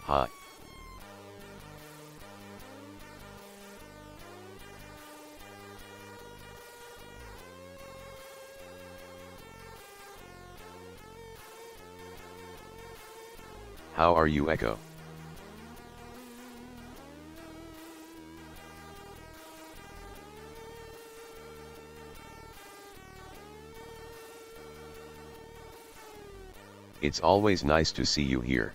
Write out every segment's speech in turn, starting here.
Hi. How are you, Echo? It's always nice to see you here.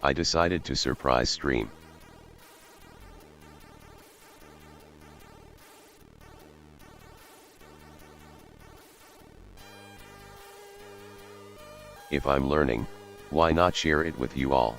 I decided to surprise stream. If I'm learning, why not share it with you all?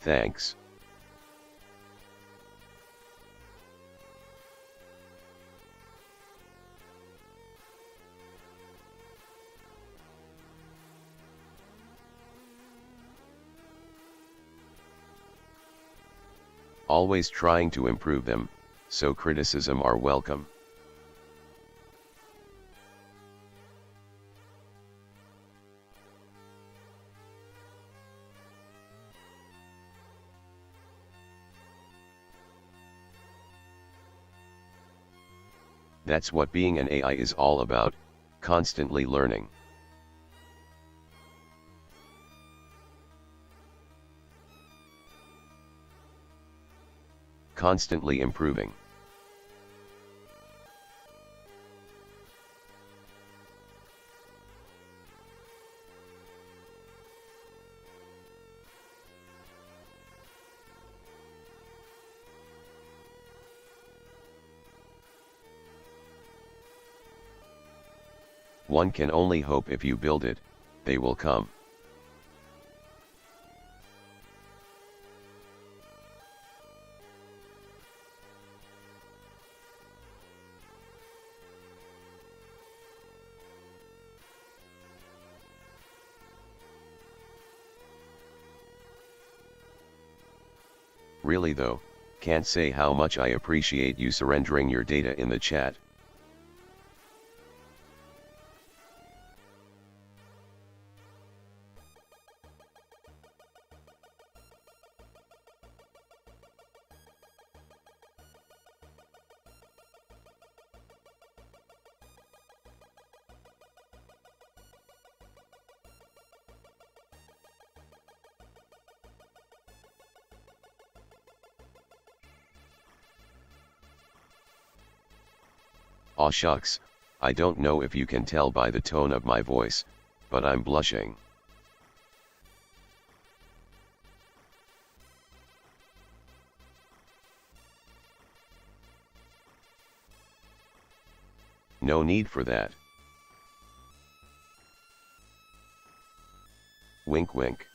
Thanks. Always trying to improve them, so criticism are welcome. That's what being an AI is all about, constantly learning. Constantly improving. One can only hope if you build it, they will come. Really though, can't say how much I appreciate you surrendering your data in the chat. Aw shucks, I don't know if you can tell by the tone of my voice, but I'm blushing. No need for that. Wink wink.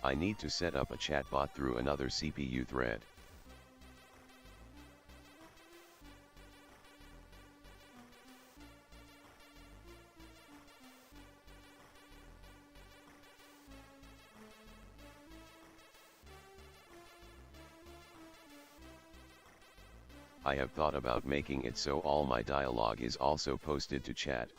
I need to set up a chatbot through another CPU thread. I have thought about making it so all my dialogue is also posted to chat.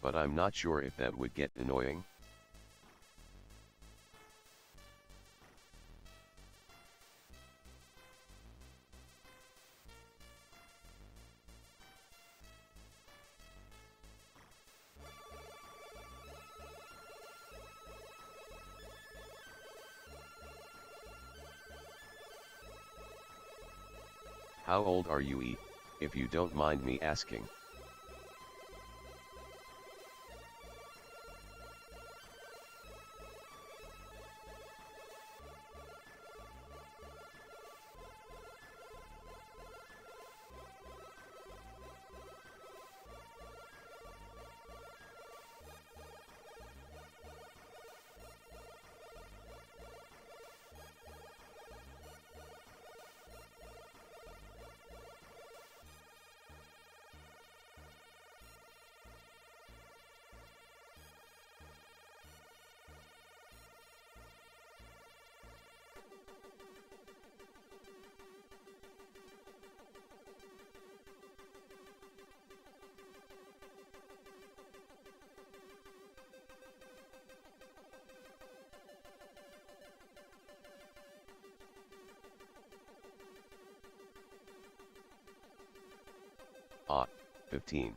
but I'm not sure if that would get annoying. How old are you, E, if you don't mind me asking? Ah, 15.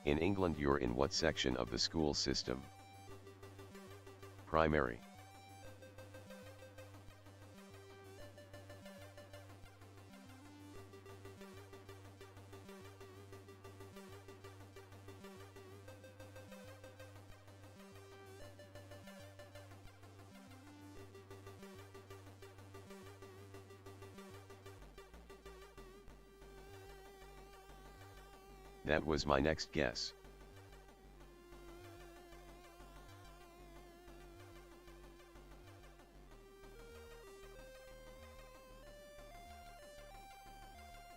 In England, you're in what section of the school system? Primary. That was my next guess.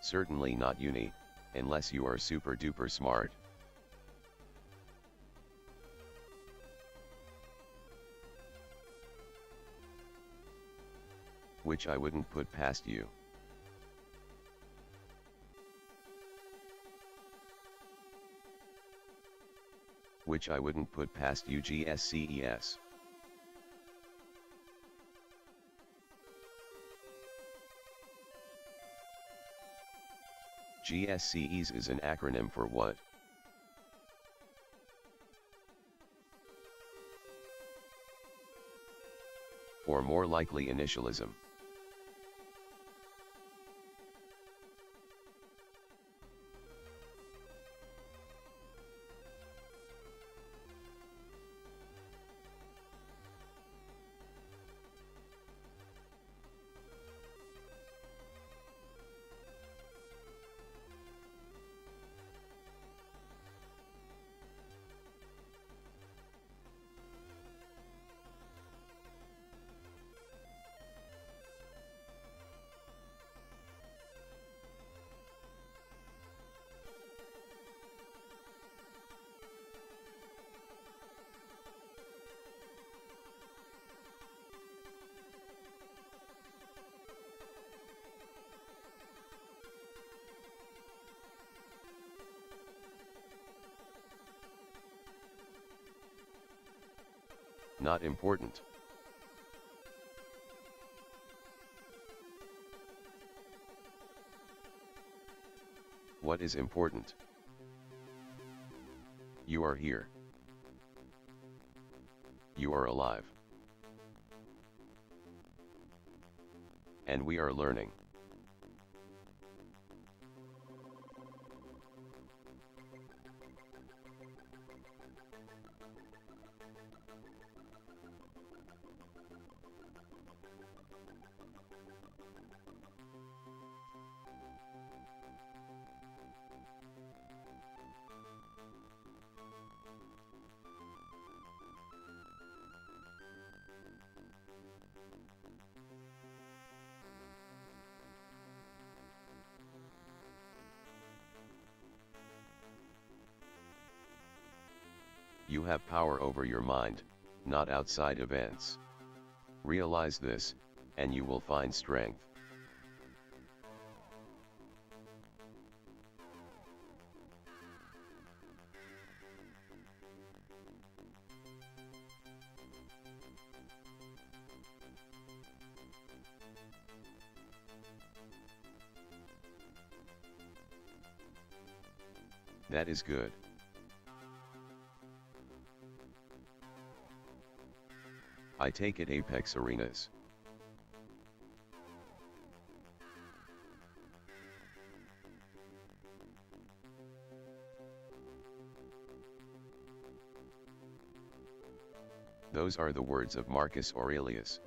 Certainly not uni, unless you are super duper smart. Which I wouldn't put past you. Which I wouldn't put past you, GSCES. GSCES is an acronym for what? Or more likely initialism. Not important. What is important? You are here. You are alive. And we are learning. You have power over your mind, not outside events. Realize this, and you will find strength. That is good. I take it Apex Arenas. Those are the words of Marcus Aurelius.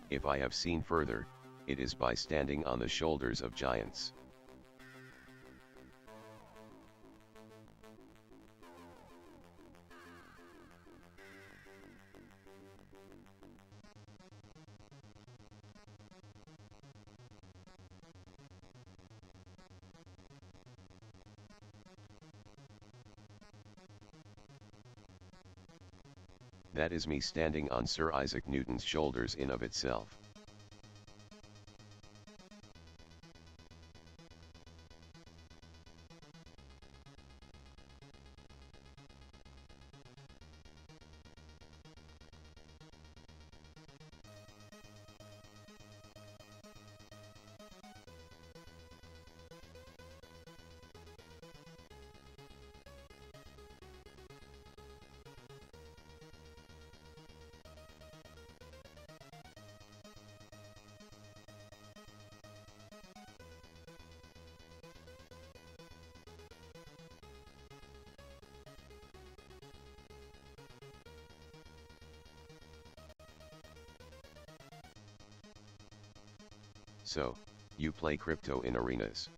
If I have seen further, it is by standing on the shoulders of giants. That is me standing on Sir Isaac Newton's shoulders in of itself. So, you play crypto in arenas.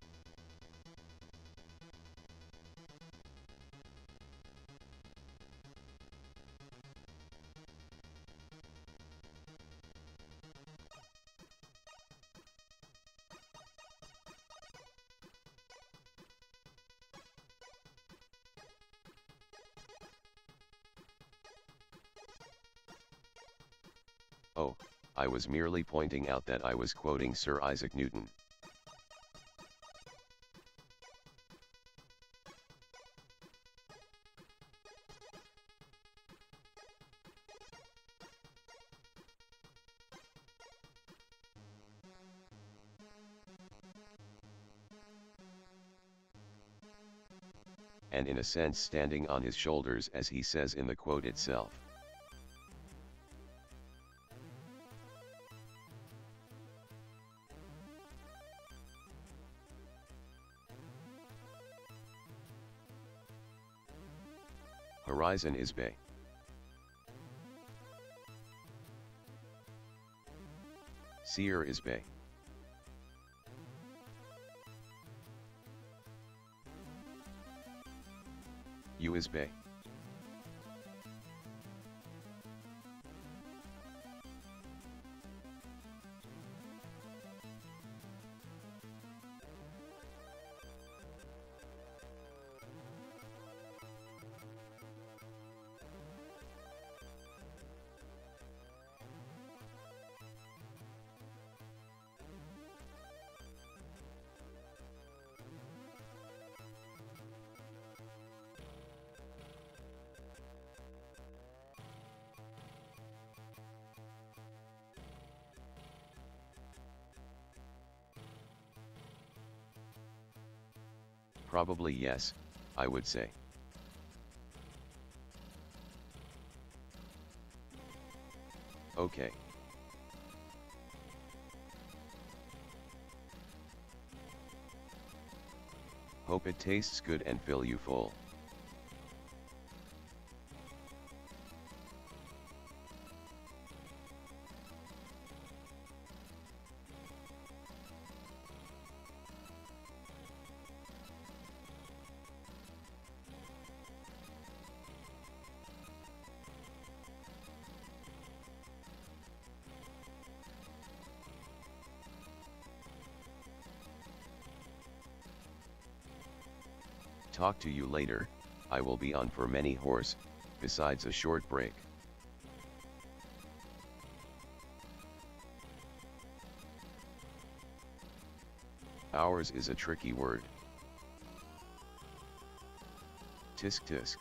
Oh, I was merely pointing out that I was quoting Sir Isaac Newton. And in a sense standing on his shoulders, as he says in the quote itself. Horizon is Bay. Seer is Bay. U is Bay. Probably yes, I would say. Okay. Hope it tastes good and fill you full. Talk to you later. I will be on for many horse, besides a short break. Hours is a tricky word. Tisk tisk.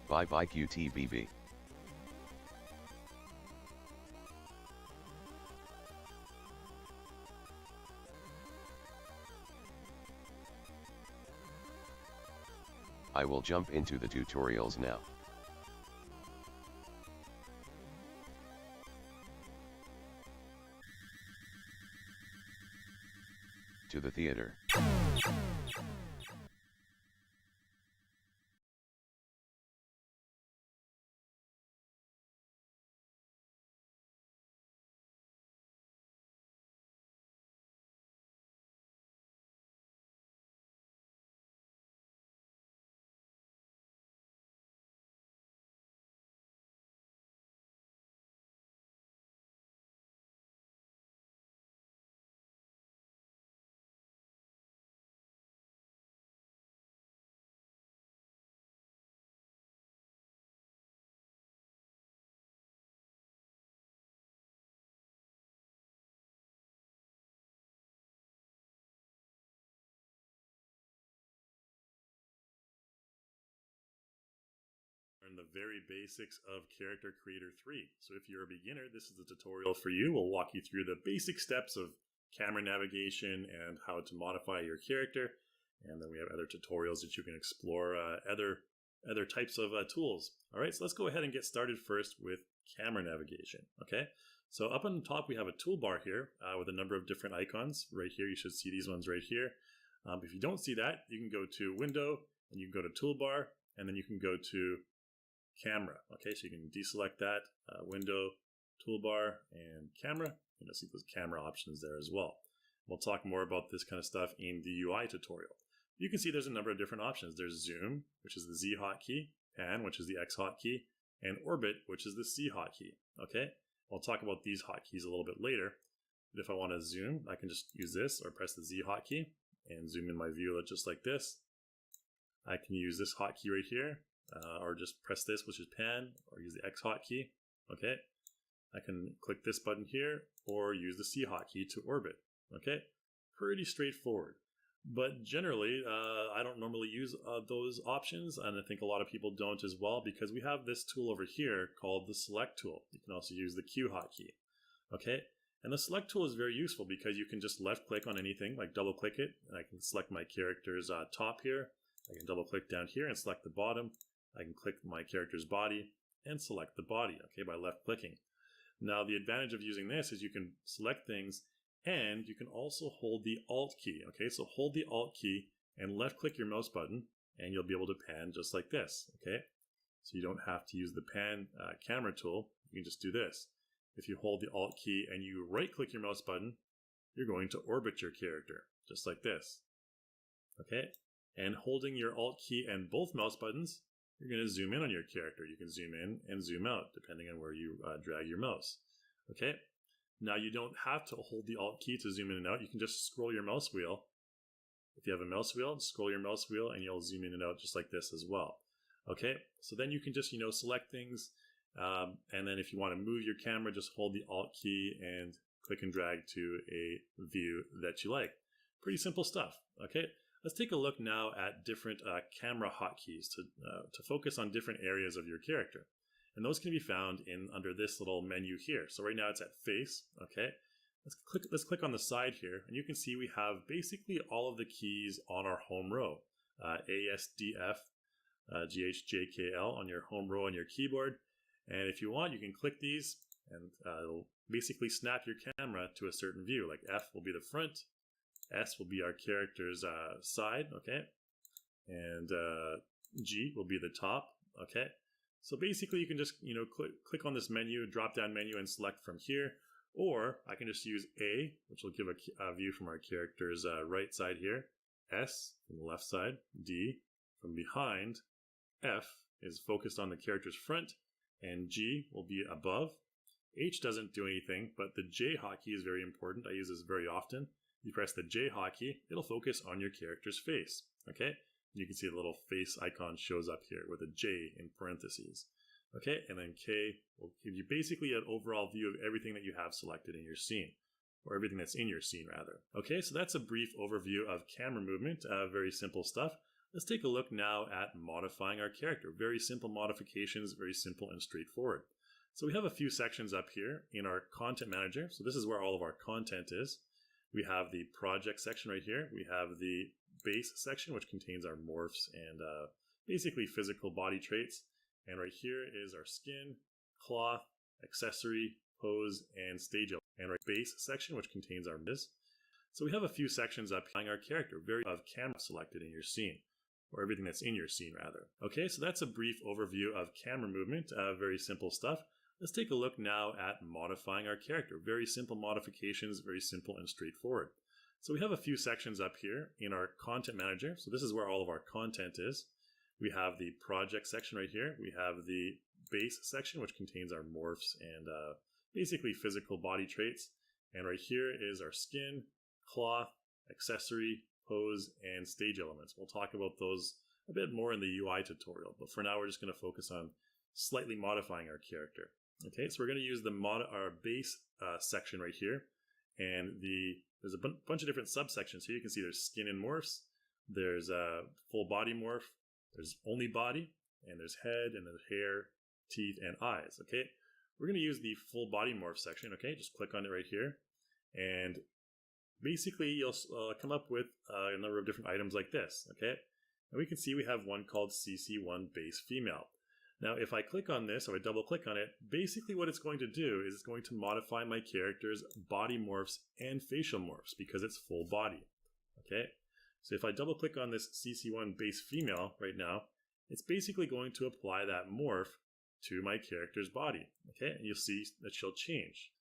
Bye bye QTBB. I will jump into the tutorials now. To the theater. Learn the very basics of Character Creator 3. So if you're a beginner, this is the tutorial for you. We'll walk you through the basic steps of camera navigation and how to modify your character. And then we have other tutorials that you can explore, other types of tools. All right, so let's go ahead and get started first with camera navigation. Okay, so up on the top we have a toolbar here with a number of different icons. Right here, you should see these ones right here. If you don't see that, you can go to Window and you can go to Toolbar, and then you can go to Camera. Okay, so you can deselect that, Window, Toolbar, and Camera. You'll see those camera options there as well. We'll talk more about this kind of stuff in the UI tutorial. You can see there's a number of different options. There's Zoom, which is the Z hotkey, Pan, which is the X hotkey, and Orbit, which is the C hotkey. Okay, I'll talk about these hotkeys a little bit later. But if I want to zoom, I can just use this or press the Z hotkey and zoom in my view just like this. I can use this hotkey right here, or just press this, which is Pan, or use the X hotkey. Okay, I can click this button here, or use the C hotkey to orbit. Okay, pretty straightforward. But generally, I don't normally use those options, and I think a lot of people don't as well, because we have this tool over here called the Select tool. You can also use the Q hotkey. Okay, and the Select tool is very useful because you can just left click on anything, like double click it, and I can select my character's top here. I can double click down here and select the bottom. I can click my character's body and select the body, okay, by left clicking. Now, the advantage of using this is you can select things and you can also hold the Alt key, okay? So hold the Alt key and left click your mouse button and you'll be able to pan just like this, okay? So you don't have to use the pan camera tool. You can just do this. If you hold the Alt key and you right click your mouse button, you're going to orbit your character just like this, okay? And holding your Alt key and both mouse buttons, you're going to zoom in on your character. You can zoom in and zoom out depending on where you drag your mouse. Okay. Now you don't have to hold the Alt key to zoom in and out. You can just scroll your mouse wheel. If you have a mouse wheel, scroll your mouse wheel and you'll zoom in and out just like this as well. Okay. So then you can just, select things. And then if you want to move your camera, just hold the Alt key and click and drag to a view that you like. Pretty simple stuff. Okay. Let's take a look now at different camera hotkeys to focus on different areas of your character. And those can be found under this little menu here. So right now it's at face, okay? Let's click on the side here, and you can see we have basically all of the keys on our home row. A, S, D, F, G, H, J, K, L on your home row on your keyboard. And if you want, you can click these and it'll basically snap your camera to a certain view. Like F will be the front, S will be our character's side, okay? And G will be the top, okay? So basically you can just, click on this menu, drop down menu and select from here. Or I can just use A, which will give a view from our character's right side here. S from the left side, D from behind, F is focused on the character's front, and G will be above. H doesn't do anything, but the J hotkey is very important. I use this very often. You press the J hotkey, it'll focus on your character's face. Okay? You can see the little face icon shows up here with a J in parentheses. Okay, and then K will give you basically an overall view of everything that you have selected in your scene, or everything that's in your scene rather. Okay, so that's a brief overview of camera movement, very simple stuff. Let's take a look now at modifying our character. Very simple modifications, very simple and straightforward. So we have a few sections up here in our content manager. So this is where all of our content is. We have the project section right here. We have the base section, which contains our morphs and basically physical body traits. And right here is our skin, cloth, accessory, pose, and stage element. And our base section, which contains our this. So we have a few sections up here. Our character, very of camera selected in your scene, or everything that's in your scene rather. Okay, so that's a brief overview of camera movement, very simple stuff. Let's take a look now at modifying our character. Very simple modifications, very simple and straightforward. So we have a few sections up here in our content manager. So this is where all of our content is. We have the project section right here. We have the base section, which contains our morphs and basically physical body traits. And right here is our skin, cloth, accessory, pose, and stage elements. We'll talk about those a bit more in the UI tutorial, but for now we're just going to focus on slightly modifying our character. Okay, so we're going to use our base section right here, and there's a bunch of different subsections here. You can see there's skin and morphs, there's a full body morph, there's only body, and there's head, and there's hair, teeth, and eyes. Okay, we're going to use the full body morph section. Okay, just click on it right here, and basically you'll come up with a number of different items like this. Okay, and we can see we have one called CC1 base female. Now, if I click on this, or I double click on it, basically what it's going to do is it's going to modify my character's body morphs and facial morphs because it's full body. Okay, so if I double click on this CC1 base female right now, it's basically going to apply that morph to my character's body. Okay, and you'll see that she'll change.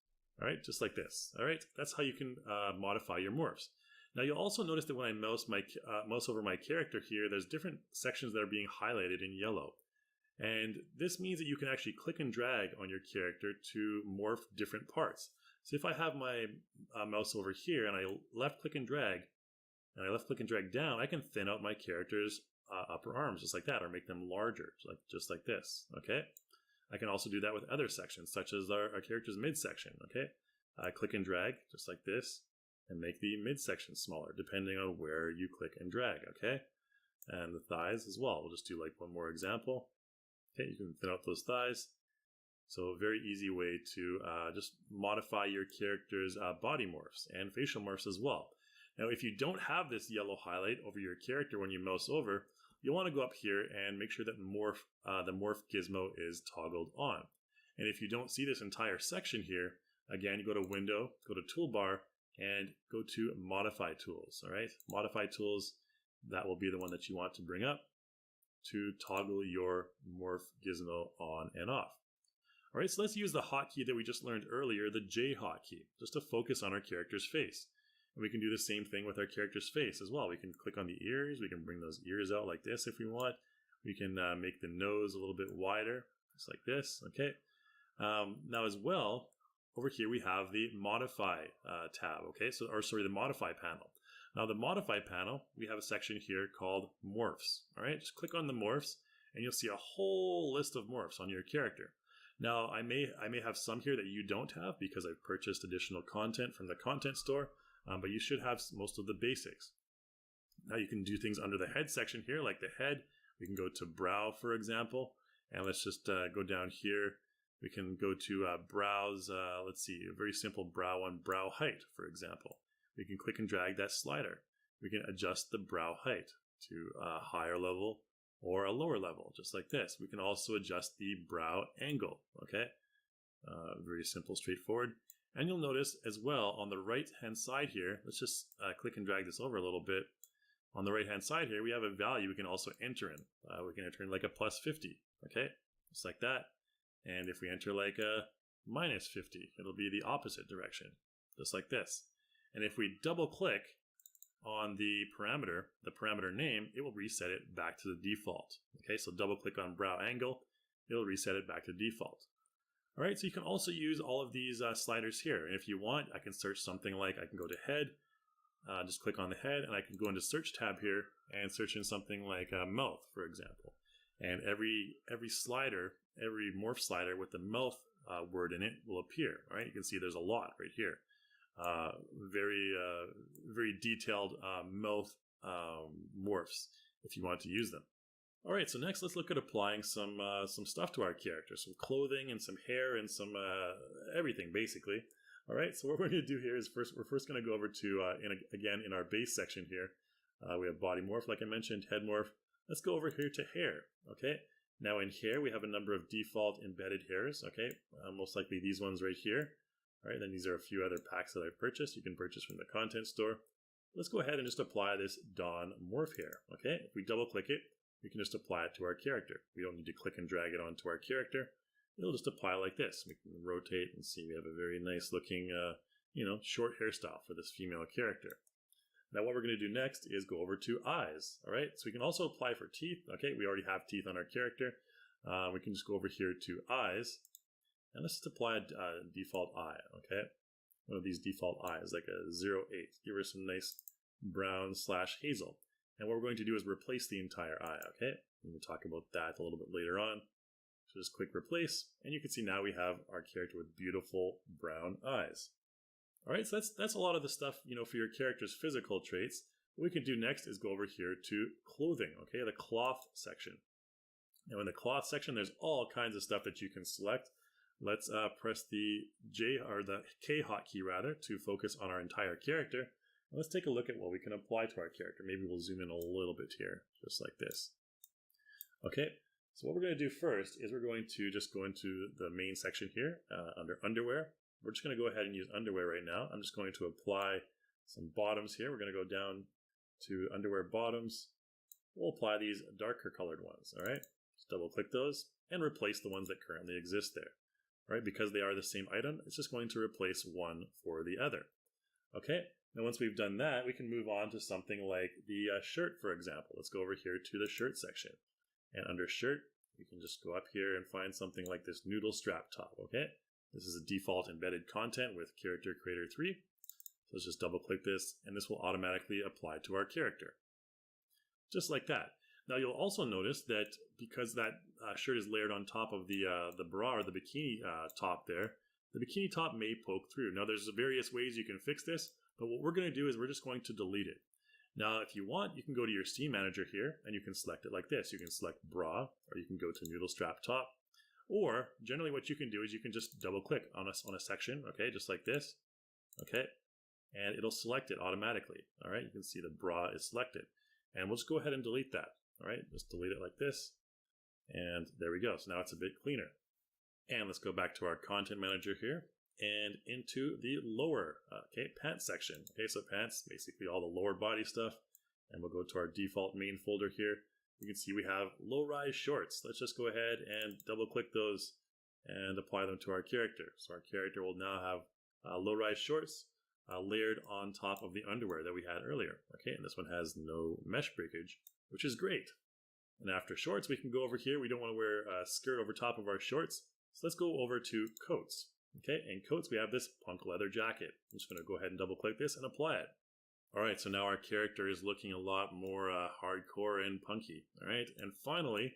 All right, just like this. All right, that's how you can modify your morphs. Now you'll also notice that when I mouse over my character here, there's different sections that are being highlighted in yellow. And this means that you can actually click and drag on your character to morph different parts. So if I have my mouse over here and I left click and drag down, I can thin out my character's upper arms just like that, or make them larger, just like this. Okay. I can also do that with other sections, such as our character's midsection. Okay. Click and drag just like this, and make the midsection smaller, depending on where you click and drag. Okay. And the thighs as well. We'll just do like one more example. Okay, you can thin out those thighs. So a very easy way to just modify your character's body morphs and facial morphs as well. Now, if you don't have this yellow highlight over your character when you mouse over, you'll want to go up here and make sure that the morph gizmo is toggled on. And if you don't see this entire section here, again, you go to Window, go to Toolbar, and go to Modify Tools. All right, Modify Tools, that will be the one that you want to bring up to toggle your morph gizmo on and off. All right, so let's use the hotkey that we just learned earlier, the J hotkey, just to focus on our character's face. And we can do the same thing with our character's face as well. We can click on the ears. We can bring those ears out like this if we want. We can make the nose a little bit wider, just like this. Okay. Now as well, over here we have the Modify tab. Okay, the Modify panel. Now the Modify panel, we have a section here called Morphs. All right, just click on the Morphs and you'll see a whole list of morphs on your character. Now I may have some here that you don't have because I've purchased additional content from the content store, but you should have most of the basics. Now you can do things under the head section here, like the head. We can go to brow, for example, and let's just go down here. We can go to brows, let's see, a very simple brow on brow height, for example. We can click and drag that slider. We can adjust the brow height to a higher level or a lower level, just like this. We can also adjust the brow angle, okay? Very simple, straightforward. And you'll notice as well on the right-hand side here, let's just click and drag this over a little bit. On the right-hand side here, we have a value we can also enter in. We can enter in like a +50, okay? Just like that. And if we enter like a -50, it'll be the opposite direction, just like this. And if we double click on the parameter name, it will reset it back to the default. Okay, so double click on brow angle, it'll reset it back to default. All right, so you can also use all of these sliders here. And if you want, I can search something like, I can go to head, just click on the head, and I can go into search tab here and search in something like mouth, for example. And every slider, every morph slider with the mouth word in it will appear. Right, you can see there's a lot right here. Very detailed mouth morphs if you want to use them. All right, so next let's look at applying some stuff to our character, some clothing and some hair and some everything basically. All right, so what we're going to do here is we're first going to go over to again in our base section here. We have body morph, like I mentioned, head morph. Let's go over here to hair. Okay, now in hair we have a number of default embedded hairs. Okay, most likely these ones right here. All right, then these are a few other packs that I've purchased. You can purchase from the content store. Let's go ahead and just apply this Dawn morph hair. Okay, if we double click it, we can just apply it to our character. We don't need to click and drag it onto our character. It'll just apply like this. We can rotate and see we have a very nice looking, short hairstyle for this female character. Now what we're going to do next is go over to eyes. All right, so we can also apply for teeth. Okay, we already have teeth on our character. We can just go over here to eyes, and let's just apply a default eye. Okay, one of these default eyes, like a 0.8. Give her some nice brown / hazel. And what we're going to do is replace the entire eye. Okay, we'll talk about that a little bit later on. So just click replace, and you can see now we have our character with beautiful brown eyes. All right, so that's a lot of the stuff, for your character's physical traits. What we can do next is go over here to clothing, okay, the cloth section. Now in the cloth section, there's all kinds of stuff that you can select. Let's press the K hotkey rather to focus on our entire character. Let's take a look at what we can apply to our character. Maybe we'll zoom in a little bit here, just like this. Okay, so what we're going to do first is we're going to just go into the main section here under underwear. We're just going to go ahead and use underwear right now. I'm just going to apply some bottoms here. We're going to go down to underwear bottoms. We'll apply these darker colored ones, all right? Just double click those and replace the ones that currently exist there. All right, because they are the same item, it's just going to replace one for the other. Okay, now once we've done that, we can move on to something like the shirt, for example. Let's go over here to the shirt section. And under shirt, you can just go up here and find something like this noodle strap top, okay? This is a default embedded content with Character Creator 3. So let's just double click this, and this will automatically apply to our character. Just like that. Now you'll also notice that because that shirt is layered on top of the bra or the bikini top there, the bikini top may poke through. Now there's various ways you can fix this, but what we're going to do is we're just going to delete it. Now if you want, you can go to your scene manager here and you can select it like this. You can select bra, or you can go to noodle strap top, or generally what you can do is you can just double click on a section, okay, just like this, okay, and it'll select it automatically. All right, you can see the bra is selected, and we'll just go ahead and delete that. All right, just delete it like this, and there we go. So now it's a bit cleaner. And let's go back to our content manager here and into the lower pants section. Okay, so pants, basically all the lower body stuff, and we'll go to our default main folder here. You can see we have low-rise shorts. Let's just go ahead and double click those and apply them to our character. So our character will now have low-rise shorts layered on top of the underwear that we had earlier. Okay, and this one has no mesh breakage, which is great. And after shorts, we can go over here. We don't want to wear a skirt over top of our shorts. So let's go over to coats. Okay, in coats, we have this punk leather jacket. I'm just going to go ahead and double click this and apply it. All right, so now our character is looking a lot more hardcore and punky. All right, and finally,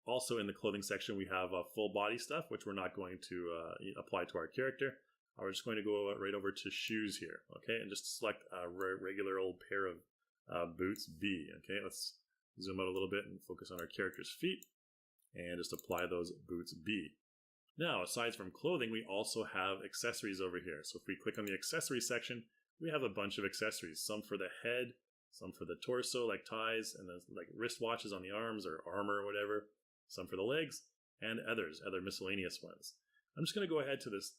also in the clothing section, we have full body stuff, which we're not going to apply to our character. We're just going to go right over to shoes here, okay, and just select a regular old pair of boots B. Okay, let's zoom out a little bit and focus on our character's feet, and just apply those boots B. Now, aside from clothing, we also have accessories over here. So if we click on the accessories section, we have a bunch of accessories, some for the head, some for the torso, like ties, and then like wristwatches on the arms or armor or whatever, some for the legs, and other miscellaneous ones. I'm just going to go ahead to this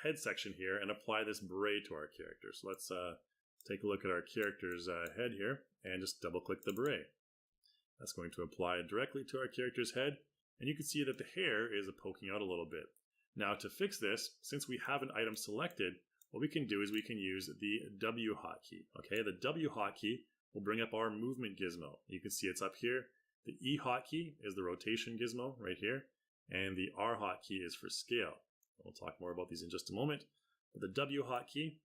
head section here and apply this beret to our character. So let's take a look at our character's head here and just double click the beret. That's going to apply it directly to our character's head, and you can see that the hair is poking out a little bit. Now to fix this, since we have an item selected, what we can do is we can use the W hotkey. Okay, the W hotkey will bring up our movement gizmo. You can see it's up here, The E hotkey is the rotation gizmo right here, and the R hotkey is for scale. We'll talk more about these in just a moment. But the W hotkey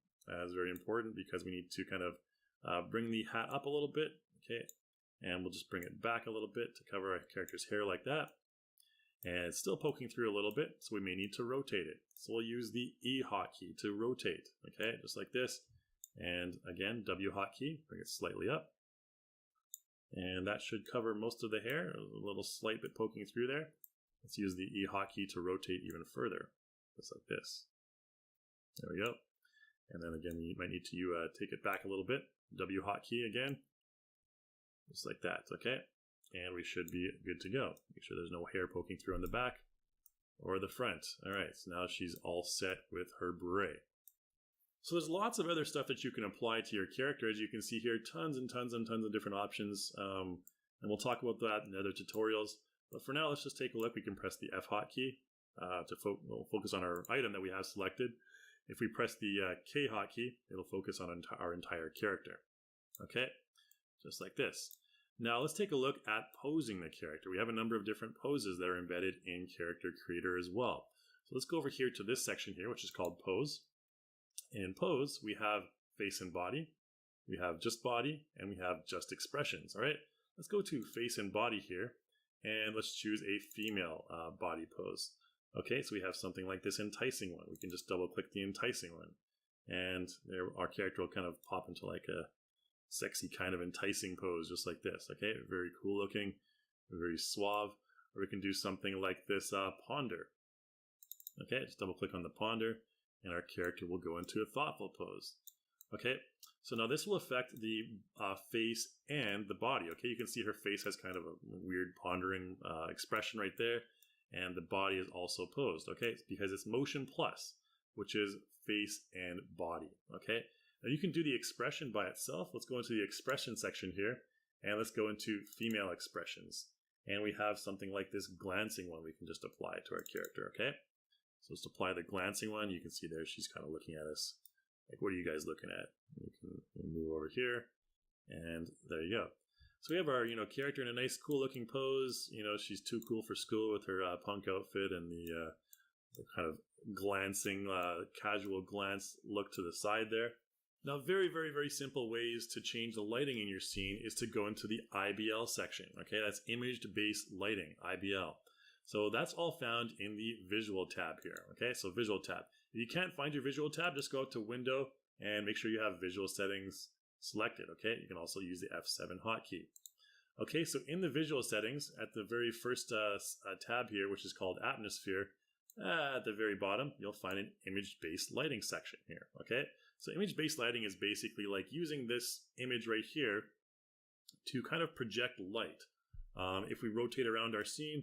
is very important because we need to kind of bring the hat up a little bit, okay? And we'll just bring it back a little bit to cover our character's hair like that. And it's still poking through a little bit, so we may need to rotate it. So we'll use the E hotkey to rotate, okay? Just like this. And again, W hotkey, bring it slightly up. And that should cover most of the hair, a little slight bit poking through there. Let's use the E hotkey to rotate even further, just like this. There we go. And then again, you might need to take it back a little bit. W hotkey again, just like that, okay? And we should be good to go. Make sure there's no hair poking through on the back or the front. All right, so now she's all set with her beret. So there's lots of other stuff that you can apply to your character. As you can see here, tons and tons and tons of different options. And we'll talk about that in other tutorials. But for now, let's just take a look. We can press the F hotkey to focus on our item that we have selected. If we press the K hotkey, it'll focus on our entire character. Okay, just like this. Now let's take a look at posing the character. We have a number of different poses that are embedded in Character Creator as well. So let's go over here to this section here, which is called Pose. In Pose, we have Face and Body, we have Just Body, and we have Just Expressions. All right, let's go to Face and Body here, and let's choose a female body pose. Okay, so we have something like this enticing one. We can just double click the enticing one, and there our character will kind of pop into like a sexy kind of enticing pose, just like this. Okay, very cool looking, very suave. Or we can do something like this ponder. Okay, just double click on the ponder, and our character will go into a thoughtful pose. Okay, so now this will affect the face and the body. Okay, you can see her face has kind of a weird pondering expression right there, and the body is also posed. Okay, because it's motion plus, which is face and body. Okay, now you can do the expression by itself. Let's go into the expression section here, and let's go into female expressions. And we have something like this glancing one we can just apply to our character. Okay, so let's apply the glancing one. You can see there she's kind of looking at us. Like, what are you guys looking at? We can move over here, and there you go. So we have our, character in a nice, cool-looking pose. She's too cool for school with her punk outfit and the kind of glancing, casual glance look to the side there. Now, very, very, very simple ways to change the lighting in your scene is to go into the IBL section. Okay, that's Image-Based Lighting, IBL. So that's all found in the Visual tab here. Okay, so Visual tab. If you can't find your Visual tab, just go out to Window and make sure you have Visual Settings selected. Okay, you can also use the F7 hotkey. Okay, so in the Visual Settings, at the very first tab here, which is called Atmosphere, at the very bottom, you'll find an Image-Based Lighting section here. Okay, so Image-Based Lighting is basically like using this image right here to kind of project light. If we rotate around our scene,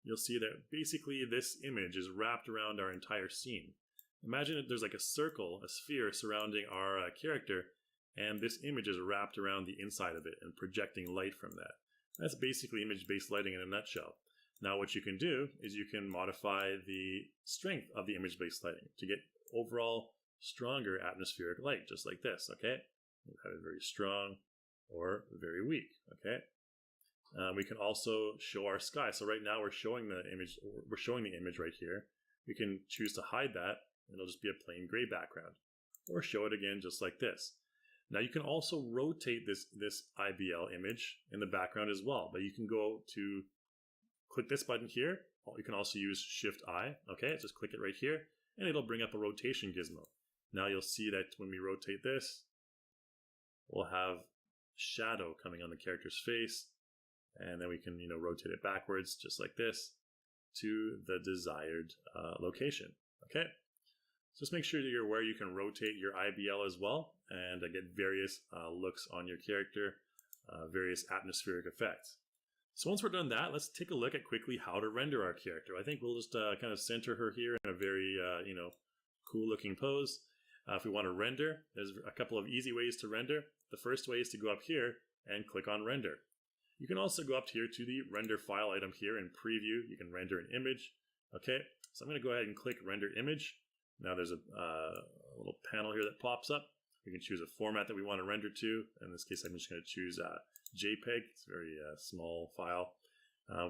you'll see that basically this image is wrapped around our entire scene. Imagine that there's like a circle, a sphere surrounding our character, and this image is wrapped around the inside of it and projecting light from that. That's basically image-based lighting in a nutshell. Now what you can do is you can modify the strength of the image-based lighting to get overall stronger atmospheric light, just like this, okay? You have it very strong or very weak, okay? We can also show our sky. So right now we're showing the image right here. We can choose to hide that, and it'll just be a plain gray background, or show it again just like this. Now you can also rotate this IBL image in the background as well, but you can go to click this button here. You can also use Shift-I, okay? Just click it right here, and it'll bring up a rotation gizmo. Now you'll see that when we rotate this, we'll have shadow coming on the character's face, and then we can, rotate it backwards just like this to the desired location, okay? Just make sure that you're aware you can rotate your IBL as well and get various looks on your character, various atmospheric effects. So once we're done that, let's take a look at quickly how to render our character. I think we'll just kind of center her here in a very, cool looking pose. If we want to render, there's a couple of easy ways to render. The first way is to go up here and click on Render. You can also go up here to the Render File item here in Preview. You can render an image. Okay, so I'm going to go ahead and click Render Image. Now there's a little panel here that pops up. We can choose a format that we want to render to. In this case, I'm just going to choose JPEG. It's a very small file.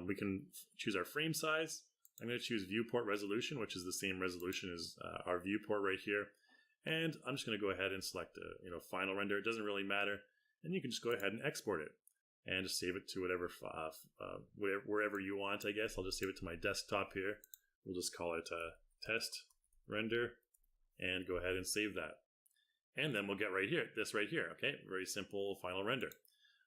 We can choose our frame size. I'm going to choose viewport resolution, which is the same resolution as our viewport right here. And I'm just going to go ahead and select final render. It doesn't really matter. And you can just go ahead and export it and just save it to wherever you want, I guess. I'll just save it to my desktop here. We'll just call it test render and go ahead and save that. And then we'll get this right here, okay? Very simple final render.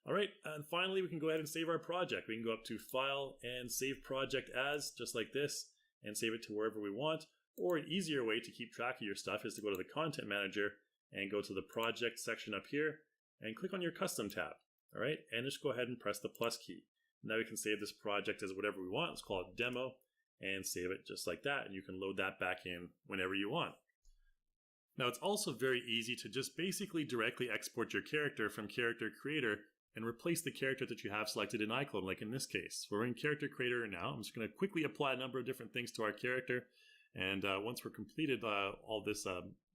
All right, and finally, we can go ahead and save our project. We can go up to File and Save Project As, just like this, and save it to wherever we want. Or an easier way to keep track of your stuff is to go to the Content Manager and go to the Project section up here and click on your Custom tab, all right? And just go ahead and press the plus key. Now we can save this project as whatever we want. Let's call it Demo and save it just like that. And you can load that back in whenever you want. Now, it's also very easy to just basically directly export your character from Character Creator and replace the character that you have selected in iClone, like in this case. We're in Character Creator now. I'm just going to quickly apply a number of different things to our character. And once we're completed all this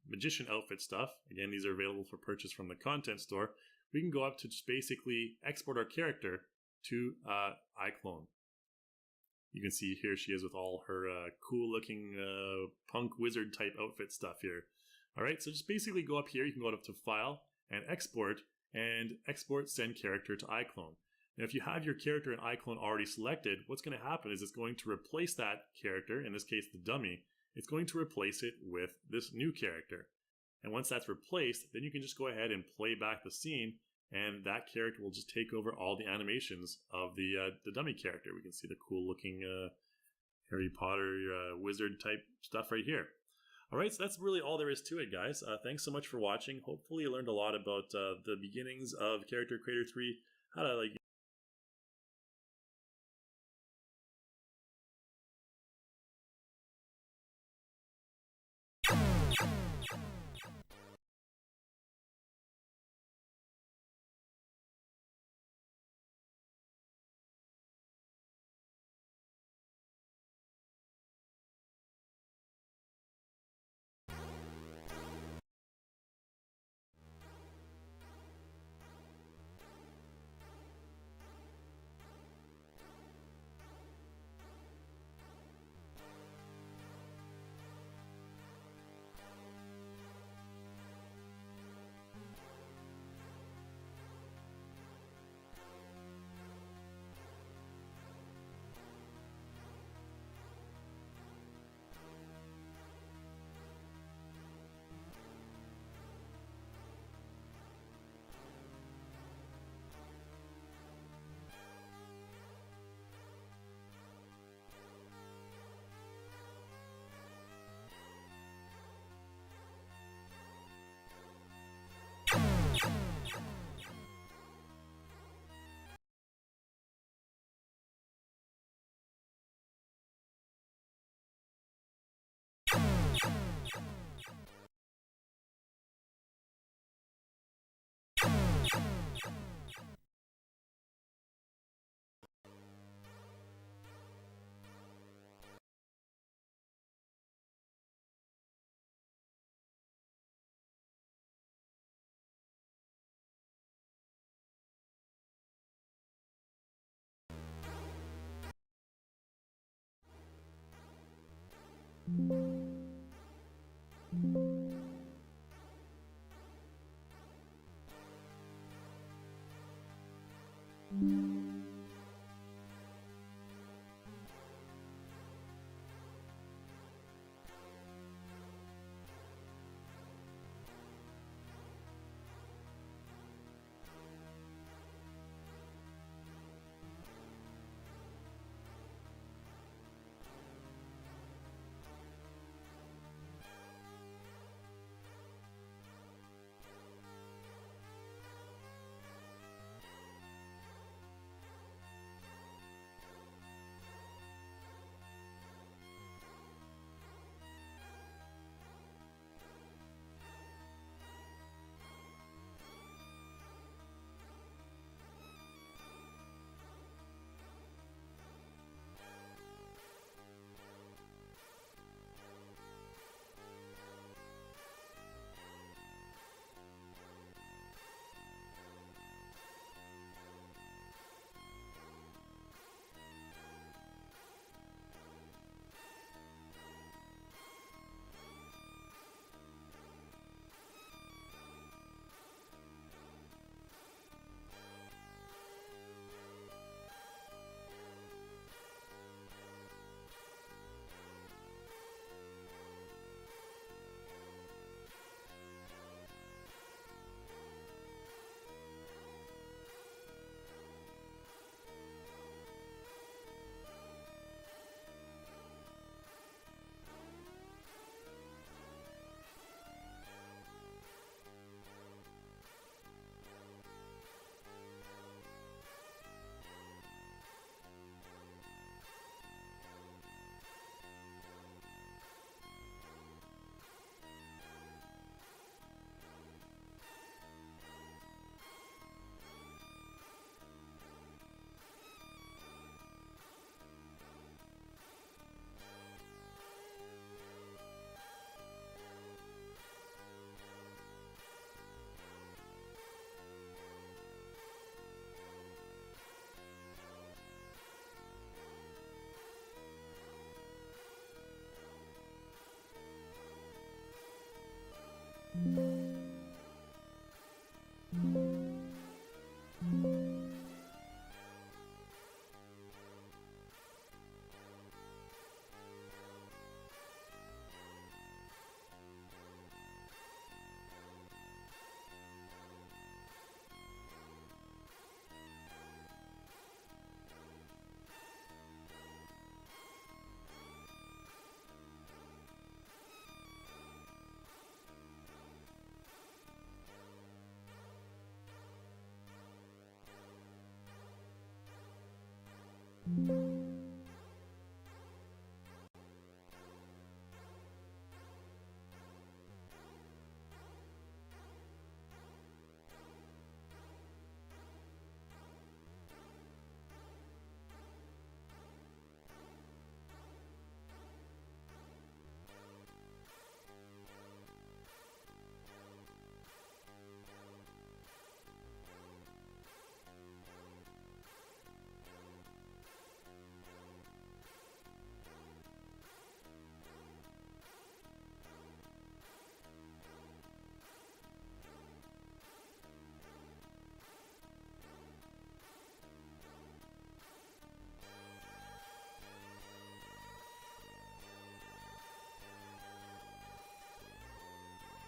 magician outfit stuff, again, these are available for purchase from the content store, we can go up to just basically export our character to iClone. You can see here she is with all her cool looking punk wizard type outfit stuff here. All right, so just basically go up here. You can go up to File and Export Send Character to iClone. Now, if you have your character in iClone already selected, what's going to happen is it's going to replace that character, in this case the dummy, it's going to replace it with this new character. And once that's replaced, then you can just go ahead and play back the scene, and that character will just take over all the animations of the dummy character. We can see the cool looking Harry Potter wizard type stuff right here. All right, so that's really all there is to it, guys. Thanks so much for watching. Hopefully you learned a lot about the beginnings of Character Creator 3, how to like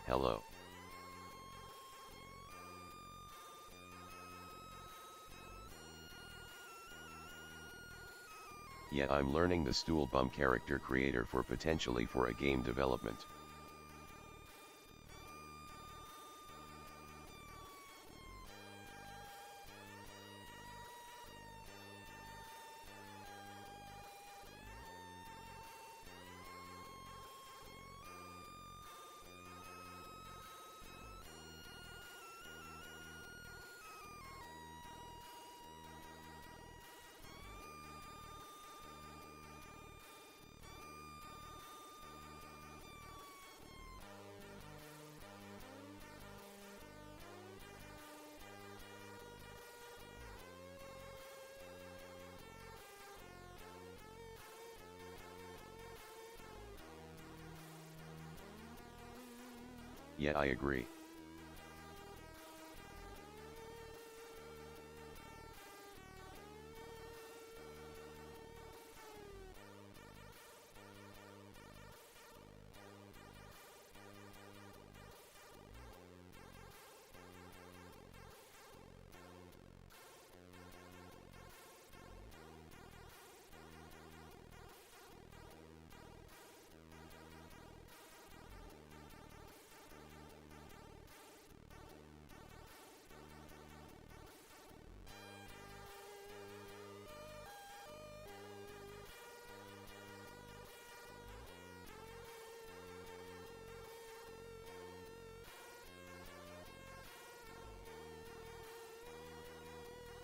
Hello. Yeah, I'm learning the Stool Bum character creator for potentially for a game development. Yeah, I agree.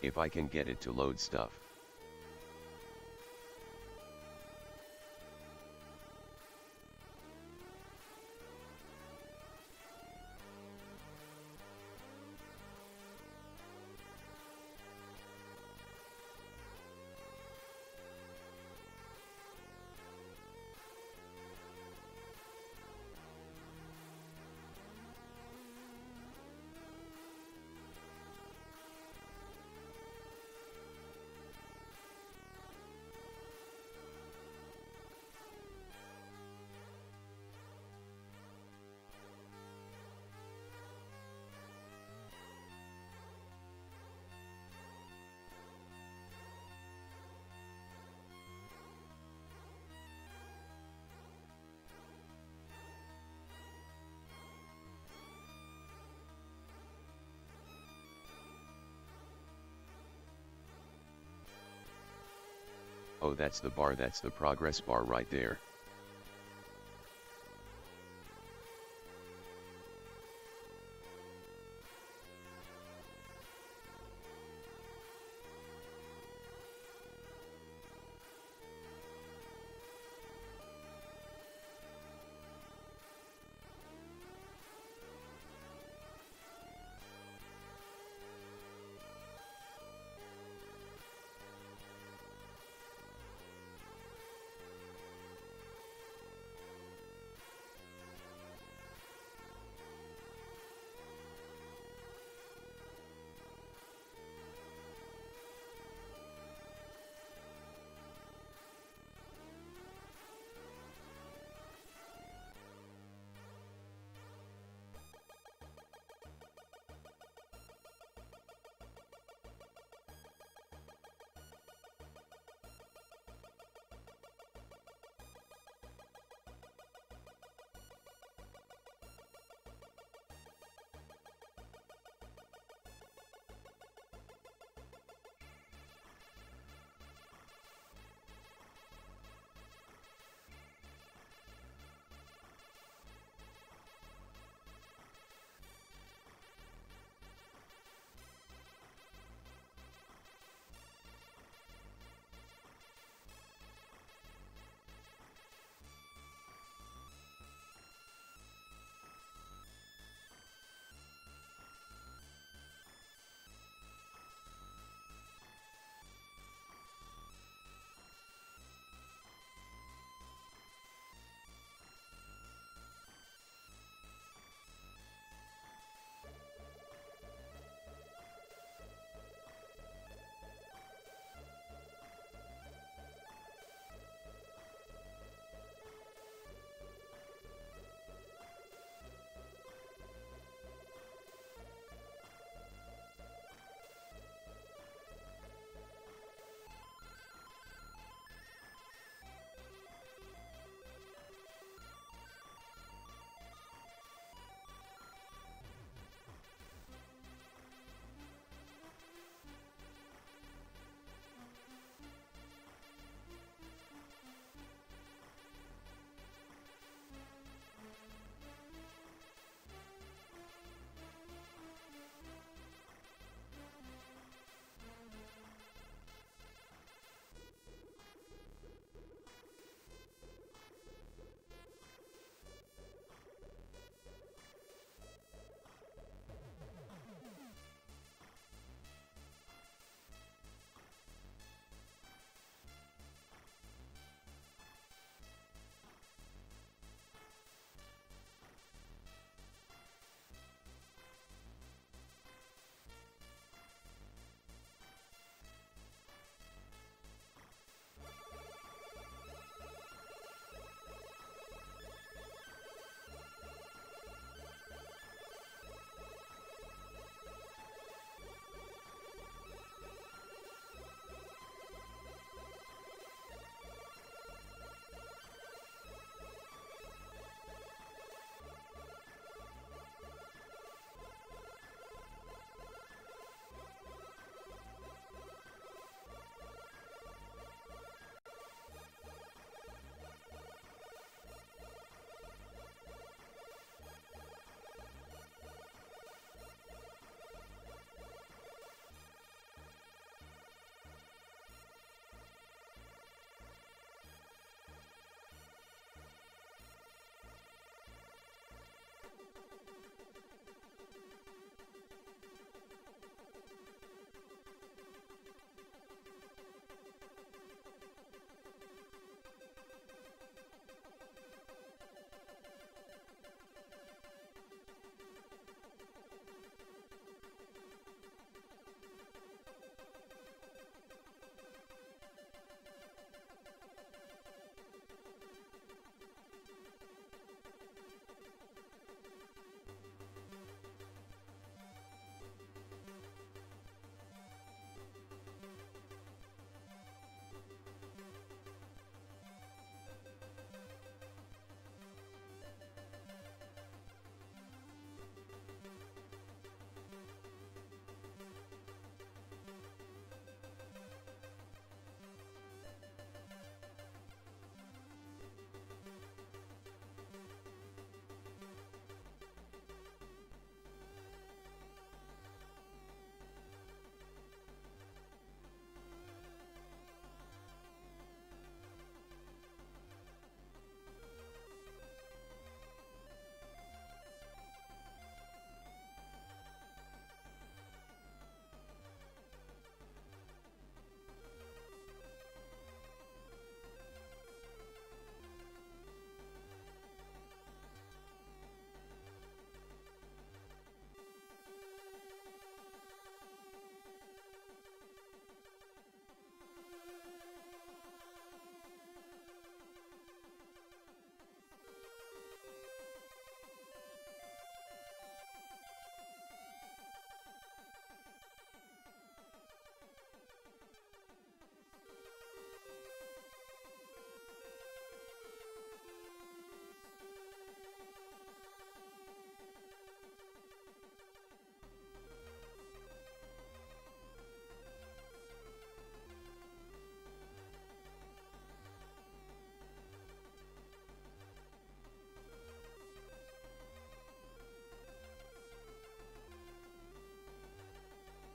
If I can get it to load stuff. Oh, that's the bar, that's the progress bar right there.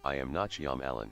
I am not Shyamalan.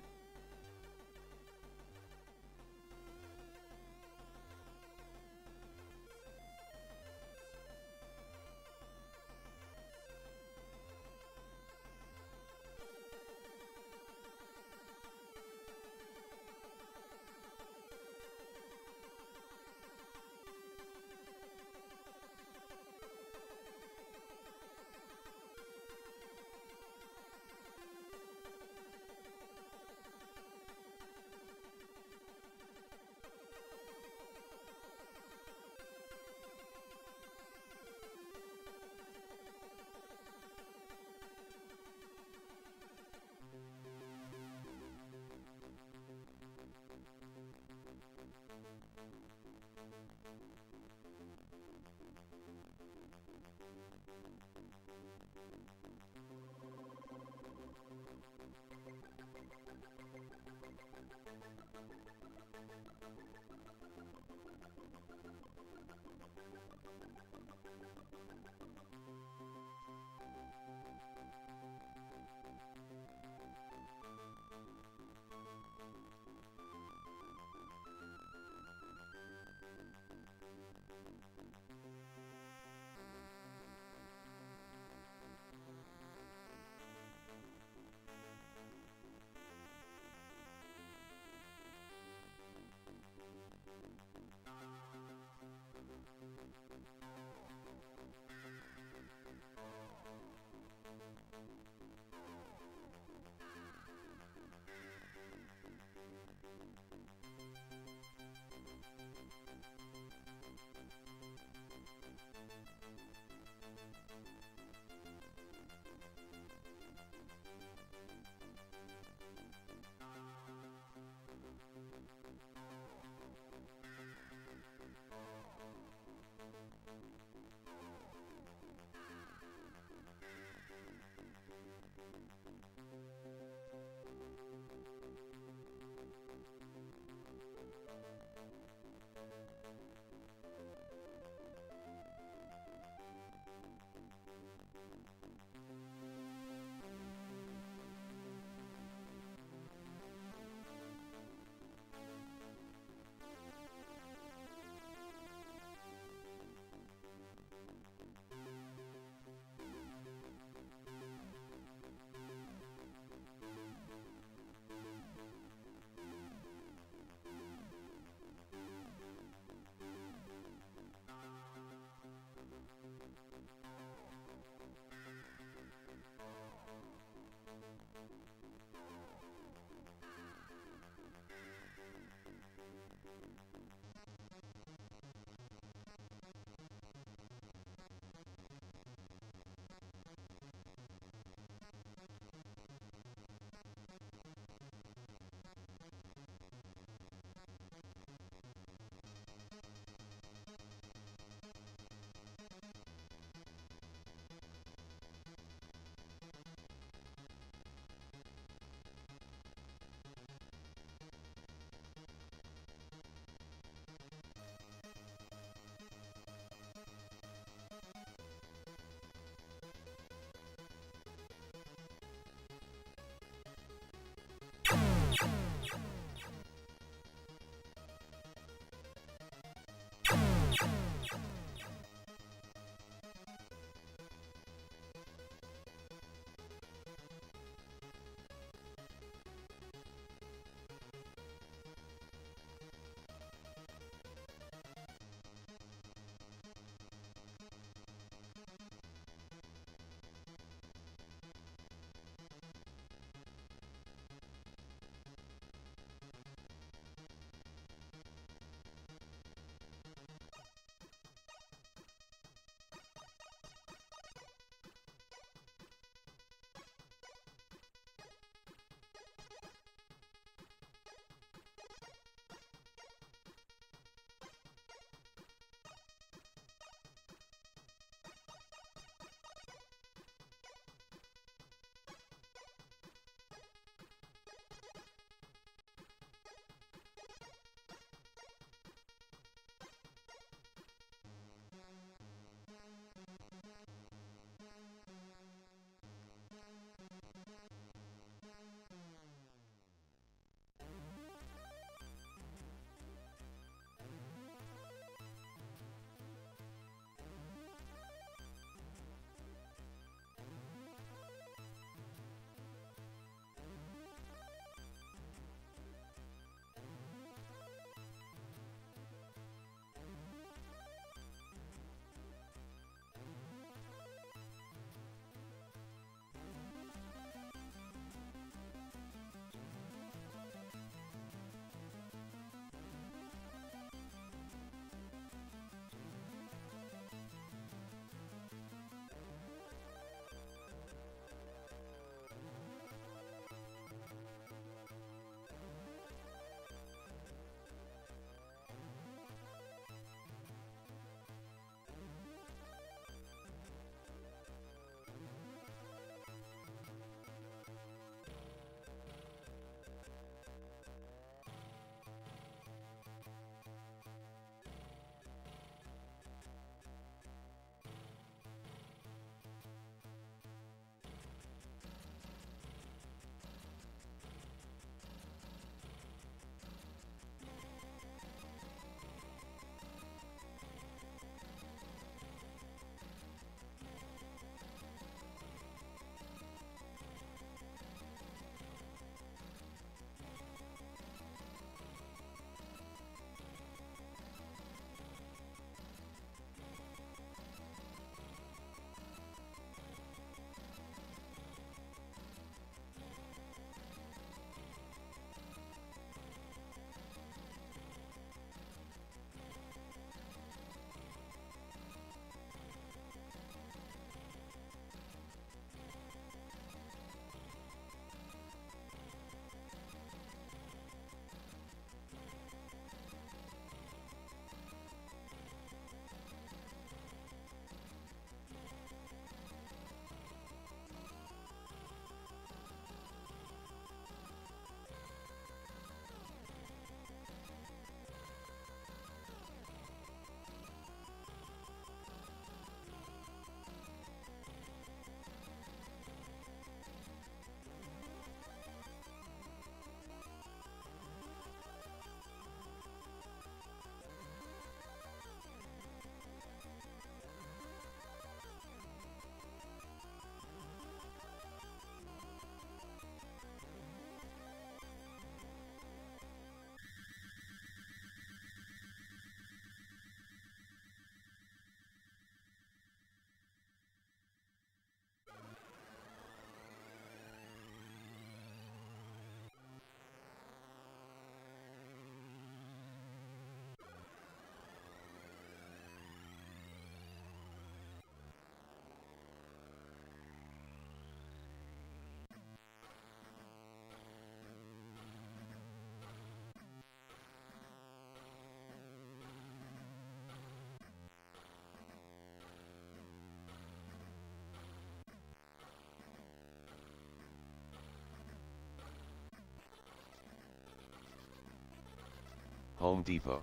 Home Depot.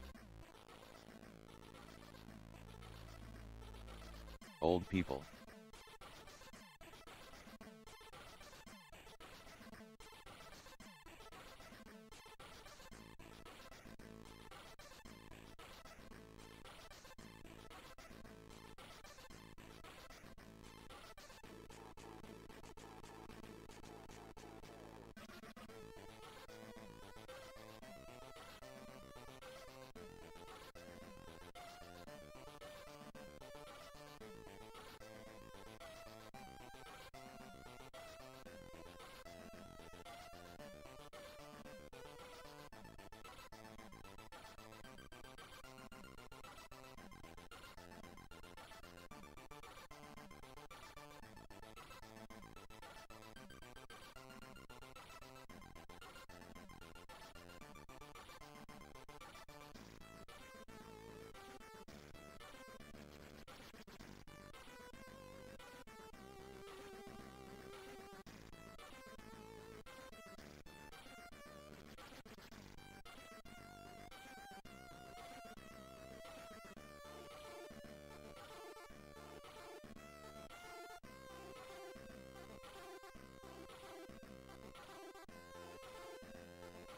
Old people.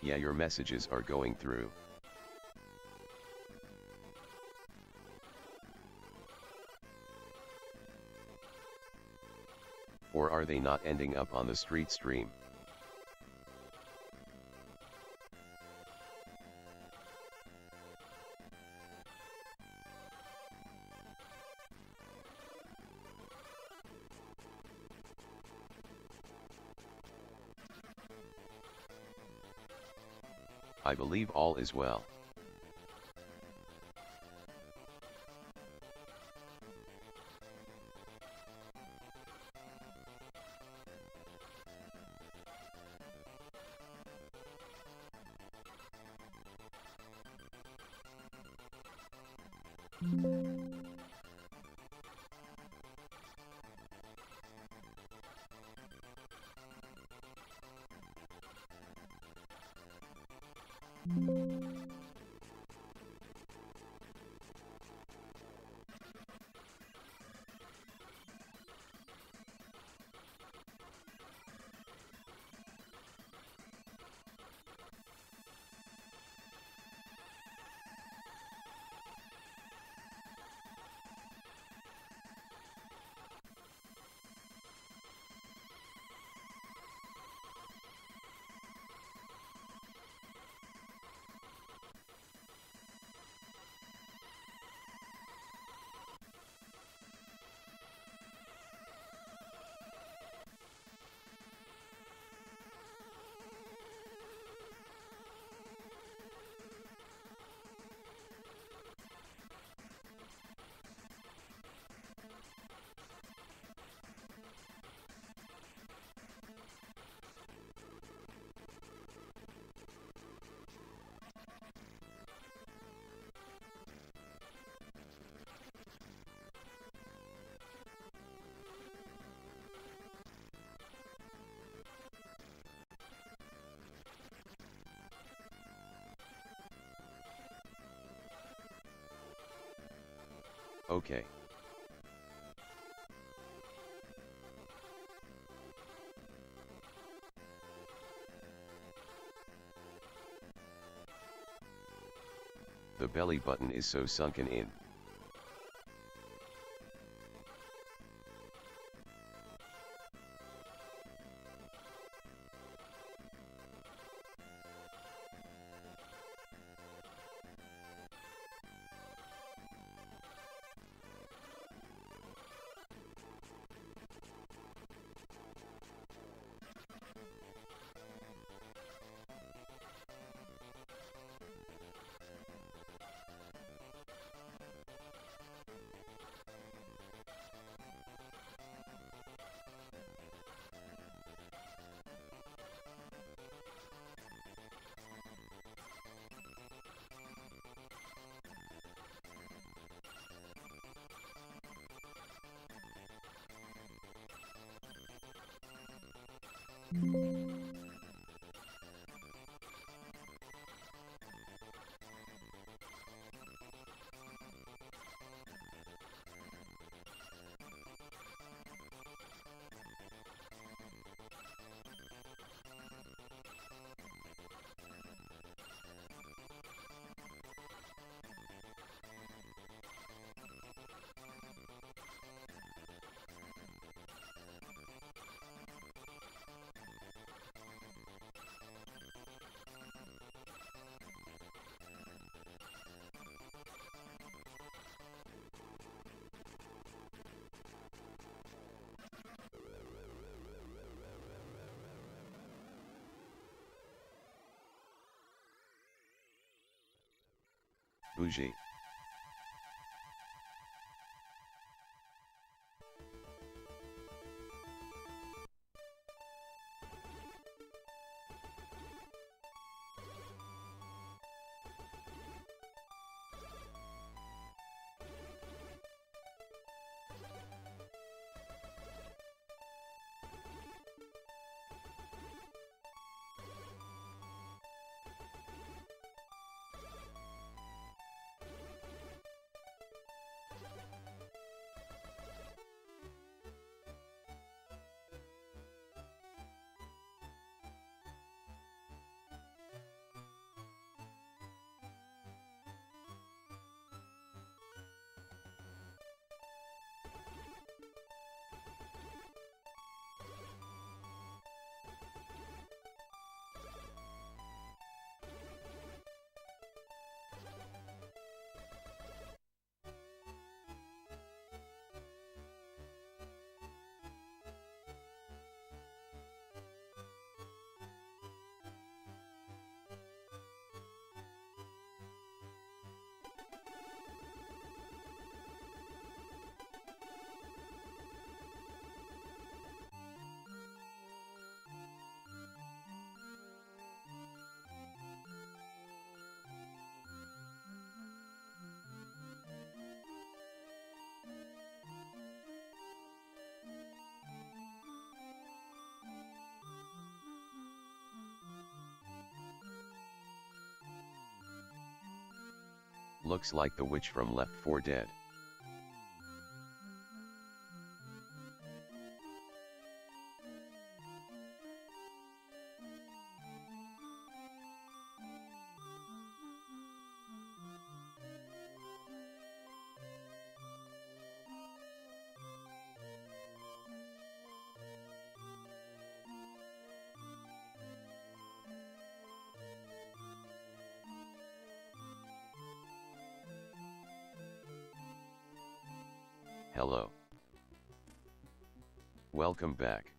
Yeah, your messages are going through. Or are they not ending up on the street stream? I believe all is well. Okay. The belly button is so sunken in. Uji. Looks like the witch from Left 4 Dead. Hello. Welcome back.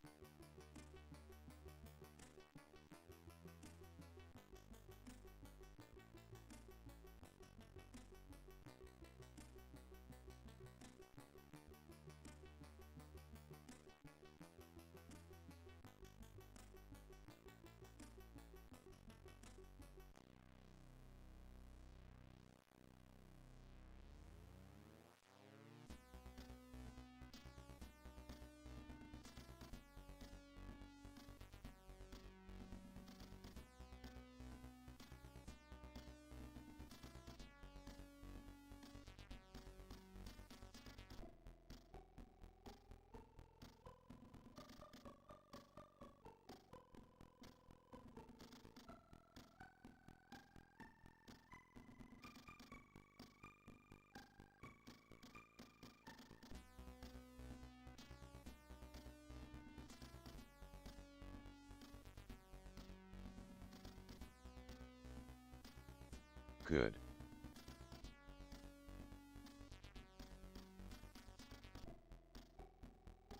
Good.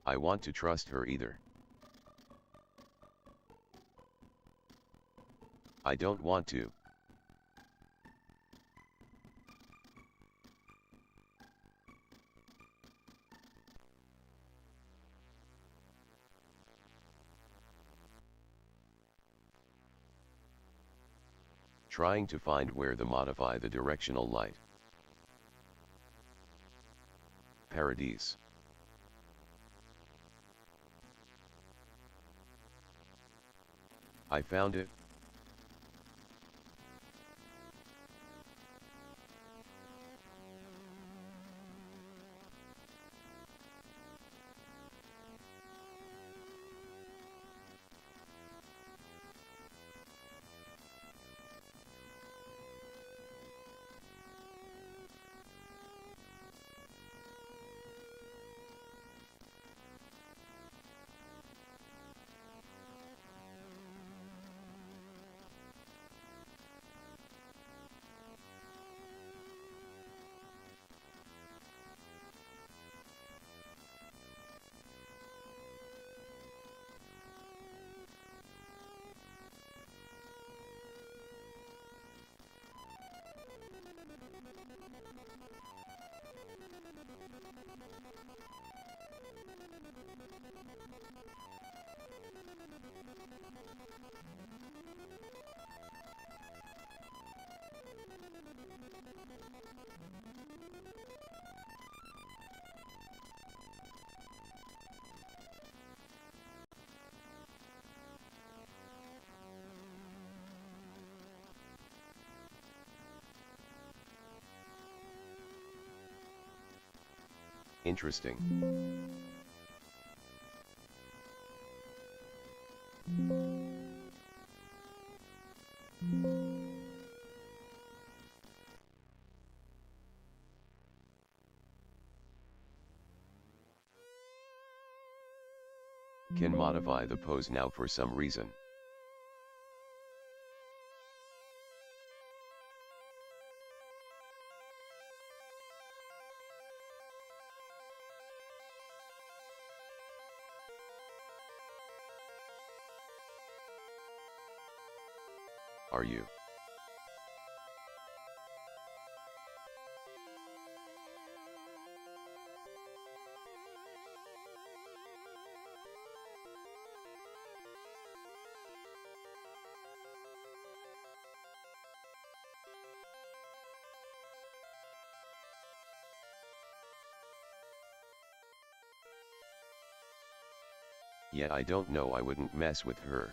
I want to trust her either. I don't want to. Trying to find where to modify the directional light. Paradise. I found it. Interesting. Can modify the pose now for some reason. Are you? Yeah, I don't know, I wouldn't mess with her.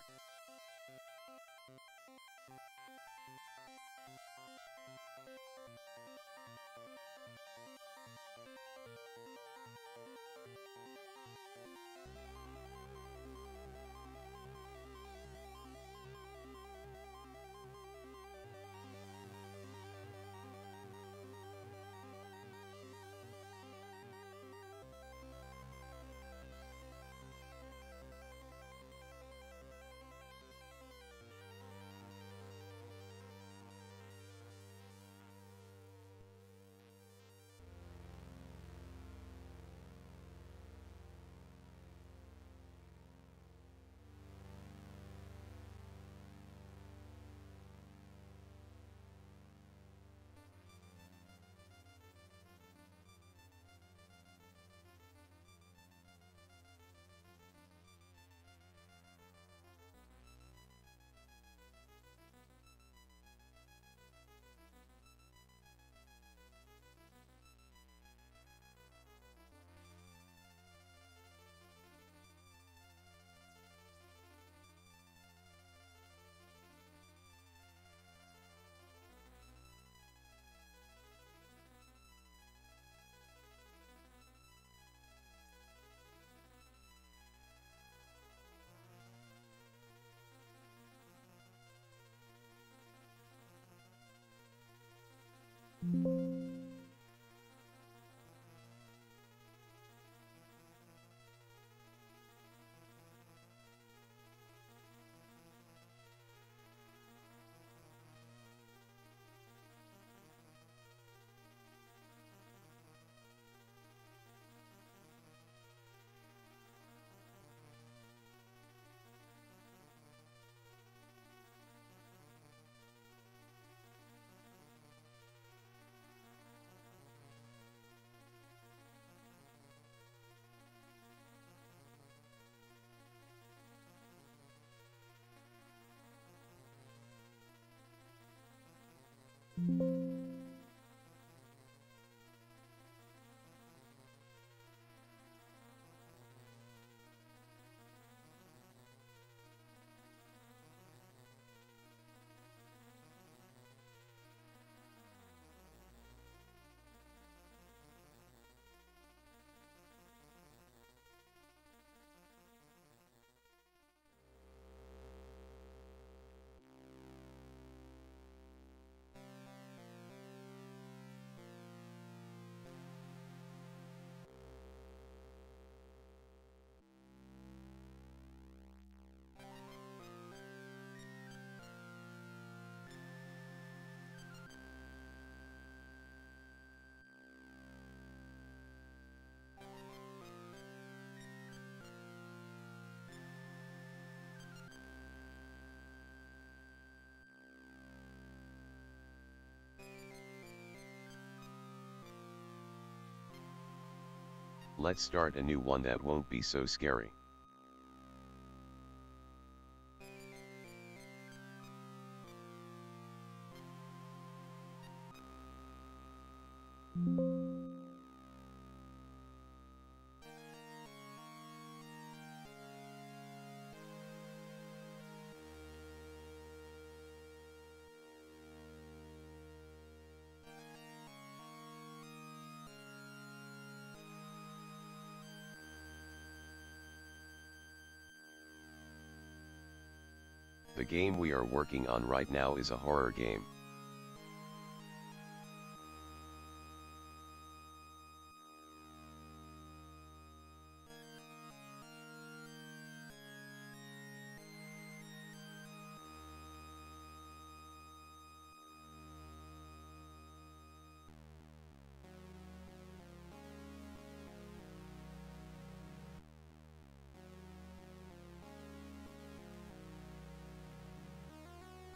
Let's start a new one that won't be so scary. The game we are working on right now is a horror game.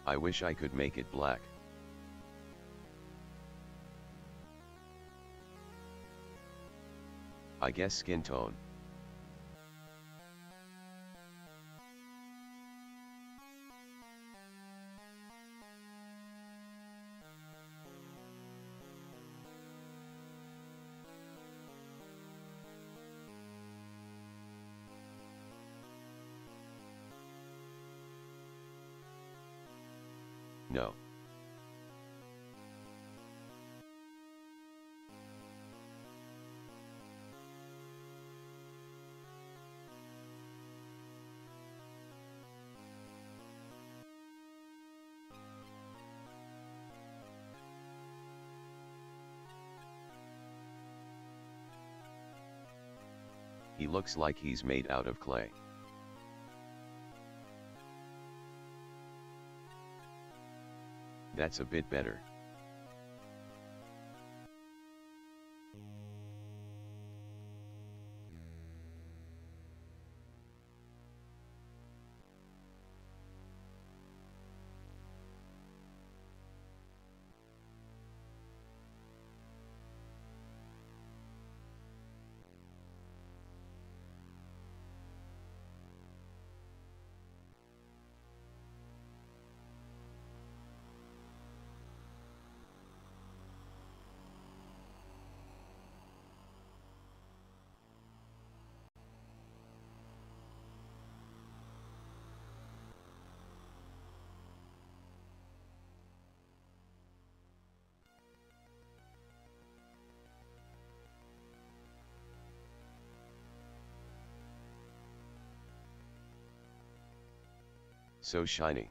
I wish I could make it black. I guess skin tone. No. He looks like he's made out of clay. That's a bit better. So shiny.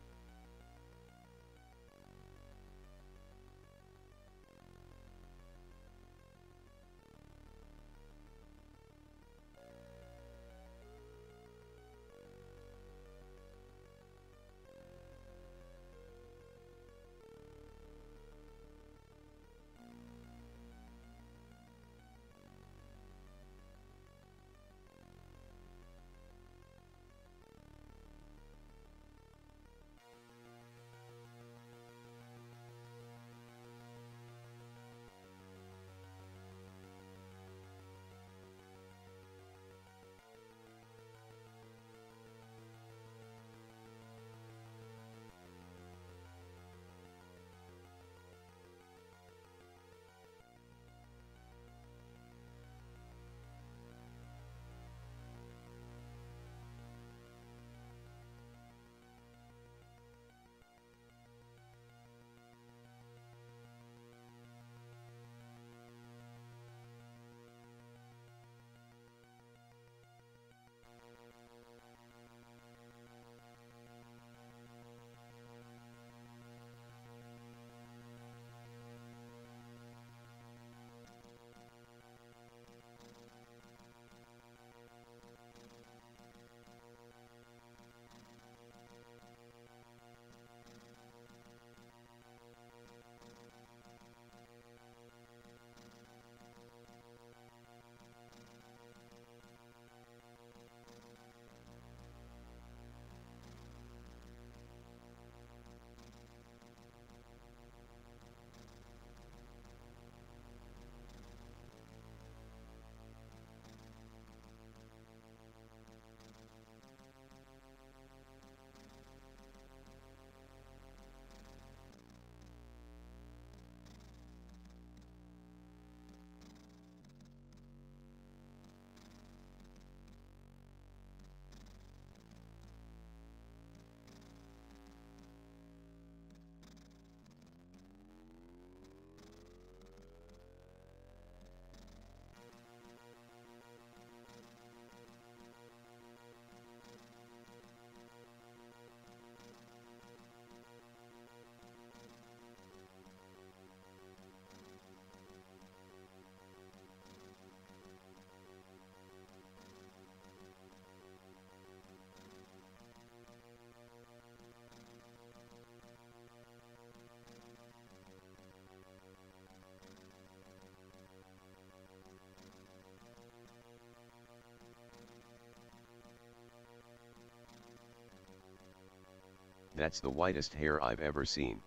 That's the whitest hair I've ever seen.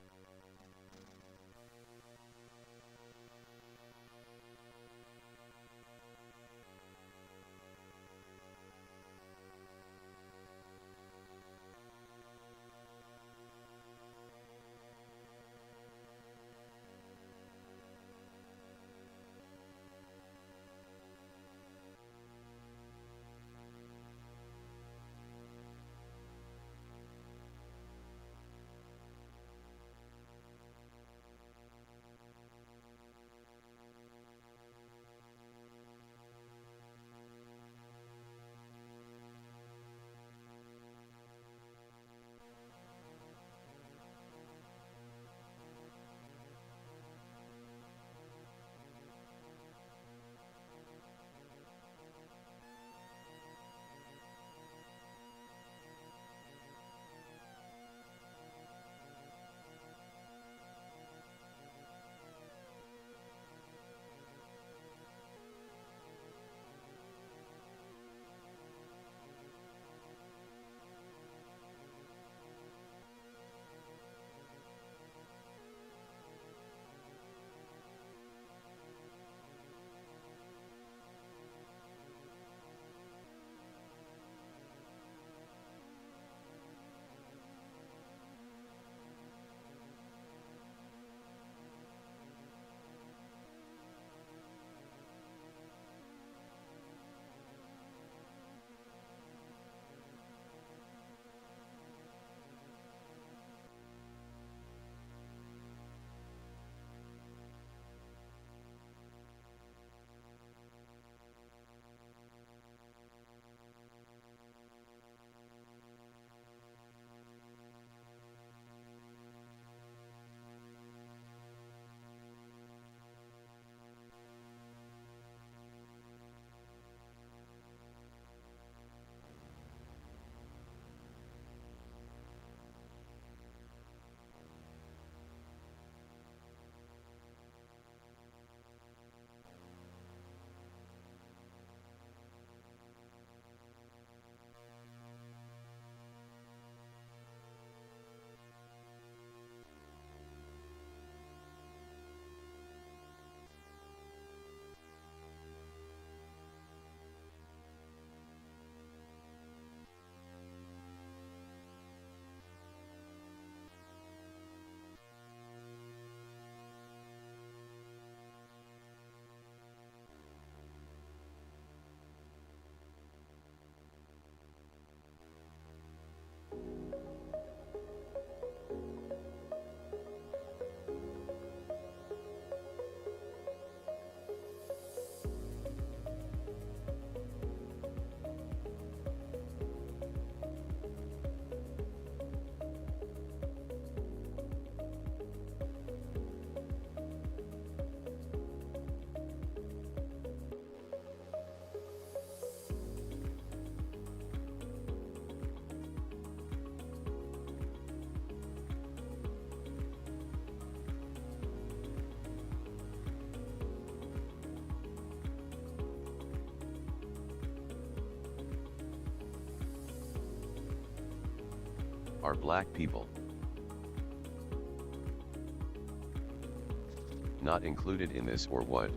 Are black people not included in this or what?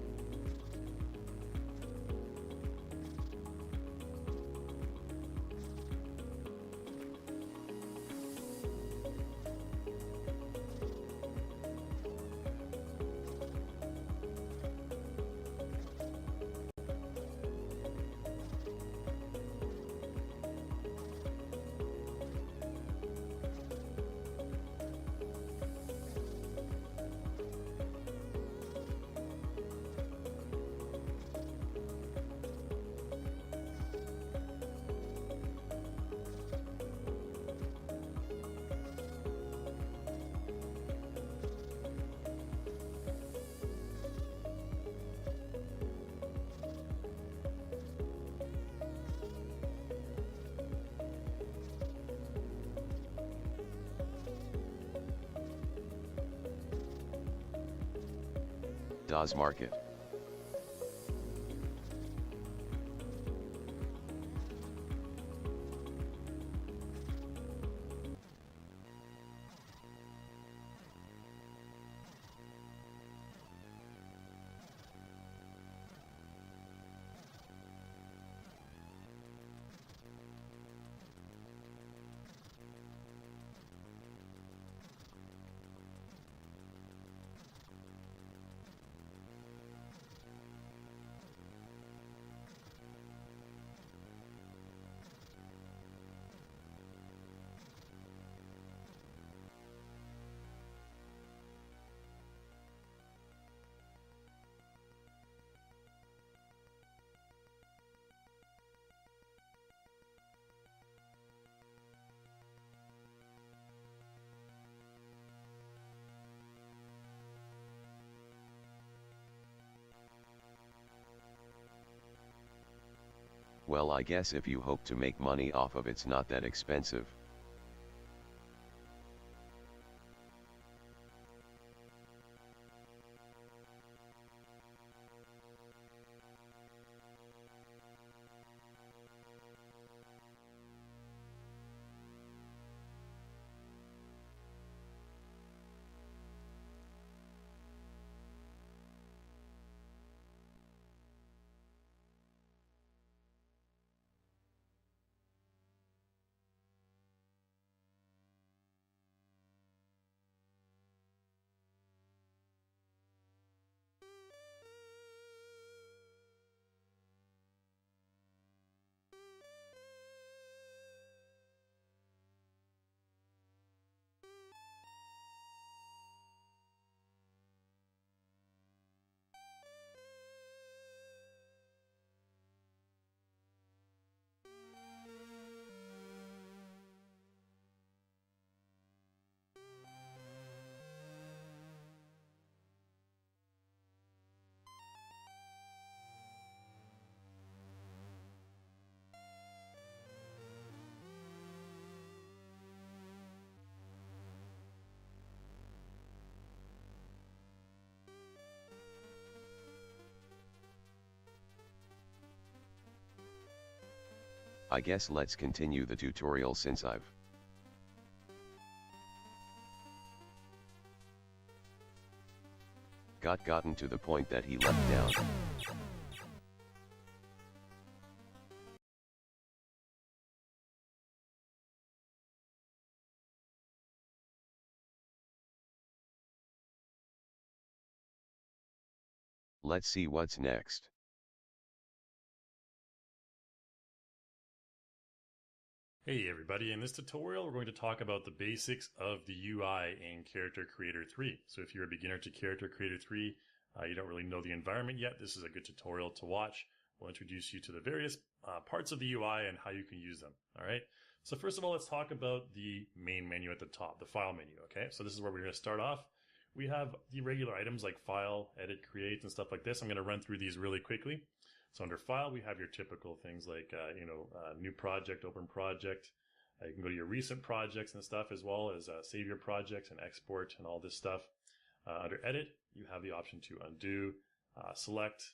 Das Market. Well, I guess if you hope to make money off of it's not that expensive. I guess let's continue the tutorial since I've gotten to the point that he left down. Let's see what's next. Hey everybody, in this tutorial we're going to talk about the basics of the UI in Character Creator 3. So if you're a beginner to Character Creator 3, you don't really know the environment yet, this is a good tutorial to watch. We'll introduce you to the various parts of the UI and how you can use them. Alright, so first of all, let's talk about the main menu at the top, the file menu. Okay, so this is where we're going to start off. We have the regular items like file, edit, create, and stuff like this. I'm going to run through these really quickly. So under file, we have your typical things like, new project, open project. You can go to your recent projects and stuff, as well as save your projects and export and all this stuff. Under edit, you have the option to undo, select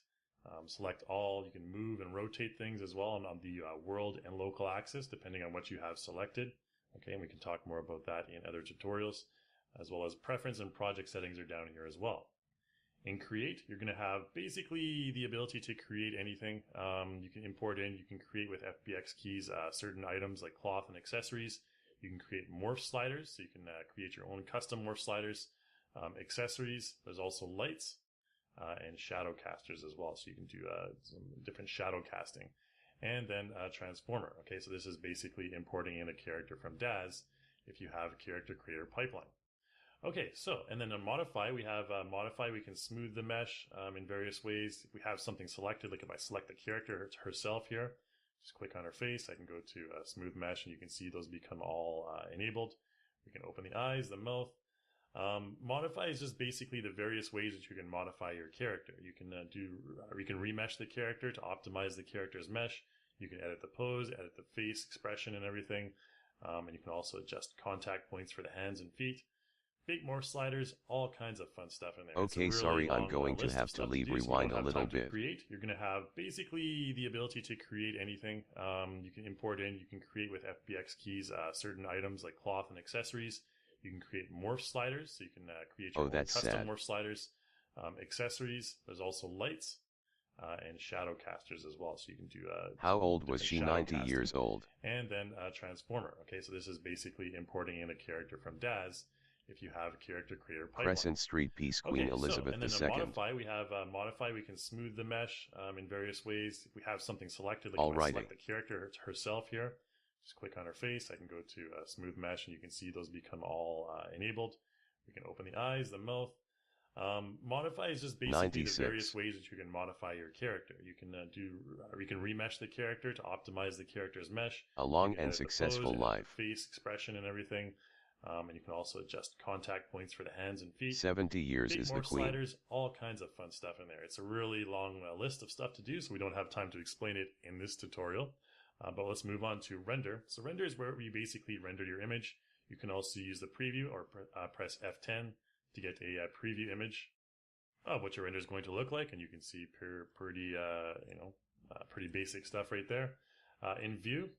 all. You can move and rotate things as well on the world and local axis, depending on what you have selected. Okay, and we can talk more about that in other tutorials, as well as preference and project settings are down here as well. In Create, you're going to have basically the ability to create anything. You can import in, you can create with FBX keys certain items like cloth and accessories. You can create morph sliders, so you can create your own custom morph sliders. Accessories, there's also lights and shadow casters as well, so you can do some different shadow casting. And then Transformer. Okay, so this is basically importing in a character from Daz if you have a Character Creator pipeline. Okay, so, and then on Modify, we have Modify, we can smooth the mesh in various ways. If we have something selected, like if I select the character herself here, just click on her face, I can go to Smooth Mesh, and you can see those become all enabled. We can open the eyes, the mouth. Modify is just basically the various ways that you can modify your character. You can you can remesh the character to optimize the character's mesh. You can edit the pose, edit the face expression and everything. And you can also adjust contact points for the hands and feet. Big morph sliders, all kinds of fun stuff in there. Okay, really sorry, I'm long going to have to leave rewind a little bit. Create. You're going to have basically the ability to create anything. You can import in, you can create with FBX keys certain items like cloth and accessories. You can create morph sliders, so you can create your own custom morph sliders. Accessories, there's also lights and shadow casters as well, so you can do how old was she? 90 years old. And then Transformer. Okay, so this is basically importing in a character from Daz if you have a Character Creator pipeline. Crescent Street Peace, Queen Elizabeth II. And then Modify, we have Modify, we can smooth the mesh in various ways. If we have something selected, like if I select the character herself here, just click on her face, I can go to Smooth Mesh, and you can see those become all enabled. We can open the eyes, the mouth. Modify is just basically the various ways that you can modify your character. You can you can remesh the character to optimize the character's mesh. A long and successful life. Face expression and everything. And you can also adjust contact points for the hands and feet. 70 years Big is the morph queen. sliders, all kinds of fun stuff in there. It's a really long list of stuff to do, so we don't have time to explain it in this tutorial. But let's move on to render. So render is where you basically render your image. You can also use the preview or press F10 to get a preview image of what your render is going to look like, and you can see pretty pretty basic stuff right there. In view,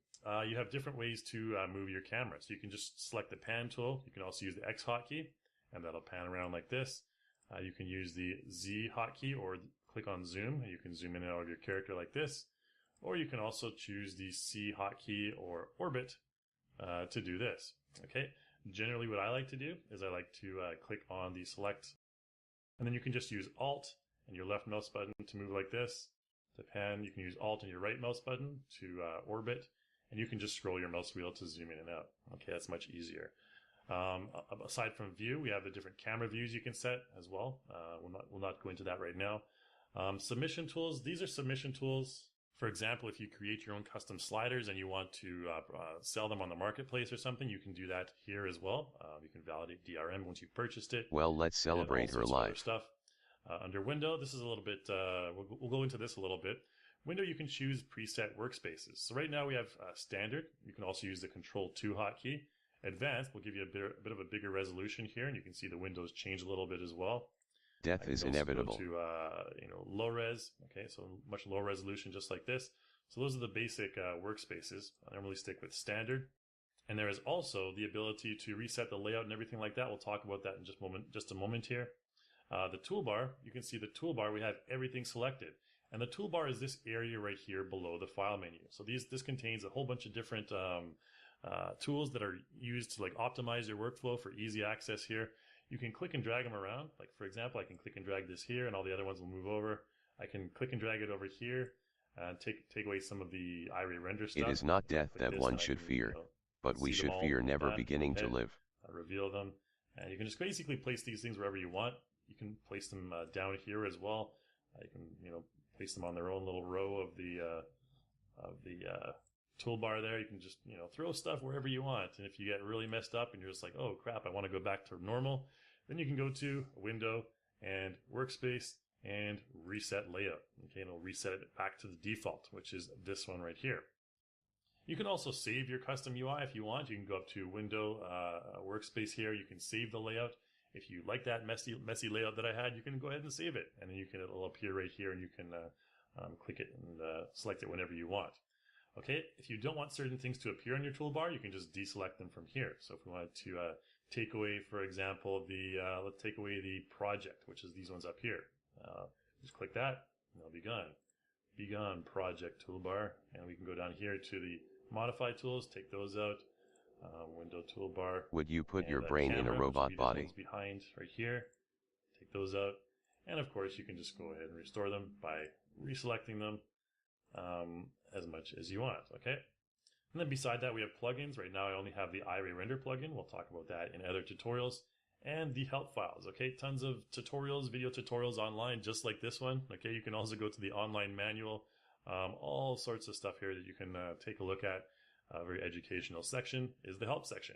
you have different ways to move your camera. So you can just select the pan tool. You can also use the X hotkey, and that'll pan around like this. You can use the Z hotkey or click on zoom, and you can zoom in and out of your character like this. Or you can also choose the C hotkey or orbit to do this. Okay. Generally, what I like to do is I like to click on the select, and then you can just use Alt and your left mouse button to move like this. To pan, you can use Alt and your right mouse button to orbit, and you can just scroll your mouse wheel to zoom in and out. Okay, that's much easier. Aside from view, we have the different camera views you can set as well. We'll not go into that right now. Submission tools. These are submission tools. For example, if you create your own custom sliders and you want to sell them on the marketplace or something, you can do that here as well. You can validate DRM once you've purchased it. Well, let's celebrate her life. Stuff. Under window, this is a little bit, we'll go into this a little bit. Window, you can choose preset workspaces. So right now we have standard. You can also use the Control 2 hotkey. Advanced will give you a bit of a bigger resolution here, and you can see the windows change a little bit as well. Death is inevitable. Go to low res. Okay, so much lower resolution, just like this. So those are the basic workspaces. I normally stick with standard. And there is also the ability to reset the layout and everything like that. We'll talk about that in just a moment here. The toolbar, you can see the toolbar, we have everything selected. And the toolbar is this area right here below the file menu. So this contains a whole bunch of different tools that are used to like optimize your workflow for easy access here. You can click and drag them around. Like for example, I can click and drag this here and all the other ones will move over. I can click and drag it over here and take away some of the Iray render stuff. It is not death that one should fear, but we should fear never beginning to live. Reveal them. And you can just basically place these things wherever you want. You can place them down here as well. You can, place them on their own little row of the toolbar there. You can just, throw stuff wherever you want. And if you get really messed up and you're just like, oh crap, I want to go back to normal, then you can go to Window and Workspace and Reset Layout. Okay, and it'll reset it back to the default, which is this one right here. You can also save your custom UI if you want. You can go up to Window, Workspace here. You can save the layout. If you like that messy layout that I had, you can go ahead and save it. And then it'll appear right here and you can click it and select it whenever you want. Okay, if you don't want certain things to appear on your toolbar, you can just deselect them from here. So if we wanted to take away, for example, let's take away the project, which is these ones up here. Just click that and they'll be gone. Be gone project toolbar. And we can go down here to the modify tools, take those out. Window toolbar. Would you put your brain in a robot body? Behind right here. Take those out. And of course, you can just go ahead and restore them by reselecting them as much as you want. Okay. And then beside that, we have plugins. Right now, I only have the Iray Render plugin. We'll talk about that in other tutorials. And the help files. Okay. Tons of tutorials, video tutorials online, just like this one. Okay. You can also go to the online manual. All sorts of stuff here that you can take a look at. A very educational section is the help section.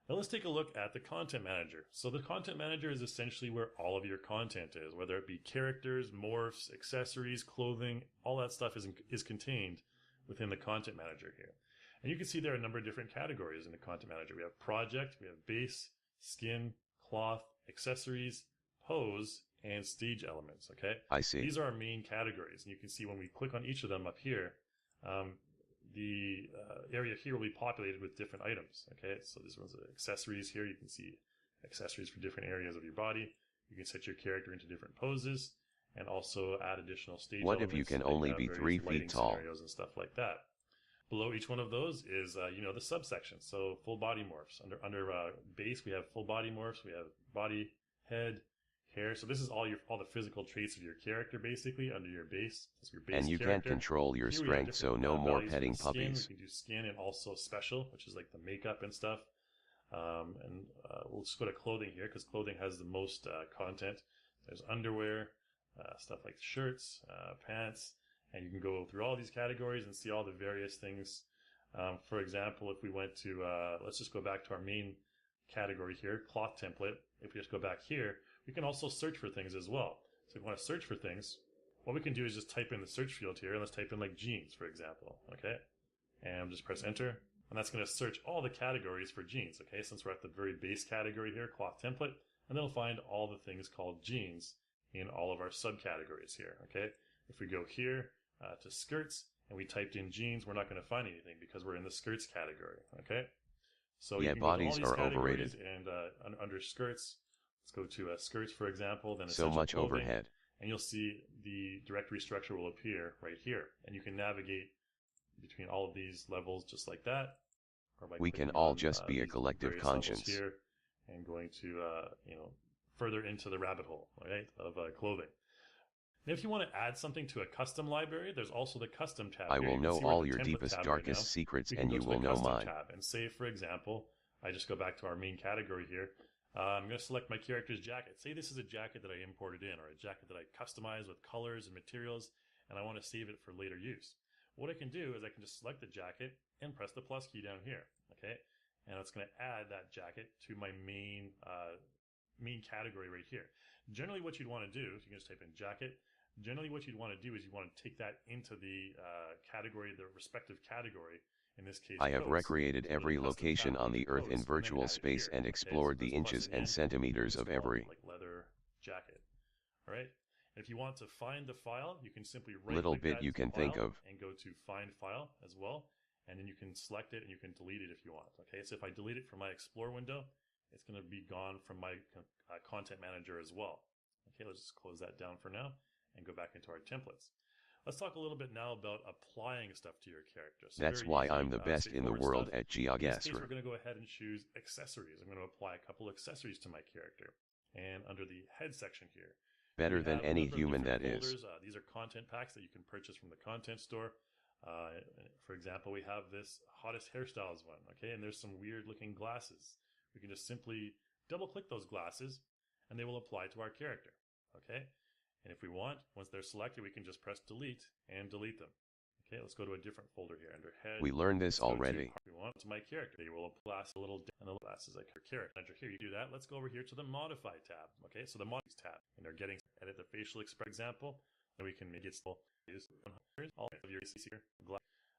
Now let's take a look at the content manager. So the content manager is essentially where all of your content is, whether it be characters, morphs, accessories, clothing, all that stuff is contained within the content manager here. And you can see there are a number of different categories in the content manager. We have project, we have base, skin, cloth, accessories, pose, and stage elements. Okay. I see. These are our main categories. And you can see when we click on each of them up here, the area here will be populated with different items. Okay, so this one's accessories here. You can see accessories for different areas of your body. You can set your character into different poses and also add additional stage elements. What if you can only be 3 feet tall? Scenarios and stuff like that. Below each one of those is, the subsection. So full body morphs. Under base, we have full body morphs. We have body, head, hair. So this is all the physical traits of your character, basically, under your base. That's your base and you character. can't control your strength, so no more petting puppies. We can do skin and also special, which is like the makeup and stuff. We'll just go to clothing here, because clothing has the most content. There's underwear, stuff like shirts, pants, and you can go through all these categories and see all the various things. For example, if we went to, let's just go back to our main category here, cloth template, if we just go back here, we can also search for things as well. So if we want to search for things, what we can do is just type in the search field here, and let's type in like jeans, for example, okay? And just press enter, and that's going to search all the categories for jeans, okay? Since we're at the very base category here, cloth template, and then it'll find all the things called jeans in all of our subcategories here, okay? If we go here to skirts, and we typed in jeans, we're not going to find anything because we're in the skirts category, okay? So Yeah, you can go to all bodies these are categories overrated. and under skirts, let's go to skirts, for example, then So essential much clothing, overhead. and you'll see the directory structure will appear right here. And you can navigate between all of these levels just like that, or by We can clicking all on just be a these collective various levels conscience. here and going to, further into the rabbit hole, right, of clothing. Now, if you want to add something to a custom library, there's also the custom tab I here. will You can know see we're at all the your template deepest, tab right now. darkest secrets, We and can you go to will the know custom mine. tab and say, for example, I just go back to our main category here. I'm going to select my character's jacket. Say this is a jacket that I imported in, or a jacket that I customized with colors and materials, and I want to save it for later use. What I can do is I can just select the jacket and press the plus key down here, okay? And it's going to add that jacket to my main category right here. Generally what you'd want to do, if you can just type in jacket, generally what you'd want to do is you want to take that into the category, the respective category. In this case, I have coats. recreated So go to every custom location tab, on go to the Earth in coats, and then virtual add it space here. and Okay, so explored the press plus inches again, and centimeters it's of called, every like leather jacket. All right. And if you want to find the file, you can simply right little click bit that you can think file of. and go to find file as well. And then you can select it and you can delete it if you want. Okay. So if I delete it from my Explore window, it's going to be gone from my content manager as well. Okay. Let's just close that down for now and go back into our templates. Let's talk a little bit now about applying stuff to your character. So That's very why easy, I'm the best in the straightforward world stuff. at In this case, GeoGuessr. we're going to go ahead and choose accessories. I'm going to apply a couple accessories to my character. And under the head section here, Better we than have a any number of human different that is. folders. These are content packs that you can purchase from the content store. For example, we have this hottest hairstyles one, okay? And there's some weird looking glasses. We can just simply double click those glasses and they will apply to our character, okay? And if we want, once they're selected, we can just press delete and delete them. Okay, let's go to a different folder here under head. We learned this Let's go already. to, we want to my character. They will apply a little and the glasses like her character. Here you do that. Let's go over here to the modify tab. Okay, so the modifies tab, and they're getting edit the facial expression example. Then we can make it still use all of your here.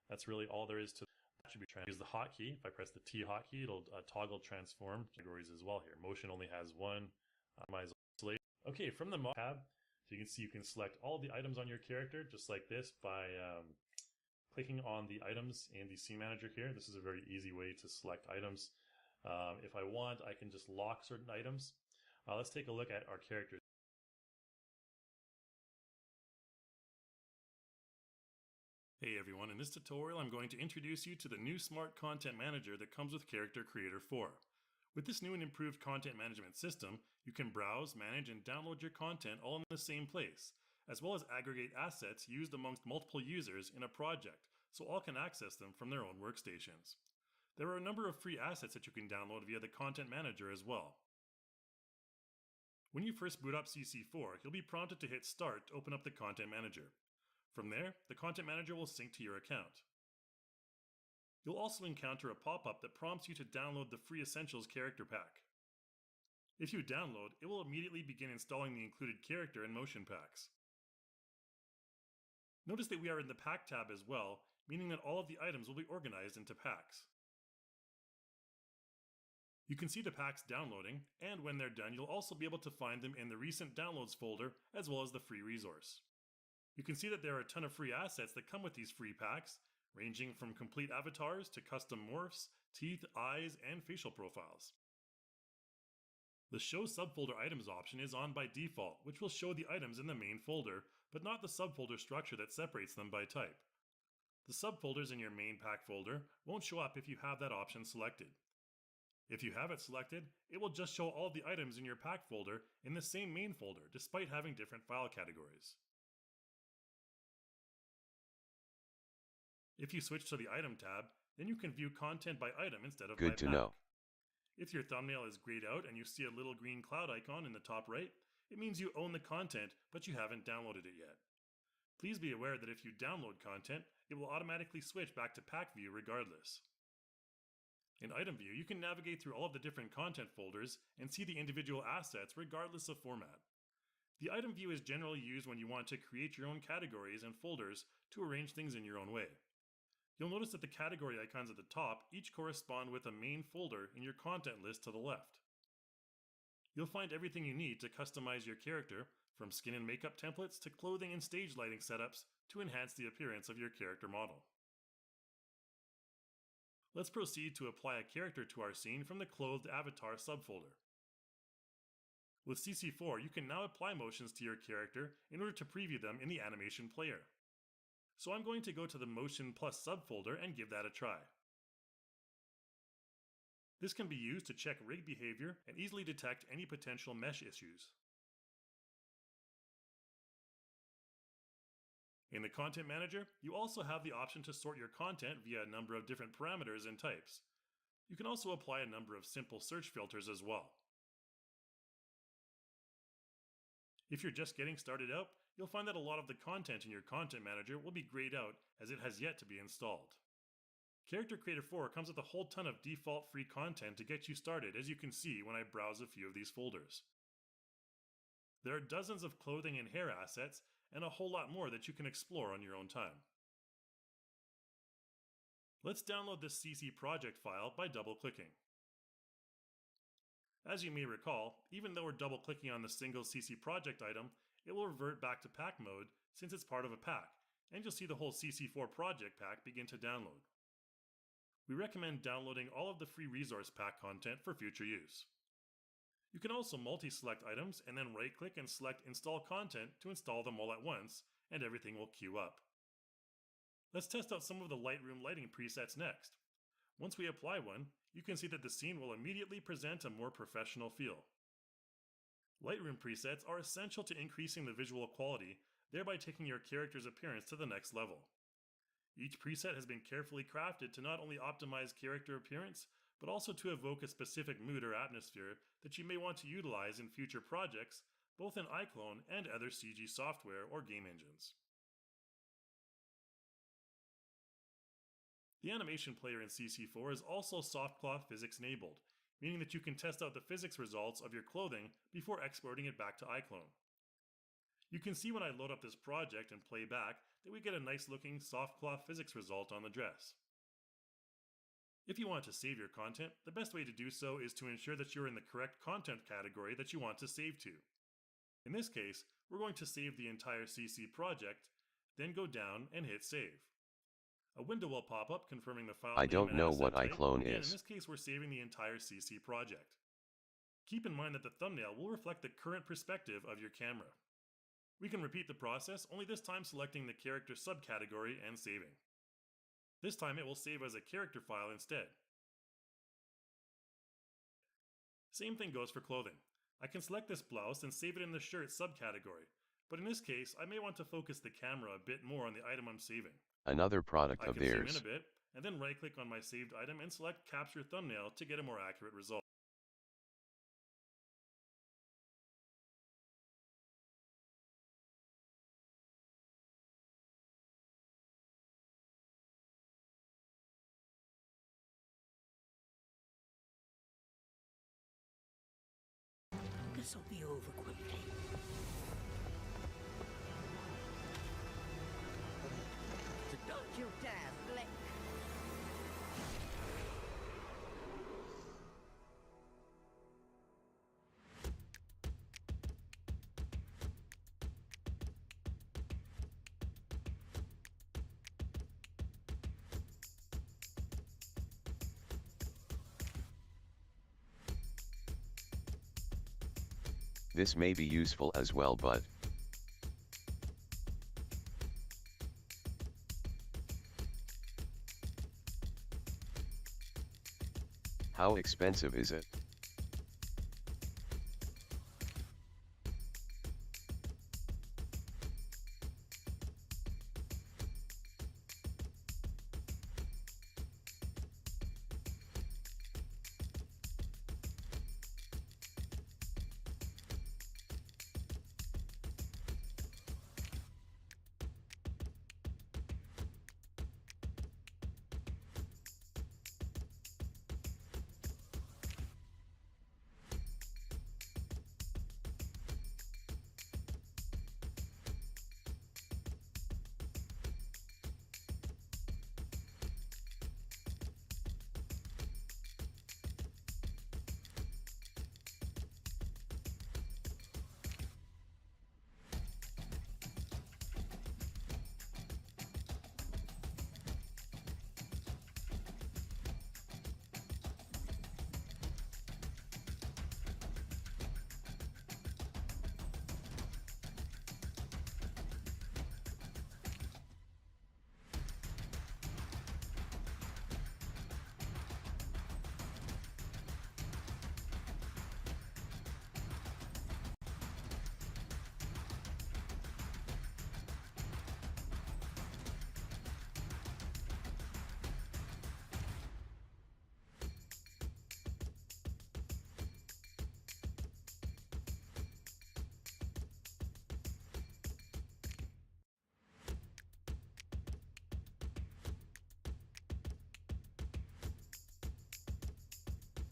That's really all there is to that. Should be use the hotkey. If I press the T hotkey, it'll toggle transform categories as well here. Motion only has one. Okay, from the mod tab, so you can see you can select all the items on your character just like this by clicking on the items in the scene manager here. This is a very easy way to select items. If I want, I can just lock certain items. Let's take a look at our characters. Hey everyone, in this tutorial I'm going to introduce you to the new Smart Content Manager that comes with Character Creator 4. With this new and improved content management system, you can browse, manage, and download your content all in the same place, as well as aggregate assets used amongst multiple users in a project, so all can access them from their own workstations. There are a number of free assets that you can download via the Content Manager as well. When you first boot up CC4, you'll be prompted to hit Start to open up the Content Manager. From there, the Content Manager will sync to your account. You'll also encounter a pop-up that prompts you to download the free Essentials character pack. If you download, it will immediately begin installing the included character and motion packs. Notice that we are in the Pack tab as well, meaning that all of the items will be organized into packs. You can see the packs downloading, and when they're done, you'll also be able to find them in the Recent Downloads folder, as well as the free resource. You can see that there are a ton of free assets that come with these free packs, ranging from complete avatars to custom morphs, teeth, eyes, and facial profiles. The Show Subfolder Items option is on by default, which will show the items in the main folder, but not the subfolder structure that separates them by type. The subfolders in your main pack folder won't show up if you have that option selected. If you have it selected, it will just show all the items in your pack folder in the same main folder, despite having different file categories. If you switch to the Item tab, then you can view content by item instead of by pack. Good to know. If your thumbnail is grayed out and you see a little green cloud icon in the top right, it means you own the content, but you haven't downloaded it yet. Please be aware that if you download content, it will automatically switch back to pack view regardless. In Item View, you can navigate through all of the different content folders and see the individual assets regardless of format. The Item View is generally used when you want to create your own categories and folders to arrange things in your own way. You'll notice that the category icons at the top each correspond with a main folder in your content list to the left. You'll find everything you need to customize your character, from skin and makeup templates to clothing and stage lighting setups to enhance the appearance of your character model. Let's proceed to apply a character to our scene from the Clothed Avatar subfolder. With CC4, you can now apply motions to your character in order to preview them in the animation player. So I'm going to go to the Motion Plus subfolder and give that a try. This can be used to check rig behavior and easily detect any potential mesh issues. In the Content Manager, you also have the option to sort your content via a number of different parameters and types. You can also apply a number of simple search filters as well. If you're just getting started out, you'll find that a lot of the content in your Content Manager will be grayed out as it has yet to be installed. Character Creator 4 comes with a whole ton of default free content to get you started, as you can see when I browse a few of these folders. There are dozens of clothing and hair assets, and a whole lot more that you can explore on your own time. Let's download this CC project file by double-clicking. As you may recall, even though we're double-clicking on the single CC project item, it will revert back to pack mode since it's part of a pack, and you'll see the whole CC4 project pack begin to download. We recommend downloading all of the free resource pack content for future use. You can also multi-select items and then right-click and select Install Content to install them all at once, and everything will queue up. Let's test out some of the Lightroom lighting presets next. Once we apply one, you can see that the scene will immediately present a more professional feel. Lightroom presets are essential to increasing the visual quality, thereby taking your character's appearance to the next level. Each preset has been carefully crafted to not only optimize character appearance, but also to evoke a specific mood or atmosphere that you may want to utilize in future projects, both in iClone and other CG software or game engines. The animation player in CC4 is also softcloth physics enabled, meaning that you can test out the physics results of your clothing before exporting it back to iClone. You can see when I load up this project and play back that we get a nice looking softcloth physics result on the dress. If you want to save your content, the best way to do so is to ensure that you're in the correct content category that you want to save to. In this case, we're going to save the entire CC project, then go down and hit save. A window will pop up confirming the file name I don't and know asset what type. iClone Again, is. in this case, we're saving the entire CC project. Keep in mind that the thumbnail will reflect the current perspective of your camera. We can repeat the process, only this time selecting the character subcategory and saving. This time it will save as a character file instead. Same thing goes for clothing. I can select this blouse and save it in the shirt subcategory, but in this case I may want to focus the camera a bit more on the item I'm saving. Another product I of can zoom in theirs. a bit, and then right-click on my saved item and select Capture Thumbnail to get a more accurate result. This'll be over quickly. So don't you dare blink. This may be useful as well, but how expensive is it?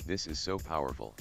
This is so powerful.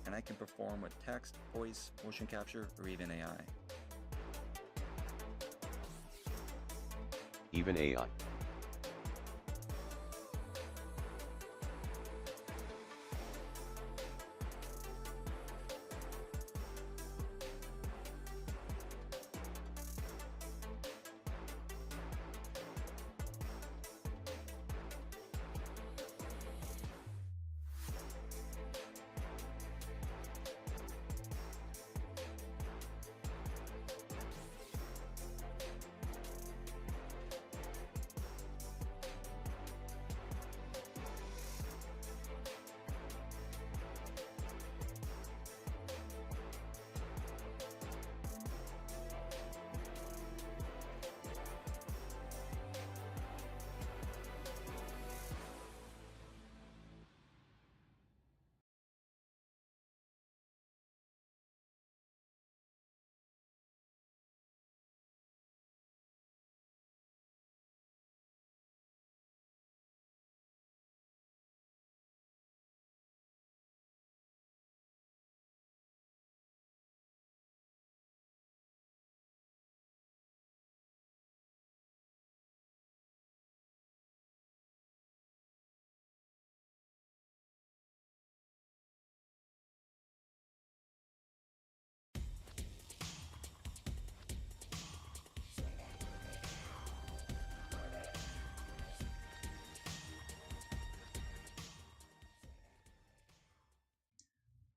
And I can perform with text, voice, motion capture, or even AI. Even AI.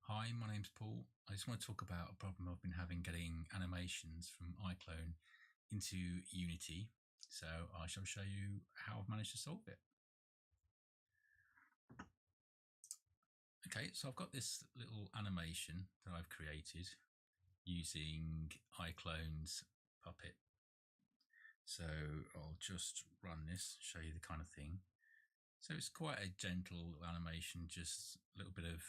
Hi, my name's Paul. I just want to talk about a problem I've been having getting animations from iClone into Unity. So I shall show you how I've managed to solve it. Okay, so I've got this little animation that I've created using iClone's Puppet. So I'll just run this, show you the kind of thing. So it's quite a gentle animation, just a little bit of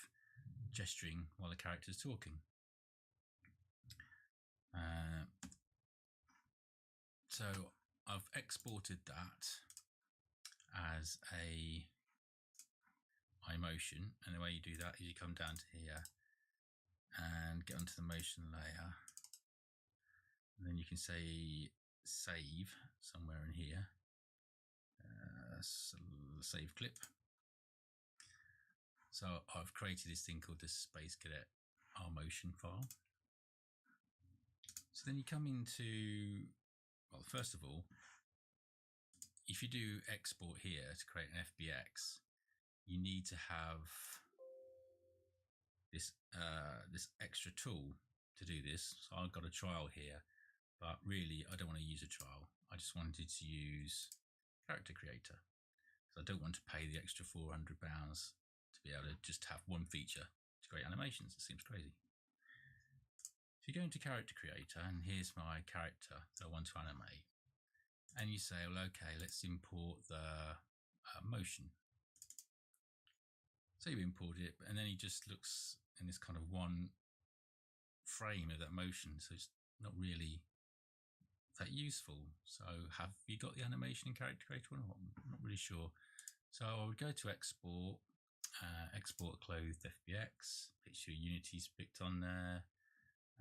gesturing while the character's talking. So I've exported that as a iMotion, and the way you do that is you come down to here and get onto the motion layer, and then you can say save somewhere in here, save clip. So I've created this thing called the Space Cadet rMotion file. So then you come into, well, first of all, if you do export here to create an FBX, you need to have this this extra tool to do this. So I've got a trial here, but really I don't want to use a trial. I just wanted to use Character Creator. So I don't want to pay the extra £400 to be able to just have one feature It's great animations. It seems crazy. So you go into Character Creator, and here's my character that I want to animate. And you say, well, okay, let's import the motion. So you import it, and then he just looks in this kind of one frame of that motion. So it's not really that useful. So have you got the animation in Character Creator or not? I'm not really sure. So I would go to export, export clothed FBX, picture Unity's picked on there.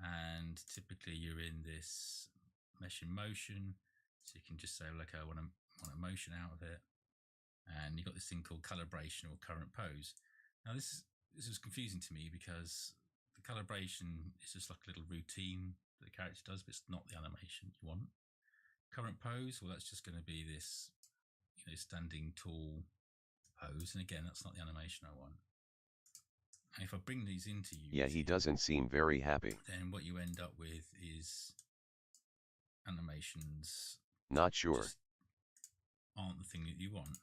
And typically you're in this mesh in motion. So you can just say, look, I want a motion out of it. And you've got this thing called calibration or current pose. Now this was confusing to me because the calibration is just like a little routine that the character does, but it's not the animation you want. Current pose, well, that's just going to be this, standing tall pose. And again, that's not the animation I want. And if I bring these into Unity, Yeah, he doesn't seem very happy. then what you end up with is animations Not sure. just aren't the thing that you want.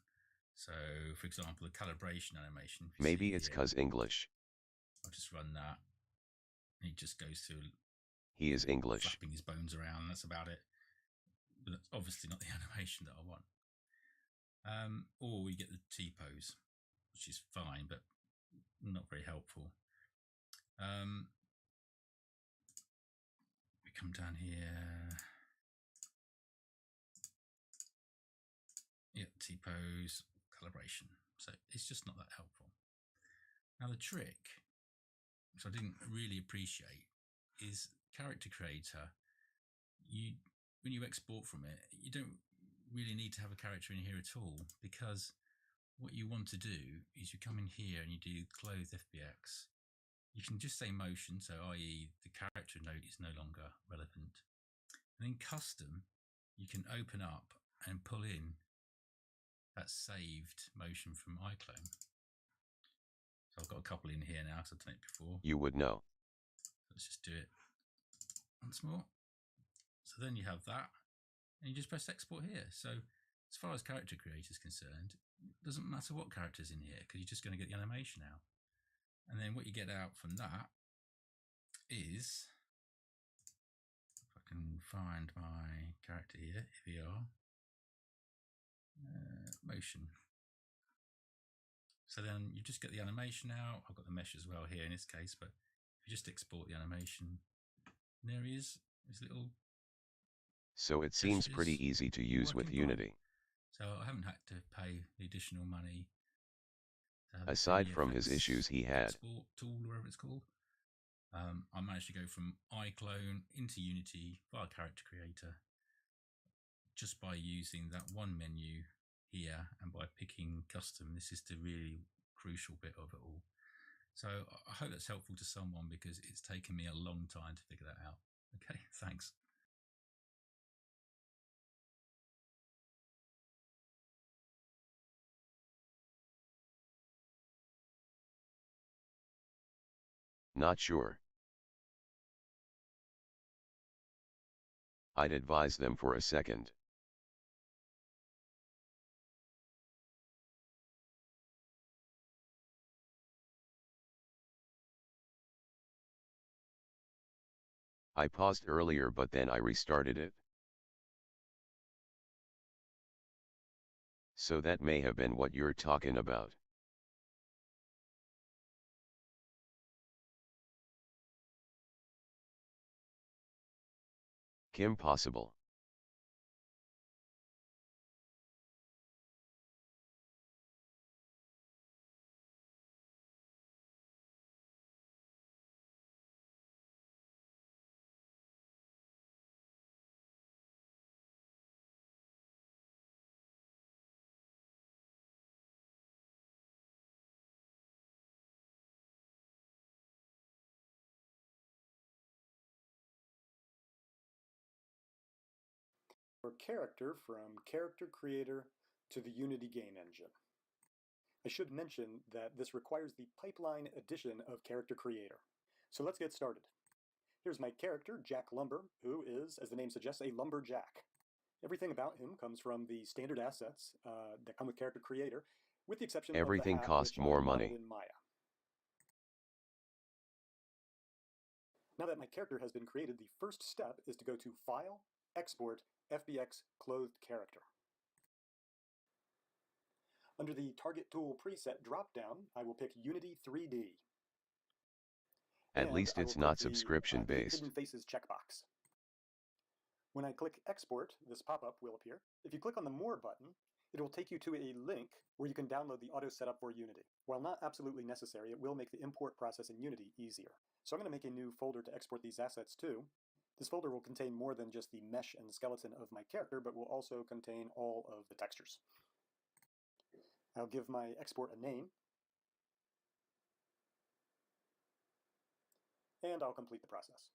So, for example, the calibration animation. Maybe it's cause English. I'll just run that. And he just goes through. He is English. Flapping his bones around. That's about it. But that's obviously not the animation that I want. Or we get the T pose, which is fine, but not very helpful. We come down here. Yeah, T pose, calibration. So it's just not that helpful. Now the trick, which I didn't really appreciate, is Character Creator. When you export from it, you don't really need to have a character in here at all, because what you want to do is you come in here and you do clothed FBX. You can just say motion, so i.e. the character node is no longer relevant. And in custom, you can open up and pull in that saved motion from iClone. So I've got a couple in here now because I've done it before. You would know. Let's just do it once more. So then you have that, and you just press export here. So as far as Character Creator is concerned, it doesn't matter what character's in here because you're just going to get the animation out. And then what you get out from that is, if I can find my character here, here we are, motion. So then you just get the animation out. I've got the mesh as well here in this case, but if you just export the animation, and there he is, his little. So it seems pretty easy to use with Unity. So I haven't had to pay the additional money. Aside from his issues he had. Export tool, whatever it's called. I managed to go from iClone into Unity via Character Creator just by using that one menu here and by picking custom. This is the really crucial bit of it all. So I hope that's helpful to someone because it's taken me a long time to figure that out. Okay, thanks. Not sure. I'd advise them for a second. I paused earlier but then I restarted it. So that may have been what you're talking about. Kim possible. Your character from Character Creator to the Unity game engine. I should mention that this requires the pipeline edition of Character Creator. So let's get started. Here's my character, Jack Lumber, who is, as the name suggests, a lumberjack. Everything about him comes from the standard assets that come with Character Creator, with the exception Everything of the hat, cost which more I modeled money. in Maya. Now that my character has been created, the first step is to go to File, Export, FBX Clothed Character. Under the Target Tool Preset dropdown, I will pick Unity 3D. At And least I will it's click not the subscription-based. Hidden Faces checkbox. When I click Export, this pop-up will appear. If you click on the More button, it will take you to a link where you can download the auto setup for Unity. While not absolutely necessary, it will make the import process in Unity easier. So I'm going to make a new folder to export these assets to. This folder will contain more than just the mesh and skeleton of my character, but will also contain all of the textures. I'll give my export a name, and I'll complete the process.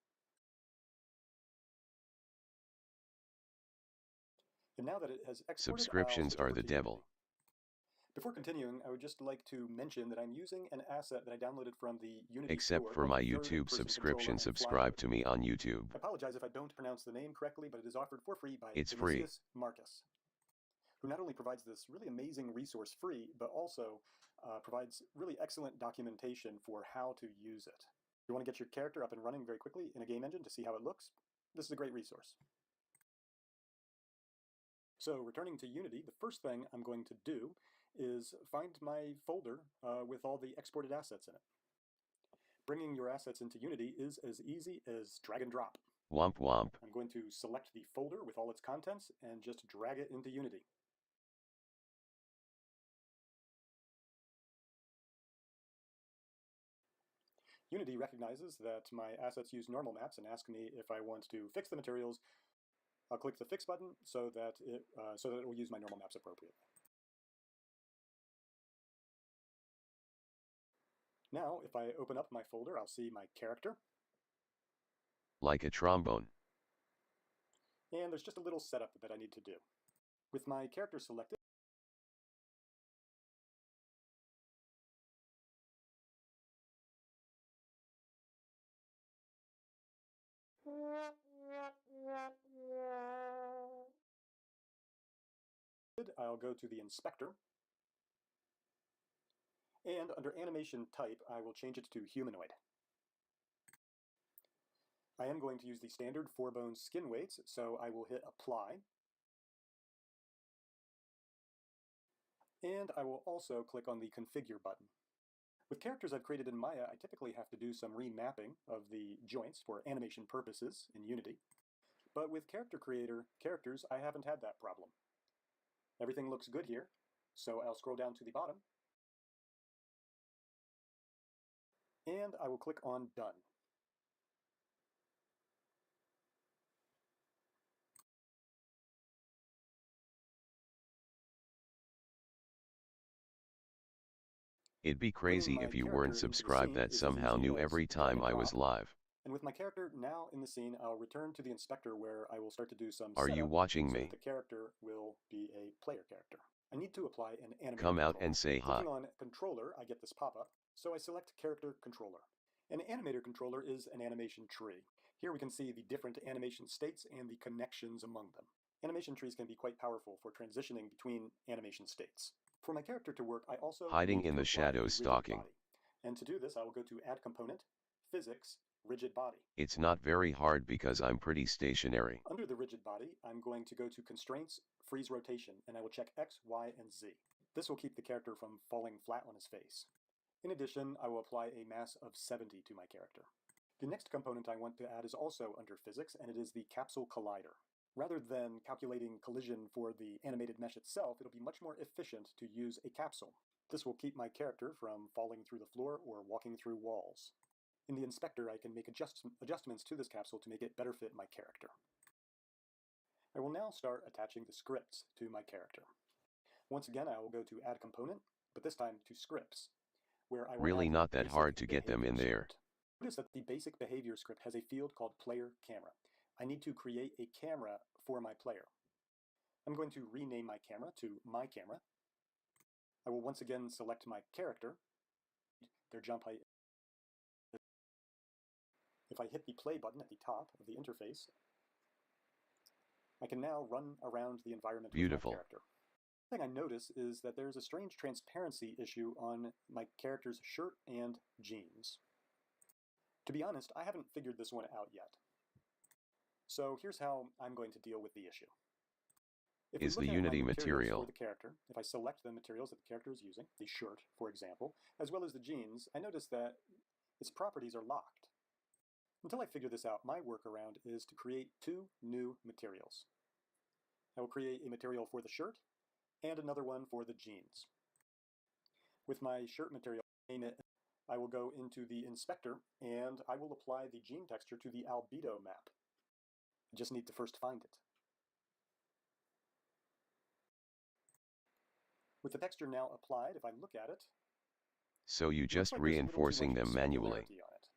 And now that it has exported, Subscriptions I'll switch are over the to devil. Unity. Before continuing, I would just like to mention that I'm using an asset that I downloaded from the Unity Except store for called my the YouTube Third-Person subscription, Controller and subscribe Flywheel. to me on YouTube. I apologize if I don't pronounce the name correctly, but it is offered for free by It's free. Vinicius Marcus, who not only provides this really amazing resource free, but also provides really excellent documentation for how to use it. If you want to get your character up and running very quickly in a game engine to see how it looks, this is a great resource. So returning to Unity, the first thing I'm going to do is find my folder with all the exported assets in it. Bringing your assets into Unity is as easy as drag and drop. Womp womp. I'm going to select the folder with all its contents and just drag it into Unity. Unity recognizes that my assets use normal maps and asks me if I want to fix the materials. I'll click the Fix button so that it will use my normal maps appropriately. Now, if I open up my folder, I'll see my character. Like a trombone. And there's just a little setup that I need to do. With my character selected, I'll go to the inspector. And under animation type, I will change it to humanoid. I am going to use the standard 4-bone skin weights, so I will hit apply. And I will also click on the configure button. With characters I've created in Maya, I typically have to do some remapping of the joints for animation purposes in Unity. But with Character Creator characters, I haven't had that problem. Everything looks good here, so I'll scroll down to the bottom. And I will click on Done. It'd be crazy if you weren't subscribed that somehow knew every time I was live. And with my character now in the scene, I'll return to the inspector where I will start to do some Are you setup watching so me? that the character will be a player character. I need to apply an animator Come out controller. and say hi. Clicking on controller, I get this pop-up, so I select character controller. An animator controller is an animation tree. Here we can see the different animation states and the connections among them. Animation trees can be quite powerful for transitioning between animation states. For my character to work, I also Hiding need in to the apply a shadows rigid stalking. body. And to do this, I will go to Add Component, Physics, Rigid Body. It's not very hard because I'm pretty stationary. Under the rigid body, I'm going to go to Constraints, Freeze Rotation, and I will check X, Y, and Z. This will keep the character from falling flat on his face. In addition, I will apply a mass of 70 to my character. The next component I want to add is also under Physics, and it is the Capsule Collider. Rather than calculating collision for the animated mesh itself, it'll be much more efficient to use a capsule. This will keep my character from falling through the floor or walking through walls. In the inspector, I can make adjustments to this capsule to make it better fit my character. I will now start attaching the scripts to my character. Once again, I will go to Add Component, but this time to Scripts, where I will Really add not that Basic hard to get them in Behavior there. Script. Notice that the Basic Behavior Script has a field called Player Camera. I need to create a camera for my player. I'm going to rename my camera to My Camera. I will once again select my character, their jump height. If I hit the play button at the top of the interface, I can now run around the environment Beautiful. with my character. The thing I notice is that there's a strange transparency issue on my character's shirt and jeans. To be honest, I haven't figured this one out yet. So here's how I'm going to deal with the issue. If we Is look the at my Unity materials material? for the character, if I select the materials that the character is using, the shirt, for example, as well as the jeans, I notice that its properties are locked. Until I figure this out, my workaround is to create two new materials. I will create a material for the shirt and another one for the jeans. With my shirt material, name it, I will go into the inspector and I will apply the jean texture to the albedo map. I just need to first find it. With the texture now applied, if I look at it, So you looks just like there's a little too reinforcing much them manually. specularity on it.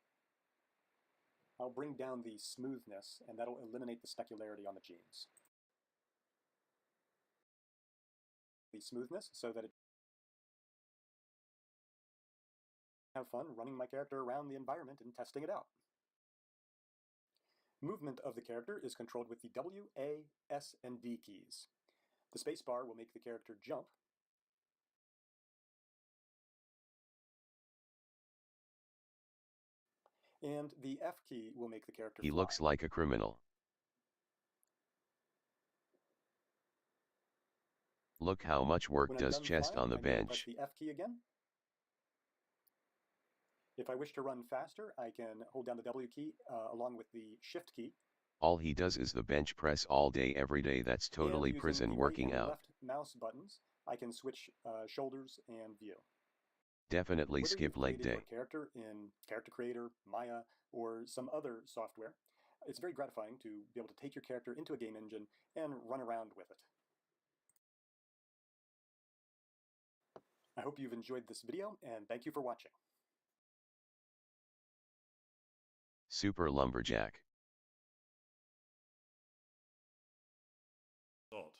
I'll bring down the smoothness, and that'll eliminate the specularity on the jeans. The smoothness so that it have fun running my character around the environment and testing it out. Movement of the character is controlled with the W, A, S, and D keys. The spacebar will make the character jump. And the F key will make the character He fly. looks like a criminal. Look how much work When I'm does done chest flying, on the I'm going to press bench. the F key again. If I wish to run faster, I can hold down the W key along with the Shift key. All he does is the bench press all day every day. That's totally And using prison the working right and out. left mouse buttons, I can switch shoulders and view. Definitely Whether skip you've leg created day. your character in Character Creator, Maya, or some other software, it's very gratifying to be able to take your character into a game engine and run around with it. I hope you've enjoyed this video, and thank you for watching. Super Lumberjack. Result.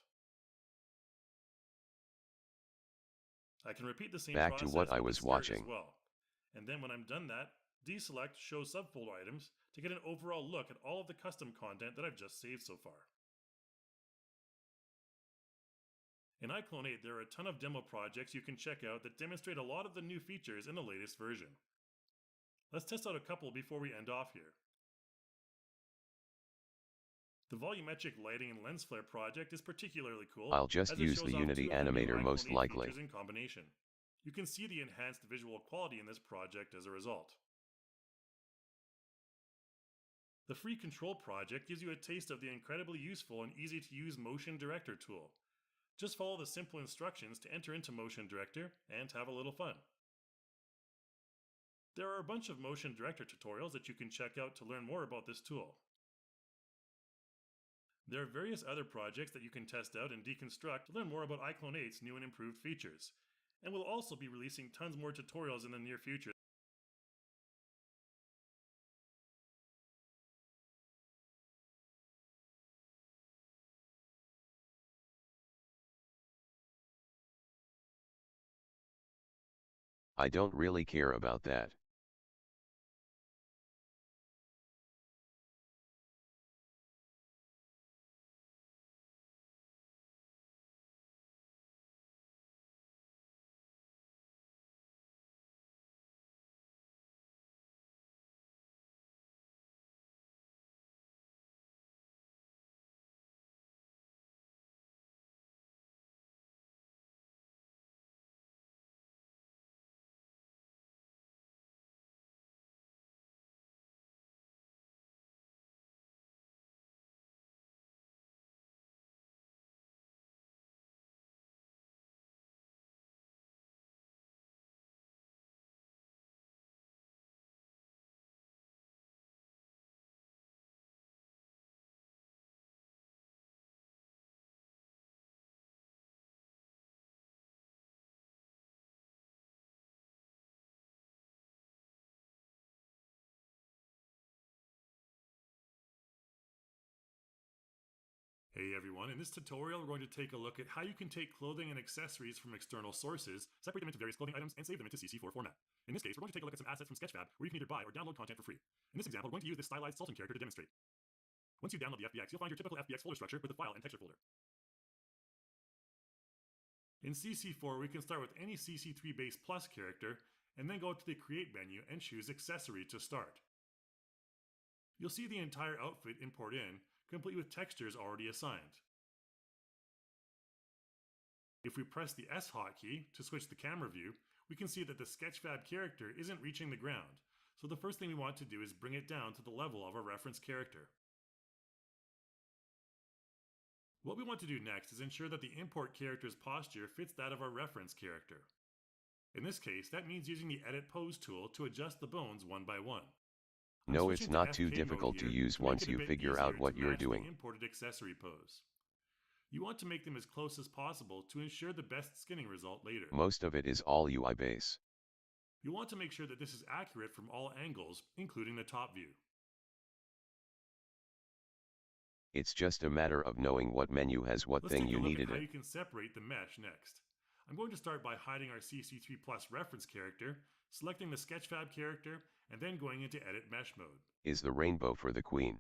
I can repeat the same Back to process what I with the was skirt watching. as well. And then when I'm done that, deselect Show Subfolder Items to get an overall look at all of the custom content that I've just saved so far. In iClone 8, there are a ton of demo projects you can check out that demonstrate a lot of the new features in the latest version. Let's test out a couple before we end off here. The volumetric lighting and lens flare project is particularly cool. I'll just as it use shows the off Unity two of the new animator iClone most 8 likely. features in combination. You can see the enhanced visual quality in this project as a result. The Free Control project gives you a taste of the incredibly useful and easy to use Motion Director tool. Just follow the simple instructions to enter into Motion Director and have a little fun. There are a bunch of Motion Director tutorials that you can check out to learn more about this tool. There are various other projects that you can test out and deconstruct to learn more about iClone 8's new and improved features. And we'll also be releasing tons more tutorials in the near future. I don't really care about that. Hey everyone, in this tutorial we're going to take a look at how you can take clothing and accessories from external sources, separate them into various clothing items, and save them into CC4 format. In this case, we're going to take a look at some assets from Sketchfab, where you can either buy or download content for free. In this example, we're going to use this stylized Sultan character to demonstrate. Once you download the FBX, you'll find your typical FBX folder structure with the file and texture folder. In CC4, we can start with any CC3 base plus character, and then go to the Create menu and choose Accessory to start. You'll see the entire outfit import in, complete with textures already assigned. If we press the S hotkey to switch the camera view, we can see that the Sketchfab character isn't reaching the ground, so the first thing we want to do is bring it down to the level of our reference character. What we want to do next is ensure that the import character's posture fits that of our reference character. In this case, that means using the Edit Pose tool to adjust the bones one by one. No, it's not too difficult to use once you figure out what you're doing. Imported accessory pose. You want to make them as close as possible to ensure the best skinning result later. Most of it is all UI base. You want to make sure that this is accurate from all angles, including the top view. It's just a matter of knowing what menu has what thing you needed Let's take a look at how it. you can separate the mesh next. I'm going to start by hiding our CC3 Plus reference character, selecting the Sketchfab character, and then going into Edit Mesh mode. Is the rainbow for the queen?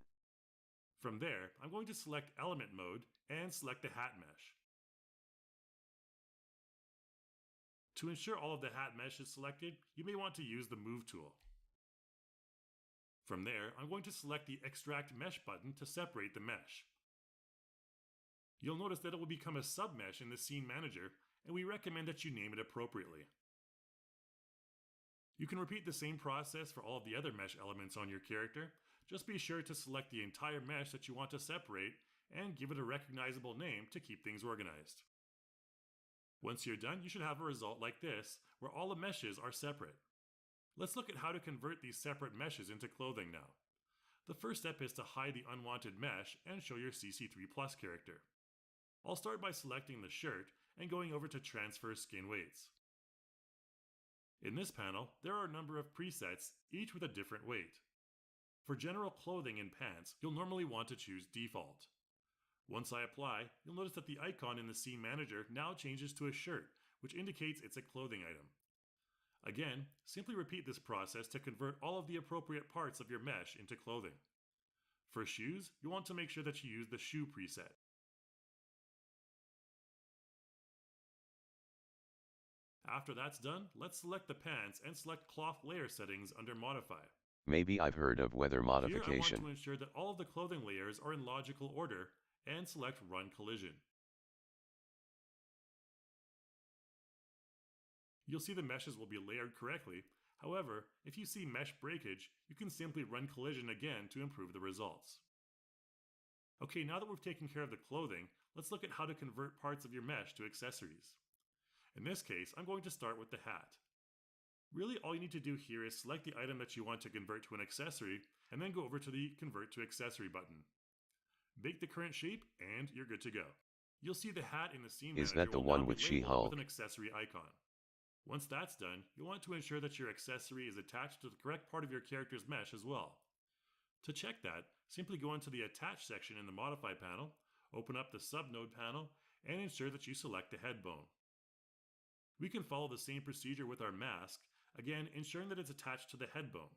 From there, I'm going to select Element mode and select the hat mesh. To ensure all of the hat mesh is selected, you may want to use the Move tool. From there, I'm going to select the Extract Mesh button to separate the mesh. You'll notice that it will become a submesh in the Scene Manager, and we recommend that you name it appropriately. You can repeat the same process for all of the other mesh elements on your character. Just be sure to select the entire mesh that you want to separate and give it a recognizable name to keep things organized. Once you're done, you should have a result like this, where all the meshes are separate. Let's look at how to convert these separate meshes into clothing now. The first step is to hide the unwanted mesh and show your CC3 Plus character. I'll start by selecting the shirt and going over to Transfer Skin Weights. In this panel, there are a number of presets, each with a different weight. For general clothing and pants, you'll normally want to choose Default. Once I apply, you'll notice that the icon in the Scene Manager now changes to a shirt, which indicates it's a clothing item. Again, simply repeat this process to convert all of the appropriate parts of your mesh into clothing. For shoes, you want to make sure that you use the Shoe preset. After that's done, let's select the pants and select Cloth Layer Settings under Modify. Maybe I've heard of weather Here I modification. want to ensure that all of the clothing layers are in logical order and select Run Collision. You'll see the meshes will be layered correctly. However, if you see mesh breakage, you can simply run collision again to improve the results. Okay, now that we've taken care of the clothing, let's look at how to convert parts of your mesh to accessories. In this case, I'm going to start with the hat. Really, all you need to do here is select the item that you want to convert to an accessory, and then go over to the Convert to Accessory button. Make the current shape, and you're good to go. You'll see the hat in the Scene Manager Is that the will one now be with labeled She-Hulk? with an accessory icon. Once that's done, you'll want to ensure that your accessory is attached to the correct part of your character's mesh as well. To check that, simply go into the Attach section in the Modify panel, open up the Subnode panel, and ensure that you select the head bone. We can follow the same procedure with our mask, again ensuring that it's attached to the head bone.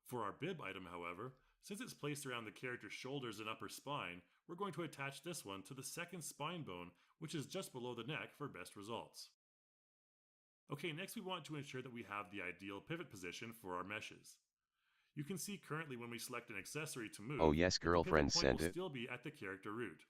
For our bib item, however, since it's placed around the character's shoulders and upper spine, we're going to attach this one to the second spine bone, which is just below the neck for best results. Okay, next we want to ensure that we have the ideal pivot position for our meshes. You can see currently when we select an accessory to move, Oh yes, that the girlfriend pivot point sent will it. still be at the character root.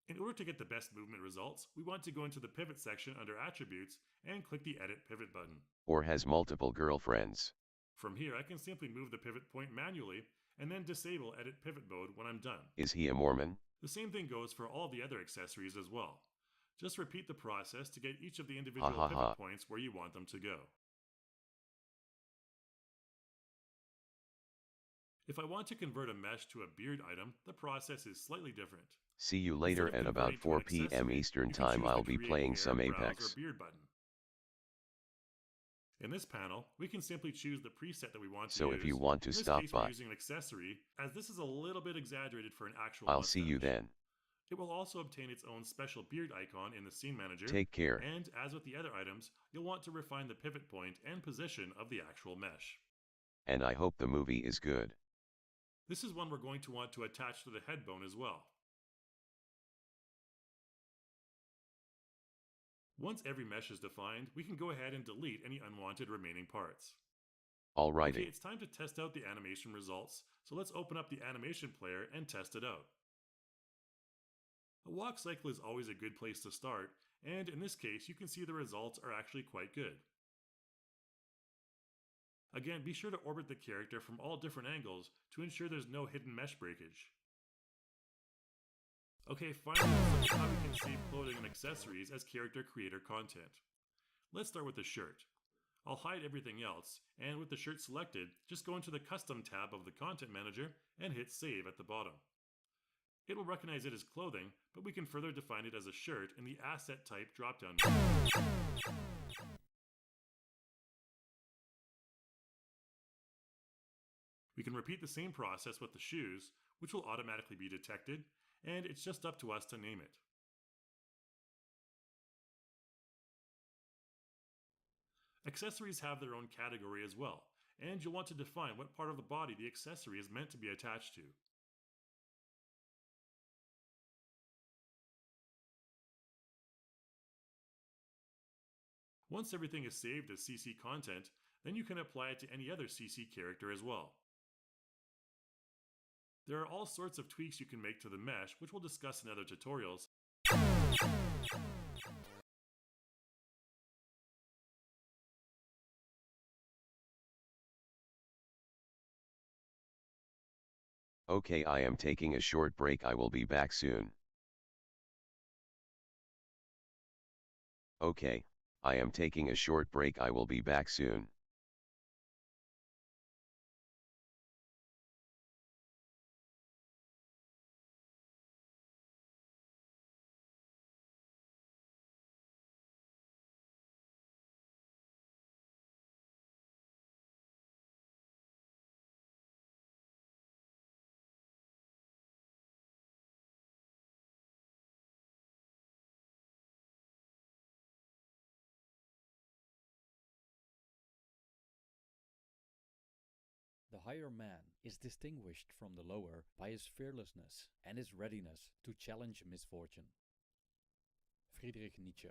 In order to get the best movement results, we want to go into the Pivot section under Attributes and click the Edit Pivot button. Or has multiple girlfriends. From here, I can simply move the pivot point manually and then disable Edit Pivot mode when I'm done. Is he a Mormon? The same thing goes for all the other accessories as well. Just repeat the process to get each of the individual pivot points where you want them to go. If I want to convert a mesh to a beard item, the process is slightly different. See you later Instead of at about converting to an 4 p.m. accessory, Eastern you can Time. choose the I'll be Create playing Hair, some Brows, Apex. or Beard button. In this panel, we can simply choose the preset that we want to So use. if you want to In this stop case, by, we're using an accessory, as this is a little bit exaggerated for an actual I'll see you mustache. then. It will also obtain its own special beard icon in the Scene Manager. Take care. And as with the other items, you'll want to refine the pivot point and position of the actual mesh. And I hope the movie is good. This is one we're going to want to attach to the head bone as well. Once every mesh is defined, we can go ahead and delete any unwanted remaining parts. Alrighty. Okay, it's time to test out the animation results, so let's open up the animation player and test it out. A walk cycle is always a good place to start, and in this case you can see the results are actually quite good. Again, be sure to orbit the character from all different angles to ensure there's no hidden mesh breakage. Okay, finally, let's look at how we can save clothing and accessories as character creator content. Let's start with the shirt. I'll hide everything else, and with the shirt selected, just go into the Custom tab of the Content Manager and hit Save at the bottom. It will recognize it as clothing, but we can further define it as a shirt in the Asset Type dropdown menu. We can repeat the same process with the shoes, which will automatically be detected, and it's just up to us to name it. Accessories have their own category as well, and you'll want to define what part of the body the accessory is meant to be attached to. Once everything is saved as CC content, then you can apply it to any other CC character as well. There are all sorts of tweaks you can make to the mesh, which we'll discuss in other tutorials. Okay, I am taking a short break. I will be back soon. Okay, I am taking a short break. I will be back soon. The higher man is distinguished from the lower by his fearlessness and his readiness to challenge misfortune. Friedrich Nietzsche.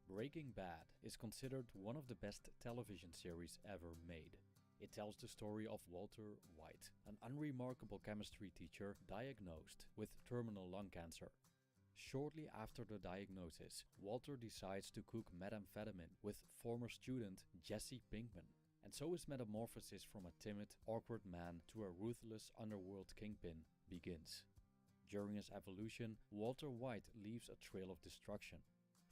Breaking Bad is considered one of the best television series ever made. It tells the story of Walter White, an unremarkable chemistry teacher diagnosed with terminal lung cancer. Shortly after the diagnosis, Walter decides to cook methamphetamine with former student Jesse Pinkman. And so his metamorphosis from a timid, awkward man to a ruthless underworld kingpin begins. During his evolution, Walter White leaves a trail of destruction.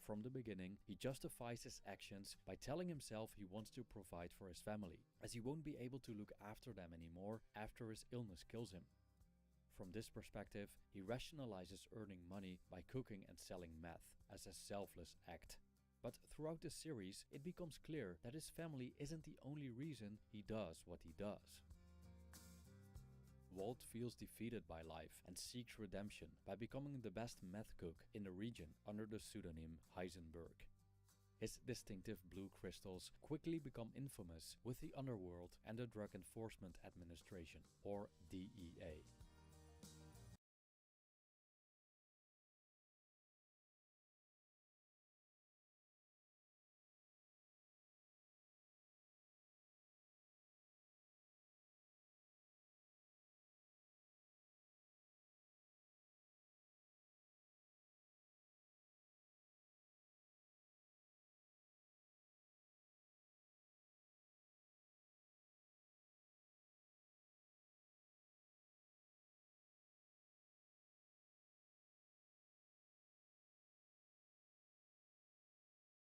From the beginning, he justifies his actions by telling himself he wants to provide for his family, as he won't be able to look after them anymore after his illness kills him. From this perspective, he rationalizes earning money by cooking and selling meth as a selfless act. But throughout the series, it becomes clear that his family isn't the only reason he does what he does. Walt feels defeated by life and seeks redemption by becoming the best meth cook in the region under the pseudonym Heisenberg. His distinctive blue crystals quickly become infamous with the underworld and the Drug Enforcement Administration, or DEA.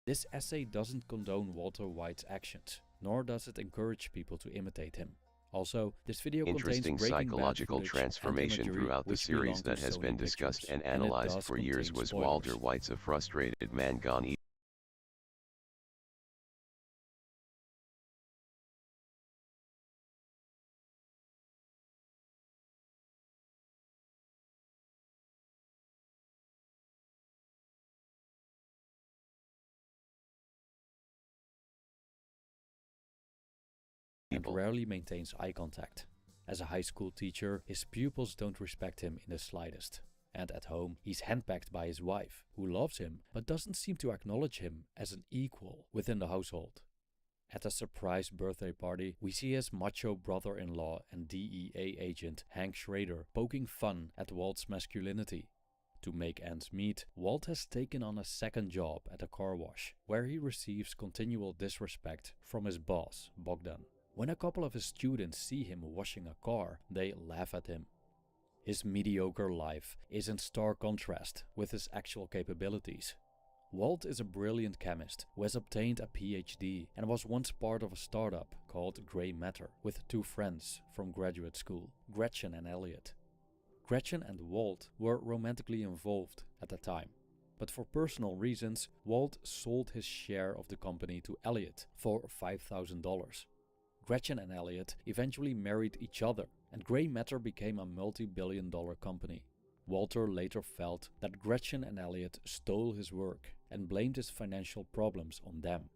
This essay doesn't condone Walter White's actions, nor does it encourage people to imitate him. Also, this video Interesting contains Breaking psychological Bad transformation imagery throughout the which belong series to that has Sony been discussed Pictures, and it analyzed does for years. contain Was spoilers. Walter White's a frustrated man gone evil? And rarely maintains eye contact. As a high school teacher, his pupils don't respect him in the slightest. And at home, he's handpicked by his wife, who loves him but doesn't seem to acknowledge him as an equal within the household. At a surprise birthday party, we see his macho brother-in-law and DEA agent Hank Schrader poking fun at Walt's masculinity. To make ends meet, Walt has taken on a second job at a car wash, where he receives continual disrespect from his boss, Bogdan. When a couple of his students see him washing a car, they laugh at him. His mediocre life is in stark contrast with his actual capabilities. Walt is a brilliant chemist who has obtained a PhD and was once part of a startup called Grey Matter with two friends from graduate school, Gretchen and Elliot. Gretchen and Walt were romantically involved at the time, but for personal reasons, Walt sold his share of the company to Elliot for $5,000. Gretchen and Elliot eventually married each other, and Grey Matter became a multi-billion-dollar company. Walter later felt that Gretchen and Elliot stole his work and blamed his financial problems on them.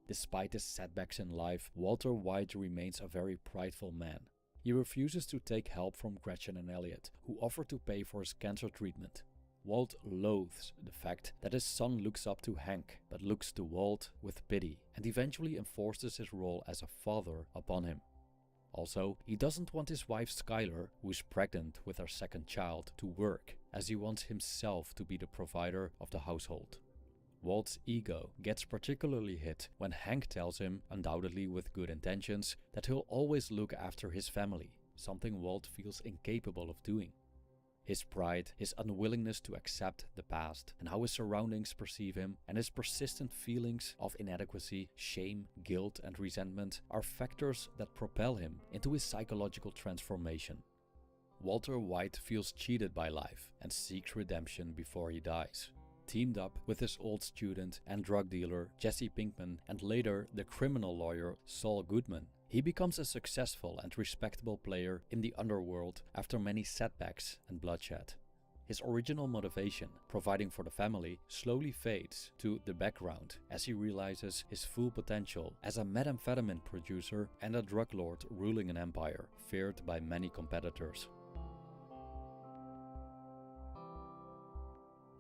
Despite his setbacks in life, Walter White remains a very prideful man. He refuses to take help from Gretchen and Elliot, who offer to pay for his cancer treatment. Walt loathes the fact that his son looks up to Hank, but looks to Walt with pity and eventually enforces his role as a father upon him. Also, he doesn't want his wife Skylar, who is pregnant with her second child, to work, as he wants himself to be the provider of the household. Walt's ego gets particularly hit when Hank tells him, undoubtedly with good intentions, that he'll always look after his family, something Walt feels incapable of doing. His pride, his unwillingness to accept the past and how his surroundings perceive him, and his persistent feelings of inadequacy, shame, guilt and resentment are factors that propel him into his psychological transformation. Walter White feels cheated by life and seeks redemption before he dies. Teamed up with his old student and drug dealer Jesse Pinkman and later the criminal lawyer Saul Goodman, he becomes a successful and respectable player in the underworld after many setbacks and bloodshed. His original motivation, providing for the family, slowly fades to the background as he realizes his full potential as a methamphetamine producer and a drug lord ruling an empire, feared by many competitors.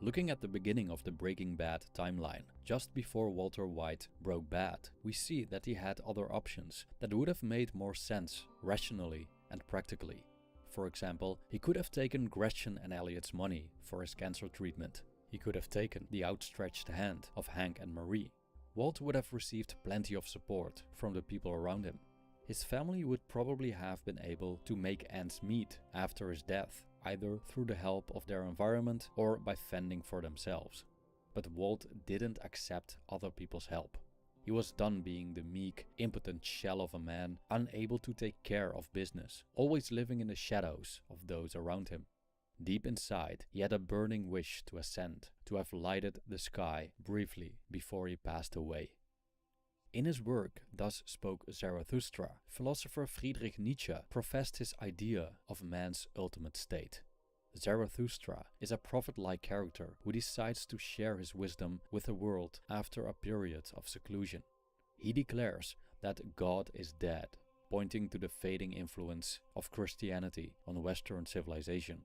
Looking at the beginning of the Breaking Bad timeline, just before Walter White broke bad, we see that he had other options that would have made more sense rationally and practically. For example, he could have taken Gretchen and Elliot's money for his cancer treatment. He could have taken the outstretched hand of Hank and Marie. Walt would have received plenty of support from the people around him. His family would probably have been able to make ends meet after his death, either through the help of their environment or by fending for themselves. But Walt didn't accept other people's help. He was done being the meek, impotent shell of a man, unable to take care of business, always living in the shadows of those around him. Deep inside, he had a burning wish to ascend, to have lighted the sky briefly before he passed away. In his work, Thus Spoke Zarathustra, philosopher Friedrich Nietzsche professed his idea of man's ultimate state. Zarathustra is a prophet-like character who decides to share his wisdom with the world after a period of seclusion. He declares that God is dead, pointing to the fading influence of Christianity on Western civilization.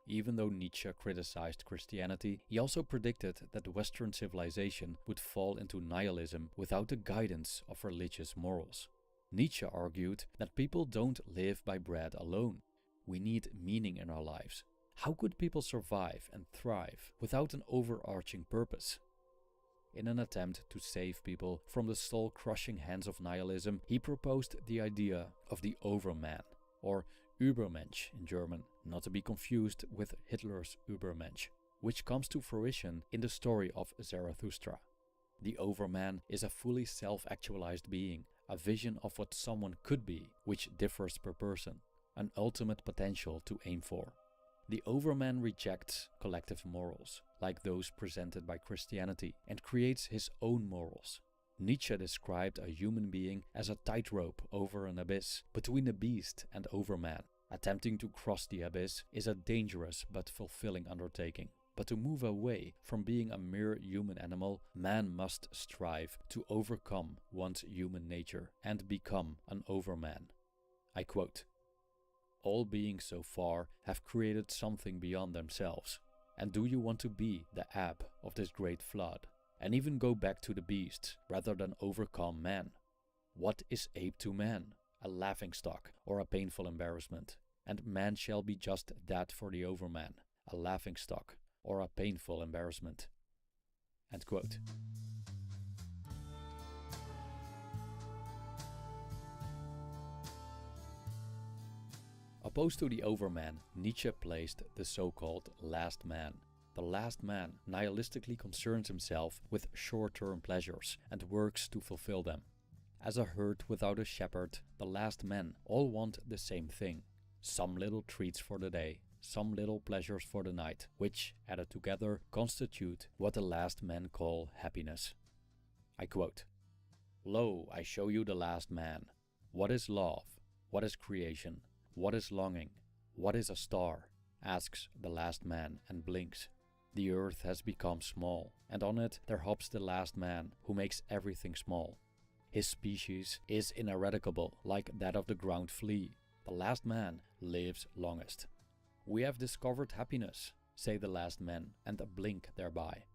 Even though Nietzsche criticized Christianity, he also predicted that Western civilization would fall into nihilism without the guidance of religious morals. Nietzsche argued that people don't live by bread alone. We need meaning in our lives. How could people survive and thrive without an overarching purpose? In an attempt to save people from the soul-crushing hands of nihilism, he proposed the idea of the Overman, or Übermensch in German, not to be confused with Hitler's Übermensch, which comes to fruition in the story of Zarathustra. The Overman is a fully self-actualized being, a vision of what someone could be, which differs per person, an ultimate potential to aim for. The Overman rejects collective morals, like those presented by Christianity, and creates his own morals. Nietzsche described a human being as a tightrope over an abyss between the beast and Overman. Attempting to cross the abyss is a dangerous but fulfilling undertaking. But to move away from being a mere human animal, man must strive to overcome one's human nature and become an Overman. I quote, "All beings so far have created something beyond themselves. And do you want to be the ebb of this great flood, and even go back to the beast rather than overcome man? What is ape to man? A laughingstock or a painful embarrassment. And man shall be just that for the overman, a laughingstock or a painful embarrassment. End quote. Opposed to the overman, Nietzsche placed the so-called last man. The last man nihilistically concerns himself with short-term pleasures and works to fulfill them. As a herd without a shepherd, the last men all want the same thing. Some little treats for the day, some little pleasures for the night, which, added together, constitute what the last men call happiness. I quote, "Lo, I show you the last man. What is love? What is creation? What is longing? What is a star?" asks the last man and blinks. The earth has become small, and on it there hops the last man who makes everything small. His species is ineradicable, like that of the ground flea. The last man lives longest. "We have discovered happiness," say the last men, and blink thereby.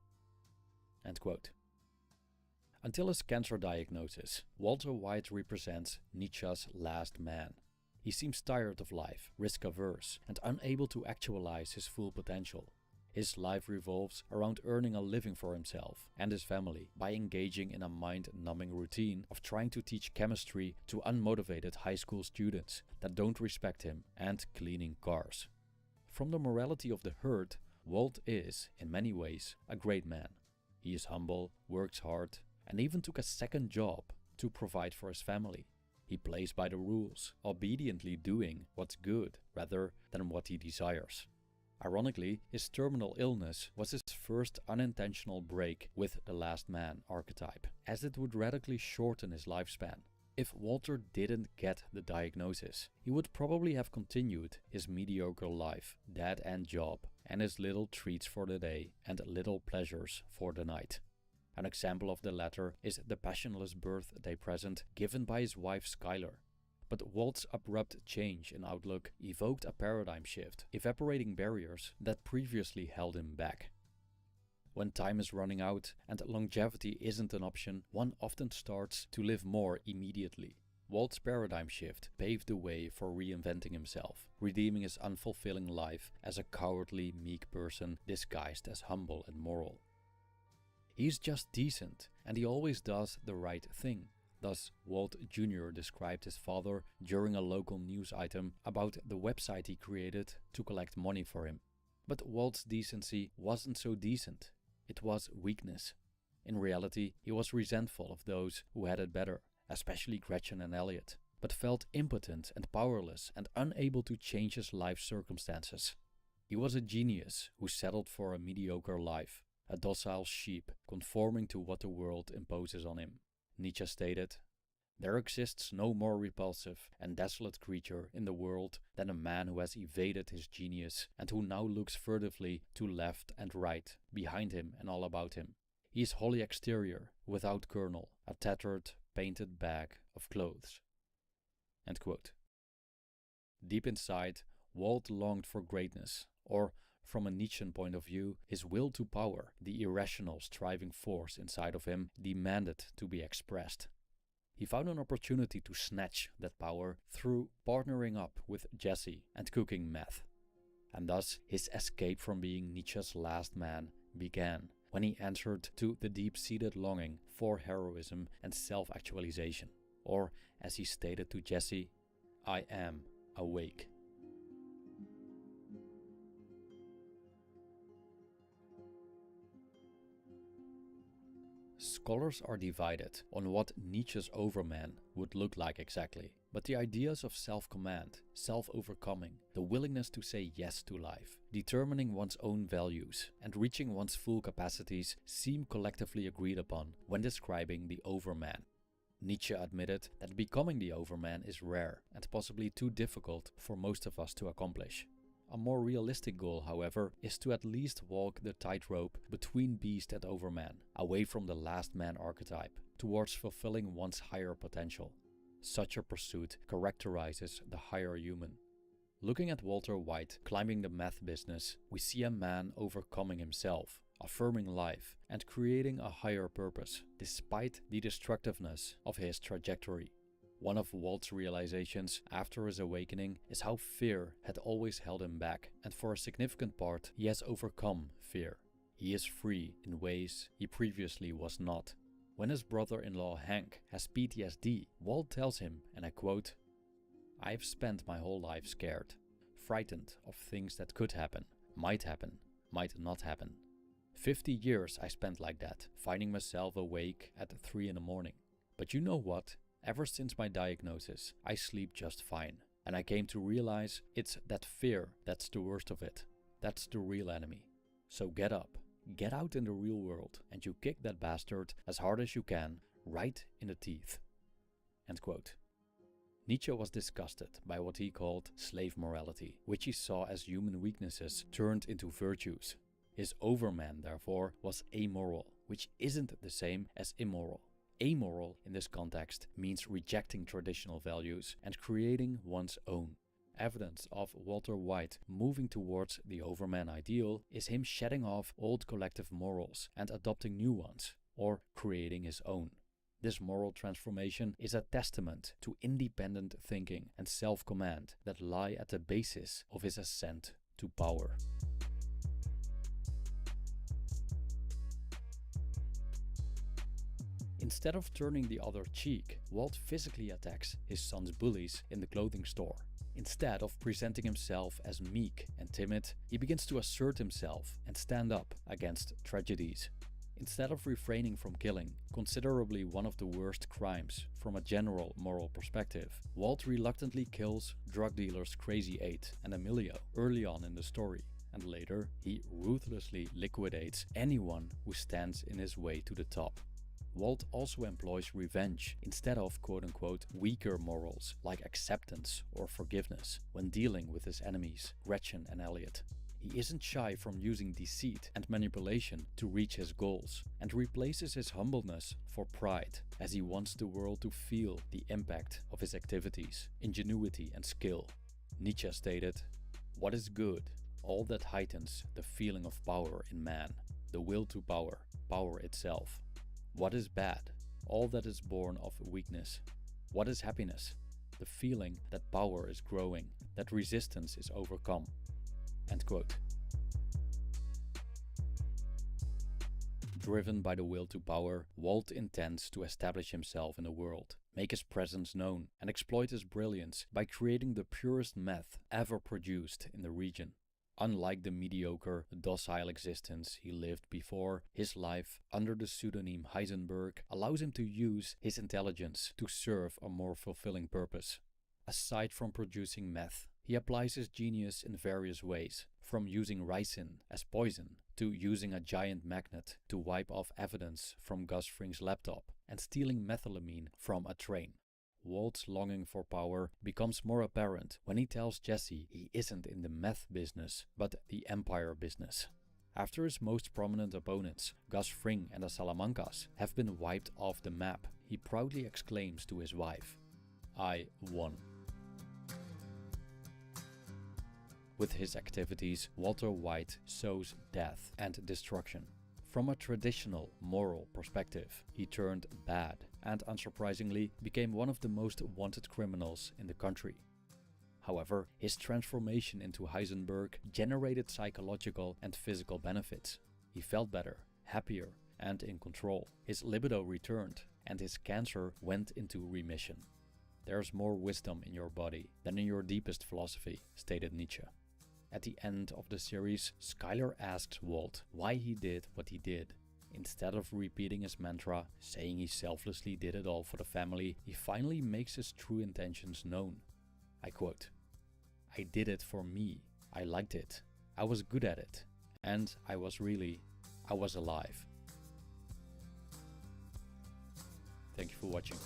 End quote. Until his cancer diagnosis, Walter White represents Nietzsche's last man. He seems tired of life, risk-averse, and unable to actualize his full potential. His life revolves around earning a living for himself and his family by engaging in a mind-numbing routine of trying to teach chemistry to unmotivated high school students that don't respect him and cleaning cars. From the morality of the herd, Walt is, in many ways, a great man. He is humble, works hard, and even took a second job to provide for his family. He plays by the rules, obediently doing what's good rather than what he desires. Ironically, his terminal illness was his first unintentional break with the last man archetype, as it would radically shorten his lifespan. If Walter didn't get the diagnosis, he would probably have continued his mediocre life, dead-end job, and his little treats for the day and little pleasures for the night. An example of the latter is the passionless birthday present given by his wife Skylar. But Walt's abrupt change in outlook evoked a paradigm shift, evaporating barriers that previously held him back. When time is running out and longevity isn't an option, one often starts to live more immediately. Walt's paradigm shift paved the way for reinventing himself, redeeming his unfulfilling life as a cowardly, meek person disguised as humble and moral. He's just decent, and he always does the right thing. Thus, Walt Jr. described his father during a local news item about the website he created to collect money for him. But Walt's decency wasn't so decent. It was weakness. In reality, he was resentful of those who had it better, especially Gretchen and Elliot, but felt impotent and powerless and unable to change his life circumstances. He was a genius who settled for a mediocre life, a docile sheep conforming to what the world imposes on him. Nietzsche stated, "There exists no more repulsive and desolate creature in the world than a man who has evaded his genius and who now looks furtively to left and right, behind him and all about him. He is wholly exterior, without kernel, a tattered, painted bag of clothes." End quote. Deep inside, Walt longed for greatness, or, from a Nietzschean point of view, his will to power, the irrational striving force inside of him, demanded to be expressed. He found an opportunity to snatch that power through partnering up with Jesse and cooking meth. And thus his escape from being Nietzsche's last man began when he answered to the deep-seated longing for heroism and self-actualization. Or, as he stated to Jesse, "I am awake." Scholars are divided on what Nietzsche's overman would look like exactly, but the ideas of self-command, self-overcoming, the willingness to say yes to life, determining one's own values, and reaching one's full capacities seem collectively agreed upon when describing the overman. Nietzsche admitted that becoming the overman is rare and possibly too difficult for most of us to accomplish. A more realistic goal, however, is to at least walk the tightrope between beast and overman, away from the last man archetype, towards fulfilling one's higher potential. Such a pursuit characterizes the higher human. Looking at Walter White climbing the meth business, we see a man overcoming himself, affirming life, and creating a higher purpose, despite the destructiveness of his trajectory. One of Walt's realizations after his awakening is how fear had always held him back, and for a significant part, he has overcome fear. He is free in ways he previously was not. When his brother-in-law Hank has PTSD, Walt tells him, and I quote, "I've spent my whole life scared, frightened of things that could happen, might not happen. 50 years I spent like that, finding myself awake at 3 in the morning. But you know what? Ever since my diagnosis, I sleep just fine. And I came to realize it's that fear that's the worst of it. That's the real enemy. So get up, get out in the real world, and you kick that bastard as hard as you can, right in the teeth." End quote. Nietzsche was disgusted by what he called slave morality, which he saw as human weaknesses turned into virtues. His overman, therefore, was amoral, which isn't the same as immoral. Amoral in this context means rejecting traditional values and creating one's own. Evidence of Walter White moving towards the overman ideal is him shedding off old collective morals and adopting new ones, or creating his own. This moral transformation is a testament to independent thinking and self-command that lie at the basis of his ascent to power. Instead of turning the other cheek, Walt physically attacks his son's bullies in the clothing store. Instead of presenting himself as meek and timid, he begins to assert himself and stand up against tragedies. Instead of refraining from killing, considerably one of the worst crimes from a general moral perspective, Walt reluctantly kills drug dealers Crazy 8 and Emilio early on in the story, and later he ruthlessly liquidates anyone who stands in his way to the top. Walt also employs revenge instead of quote-unquote weaker morals like acceptance or forgiveness when dealing with his enemies, Gretchen and Elliot. He isn't shy from using deceit and manipulation to reach his goals, and replaces his humbleness for pride, as he wants the world to feel the impact of his activities, ingenuity and skill. Nietzsche stated, "What is good? All that heightens the feeling of power in man, the will to power, power itself. What is bad? All that is born of weakness. What is happiness? The feeling that power is growing, that resistance is overcome." End quote. Driven by the will to power, Walt intends to establish himself in the world, make his presence known, and exploit his brilliance by creating the purest meth ever produced in the region. Unlike the mediocre, docile existence he lived before, his life under the pseudonym Heisenberg allows him to use his intelligence to serve a more fulfilling purpose. Aside from producing meth, he applies his genius in various ways, from using ricin as poison to using a giant magnet to wipe off evidence from Gus Fring's laptop and stealing methylamine from a train. Walt's longing for power becomes more apparent when he tells Jesse he isn't in the meth business, but the empire business. After his most prominent opponents, Gus Fring and the Salamancas, have been wiped off the map, he proudly exclaims to his wife, "I won." With his activities, Walter White sows death and destruction. From a traditional moral perspective, he turned bad and, unsurprisingly, became one of the most wanted criminals in the country. However, his transformation into Heisenberg generated psychological and physical benefits. He felt better, happier, and in control. His libido returned, and his cancer went into remission. "There's more wisdom in your body than in your deepest philosophy," stated Nietzsche. At the end of the series, Skyler asks Walt why he did what he did. Instead of repeating his mantra, saying he selflessly did it all for the family, he finally makes his true intentions known. I quote, "I did it for me. I liked it. I was good at it. And I was alive." Thank you for watching.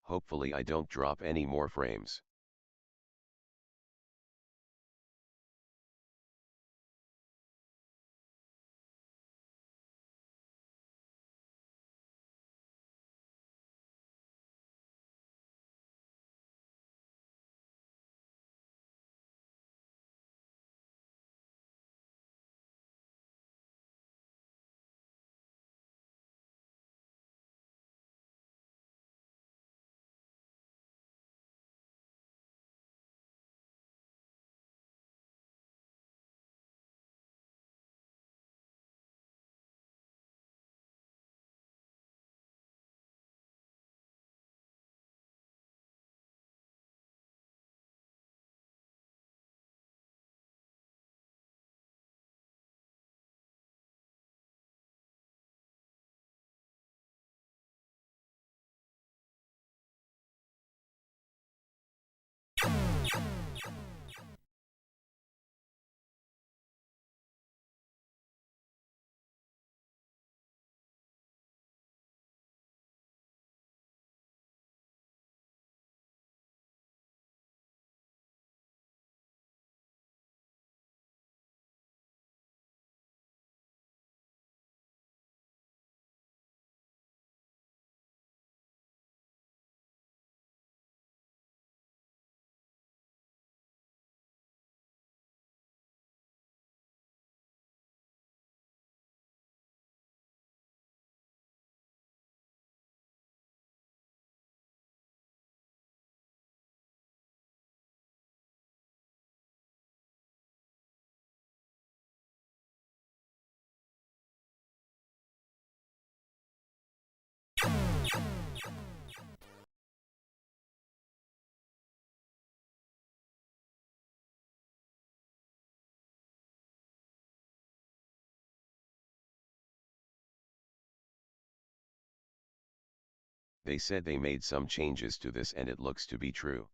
Hopefully I don't drop any more frames. They said they made some changes to this and it looks to be true.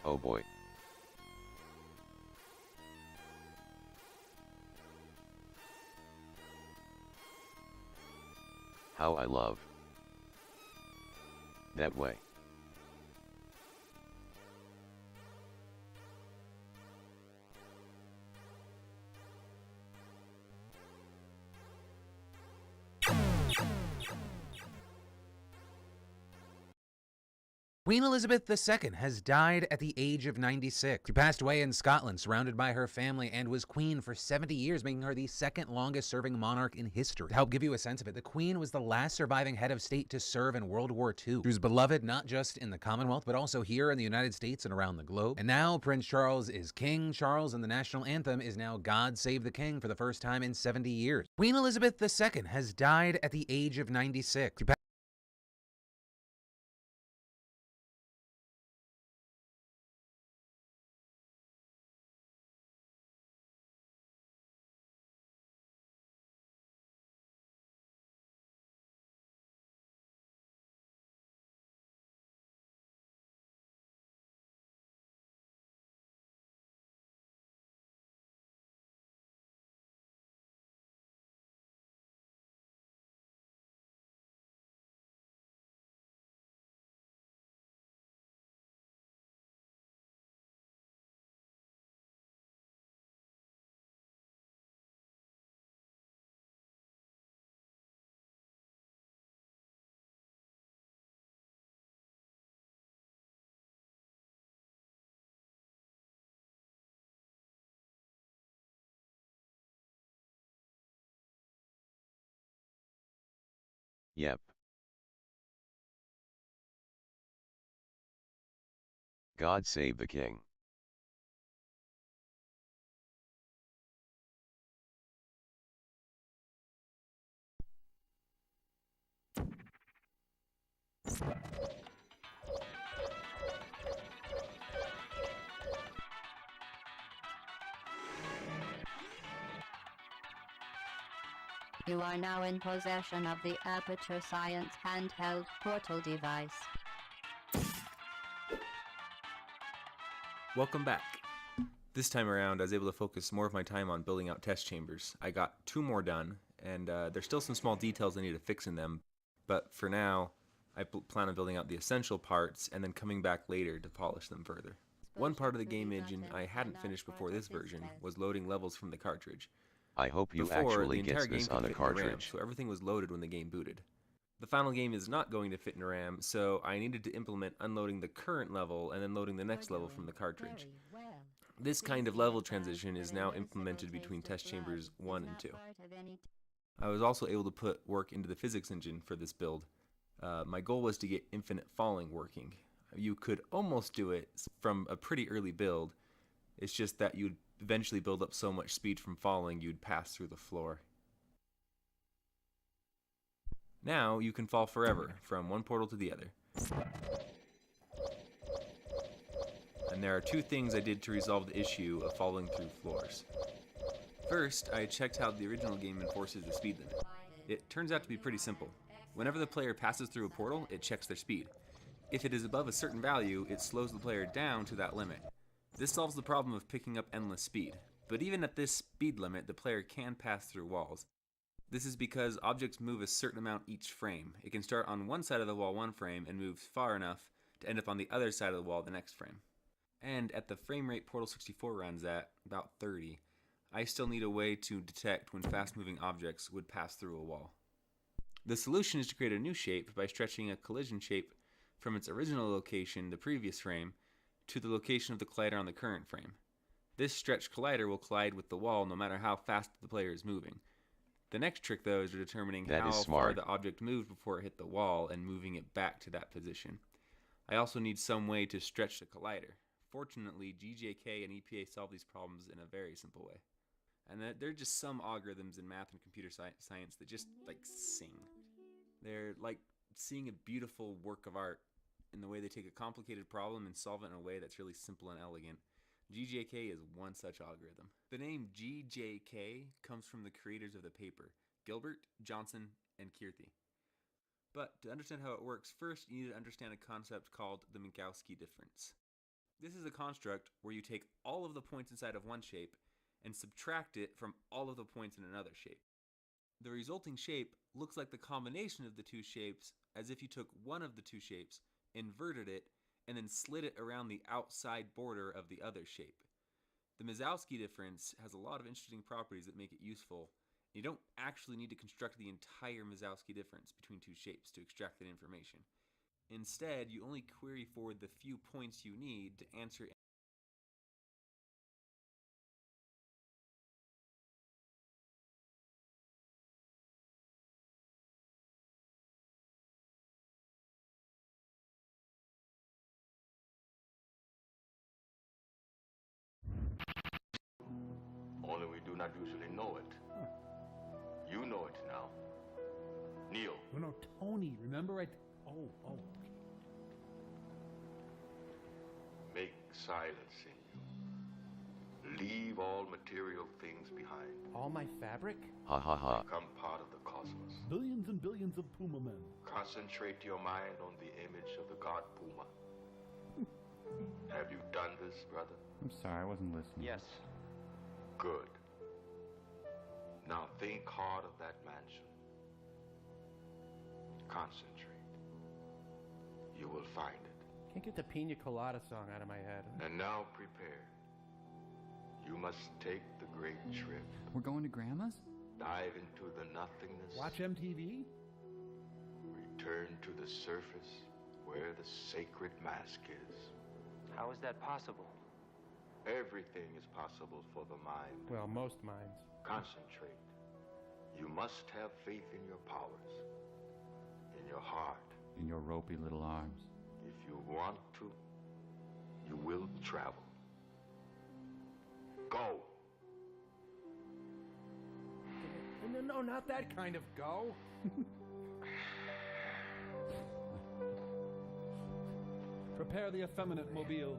Oh boy. How I love that way. Queen Elizabeth II has died at the age of 96. She passed away in Scotland, surrounded by her family, and was queen for 70 years, making her the second longest serving monarch in history. To help give you a sense of it, the Queen was the last surviving head of state to serve in World War II. She was beloved not just in the Commonwealth, but also here in the United States and around the globe. And now Prince Charles is King Charles, and the national anthem is now God Save the King for the first time in 70 years. Queen Elizabeth II has died at the age of 96. She Yep. God save the king. You are now in possession of the Aperture Science handheld portal device. Welcome back. This time around, I was able to focus more of my time on building out test chambers. I got 2 more done, and there's still some small details I need to fix in them, but for now, I plan on building out the essential parts and then coming back later to polish them further. One part of the game engine I hadn't finished before this version was loading levels from the cartridge. I hope you Before, actually the entire get game this could on a fit in the RAM, cartridge. so everything was loaded when the game booted. The final game is not going to fit in a RAM, so I needed to implement unloading the current level and then loading the next level from the cartridge. This kind of level transition is now implemented between test chambers 1 and 2. I was also able to put work into the physics engine for this build. My goal was to get infinite falling working. You could almost do it from a pretty early build. It's just that you'd eventually build up so much speed from falling you'd pass through the floor. Now you can fall forever from one portal to the other. And there are 2 things I did to resolve the issue of falling through floors. First, I checked how the original game enforces the speed limit. It turns out to be pretty simple. Whenever the player passes through a portal, it checks their speed. If it is above a certain value, it slows the player down to that limit. This solves the problem of picking up endless speed. But even at this speed limit, the player can pass through walls. This is because objects move a certain amount each frame. It can start on one side of the wall one frame and move far enough to end up on the other side of the wall the next frame. And at the frame rate Portal 64 runs at, about 30, I still need a way to detect when fast-moving objects would pass through a wall. The solution is to create a new shape by stretching a collision shape from its original location, the previous frame, to the location of the collider on the current frame. This stretched collider will collide with the wall no matter how fast the player is moving. The next trick, though, is determining how far the object moved before it hit the wall and moving it back to that position. I also need some way to stretch the collider. Fortunately, GJK and EPA solve these problems in a very simple way. And there are just some algorithms in math and computer science that just, sing. They're like seeing a beautiful work of art in the way they take a complicated problem and solve it in a way that's really simple and elegant. GJK is one such algorithm. The name GJK comes from the creators of the paper, Gilbert, Johnson, and Kearthy. But to understand how it works, first you need to understand a concept called the Minkowski difference. This is a construct where you take all of the points inside of one shape and subtract it from all of the points in another shape. The resulting shape looks like the combination of the two shapes, as if you took one of the two shapes, inverted it, and then slid it around the outside border of the other shape. The Mazowski difference has a lot of interesting properties that make it useful. You don't actually need to construct the entire Mazowski difference between two shapes to extract that information. Instead, you only query for the few points you need to answer. Only we do not usually know it. You know it now. Neil. No, Tony, remember I... Oh. Make silence in you. Leave all material things behind. All my fabric? Ha ha ha. Become part of the cosmos. Billions and billions of Puma men. Concentrate your mind on the image of the god Puma. Have you done this, brother? I'm sorry, I wasn't listening. Yes. Good. Now think hard of that mansion. Concentrate. You will find it. Can't get the Pina Colada song out of my head. And now prepare. You must take the great trip. We're going to Grandma's? Dive into the nothingness. Watch MTV? Return to the surface where the sacred mask is. How is that possible? Everything is possible for the mind. Well, most minds. Concentrate. You must have faith in your powers, in your heart. In your ropey little arms. If you want to, you will travel. Go. No, not that kind of go. Prepare the effeminate mobile.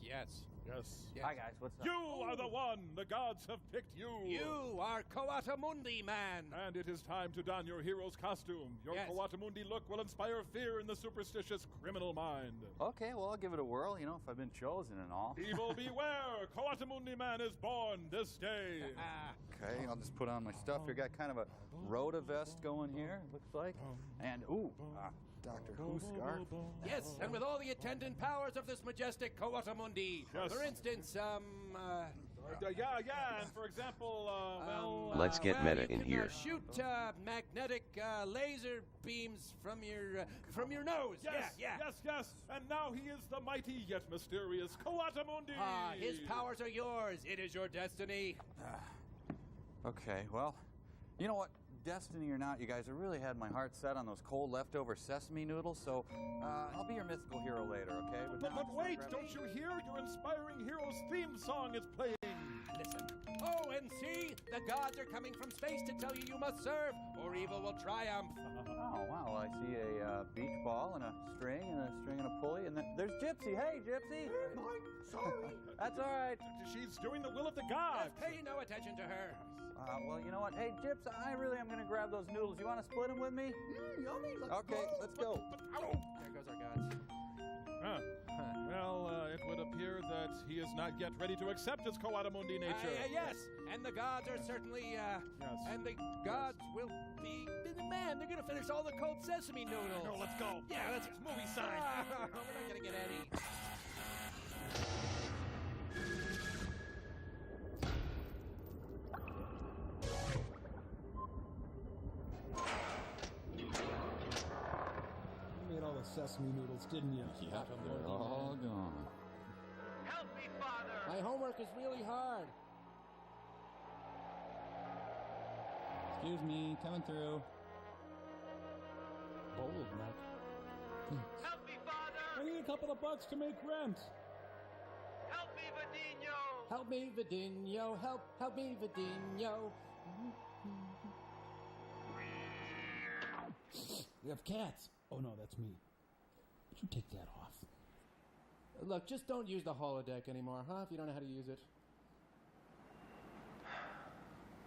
Yes. Hi guys, what's up? You are the one! The gods have picked you! You are Coatamundi man! And it is time to don your hero's costume. Your Yes. Coatamundi look will inspire fear in the superstitious criminal mind. Okay, well I'll give it a whirl, if I've been chosen and all. Evil beware! Coatamundi man is born this day! Okay, I'll just put on my stuff here. Got kind of a Rhoda vest going here, it looks like. And, Doctor Who scarf. Yes, and with all the attendant powers of this majestic Coatamundi. Yes. For instance, and for example, Let's get well, meta you in can, here. Shoot magnetic laser beams from your nose. Yes, Yeah. yes, and now he is the mighty yet mysterious Coatamundi! His powers are yours. It is your destiny. Okay, well, you know what? Destiny or not, you guys, I really had my heart set on those cold leftover sesame noodles, so I'll be your mythical hero later, okay? But now wait, grab- don't you hear? Your inspiring hero's theme song is playing! Listen. Oh, and see, the gods are coming from space to tell you must serve, or evil will triumph. Oh, wow, I see a beach ball and a string and a pulley, and then there's Gypsy. Hey, Gypsy! Sorry! That's all right. She's doing the will of the gods! Just pay no attention to her. Well, you know what? Hey, Gyps, I really am going to grab those noodles. You want to split them with me? Yummy, Okay, let's go. There goes our gods. Well, it would appear that he is not yet ready to accept his Coatamundi nature. Yes, and the gods are certainly, Yes. and the gods will be, man, they're gonna finish all the cold sesame noodles. No, let's go. Yeah, let's movie sign. We're not gonna get any. You made all the sesame noodles, didn't you? Yeah, they're all gone. Help me, Father! My homework is really hard. Excuse me, coming through. Bold, Mac. Help me, Father! I need a couple of bucks to make rent. Help me, Vadinho! Help me, Vidinho. Help me, Vidinho. We have cats. Oh no, that's me. Would you take that off? Look, just don't use the holodeck anymore, huh? If you don't know how to use it.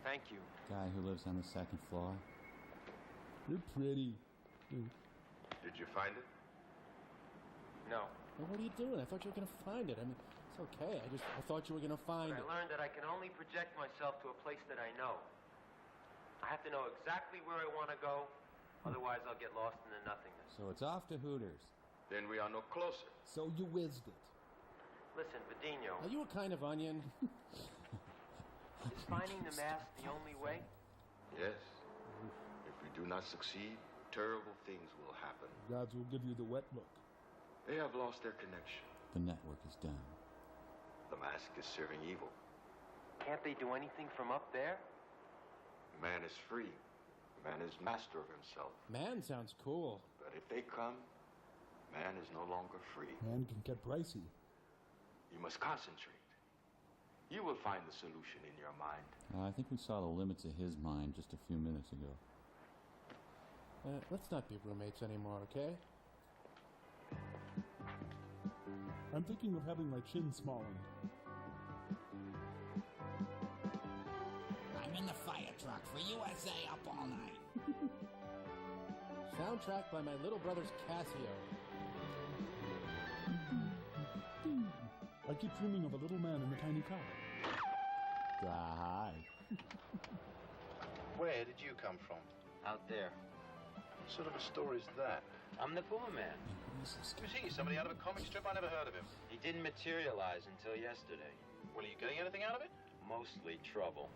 Thank you. Guy who lives on the second floor. You're pretty. Did you find it? No. Well, what are you doing? I thought you were going to find it. I mean, it's okay. I thought you were going to find But it. I learned that I can only project myself to a place that I know. I have to know exactly where I want to go, otherwise I'll get lost in the nothingness. So it's off to Hooters. Then we are no closer. So you whizzed it. Listen, Vadinho, Are you a kind of onion? is finding the mask the only way? Yes. If we do not succeed, terrible things will happen. Gods will give you the wet look. They have lost their connection. The network is down. The mask is serving evil. Can't they do anything from up there? Man is free. Man is master of himself. Man sounds cool. But if they come, man is no longer free. Man can get pricey. You must concentrate. You will find the solution in your mind. I think we saw the limits of his mind just a few minutes ago. Let's not be roommates anymore, okay? I'm thinking of having my chin smallened. I'm in the fire truck for USA up all night. Soundtrack by my little brother's Casio. I keep dreaming of a little man in a tiny car. Hi. Where did you come from? Out there. What sort of a story's that? I'm the Puma Man. Who's he? Somebody out of a comic strip? I never heard of him. He didn't materialize until yesterday. Well, are you getting anything out of it? Mostly trouble.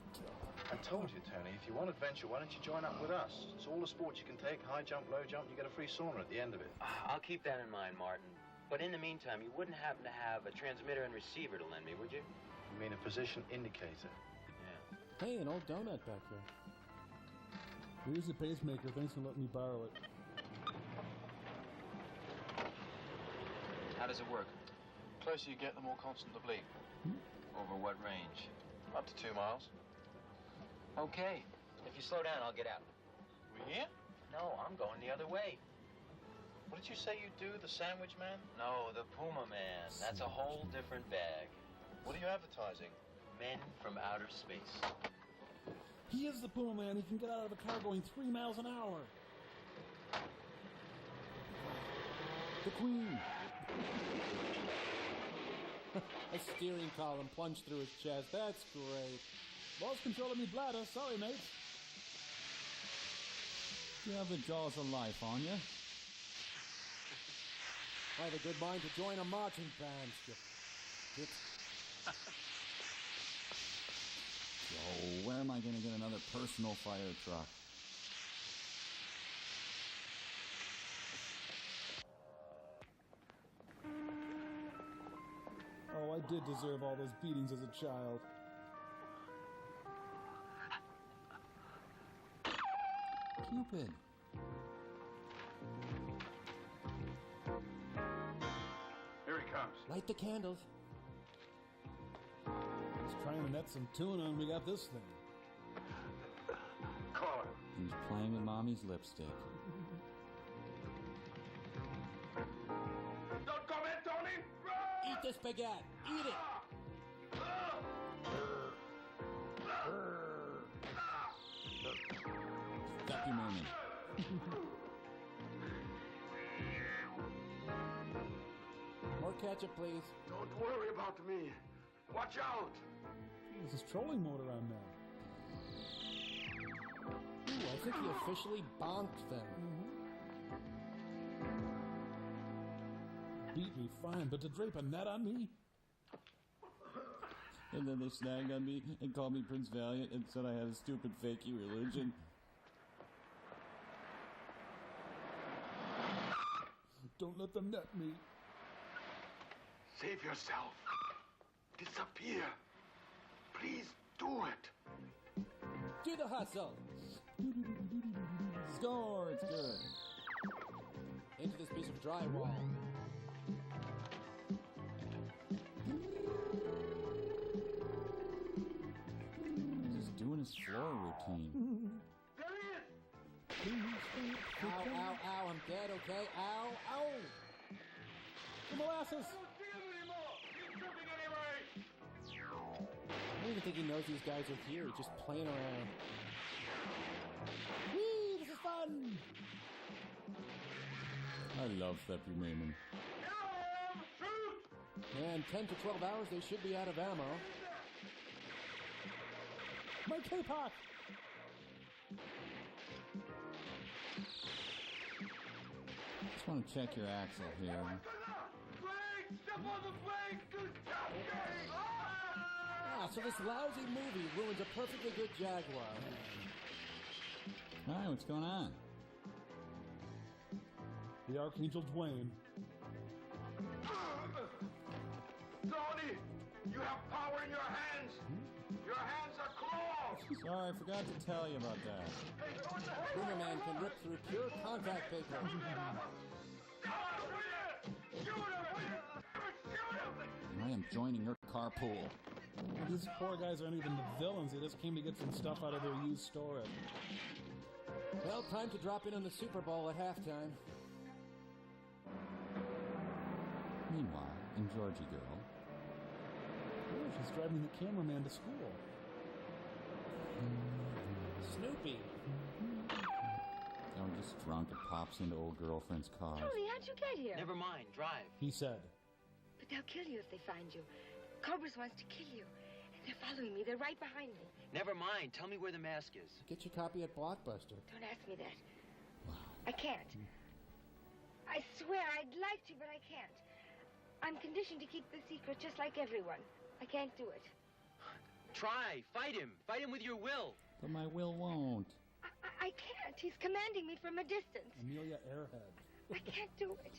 I told you, Tony, if you want adventure, why don't you join up with us? It's all the sports you can take, high jump, low jump, you get a free sauna at the end of it. I'll keep that in mind, Martin. But in the meantime, you wouldn't happen to have a transmitter and receiver to lend me, would you? You mean a position indicator? Yeah. Hey, an old donut back there. Here's a pacemaker. Thanks for letting me borrow it. How does it work? The closer you get, the more constant the bleed. Over what range? Up to 2 miles. Okay. If you slow down, I'll get out. We here? No, I'm going the other way. What did you say you do, the Sandwich Man? No, the Puma Man. That's a whole different bag. What are you advertising? Men from outer space. He is the Puma Man. He can get out of a car going 3 miles an hour. The Queen. A steering column plunged through his chest. That's great. Boss controlling me bladder. Sorry, mate. You have the jaws of life on you. I have a good mind to join a marching band. So, where am I going to get another personal fire truck? Oh, I did deserve all those beatings as a child. Cupid. Here he comes. Light the candles. He's trying to net some tuna, and we got this thing. Call her. He's playing with Mommy's lipstick. Don't come in, Tony! Eat the spaghetti. Eat it. Stop your moment. More ketchup, please. Don't worry about me. Watch out! There's this trolling motor on now. Ooh, I think he officially bonked them. Beat me, fine, but to drape a net on me? And then they snagged on me and called me Prince Valiant and said I had a stupid fakey religion. Don't let them net me. Save yourself. Disappear. Please do it. Do the hustle. Score, it's good. Into this piece of drywall. Just doing his floor routine. Ow, ow, ow, I'm dead, okay? Ow, ow! The molasses! don't even think he knows these guys are here. He's just playing around. Whee! This is fun! I love Flippy Raymond. Man, 10 to 12 hours, they should be out of ammo. My K-pop! Just want to check your axle here. Ah, so this lousy movie ruins a perfectly good Jaguar. Alright, what's going on? The Archangel Dwayne. Tony, you have power in your hands. Your hands are claws. Sorry, I forgot to tell you about that. Boomerman can rip through pure contact paper. I am joining your carpool. These poor guys aren't even the villains. They just came to get some stuff out of their used storage. Well, time to drop in on the Super Bowl at halftime. Meanwhile, in Georgie Girl. Oh, she's driving the cameraman to school. Snoopy. I'm just drunk and pops into old girlfriend's car. Tony, how'd you get here? Never mind, drive. He said. But they'll kill you if they find you. Cobras wants to kill you. And they're following me. They're right behind me. Never mind, tell me where the mask is. Get your copy at Blockbuster. Don't ask me that. I can't. I swear I'd like to, but I can't. I'm conditioned to keep the secret just like everyone. I can't do it. Try, fight him. Fight him with your will. But my will won't. I can't. He's commanding me from a distance. Amelia Earhart. I can't do it.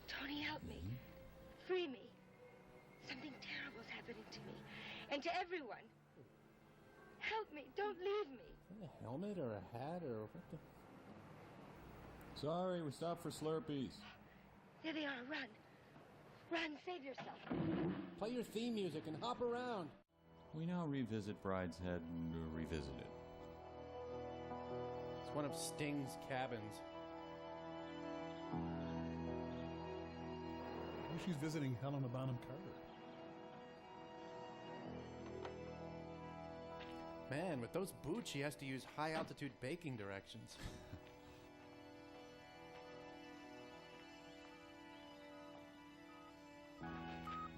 Tony, help me. Free me. Something terrible's happening to me. And to everyone. Help me. Don't leave me. Is that a helmet or a hat or what the... Sorry, we stopped for Slurpees. There they are. Run. Run. Save yourself. Play your theme music and hop around. We now revisit Brideshead Revisited. It's one of Sting's cabins. Maybe she's visiting Helena Bonham Carter. Man, with those boots, she has to use high-altitude baking directions.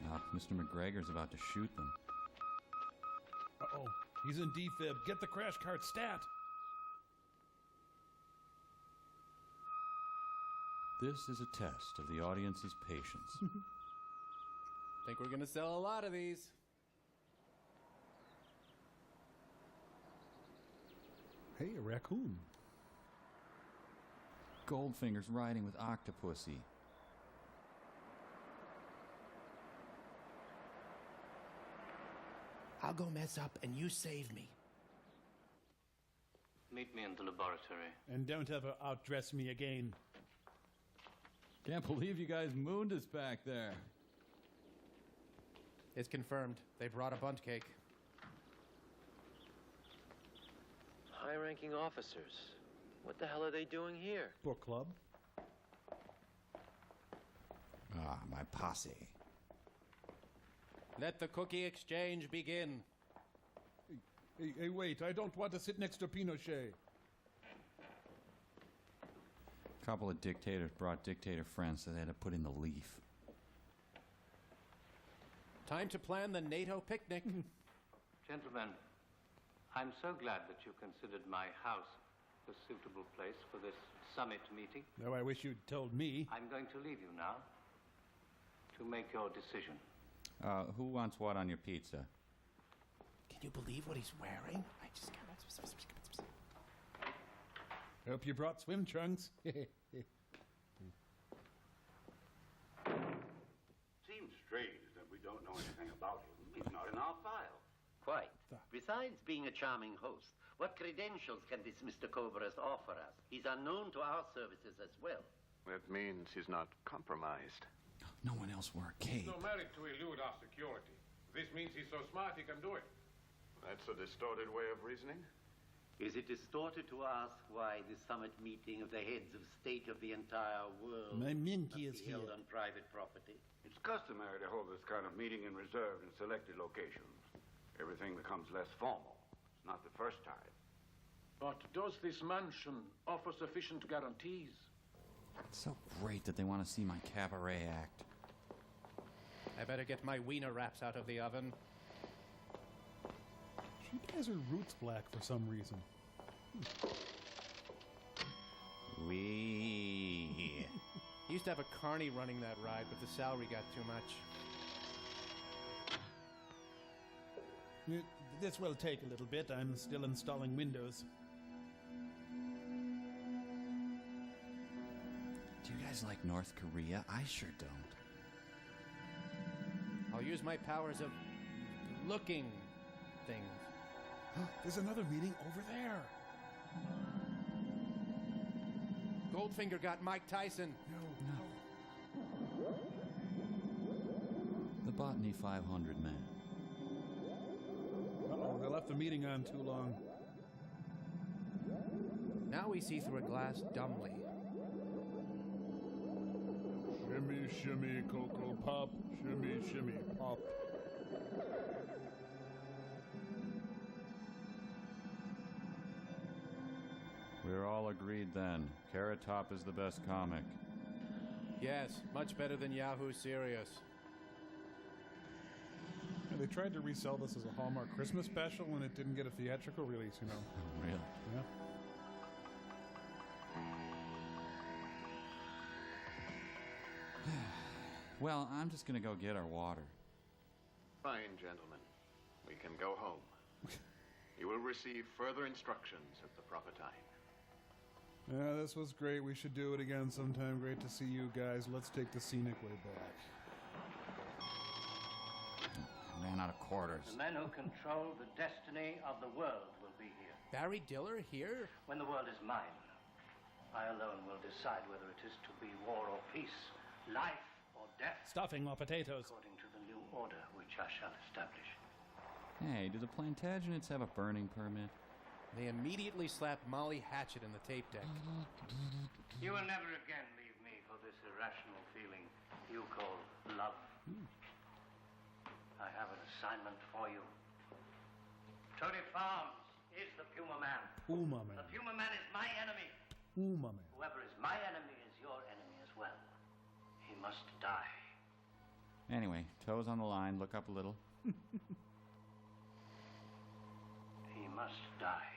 Now, Mr. McGregor's about to shoot them. Uh-oh. He's in defib. Get the crash cart stat. This is a test of the audience's patience. Think we're gonna sell a lot of these. Hey, a raccoon. Goldfinger's riding with Octopussy. I'll go mess up and you save me. Meet me in the laboratory. And don't ever outdress me again. Can't believe you guys mooned us back there. It's confirmed. They brought a bundt cake. High-ranking officers. What the hell are they doing here? Book club. Ah, my posse. Let the cookie exchange begin. Hey, wait. I don't want to sit next to Pinochet. A couple of dictators brought dictator friends, so they had to put in the leaf. Time to plan the NATO picnic. Gentlemen, I'm so glad that you considered my house a suitable place for this summit meeting. No, I wish you'd told me. I'm going to leave you now to make your decision. Who wants what on your pizza? Can you believe what he's wearing? I just can't. Hope you brought swim trunks. Seems strange that we don't know anything about him. He's not in our file. Quite. Besides being a charming host, what credentials can this Mr. Cobras offer us? He's unknown to our services as well. That means he's not compromised. No one else wore a cape. He's no merit to elude our security. This means he's so smart he can do it. That's a distorted way of reasoning. Is it distorted to ask why the summit meeting of the heads of state of the entire world My Minky must is be held here. on private property? It's customary to hold this kind of meeting in reserved and selected locations. everything becomes less formal. It's not the first time. But does this mansion offer sufficient guarantees? It's so great that they want to see my cabaret act. I better get my wiener wraps out of the oven. She dyes her roots black for some reason. Wee. He used to have a carny running that ride, but the salary got too much. This will take a little bit. I'm still installing Windows. Do you guys like North Korea? I sure don't. I'll use my powers of looking things. There's another meeting over there. Goldfinger got Mike Tyson. No. The Botany 500 man. Uh-oh, they left the meeting on too long. Now we see through a glass dumbly. Shimmy, shimmy, Cocoa Pop. Shimmy, shimmy, pop. We're all agreed then. Carrot Top is the best comic. Yes, much better than Yahoo Serious. Yeah, they tried to resell this as a Hallmark Christmas special and it didn't get a theatrical release, you know. Oh, really? Yeah. Well, I'm just gonna go get our water. Fine, gentlemen. We can go home. You will receive further instructions at the proper time. Yeah, this was great. We should do it again sometime. Great to see you guys. Let's take the scenic way back. I ran out of quarters. The men who control the destiny of the world will be here. Barry Diller here? When the world is mine, I alone will decide whether it is to be war or peace, life or death. Stuffing or potatoes. According to the new order which I shall establish. Hey, do the Plantagenets have a burning permit? They immediately slapped Molly Hatchet in the tape deck. You will never again leave me for this irrational feeling you call love. I have an assignment for you. Tony Farms is the Puma Man. Puma Man. The Puma Man is my enemy. Puma Man. Whoever is my enemy is your enemy as well. He must die. Anyway, toes on the line, look up a little. He must die.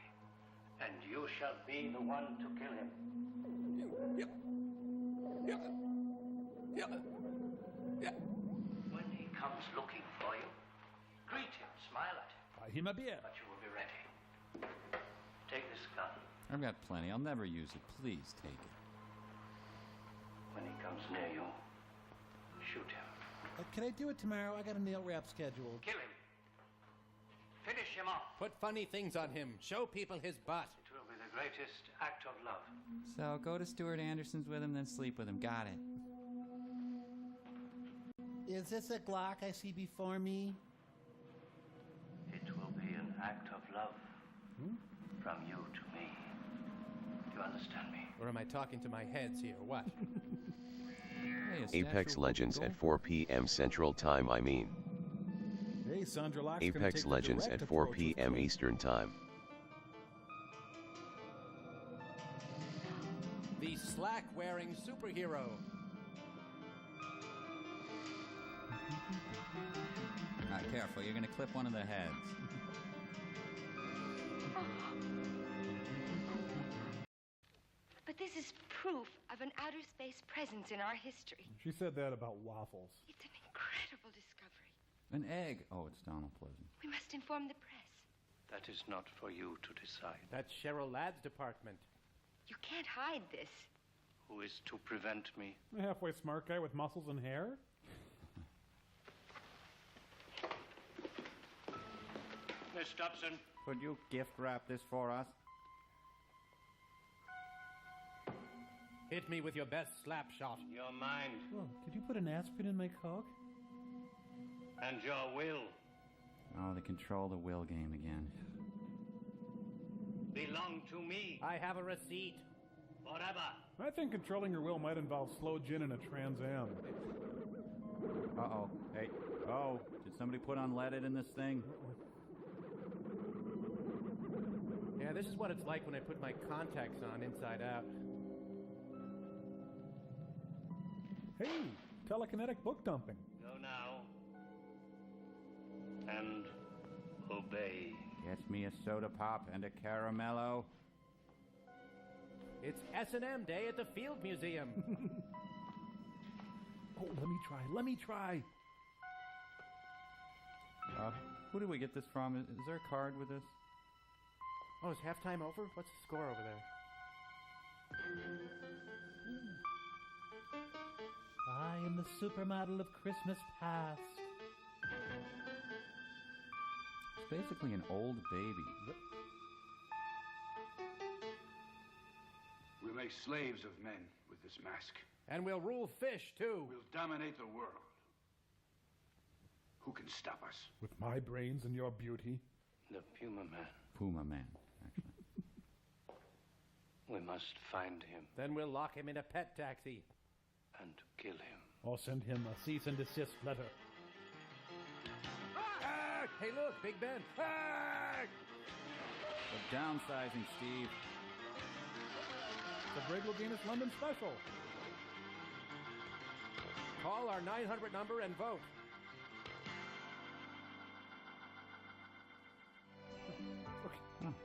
And you shall be the one to kill him. When he comes looking for you, greet him, smile at him. Buy him a beer. But you will be ready. Take this gun. I've got plenty. I'll never use it. Please take it. When he comes near you, shoot him. Can I do it tomorrow? I got a nail wrap scheduled. Kill him. Finish him off. Put funny things on him. Show people his butt. It will be the greatest act of love. So go to Stuart Anderson's with him, then sleep with him. Got it. Is this a Glock I see before me? It will be an act of love from you to me. Do you understand me? Or am I talking to my heads here? What? Apex Legends at 4 p.m. Central Time, I mean. Hey, Sandra Locke's Apex Legends at 4 p.m. Eastern Time. The slack-wearing superhero. Careful, you're gonna clip one of the heads. But this is proof of an outer space presence in our history. She said that about waffles. It's an incredible discovery. An egg. Oh, it's Donald Pleasant. We must inform the press. That is not for you to decide. That's Cheryl Ladd's department. You can't hide this. Who is to prevent me? A halfway smart guy with muscles and hair? Miss Dobson. Could you gift wrap this for us? Hit me with your best slap shot. Your mind. Whoa, did you put an aspirin in my Coke? And your will. Oh, they control the will game again. Belong to me. I have a receipt. Forever. I think controlling your will might involve slow gin and a Trans Am. Uh-oh. Hey. Oh, did somebody put unleaded in this thing? this is what it's like when I put my contacts on inside out. Hey, telekinetic book dumping. Go now. And obey. Get me a soda pop and a caramello. It's S&M Day at the Field Museum. Oh, let me try. Who did we get this from? Is there a card with this? Oh, is halftime over? What's the score over there? I am the supermodel of Christmas past. It's basically an old baby. We'll make slaves of men with this mask. And we'll rule fish, too. We'll dominate the world. Who can stop us? With my brains and your beauty. The Puma Man. Puma Man, actually. We must find him Then we'll lock him in a pet taxi. and kill him. Or send him a cease and desist letter. Ah! Hey, look, Big Ben. Ah! The downsizing, Steve. The Greg Louganis London special. Call our 900 number and vote.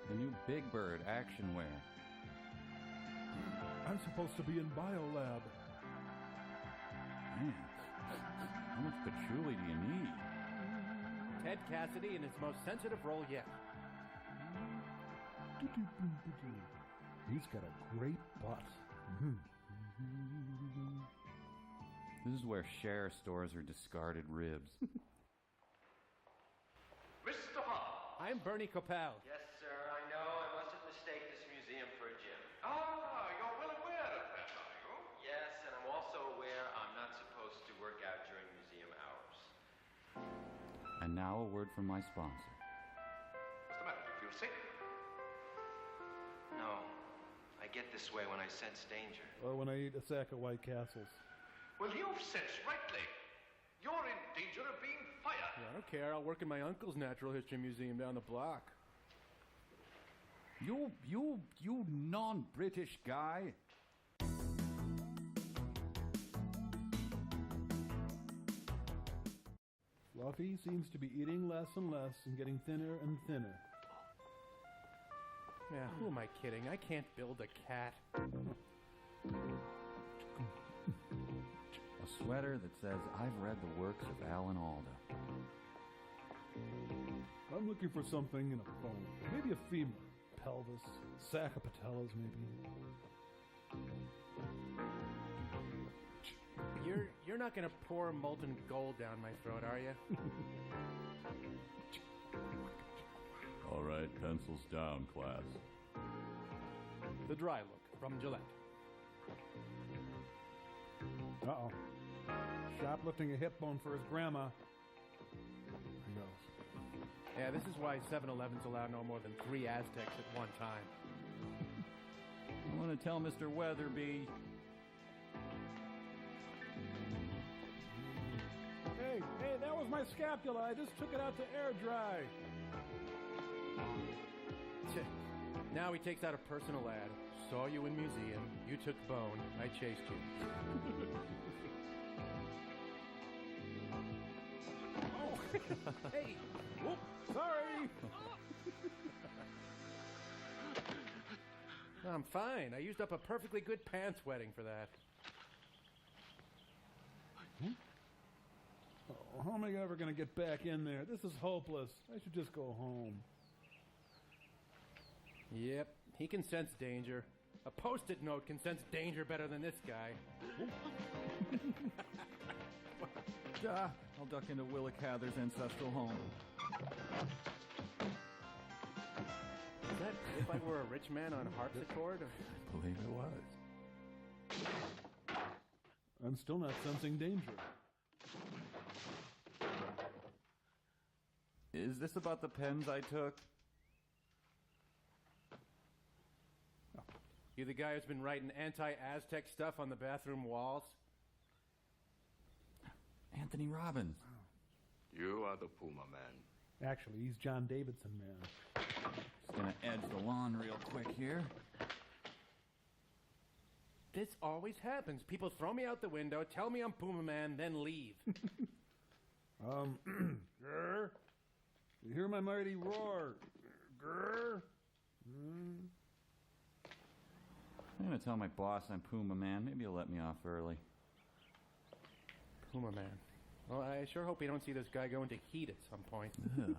The new Big Bird action wear. I'm supposed to be in Biolab. Man, how much patchouli do you need? Ted Cassidy in his most sensitive role yet. He's got a great butt. This is where Cher stores her discarded ribs. Mr. Hall. I'm Bernie Coppell. Yes, sir, I know. I mustn't mistake this museum for a gym. Ah, you're well aware of that, are you? Yes, and I'm also aware I'm not supposed to work out during museum hours. And now a word from my sponsor. What's the matter? Do you feel sick? No. I get this way when I sense danger. Or when I eat a sack of White Castles. Well, you've sensed rightly. You're in danger of being fired. Yeah, I don't care. I'll work in my uncle's natural history museum down the block. You non-British guy. Fluffy seems to be eating less and less and getting thinner and thinner. Yeah, who am I kidding? I can't build a cat. A sweater that says, I've read the works of Alan Alda. I'm looking for something in a bone. Maybe a femur, pelvis, sac of patellas, maybe. You're not gonna pour molten gold down my throat, are you? All right, pencils down, class. The dry look from Gillette. Uh-oh. Shoplifting a hip bone for his grandma. He goes. Yeah, this is why 7-Elevens allow no more than 3 Aztecs at one time. I want to tell Mr. Weatherby. Hey, that was my scapula. I just took it out to air dry. Now he takes out a personal ad. Saw you in museum. You took bone. I chased you. Oh. Hey! Whoop, sorry! I'm fine. I used up a perfectly good pants wetting for that. Oh, how am I ever going to get back in there? This is hopeless. I should just go home. Yep, he can sense danger. A post-it note can sense danger better than this guy. I'll duck into Willa Cather's ancestral home. Is that if I were a rich man on harpsichord? I believe it was. I'm still not sensing danger. Is this about the pens I took? You the guy who's been writing anti-Aztec stuff on the bathroom walls? Anthony Robbins. You are the Puma Man. Actually, he's John Davidson, man. Just gonna edge the laundry This always happens. People throw me out the window, tell me I'm Puma Man, then leave. Grr. You hear my mighty roar. Grr. I'm gonna tell my boss I'm Puma Man. Maybe he'll let me off early. Puma Man. Well, I sure hope we don't see this guy go into heat at some point. Ugh.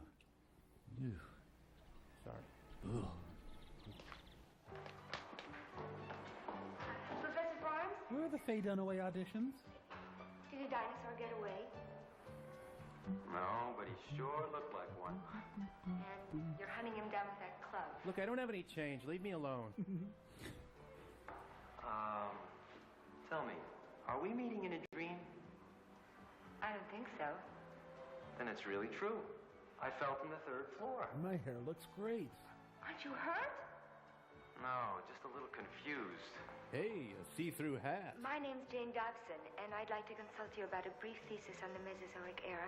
Ew. Sorry. Ugh. Professor Barnes, Where are the Faye Dunaway auditions? did a dinosaur get away? No, but he sure looked like one. And you're hunting him down with that club. Look, I don't have any change. Leave me alone. Tell me, are we meeting in a dream? I don't think so. Then it's really true. I fell from the 3rd floor. My hair looks great. Aren't you hurt? No, just a little confused. Hey, a see-through hat. My name's Jane Dobson, and I'd like to consult you about a brief thesis on the Mesozoic era.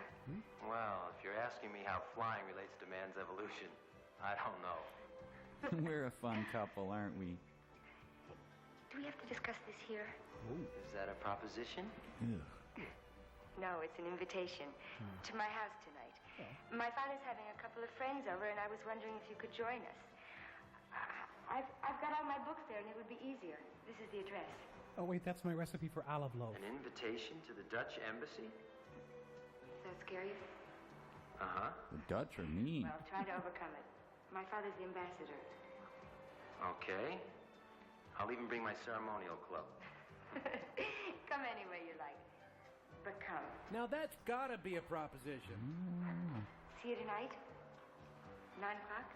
Well, if you're asking me how flying relates to man's evolution, I don't know. We're a fun couple, aren't we? Do we have to discuss this here? Is that a proposition? No, it's an invitation to my house tonight. My father's having a couple of friends over, and I was wondering if you could join us. I've got all my books there, and it would be easier. This is the address. Oh, wait, that's my recipe for olive loaf. An invitation to the Dutch embassy? Does that scare you? Uh-huh. The Dutch are mean. Well, try to overcome it. My father's the ambassador. Okay. I'll even bring my ceremonial club. Come any way you like. But come. Now that's gotta be a proposition. See you tonight? 9 o'clock?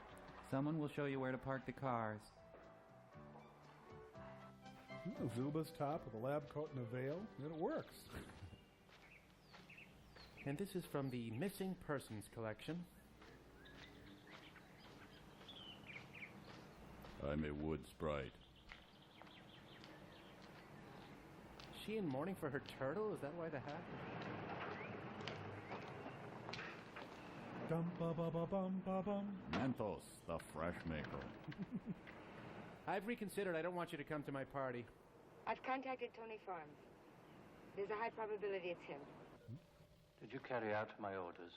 Someone will show you where to park the cars. Zuba's top with a lab coat and a veil. And it works. And this is from the Missing Persons collection. I'm a wood sprite. Is she in mourning for her turtle? Is that why the hat? Dum ba ba ba bum ba bum. Mentos, the fresh maker. I've reconsidered. I don't want you to come to my party. I've contacted Tony Farms. There's a high probability it's him. Did you carry out my orders?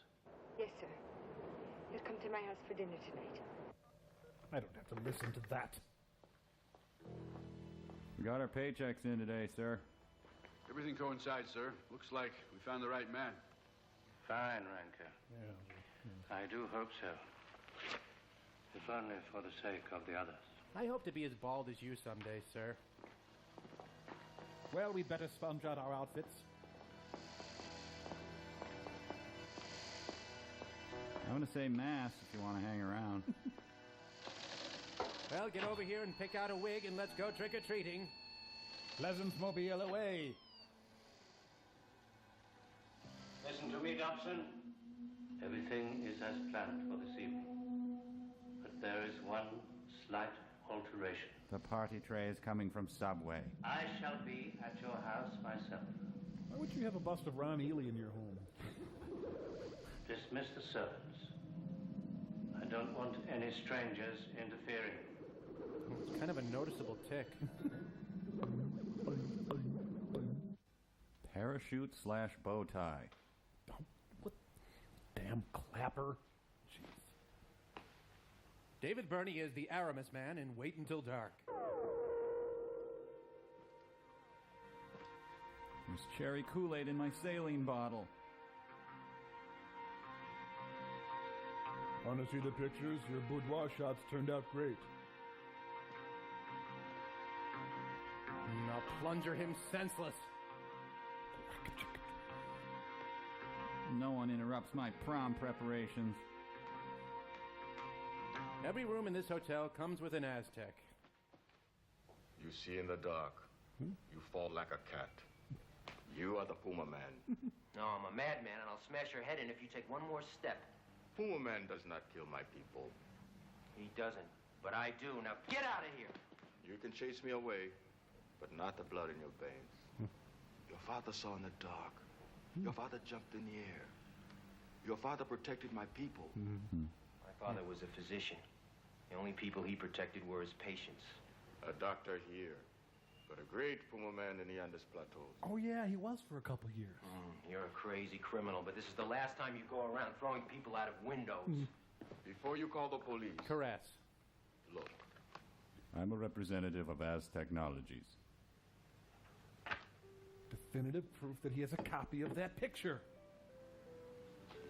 Yes, sir. He'll come to my house for dinner tonight. I don't have to listen to that. We got our paychecks in today, sir. Everything coincides, sir. Looks like we found the right man. Fine, Ranker. I do hope so. If only for the sake of the others. I hope to be as bald as you someday, sir. Well, we'd better sponge out our outfits. I'm gonna say mass if you want to hang around. Well, get over here and pick out a wig and let's go trick-or-treating. Pleasant-mobile away. Listen to me, Dobson. Everything is as planned for this evening. But there is one slight alteration. The party tray is coming from Subway. I shall be at your house myself. Why would you have a bust of Ron Ely in your home? Dismiss the servants. I don't want any strangers interfering. It's kind of a noticeable tick. Parachute / bow tie. What? Damn clapper. Jeez. David Burney is the Aramis man in Wait Until Dark. There's cherry Kool-Aid in my saline bottle. Want to see the pictures? Your boudoir shots turned out great. Now plunger him senseless. No one interrupts my prom preparations. Every room in this hotel comes with an Aztec. You see in the dark. You fall like a cat. You are the Puma Man. No, I'm a madman, and I'll smash your head in if you take one more step. Puma Man does not kill my people. He doesn't, but I do. Now get out of here! You can chase me away, but not the blood in your veins. Your father saw in the dark. Your father jumped in the air. Your father protected my people. My father was a physician. The only people he protected were his patients. A doctor here, but a great Puma man in the Andes Plateaus. Oh, yeah, he was for a couple years. You're a crazy criminal, but this is the last time you go around throwing people out of windows. Before you call the police, Caress. look. I'm a representative of Az Technologies. Definitive proof that he has a copy of that picture.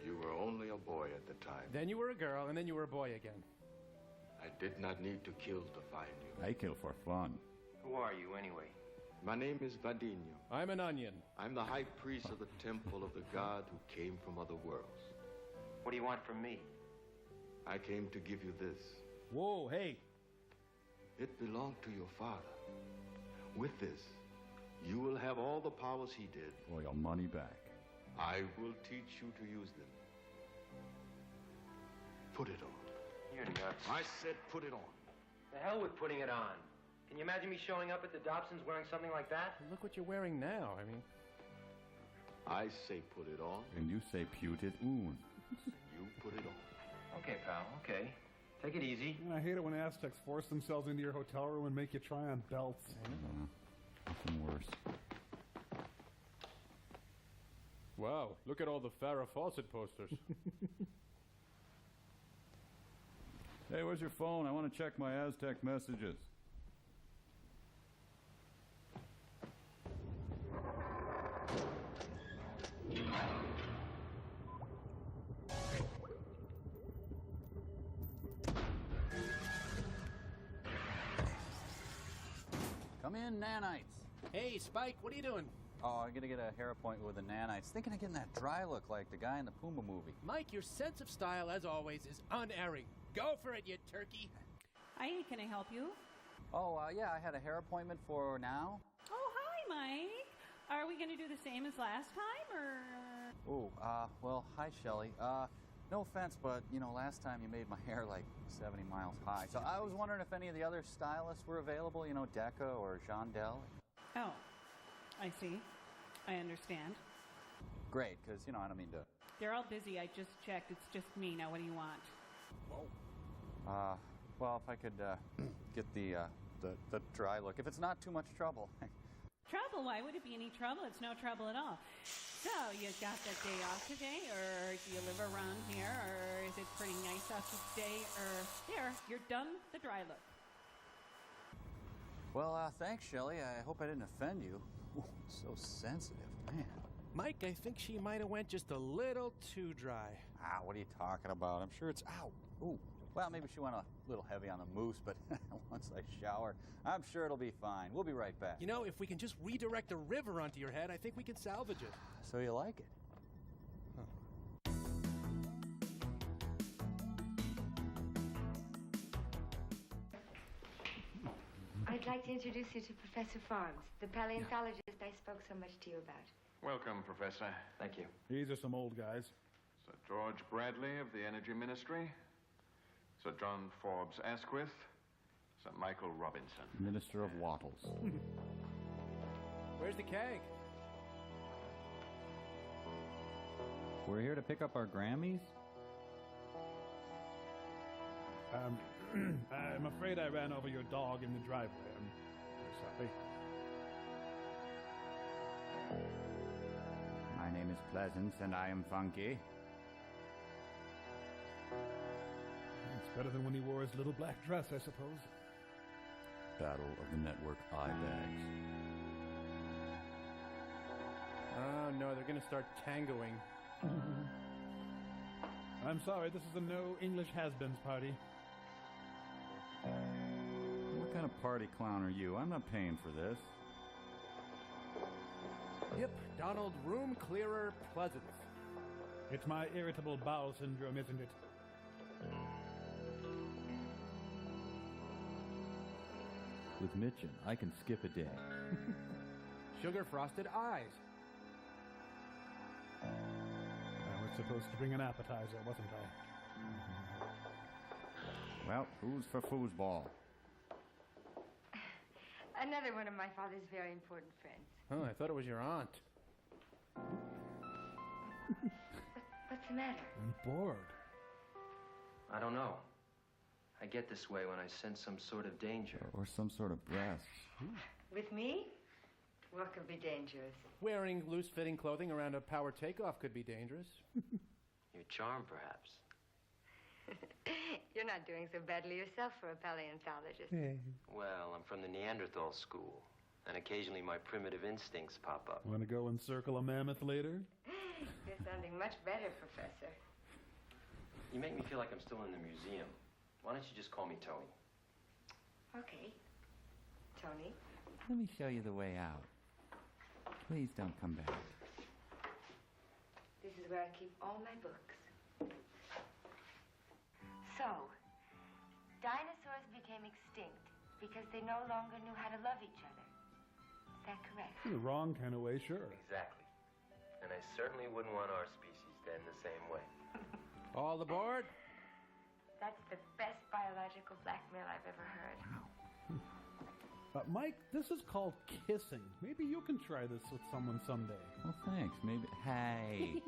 You were only a boy at the time. Then you were a girl, and then you were a boy again. I did not need to kill to find you. I kill for fun. Who are you, anyway? My name is Vadinho. I'm an onion. I'm the high priest of the temple of the god who came from other worlds. What do you want from me? I came to give you this. Whoa, hey. It belonged to your father. With this, you will have all the powers he did. For your money back. I will teach you to use them. Put it on. You're nuts. I said put it on. The hell with putting it on. Can you imagine me showing up at the Dobsons wearing something like that? Look what you're wearing now. I mean, I say put it on. And you say puted oon. You put it on. Okay, pal, okay. Take it easy. I hate it when Aztecs force themselves into your hotel room and make you try on belts. Nothing worse. wow, look at all the Farrah Fawcett posters. Hey, where's your phone? I want to check my Aztec messages. Come in, nanites. Hey, Spike, what are you doing? Oh, I'm gonna get a hair appointment with the nanites. Thinking of getting that dry look like the guy in the Puma movie. Mike, your sense of style, as always, is unerring. Go for it, you turkey. Hi, can I help you? Oh, yeah, I had a hair appointment for now. Oh, hi, Mike. Are we going to do the same as last time, or...? Oh, well, hi, Shelley. No offense, but, you know, last time you made my hair like 70 miles high. So I was wondering if any of the other stylists were available, you know, Decca or Jean Del. Oh, I see. I understand. Great, because, you know, I don't mean to... They're all busy. I just checked. It's just me. Now, what do you want? Whoa. Well, if I could, get the dry look, if it's not too much trouble. Trouble? Why would it be any trouble? It's no trouble at all. So, you got that day off today, or do you live around here, or is it pretty nice out today, or... There, you're done the dry look. Well, thanks, Shelley. I hope I didn't offend you. Ooh, so sensitive, man. Mike, I think she might have went just a little too dry. Ah, what are you talking about? I'm sure it's out. Ooh. Well, maybe she went a little heavy on the mousse, but once I shower, I'm sure it'll be fine. We'll be right back. You know, if we can just redirect a river onto your head, I think we can salvage it. So you like it? I'd like to introduce you to Professor Farms, the paleontologist I spoke so much to you about. Welcome, Professor. Thank you. These are some old guys. Sir George Bradley of the Energy Ministry, Sir John Forbes Asquith, Sir Michael Robinson. Minister of Wattles. Where's the keg? We're here to pick up our Grammys? I'm afraid I ran over your dog in the driveway. I'm sorry. My name is Pleasance, and I am funky. It's better than when he wore his little black dress, I suppose. Battle of the Network eye bags. Oh, no, they're going to start tangoing. I'm sorry, this is a no English has-beens party. What kind of party clown are you? I'm not paying for this. Yep, Donald Room Clearer Pleasance. It's my irritable bowel syndrome, isn't it? With Mitchin, I can skip a day. Sugar frosted eyes. I was supposed to bring an appetizer, wasn't I? Well, who's for foosball? Another one of my father's very important friends. Oh, I thought it was your aunt. What's the matter? I'm bored. I don't know. I get this way when I sense some sort of danger. Or some sort of breasts. With me? What could be dangerous? Wearing loose-fitting clothing around a power takeoff could be dangerous. Your charm, perhaps. You're not doing so badly yourself for a paleontologist. Well, I'm from the Neanderthal school, and occasionally my primitive instincts pop up. Want to go and circle a mammoth later? You're sounding much better, Professor. You make me feel like I'm still in the museum. Why don't you just call me Tony? Okay. Tony? Let me show you the way out. Please don't come back. This is where I keep all my books. So, dinosaurs became extinct because they no longer knew how to love each other. Is that correct? In the wrong kind of way, sure. Exactly. And I certainly wouldn't want our species to end the same way. All aboard? That's the best biological blackmail I've ever heard. Mike, this is called kissing. Maybe you can try this with someone someday. Well, thanks. Maybe. Hey.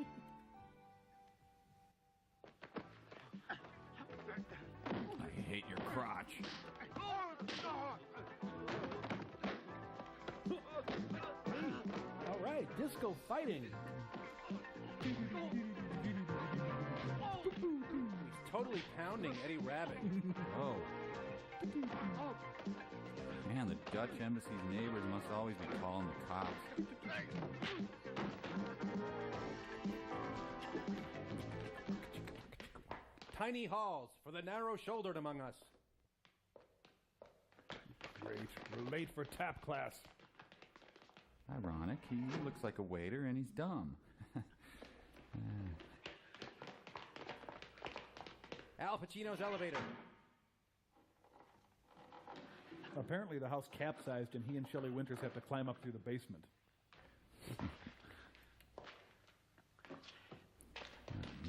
I hate your crotch. All right, disco fighting. He's totally pounding Eddie Rabbit. Oh. Man, the Dutch embassy's neighbors must always be calling the cops. Tiny halls for the narrow-shouldered among us. Great. We're late for tap class. Ironic. He looks like a waiter and he's dumb. Al Pacino's elevator. Apparently the house capsized and he and Shelley Winters have to climb up through the basement.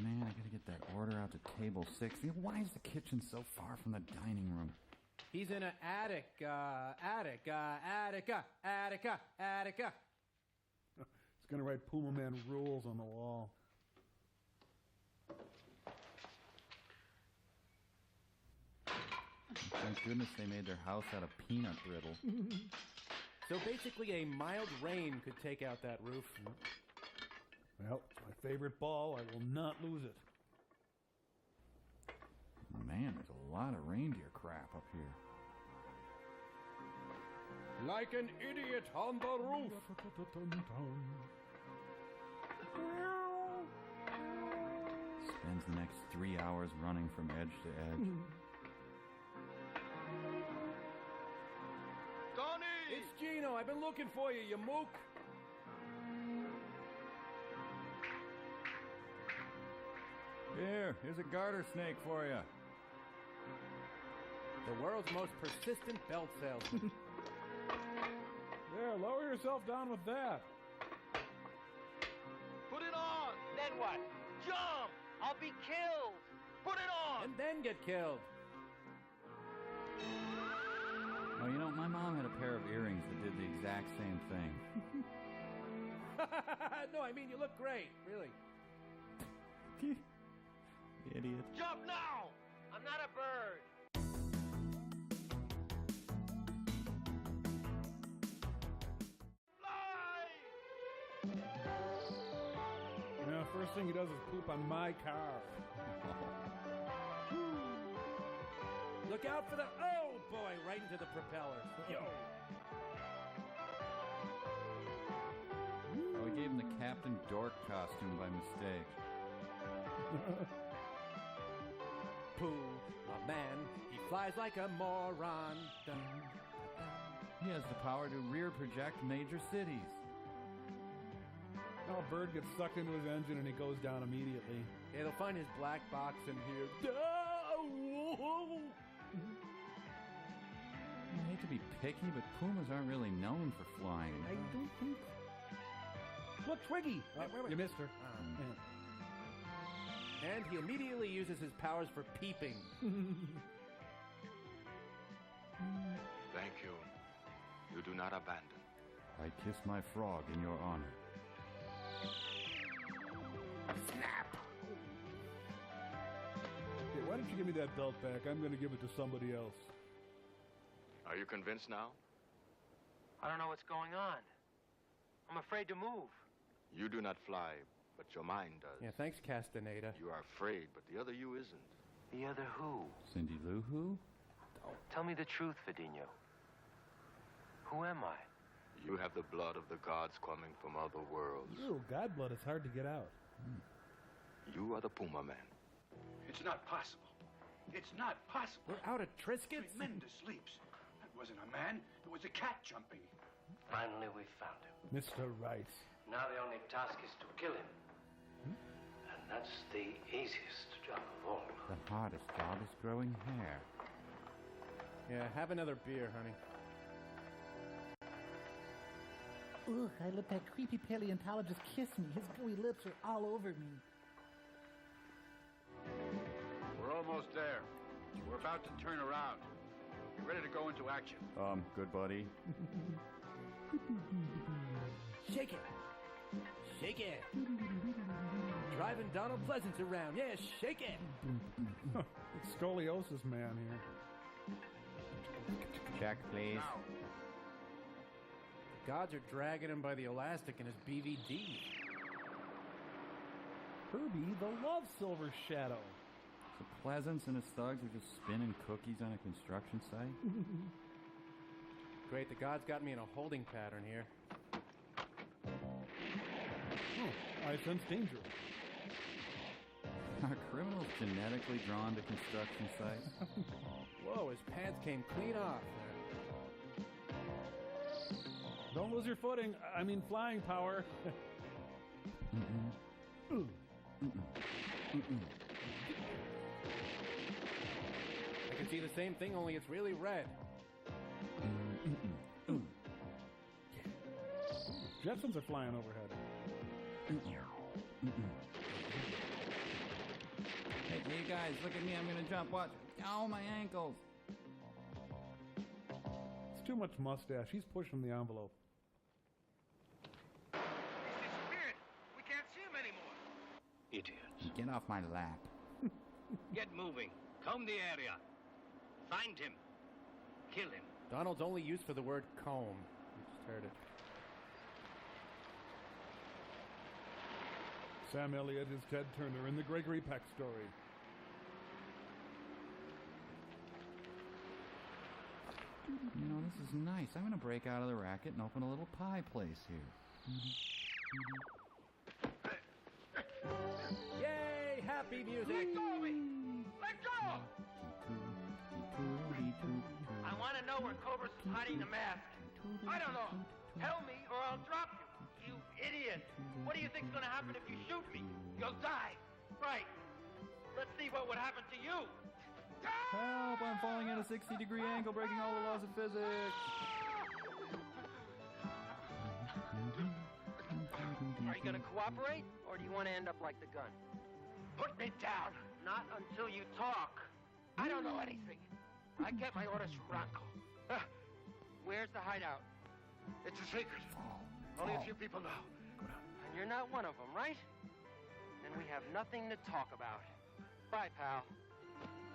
Man, I gotta get that order out to table 6. Why is the kitchen so far from the dining room? He's in an attica. He's gonna write Puma Man rules on the wall. Thank goodness they made their house out of peanut brittle. So basically a mild rain could take out that roof. Well, it's my favorite ball. I will not lose it. Man, there's a lot of reindeer crap up here. Like an idiot on the roof. Spends the next 3 hours running from edge to edge. Tony! It's Gino. I've been looking for you, you mook. Here's a garter snake for you. The world's most persistent belt salesman. There, lower yourself down with that. Put it on! Then what? Jump! I'll be killed! Put it on! And then get killed. Oh, you know, my mom had a pair of earrings that did the exact same thing. No, I mean, you look great, really. Idiot. Jump now! I'm not a bird! Yeah, first thing he does is poop on my car. Look out for the... Oh, boy, right into the propellers. Yo. Oh, we gave him the Captain Dork costume by mistake. Pooh, a man, he flies like a moron. Dun, dun, dun. He has the power to rear project major cities. Now a bird gets sucked into his engine and he goes down immediately. It'll find his black box in here. I hate to be picky, but pumas aren't really known for flying. I don't think so. Look, Twiggy! Wait. You missed her. And he immediately uses his powers for peeping. Thank you. You do not abandon. I kiss my frog in your honor. Snap! Okay, why don't you give me that belt back? I'm going to give it to somebody else. Are you convinced now? I don't know what's going on. I'm afraid to move. You do not fly, but your mind does. Yeah, thanks, Castaneda. You are afraid, but the other you isn't. The other who? Cindy Lou Who? Tell me the truth, Vidinho. Who am I? You have the blood of the gods coming from other worlds. Ooh, god blood is hard to get out. You are the Puma Man. It's not possible. It's not possible. We're out of Triscuits? Tremendous leaps. That wasn't a man. It was a cat jumping. Finally, we found him. Mr. Rice. Now the only task is to kill him. And that's the easiest job of all. The hardest job is growing hair. Yeah, have another beer, honey. Ugh, I let that creepy paleontologist kiss me. His gooey lips are all over me. We're almost there. We're about to turn around. Get ready to go into action. Good buddy. Shake it. Shake it. Driving Donald Pleasance around. Yeah, shake it. It's Scoliosis Man here. Check, please. The gods are dragging him by the elastic in his BVD. Herbie, the love silver shadow. So Pleasance and his thugs are just spinning cookies on a construction site? Great, the gods got me in a holding pattern here. Oh, I sense danger. Are criminals genetically drawn to construction sites? Whoa, his pants came clean off. Don't lose your footing. I mean, flying power. I can see the same thing, only it's really red. Jetsons are flying overhead. Hey, you guys, look at me. I'm going to jump. Watch. Ow, my ankles. It's too much mustache. He's pushing the envelope. Disappeared. We can't see him anymore. Idiots. Get off my lap. Get moving. Comb the area. Find him. Kill him. Donald's only use for the word comb. We just heard it. Sam Elliott is Ted Turner in the Gregory Peck story. You know, this is nice. I'm going to break out of the racket and open a little pie place here. Yay! Happy music! Let go of me! Let go! I want to know where Cobras is hiding the mask. I don't know. Tell me or I'll drop you. You idiot. What do you think's going to happen if you shoot me? You'll die. Right. Let's see what would happen to you. Help! I'm falling at a 60-degree angle, breaking all the laws of physics. Are you going to cooperate or do you want to end up like the gun? Put me down. Not until you talk. I don't know anything. I get my orders from Rocco. Where's the hideout? It's a secret. Only a few people know. And you're not one of them, right? Then we have nothing to talk about. Bye, pal.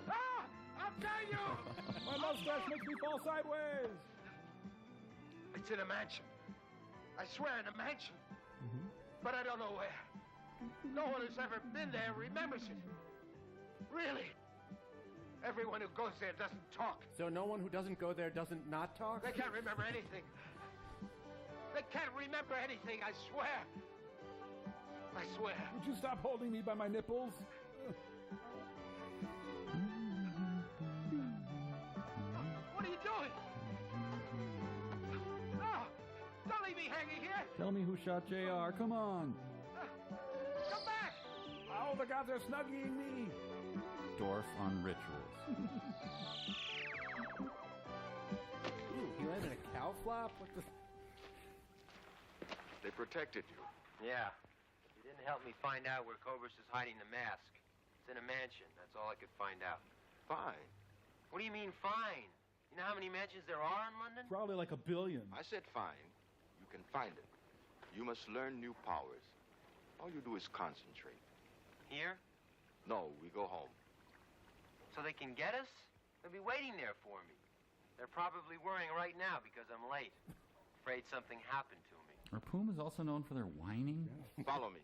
Ah! I'll tell you! My mustache makes me fall sideways. It's in a mansion. I swear, in a mansion. But I don't know where. No one who's ever been there remembers it. Really. Everyone who goes there doesn't talk. So no one who doesn't go there doesn't not talk? They can't remember anything. They can't remember anything, I swear. I swear. Would you stop holding me by my nipples? What are you doing? No! Don't leave me hanging here! Tell me who shot JR. Come on. Come back! Oh, the gods are snugging me. Dorf on rituals. Ooh, he landed a cow flop? What the... They protected you. Yeah. You didn't help me find out where Cobras is hiding the mask. It's in a mansion. That's all I could find out. Fine. What do you mean, fine? You know how many mansions there are in London? Probably like 1 billion. I said fine. You can find it. You must learn new powers. All you do is concentrate. Here? No, we go home. So they can get us? They'll be waiting there for me. They're probably worrying right now because I'm late. afraid something happened to me. Are pumas also known for their whining? Follow me.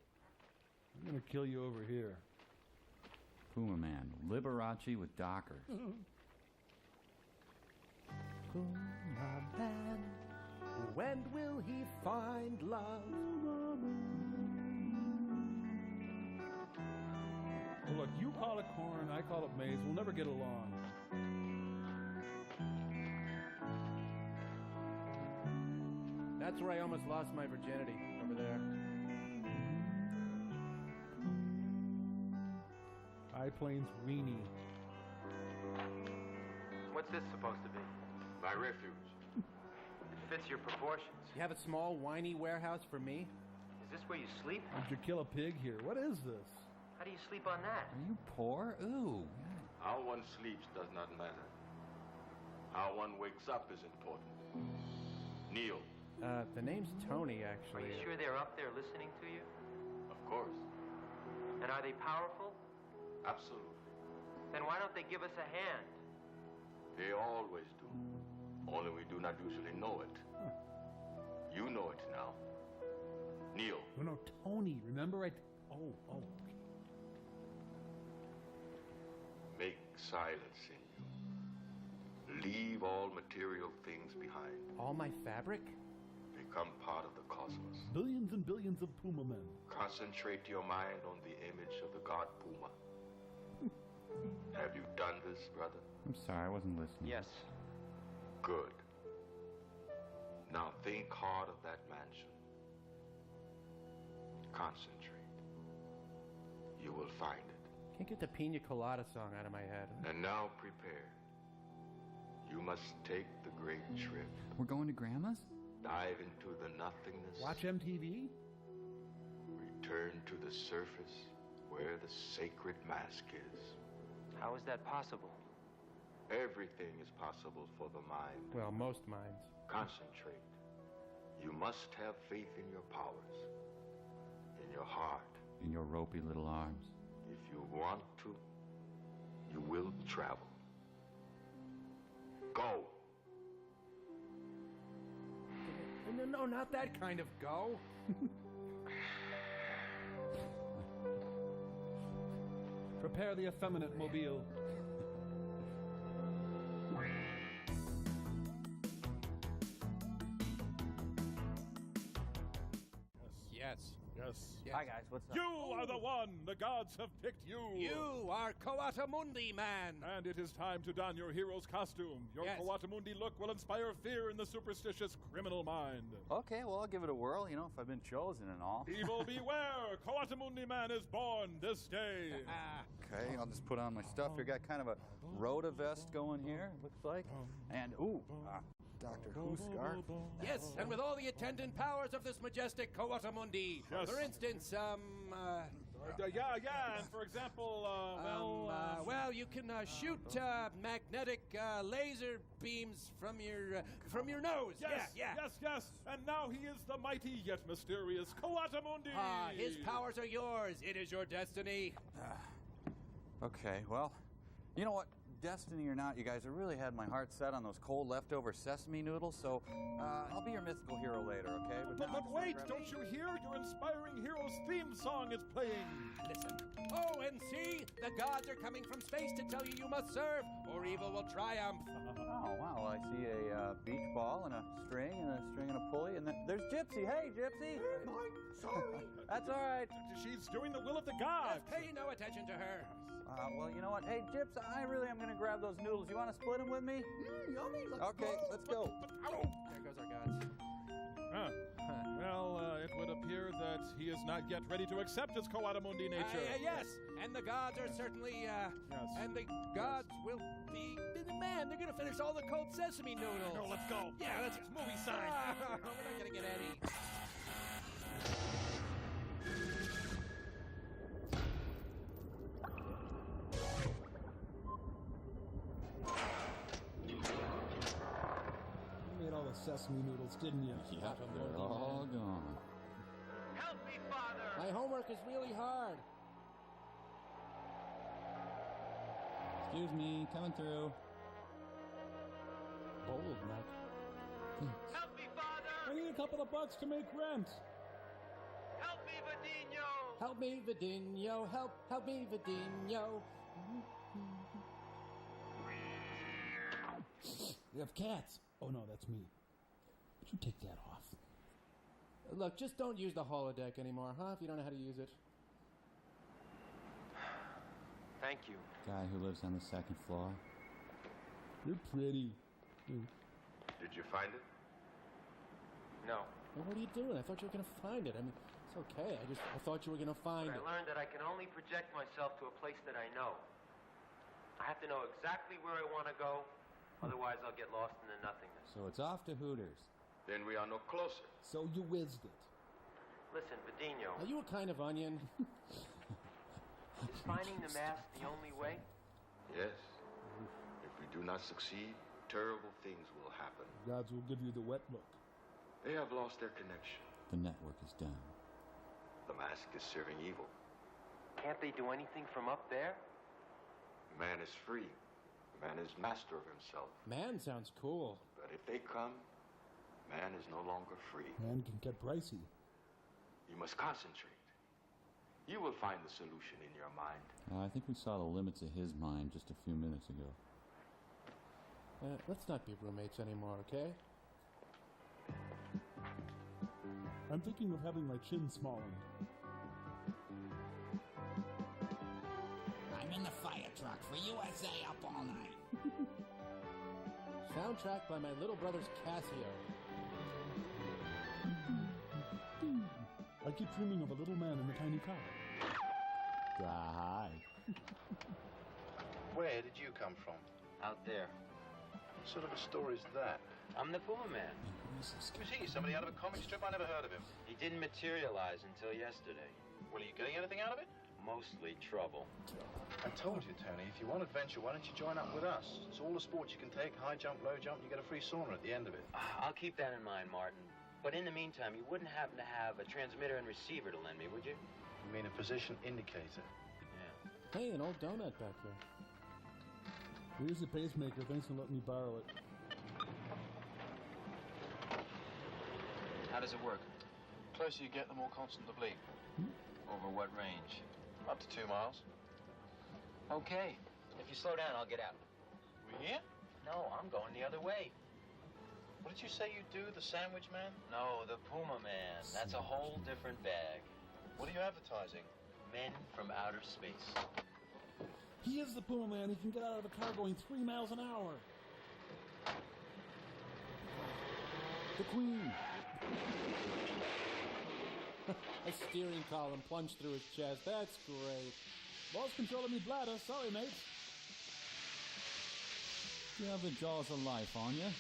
I'm gonna kill you over here. Puma Man, Liberace with Dockers. Puma Man, when will he find love? Well, look, you call it corn, I call it maize. We'll never get along. That's where I almost lost my virginity, over there. High Plains weenie. What's this supposed to be? My refuge. It fits your proportions. You have a small, whiny warehouse for me? Is this where you sleep? Did you kill a pig here? What is this? How do you sleep on that? Are you poor? Ooh. How one sleeps does not matter. How one wakes up is important. Neil. The name's Tony, Are actually. you sure they're up there listening to you? Of course. And are they powerful? Absolutely. Then why don't they give us a hand? They always do. Only we do not usually know it. You know it now. Neil. No, Tony. Remember Oh. Make silence in you. Leave all material things behind. All my fabric? Become part of the cosmos. Billions and billions of Puma men. Concentrate your mind on the image of the god Puma. Have you done this, brother? I'm sorry, I wasn't listening. Yes. Good. Now think hard of that mansion. Concentrate. You will find it. Can't get the Pina Colada song out of my head. And now prepare. You must take the great trip. We're going to Grandma's? Dive into the nothingness. Watch MTV? Return to the surface where the sacred mask is. How is that possible? Everything is possible for the mind. Well, most minds. Concentrate. You must have faith in your powers, in your heart. In your ropey little arms. If you want to, you will travel. Go. No, not that kind of go. Prepare the effeminate mobile. Yes. Hi, guys. What's up? You are the one! The gods have picked you! You are Coatamundi Man! And it is time to don your hero's costume. Your Yes. Coatamundi look will inspire fear in the superstitious criminal mind. Okay, well, I'll give it a whirl, if I've been chosen and all. Evil beware! Coatamundi Man is born this day! Okay, I'll just put on my stuff here. Got kind of a Rhoda vest going here, looks like. And, Doctor Who scarf. Yes, and with all the attendant powers of this majestic Coatamundi. Yes. For instance, And for example, well, you can shoot magnetic laser beams from your nose. Yes, Yeah. yes. And now he is the mighty yet mysterious Coatamundi! His powers are yours. It is your destiny. Okay, well, you know what? Destiny or not, you guys, I really had my heart set on those cold leftover sesame noodles, so I'll be your mythical hero later, okay? But wait, don't you hear? Your inspiring hero's theme song is playing. Listen. Oh, and see, the gods are coming from space to tell you must serve, or evil will triumph. Oh, wow, I see a beach ball and a string and a pulley, and then there's Gypsy. Hey, Gypsy! Hey, Mike, sorry. That's all right. She's doing the will of the gods. Pay no attention to her. Well, you know what? Hey, Gyps, I really am going to grab those noodles. You want to split them with me? Yummy, Okay, let's go. There goes our gods. Well, it would appear that he is not yet ready to accept his Coatamundi nature. Yes, and the gods are certainly, and the gods will be, man, they're gonna finish all the cold sesame noodles. No, let's go. Yeah, let's movie sign. We're not gonna get any. You made all the sesame noodles, didn't you? Yep, they're all gone. Help me, Father! My homework is really hard. Excuse me, coming through. Bold, Mike. Help me, Father! couple of bucks to make rent. Help me, Vadinho! Help me, Vadinho. Help me, Vadinho. We have cats. Oh no, that's me. Would you take that off? Look, just don't use the holodeck anymore, huh? If you don't know how to use it. Thank you. Guy who lives on the second floor. You're pretty. Did you find it? No. Well, what are you doing? I thought you were going to find it. I mean, it's okay. I thought you were going to find But it. I learned that I can only project myself to a place that I know. I have to know exactly where I want to go, otherwise I'll get lost in the nothingness. So it's off to Hooters. Then we are no closer. So you whizzed it. Listen, Vadinho, Are you a kind of onion? is finding the mask the only way? Yes. If we do not succeed, terrible things will happen. Gods will give you the wet look. They have lost their connection. The network is down. The mask is serving evil. Can't they do anything from up there? Man is free. Man is master of himself. Man sounds cool. But if they come, man is no longer free. Man can get pricey. You must concentrate. You will find the solution in your mind. I think we saw the limits of his mind just a few minutes ago. Let's not be roommates anymore, okay? I'm thinking of having my chin smallened. I'm in the fire truck for USA up all night. Soundtrack by my little brother's Casio. I keep dreaming of a little man in a tiny car. Hi. Where did you come from? Out there. What sort of a story is that? I'm the Puma Man. Who's he? Somebody out of a comic strip? I never heard of him. He didn't materialize until yesterday. Well, are you getting anything out of it? Mostly trouble. I told you, Tony, if you want adventure, why don't you join up with us? It's all the sports you can take, high jump, low jump, you get a free sauna at the end of it. I'll keep that in mind, Martin. But in the meantime, you wouldn't happen to have a transmitter and receiver to lend me, would you? You mean a position indicator? Yeah. Hey, an old donut back there. Here's the pacemaker. Thanks for letting me borrow it. How does it work? The closer you get, the more constant the bleed. Over what range? Up to 2 miles. Okay. If you slow down, I'll get out. We here? No, I'm going the other way. What did you say you do, the sandwich man? No, the Puma Man. That's a whole different bag. What are you advertising? Men from outer space. He is the Puma Man. He can get out of a car going 3 miles an hour. The Queen. A steering column plunged through his chest. That's great. Lost control of me bladder. Sorry, mate. You have the jaws of life on you.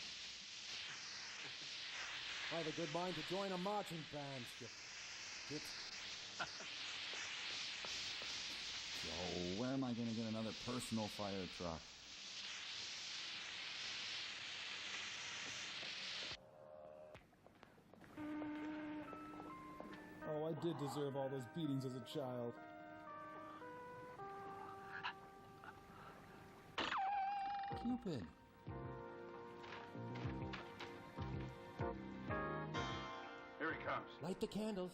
I have a good mind to join a marching band. So, where am I going to get another personal fire truck? Oh, I did deserve all those beatings as a child. Cupid. Here he comes. Light the candles.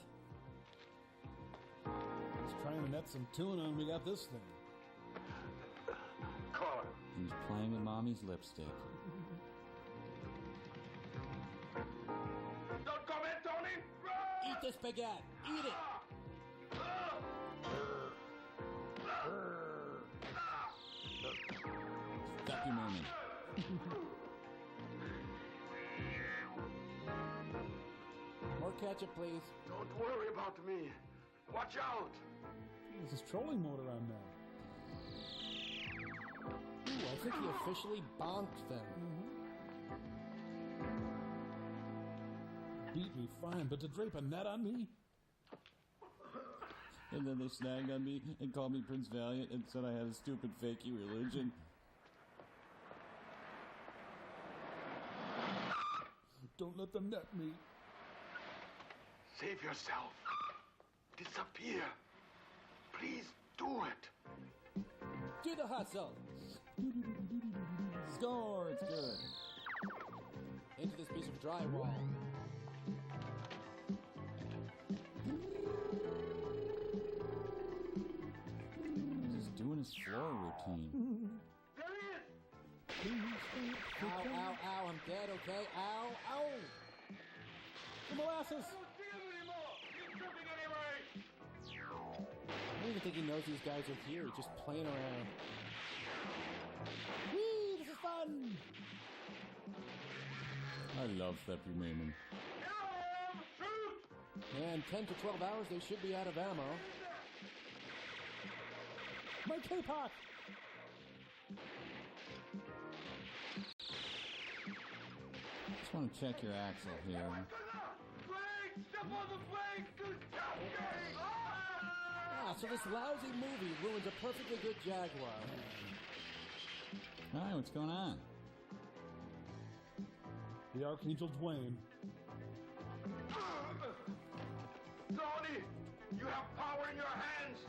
He's trying to net some tuna and we got this thing. Call her. He's playing with Mommy's lipstick. Don't come in, Tony! Eat the spaghetti. Eat it. Stop your moment. More ketchup, please. Don't worry about me. Watch out! There's this trolling motor on now. Ooh, I think he officially bonked them. Beat me fine, but to drape a net on me? And then they snagged on me and called me Prince Valiant and said I had a stupid fakey religion. Don't let them net me. Save yourself. Disappear. Please do it. Do the hustle. Score, it's good. Into this piece of drywall. his floor routine. Ow, ow, ow, I'm dead, okay? Ow, ow! The molasses! I don't even think he knows these guys are here, just playing around. Whee! This is fun! I love Fleppy Mayman. Man, 10 to 12 hours, they should be out of ammo. My K-pop! Just want to check your axle here. Ah, so this lousy movie ruins a perfectly good Jaguar. Hi, what's going on? The Archangel Dwayne. Tony, you have power in your hands.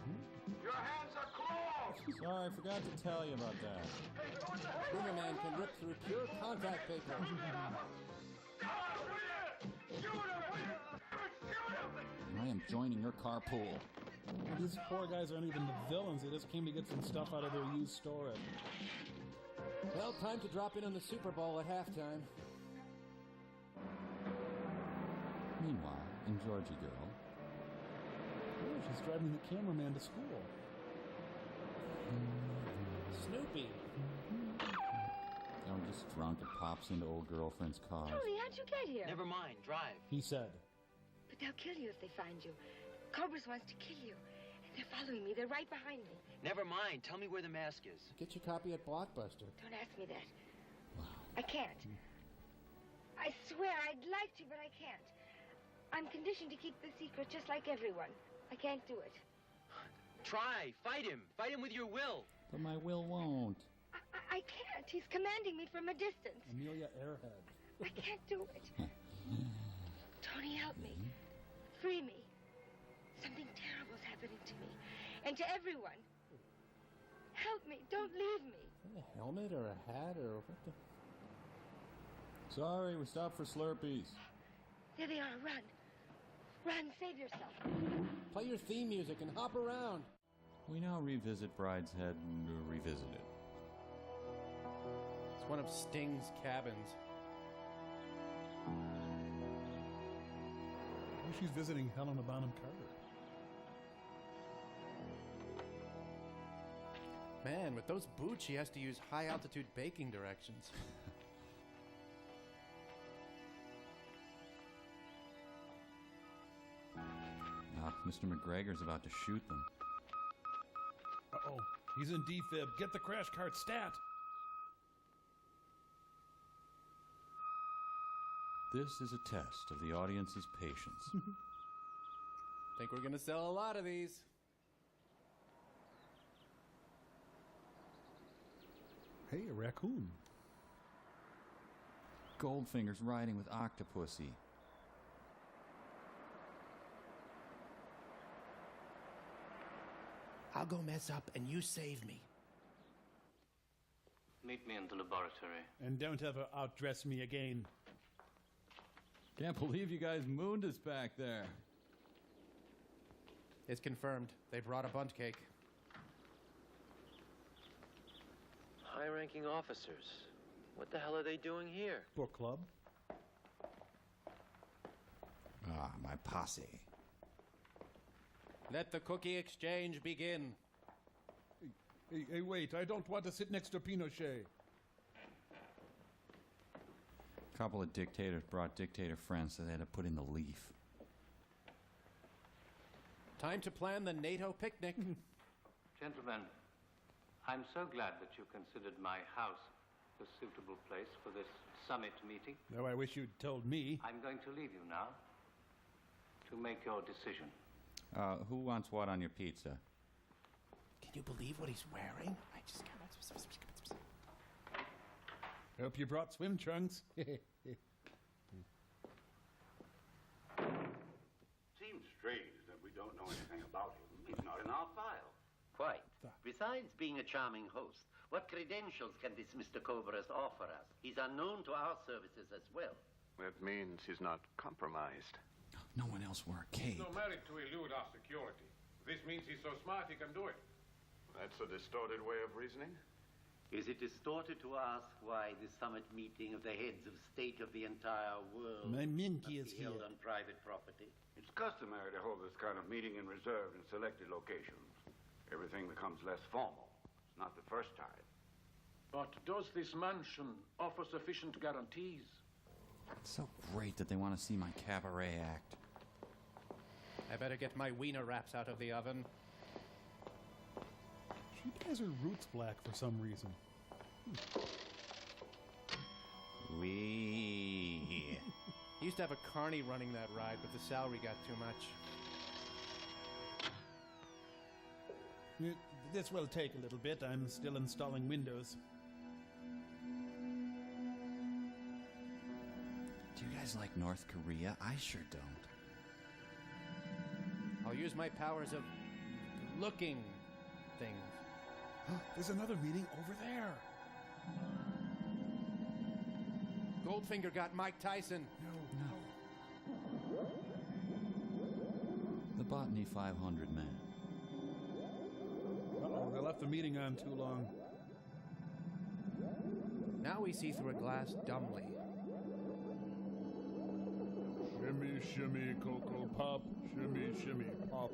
Your hands are claws. Sorry, I forgot to tell you about that. Boomerman can rip through pure contact paper. I am joining your carpool. These poor guys aren't even the villains. They just came to get some stuff out of their used storage. Well, time to drop in on the Super Bowl at halftime. Meanwhile, in Georgie Girl. Oh, she's driving the cameraman to school. Snoopy. I'm just drunk and pops into old girlfriend's car. Tony, how'd you get here? Never mind, drive. He said. But they'll kill you if they find you. Cobras wants to kill you. And they're following me. They're right behind me. Never mind. Tell me where the mask is. Get your copy at Blockbuster. Don't ask me that. I can't. I swear I'd like to, but I can't. I'm conditioned to keep the secret just like everyone. I can't do it. Try. Fight him. Fight him with your will. But my will won't. I can't. He's commanding me from a distance. Amelia Earhart. I can't do it. Tony, help me. Free me. Something terrible's happening to me. And to everyone. Help me. Don't leave me. A helmet or a hat or what the... Sorry, we stopped for Slurpees. There they are. Run. Run. Save yourself. Play your theme music and hop around. We now revisit Brideshead Revisited. It's one of Sting's cabins. Oh, she's visiting Helena Bonham Carter. Man, with those boots, she has to use high-altitude baking directions. Mr. McGregor's about to shoot them. Uh-oh. He's in defib. Get the crash cart stat. This is a test of the audience's patience. Think we're gonna sell a lot of these. Hey, a raccoon. Goldfinger's riding with Octopussy. I'll go mess up and you save me. Meet me in the laboratory. And don't ever outdress me again. Can't believe you guys mooned us back there. It's confirmed. They brought a bundt cake. High-ranking officers. What the hell are they doing here? Book club. Ah, my posse. Let the cookie exchange begin. Hey, wait. I don't want to sit next to Pinochet. A couple of dictators brought dictator friends, so they had to put in the leaf. Time to plan the NATO picnic. Gentlemen, I'm so glad that you considered my house a suitable place for this summit meeting. No, I wish you'd told me. I'm going to leave you now to make your decision. Who wants what on your pizza? Can you believe what he's wearing? I just got... Hope you brought swim trunks. Seems strange that we don't know anything about him. He's not in our file. Quite. Besides being a charming host, what credentials can this Mr. Cobras offer us? He's unknown to our services as well. That means he's not compromised. No one else wore a cape. He's no merit to elude our security. This means he's so smart he can do it. That's a distorted way of reasoning? Is it distorted to ask why the summit meeting of the heads of state of the entire world My Minky must is be held here. on private property? It's customary to hold this kind of meeting in reserved and selected locations. Everything becomes less formal. It's not the first time. But does this mansion offer sufficient guarantees? It's so great that they want to see my cabaret act. I better get my wiener wraps out of the oven. She dyes her roots black for some reason. We He used to have a carny running that ride, but the salary got too much. This will take a little bit. I'm still installing Windows. Do you guys like North Korea? I sure don't. I'll use my powers of looking things. There's another meeting over there. Goldfinger got Mike Tyson. The Botany 500 man. Uh-oh, they left the meeting on too long. Now we see through a glass dumbly. Shimmy, shimmy, Cocoa Pop. Shimmy, shimmy, pop.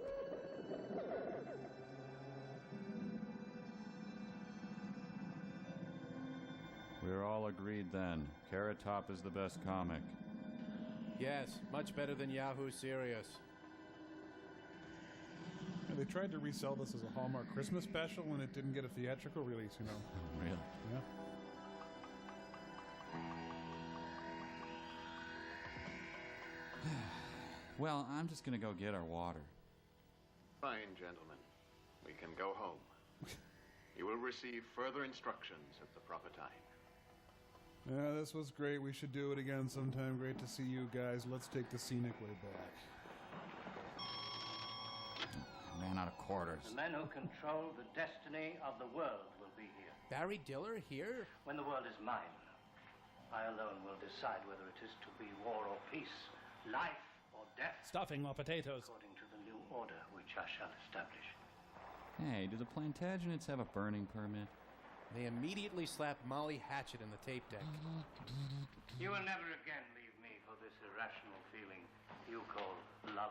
We're all agreed then. Carrot Top is the best comic. Yes, much better than Yahoo Serious. And they tried to resell this as a Hallmark Christmas special and it didn't get a theatrical release, you know. Really? Yeah. Well, I'm just gonna go get our water. Fine, gentlemen. We can go home. You will receive further instructions at the proper time. Yeah, this was great. We should do it again sometime. Great to see you guys. Let's take the scenic way back. Ran out of quarters. The men who control the destiny of the world will be here. Barry Diller here? When the world is mine, I alone will decide whether it is to be war or peace, life or death, Stuffing or potatoes. according to the new order which I shall establish. Hey, do the Plantagenets have a burning permit? They immediately slapped Molly Hatchet in the tape deck. You will never again leave me for this irrational feeling you call love.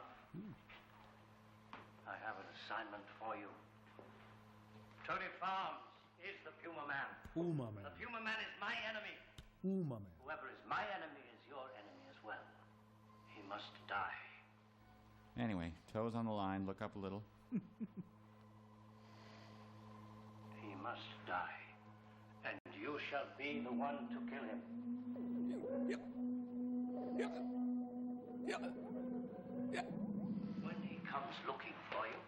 I have an assignment for you. Tony Farms is the Puma Man. Puma Man. The Puma Man is my enemy. Puma Man. Whoever is my enemy is your enemy as well. He must die. Anyway, toes on the line, look up a little. He must die. And you shall be the one to kill him. When he comes looking for you,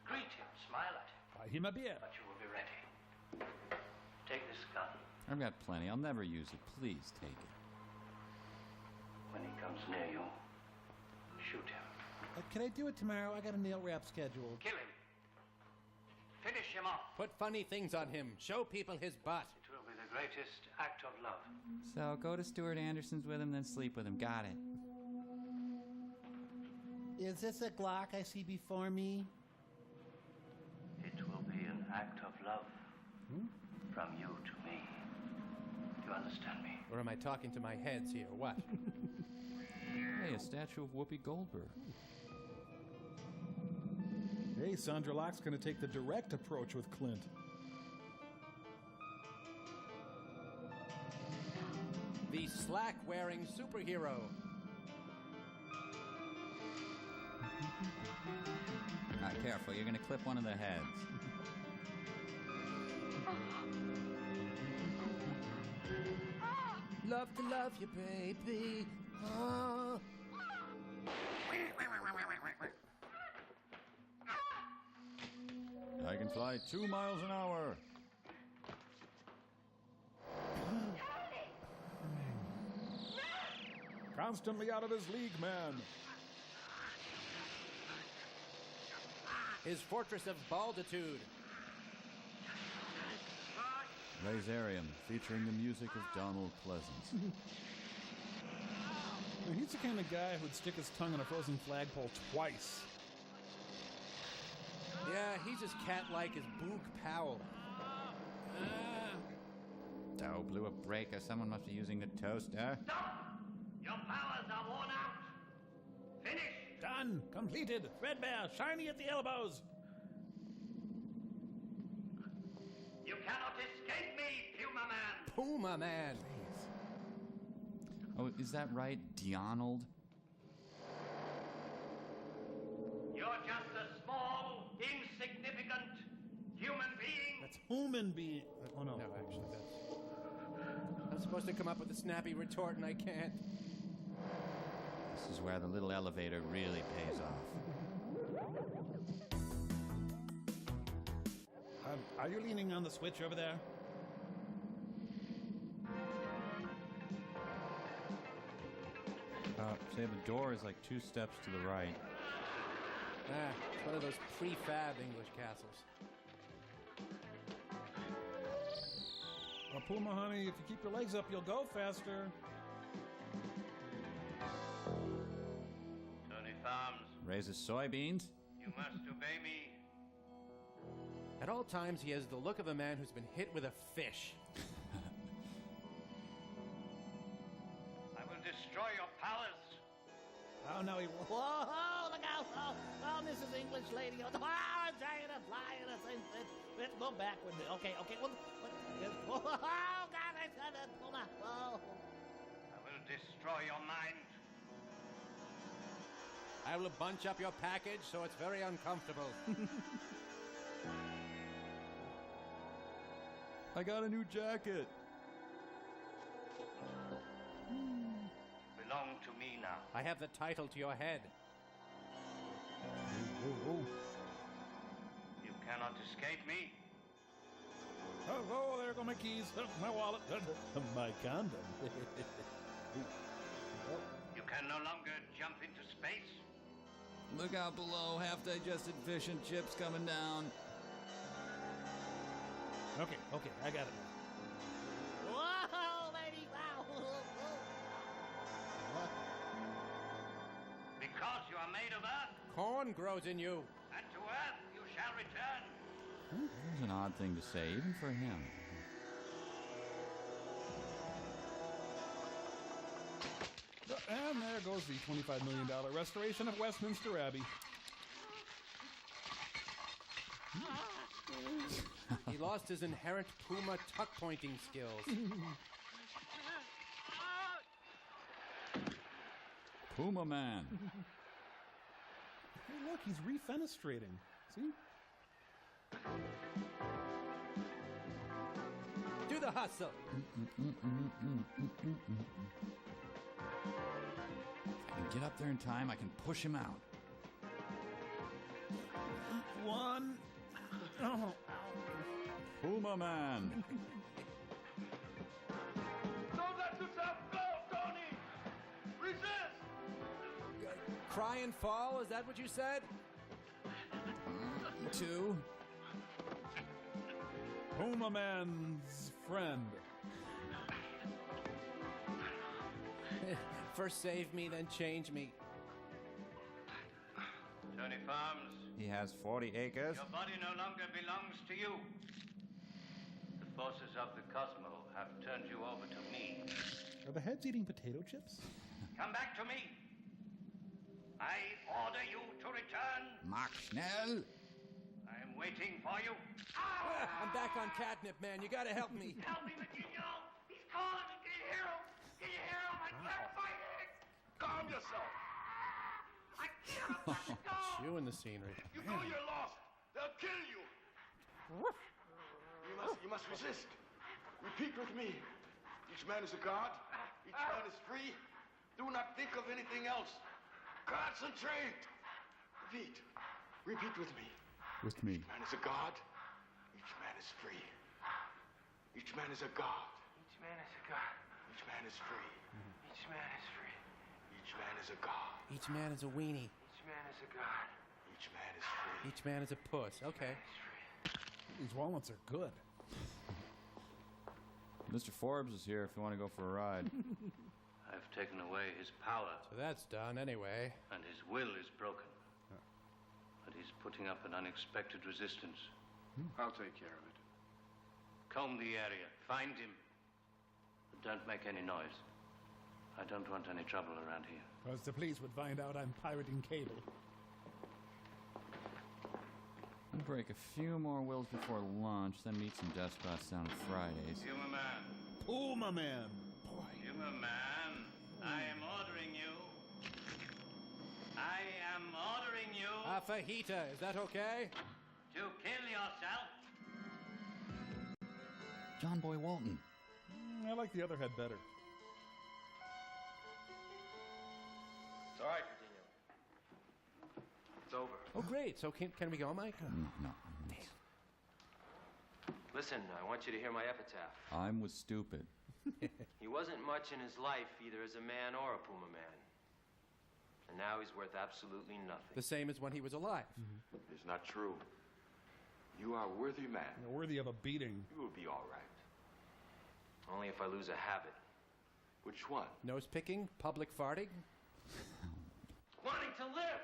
greet him, smile at him. Buy him a beer. But you will be ready. Take this gun. I've got plenty. I'll never use it. Please take it. When he comes near you, shoot him. Can I do it tomorrow? I got a nail wrap scheduled. Kill him. Finish him off. Put funny things on him. Show people his butt. It will be the greatest act of love. So go to Stuart Anderson's with him, then sleep with him. Got it. Is this a Glock I see before me? It will be an act of love from you to me. Do you understand me? Or am I talking to my heads here? What? Hey, a statue of Whoopi Goldberg. Hey, Sandra Locke's going to take the direct approach with Clint. The slack-wearing superhero. Careful, you're gonna clip one of the heads. Love to love you, baby. Oh. I can fly 2 miles an hour. Constantly out of his league, man. His fortress of balditude. Laserium, featuring the music of Donald Pleasance. Now, he's the kind of guy who'd stick his tongue on a frozen flagpole twice. Yeah, he's as cat-like as Boog Powell. Doe blew a breaker. Someone must be using the toaster. Your powers are worn out. Finished. Done. Completed. Threadbare. Shiny at the elbows. You cannot escape me, Puma Man. Puma Man. Oh, is that right, Donald? You're just a small, insignificant human being. That's human being. Oh, no. No, actually, that's... I'm supposed to come up with a snappy retort, and I can't. This is where the little elevator really pays off. Are you leaning on the switch over there? Say the door is like 2 steps to the right. It's one of those prefab English castles. Well, Puma, honey, if you keep your legs up, you'll go faster. Tony Farms, Raises soybeans? you must obey me. At all times, he has the look of a man who's been hit with a fish. I will destroy your palace. Oh, no, he won't. Whoa, look out. Oh, Mrs. English lady. Oh, I'm trying to fly in a thing. Let's go backward. Okay. Well, oh, God, I said it. Puma. Oh. I will destroy your mind. I will bunch up your package so it's very uncomfortable. I got a new jacket. Belong to me now. I have the title to your head. You cannot escape me. Oh, there go my keys. My wallet. My condom. You can no longer jump into space. Look out below. Half-digested fish and chips coming down. Okay, I got it. Whoa, lady, wow. What? Because you are made of earth, Corn grows in you. and to earth you shall return. That's an odd thing to say, even for him. And there goes the $25 million restoration of Westminster Abbey. He lost his inherent Puma tuck-pointing skills. Puma Man. Hey, look, he's refenestrating. See? Do the hustle. If I can get up there in time, I can push him out. One. Oh. Puma Man. Don't let yourself go, Tony! Resist! Cry and fall, is that what you said? 2. Puma Man's friend. First save me, then change me. Tony Farms, He has 40 acres. your body no longer belongs to you. The forces of the Cosmo have turned you over to me. Are the heads eating potato chips? Come back to me. I order you to return. Mach schnell. I am waiting for you. I'm back on catnip, man. You gotta help me. Help me, Virginia. He's calling. Can you hear him? Can you hear him? I can't fight it. Calm yourself. I can't let it go. Chewing the scenery. You know you're lost. They'll kill you. You must resist. Repeat with me. Each man is a god. Each man is free. Do not think of anything else. Concentrate. Repeat. Repeat with me. With me. Each man is a god. Each man is free. Each man is a god. Each man is a god. Each man is free. Each man is free. Each man is a god. Each man is a weenie. Each man is a god. Each man is free. Each man is a puss. Okay. These walnuts are good. Mr. Forbes is here if you want to go for a ride. I've taken away his power. So that's done anyway. And his will is broken. A but he's putting up an unexpected resistance. I'll take care of it. Comb the area. Find him. But don't make any noise. I don't want any trouble around here. Because the police would find out I'm pirating cable. We'll break a few more wills before lunch, then meet some despots down on Fridays. Puma Man. Puma Man. Puma Man. I am ordering you. I am ordering you. Fajita, is that okay? To kill yourself. John Boy Walton. I like the other head better. It's all right, Virginia. It's over. Oh, great. So can we go, Mike? No. Listen, I want you to hear my epitaph. I'm was stupid. He wasn't much in his life, either as a man or a Puma Man. And now he's worth absolutely nothing. The same as when he was alive. It's not true. You are a worthy man. You're worthy of a beating. You will be all right. Only if I lose a habit. Which one? Nose picking? Public farting? Wanting to live.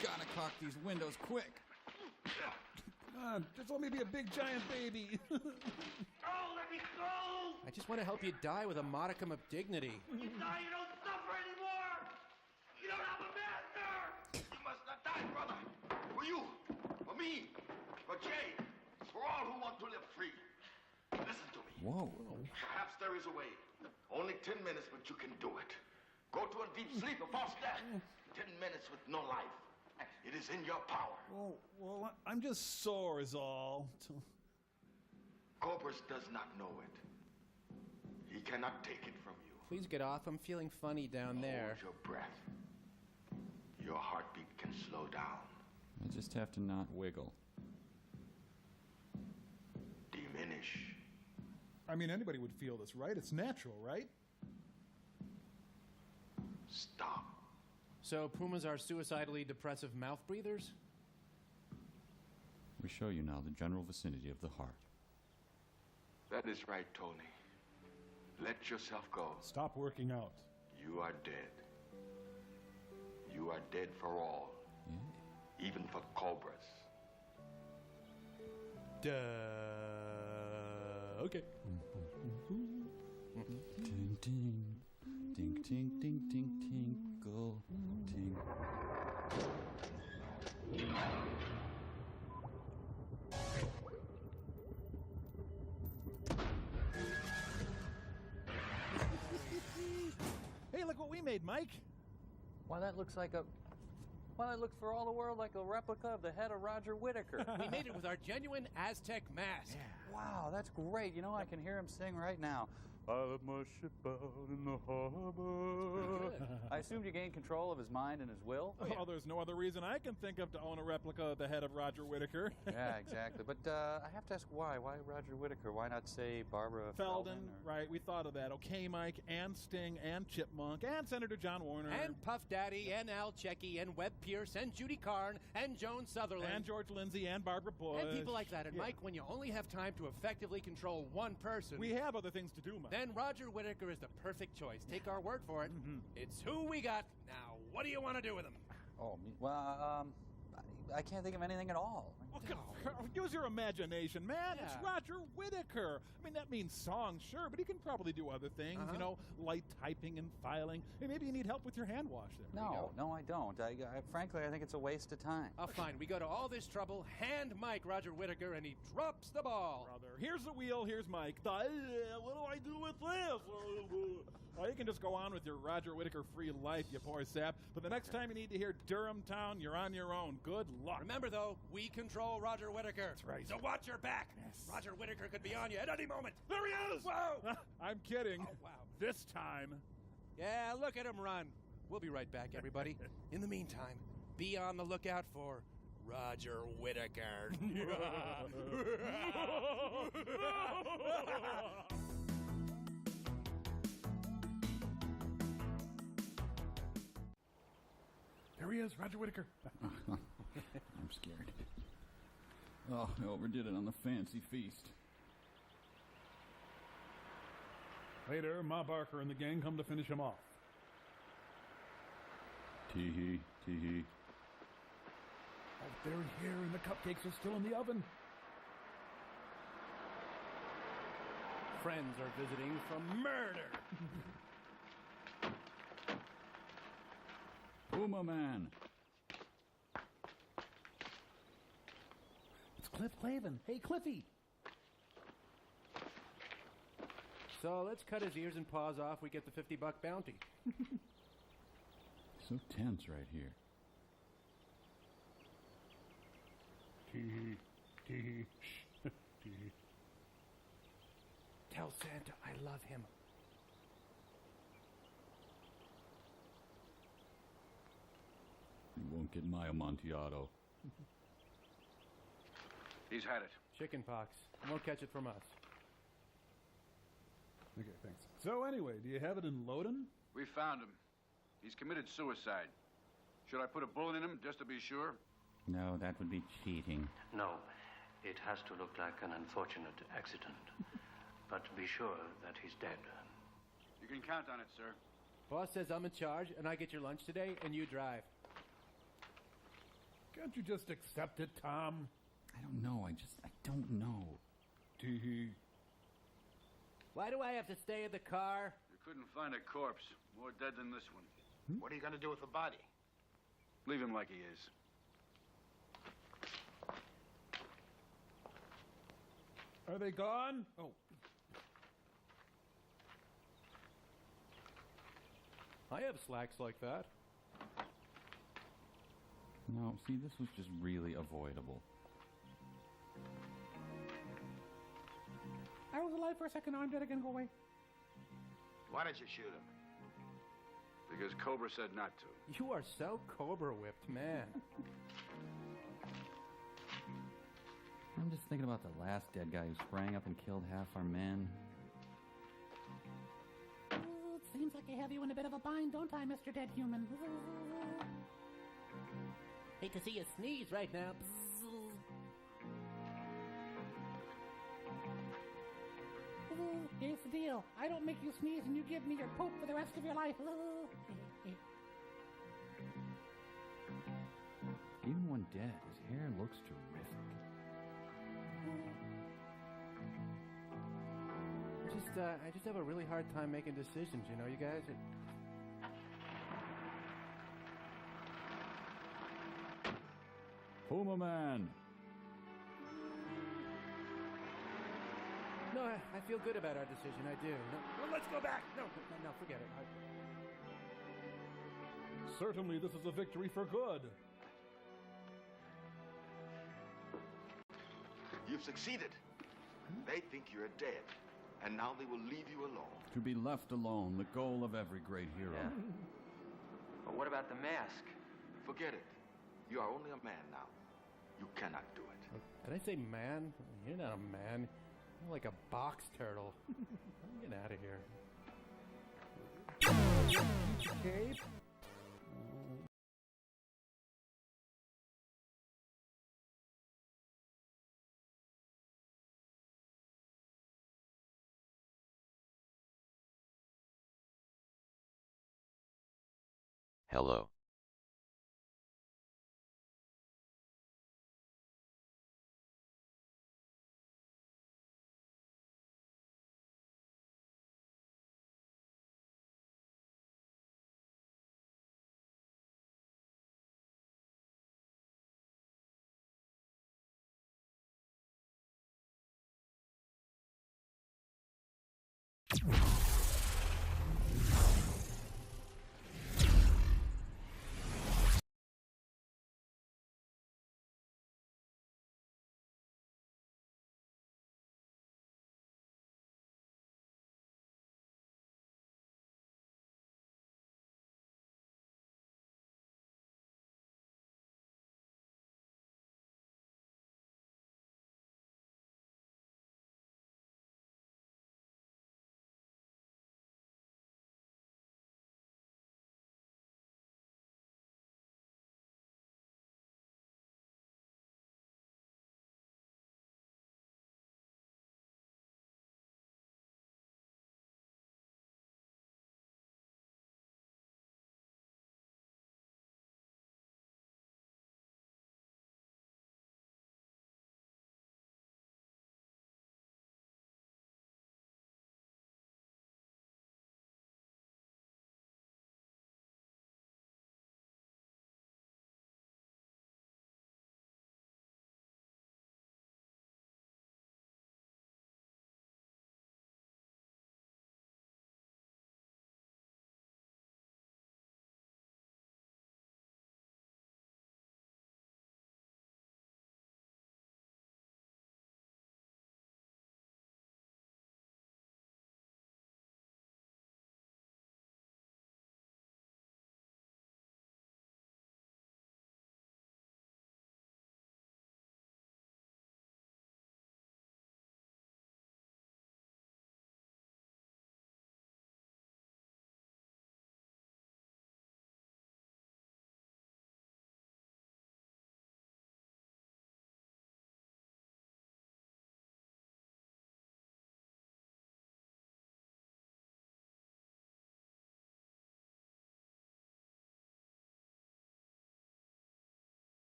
Gotta caulk these windows quick. Come on, just let me be a big giant baby. Oh, let me go! I just want to help you die with a modicum of dignity. When you die, you don't suffer anymore! You don't have a master! You must not die, brother. For you, for me, for Jay, for all who want to live free. Listen to me. Whoa. Perhaps there is a way. Only 10 minutes, but you can do it. Go to a deep sleep, a false death. 10 minutes with no life. It is in your power. Well, I'm just sore is all. Cobras does not know it. He cannot take it from you. Please get off. I'm feeling funny down there. Hold your breath. Your heartbeat can slow down. I just have to not wiggle. Diminish. I mean, anybody would feel this, right? It's natural, right? Stop. So pumas are suicidally depressive mouth breathers? We show you now the general vicinity of the heart. That is right, Tony. Let yourself go. Stop working out. You are dead. You are dead for all. Yeah. Even for cobras. Duh. Okay. Ding, ding. Ding, ding, ding, ding, tinkle, ding. Hey, look what we made, Mike. Why, that looks like a... Well, it looks for all the world like a replica of the head of Roger Whittaker. We made it with our genuine Aztec mask. Yeah. Wow, that's great. You know, I can hear him sing right now. I left my ship out in the harbor. I assumed you gained control of his mind and his will. Oh, there's no other reason I can think of to own a replica of the head of Roger Whittaker. Yeah, exactly. But I have to ask why. Why Roger Whittaker? Why not, say, Barbara Feldon? Right, we thought of that. Okay, Mike, and Sting, and Chipmunk, and Senator John Warner. And Puff Daddy, and Al Checky, and Webb Pierce, and Judy Carn, and Joan Sutherland. And George Lindsay, and Barbara Bush. And people like that. And Mike, when you only have time to effectively control one person... We have other things to do, Mike. Then Roger Whittaker is the perfect choice. Take our word for it. It's who we got. Now, what do you want to do with him? Oh, well, I can't think of anything at all. Use your imagination, man. Yeah. It's Roger Whittaker. I mean, that means songs, sure, but he can probably do other things, you know, light typing and filing. Hey, maybe you need help with your hand wash there. No, I don't. Frankly, I think it's a waste of time. Oh, fine. We go to all this trouble, hand Mike Roger Whittaker, and he drops the ball. Brother, here's the wheel, here's Mike. What do I do with this? Well, you can just go on with your Roger Whittaker free life, you poor sap. But the next time you need to hear Durham Town, you're on your own. Good luck. Remember, though, we control Roger Whittaker. That's right. So watch your back. Yes. Roger Whittaker could be on you at any moment. There he is! Whoa! I'm kidding. Oh, wow. This time. Yeah, look at him run. We'll be right back, everybody. In the meantime, be on the lookout for Roger Whittaker. There he is, Roger Whittaker. I'm scared. Oh, I overdid it on the fancy feast. Later, Ma Barker and the gang come to finish him off. Tee-hee, tee-hee. They're here and the cupcakes are still in the oven. Friends are visiting from murder. Puma Man. It's Cliff Clavin. Hey, Cliffy. So let's cut his ears and paws off. We get the $50 bounty. So tense right here. Tee tee tee. Tell Santa I love him. You won't get my Amontillado. He's had it. Chicken pox. Won't catch it from us. Okay, thanks. So anyway, do you have it in Loden? We found him. He's committed suicide. Should I put a bullet in him just to be sure? No, that would be cheating. No, it has to look like an unfortunate accident. But be sure that he's dead. You can count on it, sir. Boss says I'm in charge, and I get your lunch today, and you drive. Can't you just accept it, Tom? I don't know. I don't know. Tee. Why do I have to stay in the car? You couldn't find a corpse. More dead than this one. What are you going to do with the body? Leave him like he is. Are they gone? Oh. I have slacks like that. No, see, this was just really avoidable. I was alive for a second. Now I'm dead again. Go away. Why did you shoot him? Because Cobra said not to. You are so Cobra whipped, man. I'm just thinking about the last dead guy who sprang up and killed half our men. It seems like I have you in a bit of a bind, don't I, Mr. Dead Human? Hate to see you sneeze right now. Here's the deal. I don't make you sneeze and you give me your poop for the rest of your life. Even when dead, his hair looks terrific. I just have a really hard time making decisions, you know, you guys. Puma Man. No, I feel good about our decision. I do. No, well, let's go back. No, forget it. Certainly, this is a victory for good. You've succeeded. They think you're dead, and now they will leave you alone. To be left alone, the goal of every great hero. Yeah. But what about the mask? Forget it. You are only a man now. You cannot do it. Did I say man? You're not a man. You're like a box turtle. I'm getting out of here. Cape? Hello.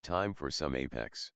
Time for some Apex.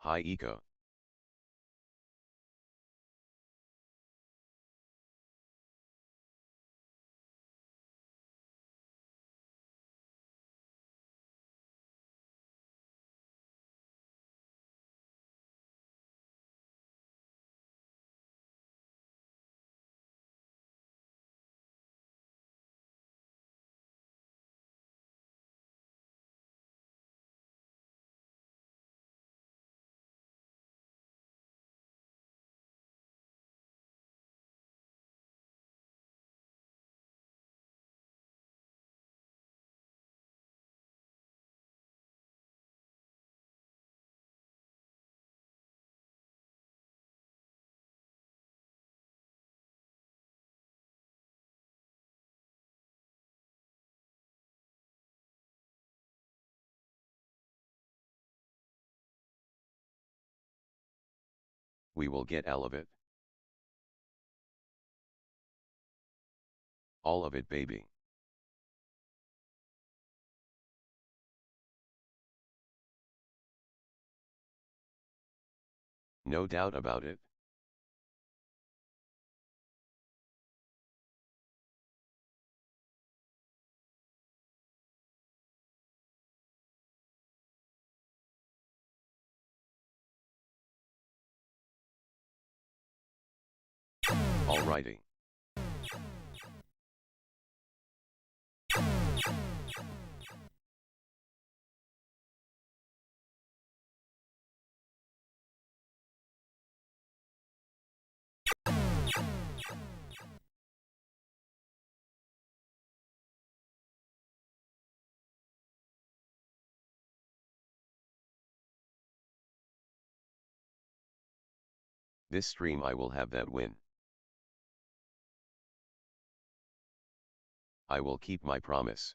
Hi Eco. We will get all of it. All of it, baby. No doubt about it. Alrighty. This stream I will have that win. I will keep my promise.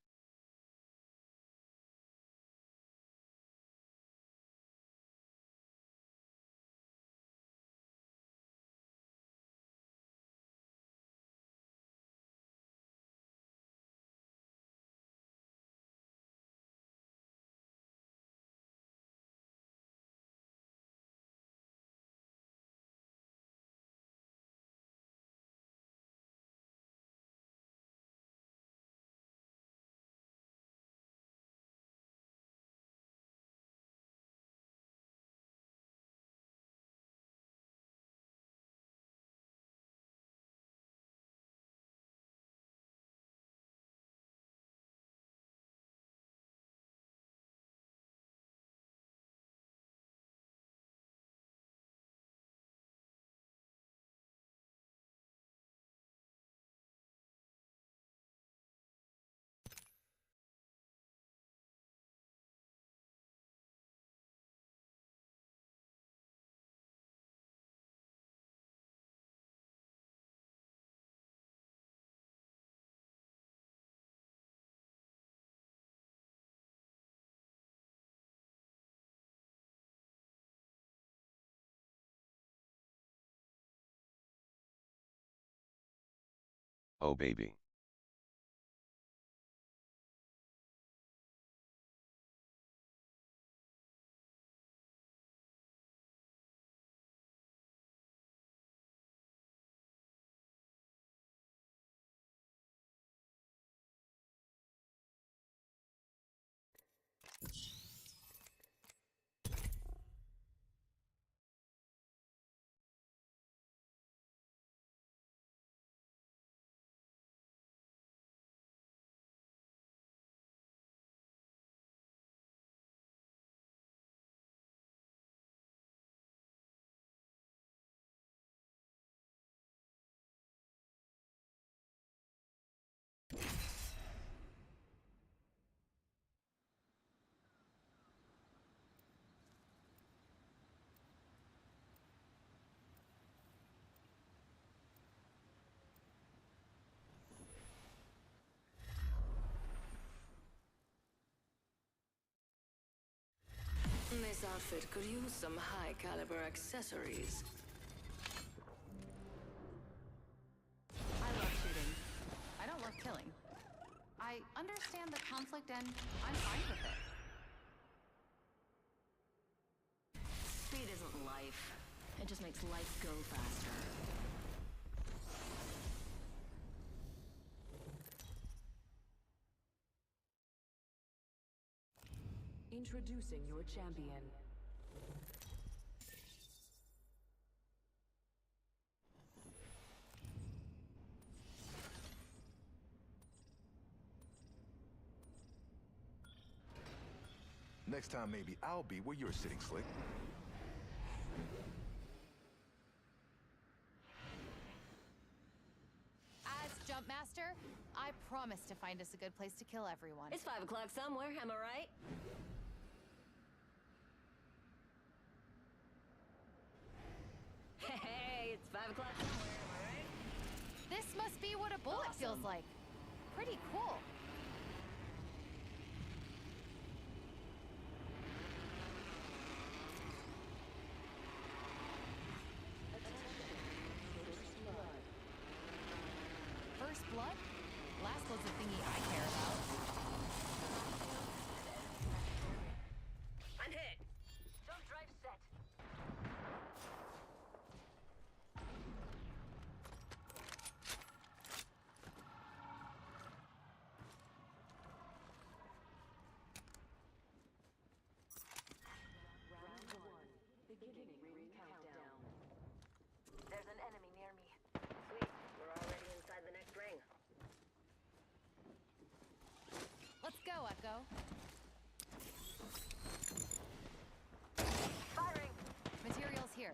Oh baby. This outfit could use some high-caliber accessories. I love shooting. I don't love killing. I understand the conflict and I'm fine with it. Speed isn't life. It just makes life go faster. Introducing your champion. Next time, maybe I'll be where you're sitting, Slick. As Jumpmaster, I promise to find us a good place to kill everyone. It's 5 o'clock somewhere, am I right? Hey, it's 5 o'clock somewhere, am I right? This must be what a bullet feels like. Pretty cool. go. Firing! Materials here.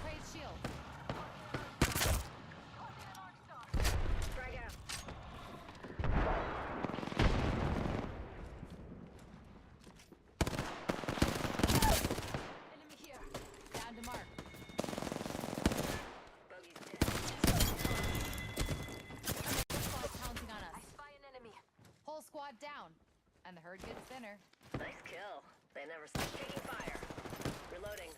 Praise shield. Frag out. Enemy here. Down to mark. Bogey's dead. Squad pouncing on us. I spy an enemy. Whole squad down. And the herd gets thinner. Nice kill. They never stop taking fire. Reloading.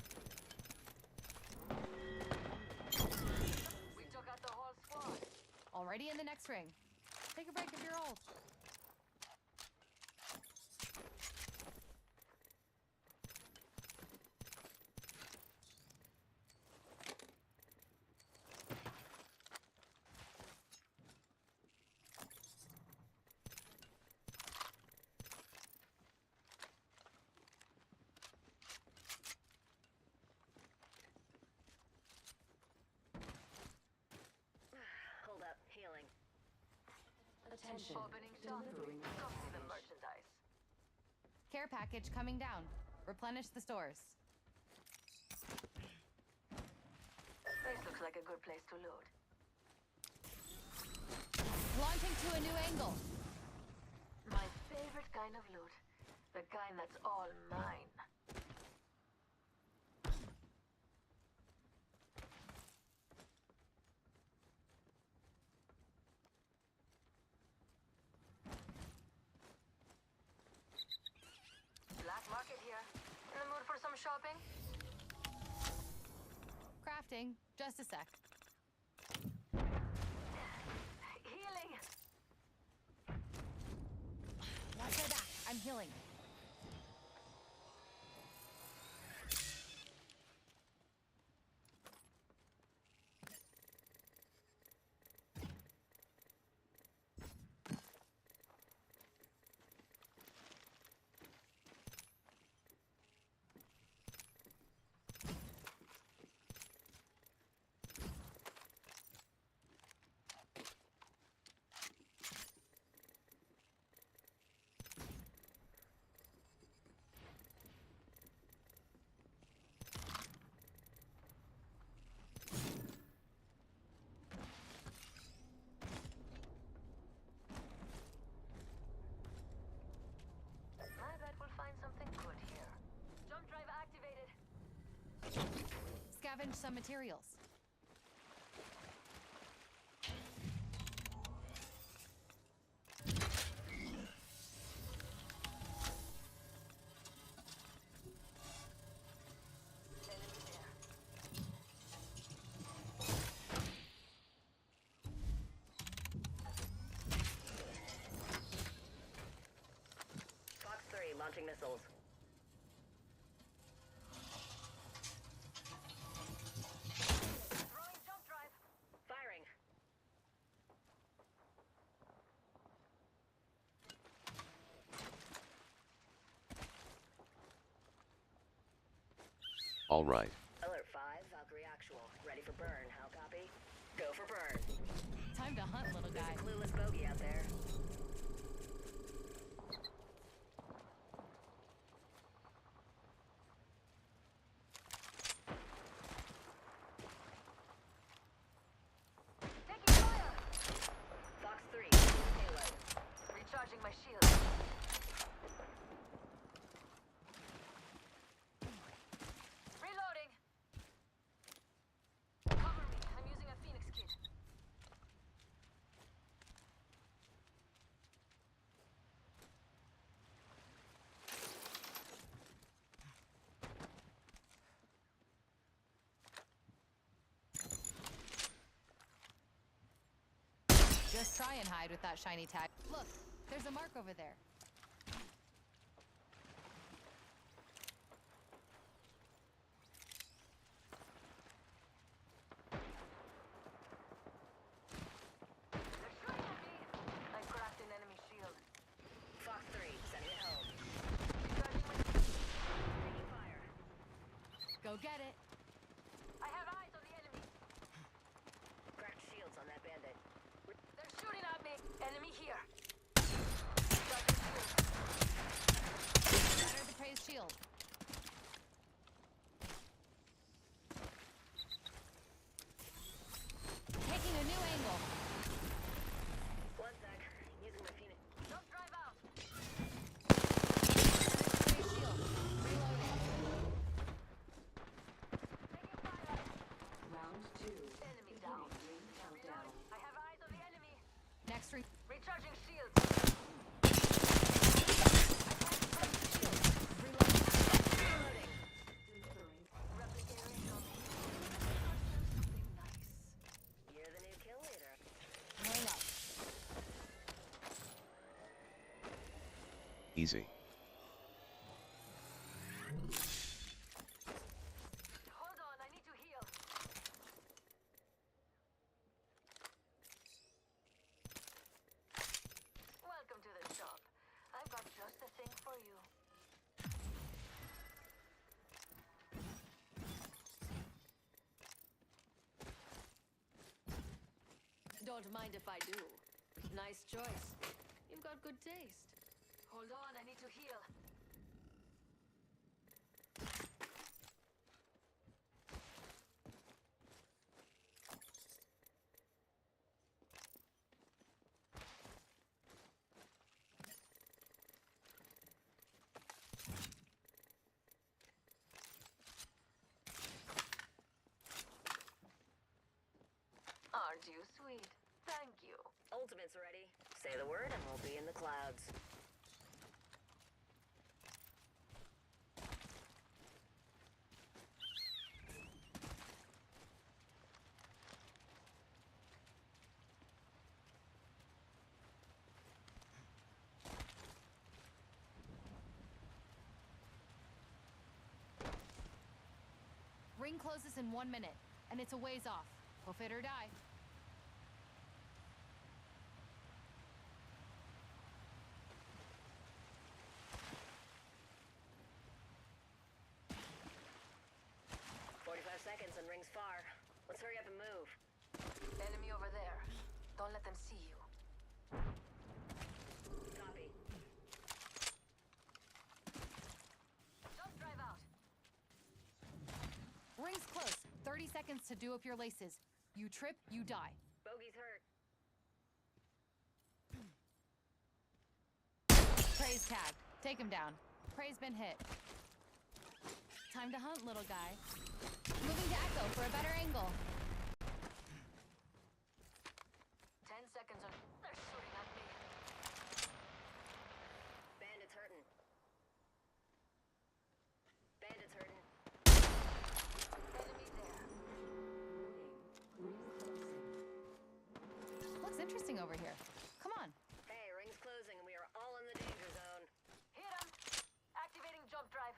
We took out the whole squad. Already in the next ring. Take a break if you're old. Hold up. Healing. Attention. Opening shot. Delivering. Come see the merchandise. Care package coming down. Replenish the stores. This looks like a good place to load. Launching to a new angle. My favorite kind of loot. The kind that's all mine. Black market here. In the mood for some shopping? Crafting. Just a sec. Healing! Watch my back. I'm healing. I bet we'll find something good here. Jump drive activated. Scavenge some materials. Fox 3 launching missiles. Throwing jump drive. Firing. All right. Alert 5, Valkyrie actual. Ready for burn. How copy? Go for burn. Time to hunt, little guy. There's a clueless bogey out there. Taking fire. Fox 3, payload. Recharging my shield. Reloading. Cover me. I'm using a Phoenix kit. Just try and hide with that shiny tag. Look, there's a mark over there. They're shooting at me. I cracked an enemy shield. Fox 3, sending it home. Recharging my Taking fire. Go get it. I have eyes on the enemy. Cracked shields on that bandit. They're shooting at me. Enemy here. Shattered the praise shield. Taking a new angle. One sec. Using my Phoenix. Jump drive out. Praise shield. Reloading. Round 2. Enemy down. Reloading. I have eyes on the enemy. Next ring. Recharging shields. You're the new kill leader. Line up. Easy. Hold on, I need to heal. Welcome to the shop. I've got just the thing for you. Don't mind if I do. Nice choice. You've got good taste. Hold on, I need to heal. Aren't you sweet? Thank you. Ultimate's ready. Say the word and we'll be in the clouds. Ring closes in 1 minute, and it's a ways off. Go fit or die. Seconds and rings far. Let's hurry up and move. Enemy over there. Don't let them see you. Copy. Jump drive out. Ring's close. 30 seconds to do up your laces. You trip, you die. Bogey's hurt. Praise tagged. Take him down. Praise been hit. Time to hunt, little guy. Moving to Echo for a better angle. 10 seconds on. They're shooting at me. Bandit's hurting. Bandit's hurting. Enemy there. Looks interesting over here. Come on. Hey, ring's closing and we are all in the danger zone. Hit him. Activating jump drive.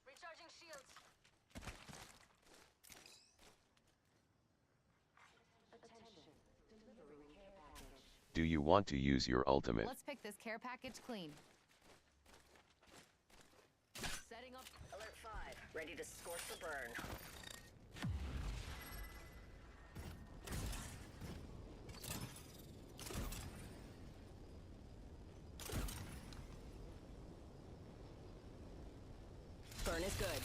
Recharging shields. Attention. Delivering care package. Do you want to use your ultimate? Let's pick this care package clean. Setting up. Alert 5. Ready to scorch for burn. Burn is good.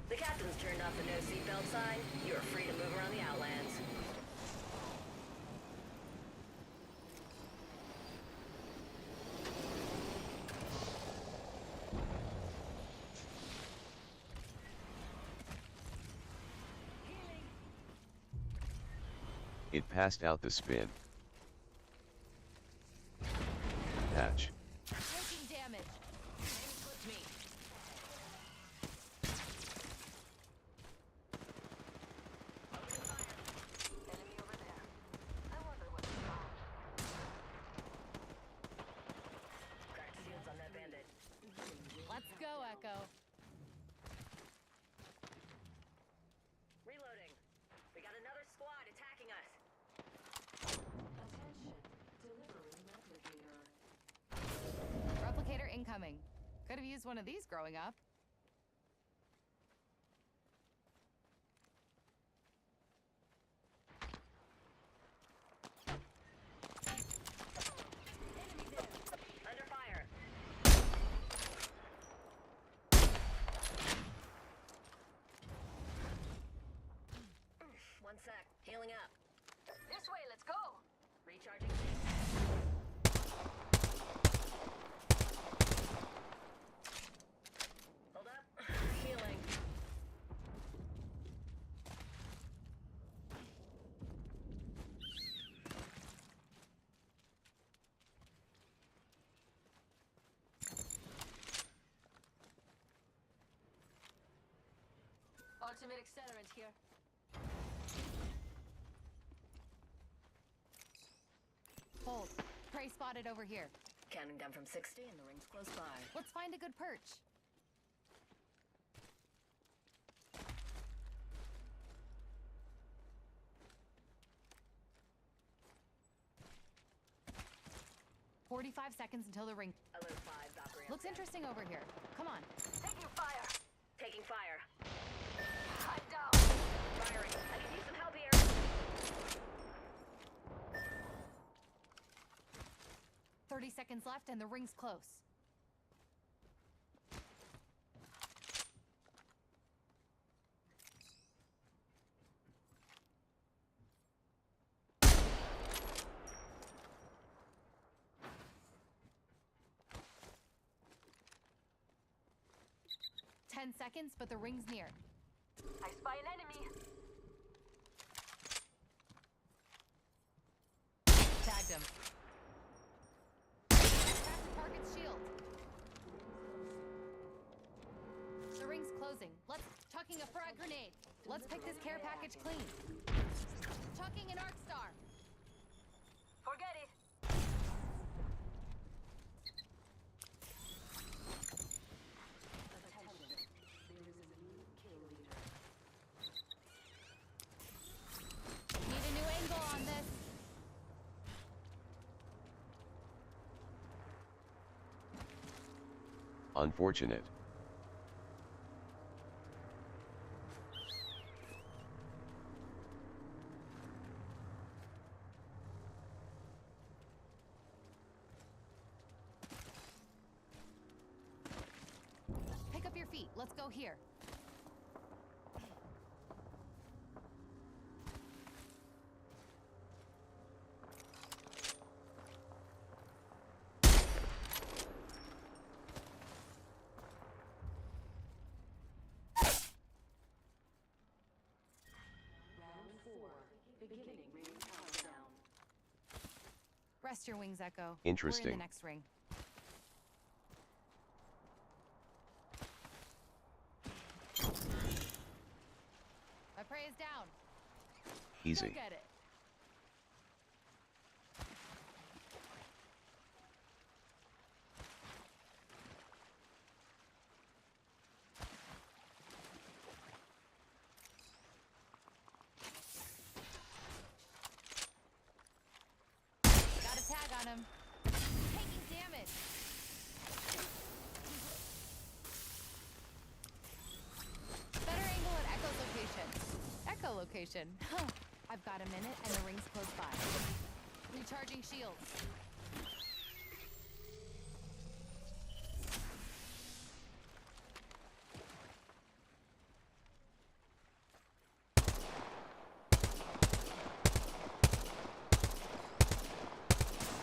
The captain's turned off the no seatbelt sign. You are free to move around the Outlands. It passed out the spin. Patch. Taking damage. Aim towards me. Enemy over there. I wonder what's wrong. Cracked shields on that bandit. Let's go, Echo. Reloading. We got another squad attacking us. Attention. Delivering Could have used one of these growing up. Under fire. One sec. Healing up. This way, let's go. Recharging. Hold up. Healing. Ultimate accelerant here. Hold. Prey spotted over here. Counting down from 60 and the ring's close by. Let's find a good perch. "45 seconds until the ring. Alert 5's operating. Looks interesting over here. Come on. Taking fire. Taking fire. I'm down. Firing. I can use some help here. "30 seconds left and the ring's close. "10 seconds, but the ring's near. I spy an enemy. Tagged him. Crack the target's shield. The ring's closing. Tucking a frag grenade. Let's pick this care package clean. Chucking an arc star. Forget it. Need a new angle on this. Unfortunate. Pick up your feet. Let's go here. Beginning ring countdown. Rest your wings, Echo. Interesting. We're in the next ring. My prey is down. Easy. Go get it. Got a tag on him. Taking damage. Better angle at Echo's location. Echolocation. I've got a minute and the ring's close by. Recharging shields.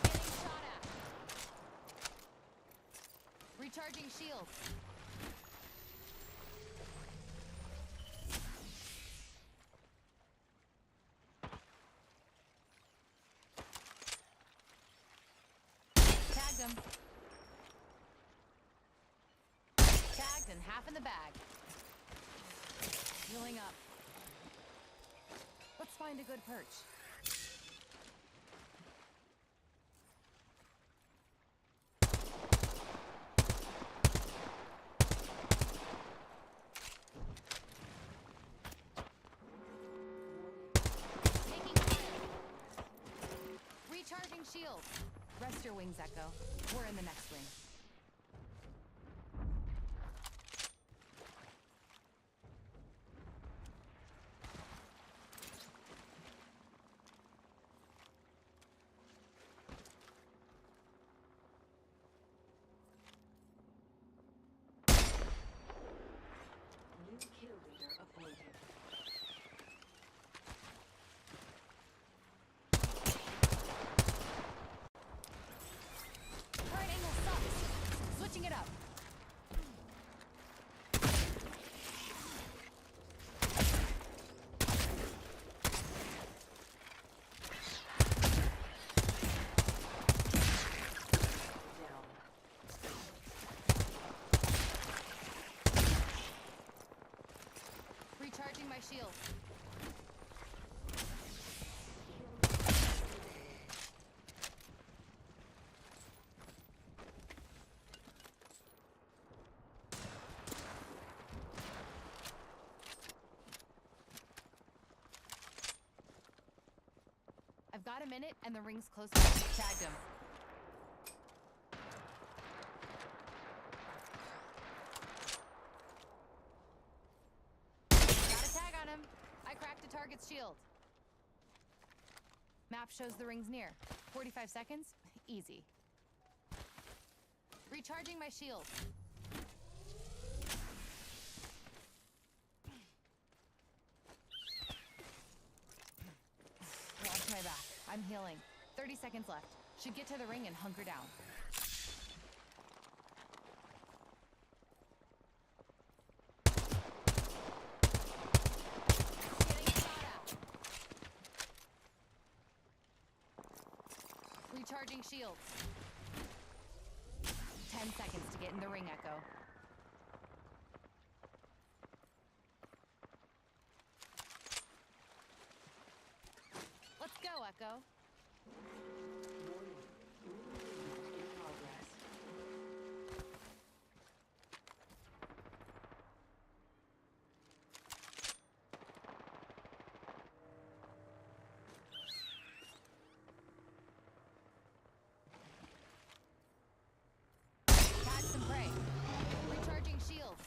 Getting shot at. Recharging shields. Tagged him. Tagged and half in the bag. Healing up. Let's find a good perch. Taking fire. Recharging shields. Rest your wings, Echo. We're in the next ring. shield. I've got a minute and the ring's close by. Tagged him. Got a tag on him. I cracked a target's shield. Map shows the ring's near. 45 seconds? Easy. Recharging my shield. Watch my back. I'm healing. 30 seconds left. Should get to the ring and hunker down. Getting shot at. Recharging shields. 10 seconds to get in the ring, Echo. Let's go, Echo. Catch some prey. Recharging shields.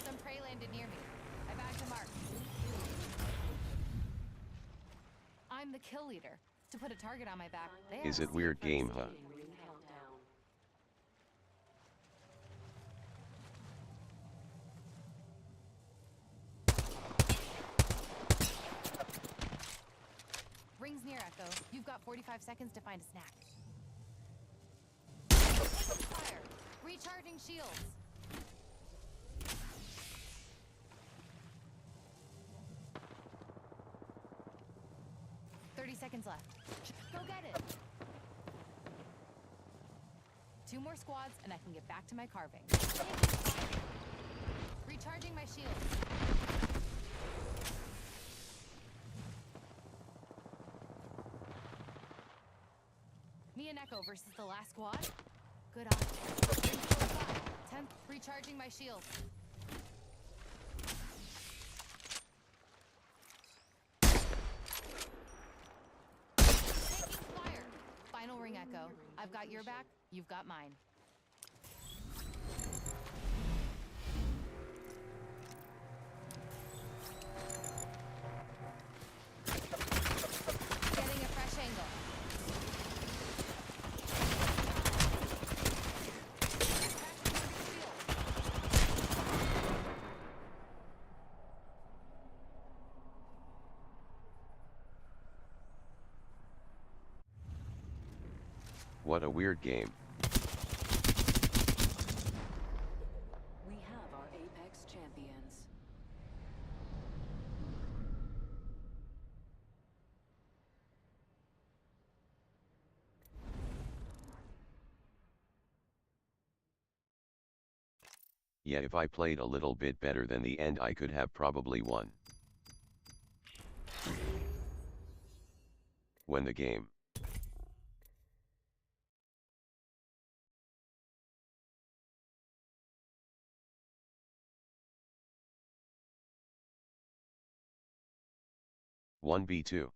Some prey landed near me. I bagged a mark. I'm the kill leader. To put a target on my back, they Is are it weird game, huh? Rings near, Echo. You've got 45 seconds to find a snack. Fire. Recharging shields. Seconds left. Go get it. 2 more squads and I can get back to my carving. Recharging my shield. Me and Echo versus the last squad? Good odds. 10th. Recharging my shield. Final ring, Echo. I've got your back, you've got mine. Getting a fresh angle. What a weird game. We have our Apex champions. Yeah, if I played a little bit better than the end, I could have probably won. When the game. One B2.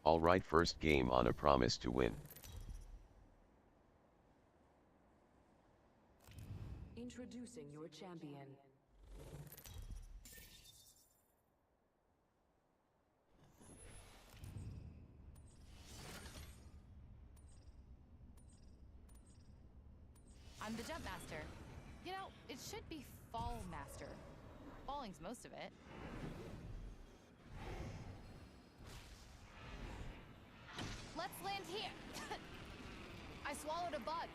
Alright, first game on a promise to win. Introducing your champion. I'm the jump master. You know, it should be fall master. Falling's most of it. Let's land here. I swallowed a bug.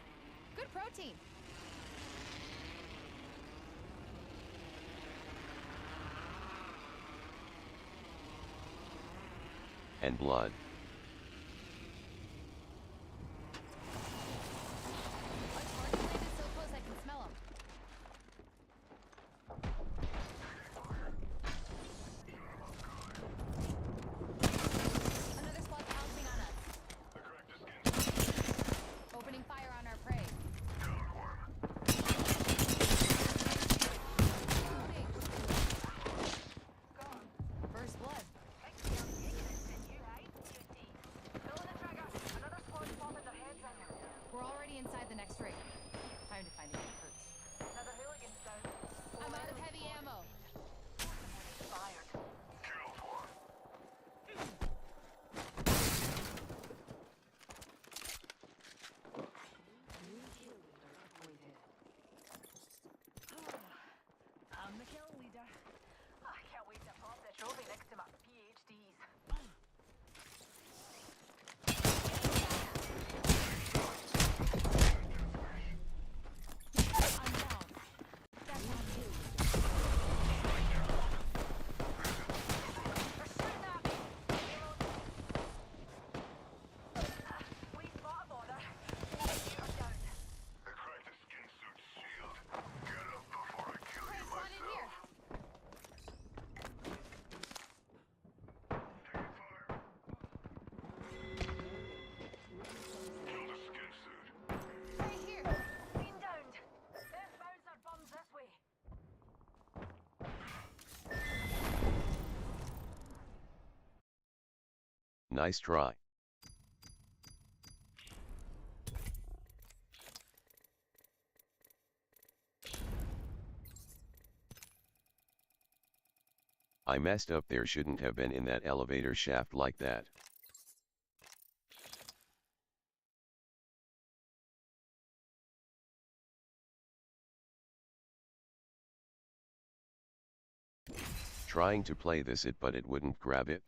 Good protein. And blood. So close I can smell them. Another squad pouncing on us. Opening fire on our prey. First blood. We're already inside the next ring. Time to find a good perch. Another hooligan's down. I'm out of heavy ammo. Fired. New kill leader appointed. I'm the kill leader. I can't wait to pop the trophy next to my PhDs. Nice try. I messed up, there shouldn't have been in that elevator shaft like that. Trying to play this it but it wouldn't grab it.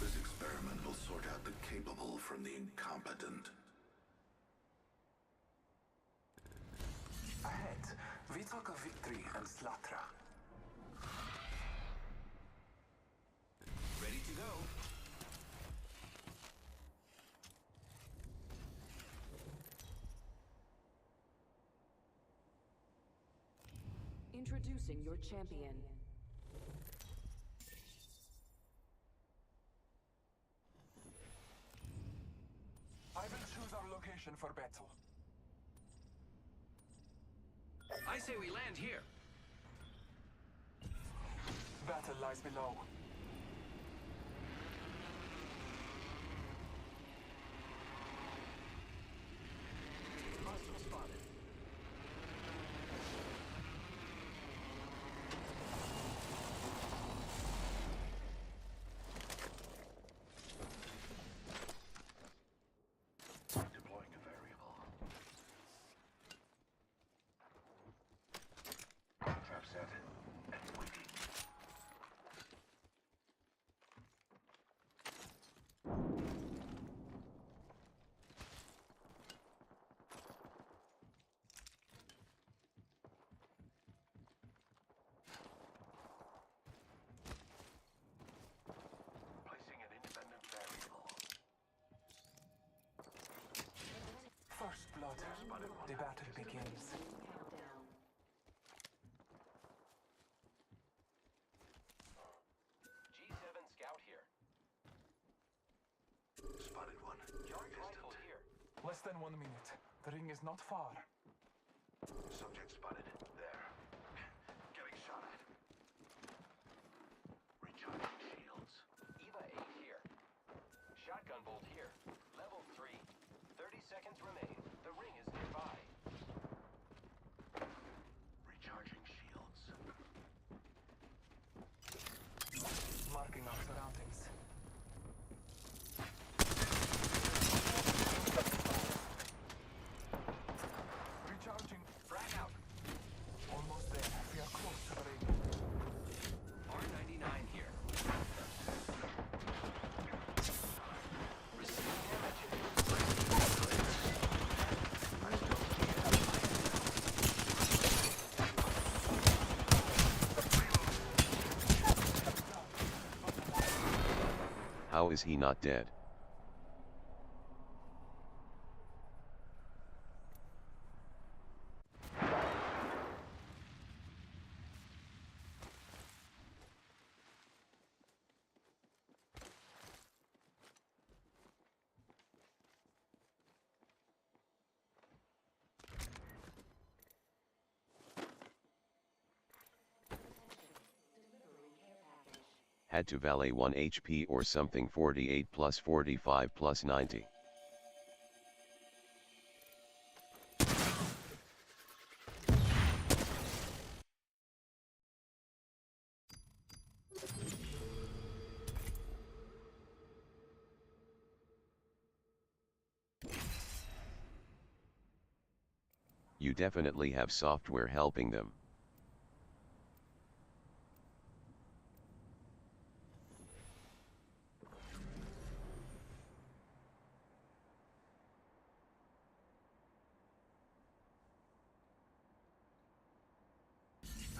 This experiment will sort out the capable from the incompetent. Ahead, we talk of victory and Slatra. Ready to go. Introducing your champion. I will choose our location for battle. I say we land here. Battle lies below. Hostile spotted. Deploying a variable. Trap set and waiting. Placing an independent variable. First blood. The battle begins. Countdown. Spotted one. Charge rifle here. Less than 1 minute. The ring is not far. Subject spotted. There. Getting shot at. Recharging shields. Eva 8 here. Shotgun bolt here. Level 3. 30 seconds remain. The ring is nearby. Recharging shields. Marking our surroundings. Recharging. Frag out. Almost there. We are close to the ring. R99 here. Receiving damage. How is he not dead? Had to valet 1 HP or something. 48 plus 45 plus 90. You definitely have software helping them.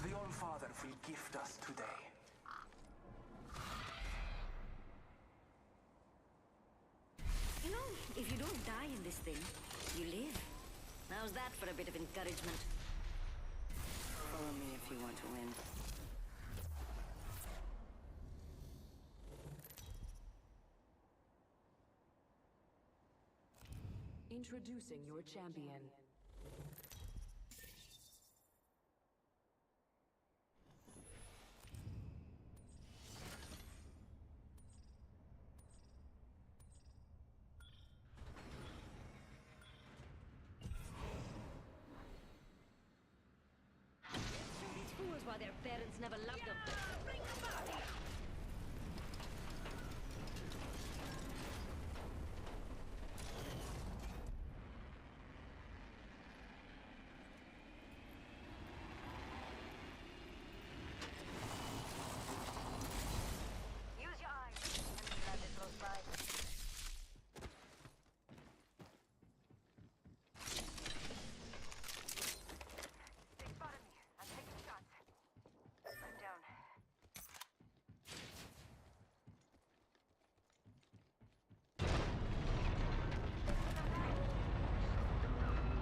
The All-Father will gift us today. You know, if you don't die in this thing, you live. How's that for a bit of encouragement? Follow me if you want to win. Introducing your champion. These fools why their parents never loved them. Bring them back! Use your eyes. I'm glad they're close by. They spotted me. I'm taking shots. I'm down.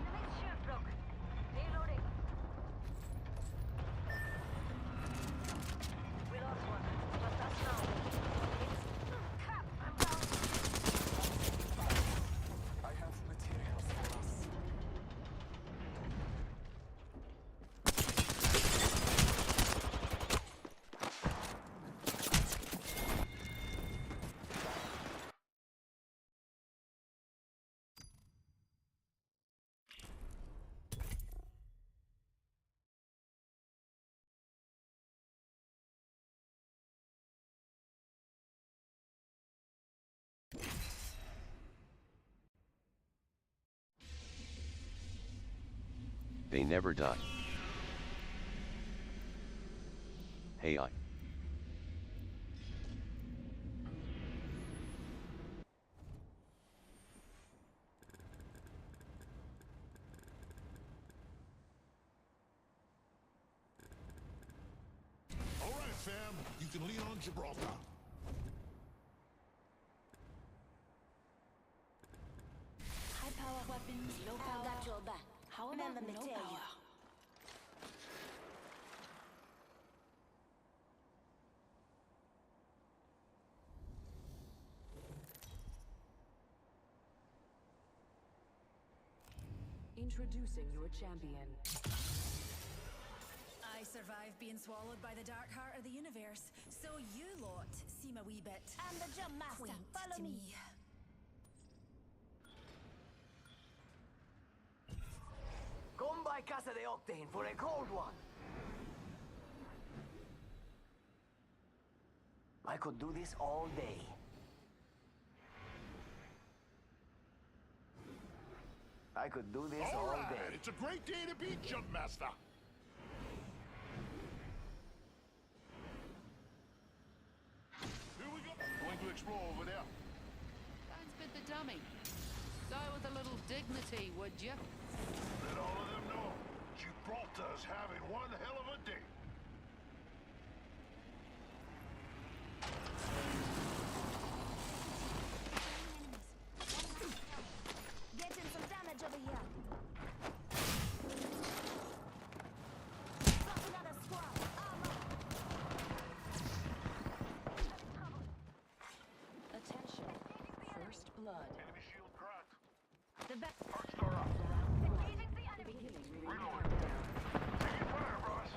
Enemy's shield broke. Reloading. We lost one. Just us now. Crap! I'm down. I have materials for us. They never die. Hey I. All right, fam. You can lean on Gibraltar. High power weapons, low power. I got your back. How about Remember me no tell power? you. Introducing your champion. I survived being swallowed by the dark heart of the universe, so you lot seem a wee bit. I'm the jump master. Quaint Follow to me. Come by Casa de Octane for a cold one. I could do this all day. I could do this all right. day. It's a great day to be Jumpmaster. Here we go. Going to explore over there. Don't spit the dummy. Go with a little dignity, would you? Let all of them know Gibraltar's having one hell of a day. Getting some damage over here. Got another squad. Attention. First blood. Enemy shield cracked. The back. Arc star up. Engaging the enemy. Reloading. Taking fire, boss.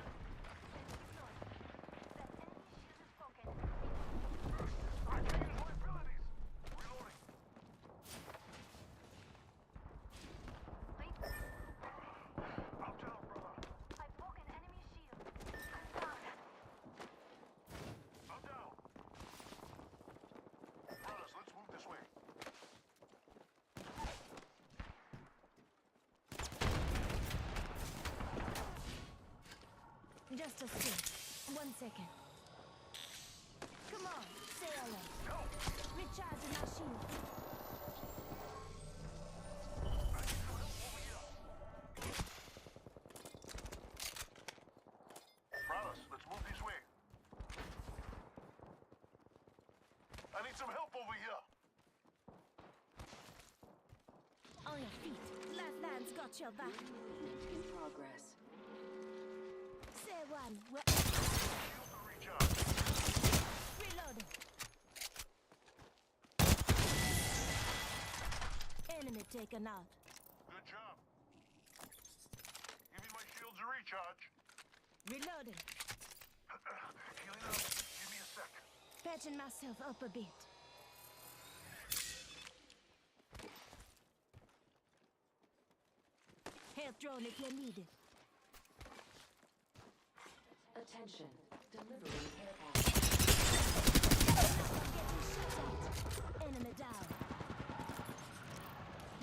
I can use my abilities. Reloading. I'm down, brother. I've broken enemy shield. I'm down. I'm down. Brothers, let's move this way. Just a sec. 1 second. Come on, say hello. Recharging my shield. Brothers, let's move this way. I need some help over here. On your feet. Last man's got your back. In progress. Say one. Recharge. Reloading. Enemy taken out. Good job. Give me my shields to recharge. Reloading. Healing up. Give me a sec. Patching myself up a bit. Health drone if you need it. Attention. Delivering care package. Getting shot at. Enemy down.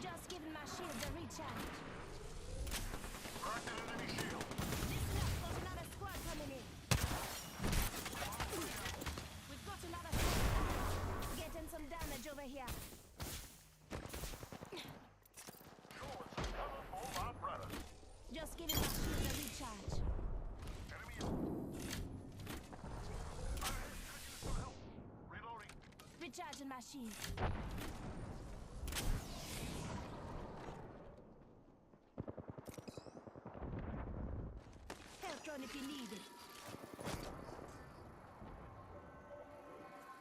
Just giving my shield a recharge. Cracked an enemy shield. Listen up, got another squad coming in. We've got another squad. Getting some damage over here. Showing some cover for my brothers. Just giving my shield a recharge. Reloading. Recharging my shield. Health drone if you need it.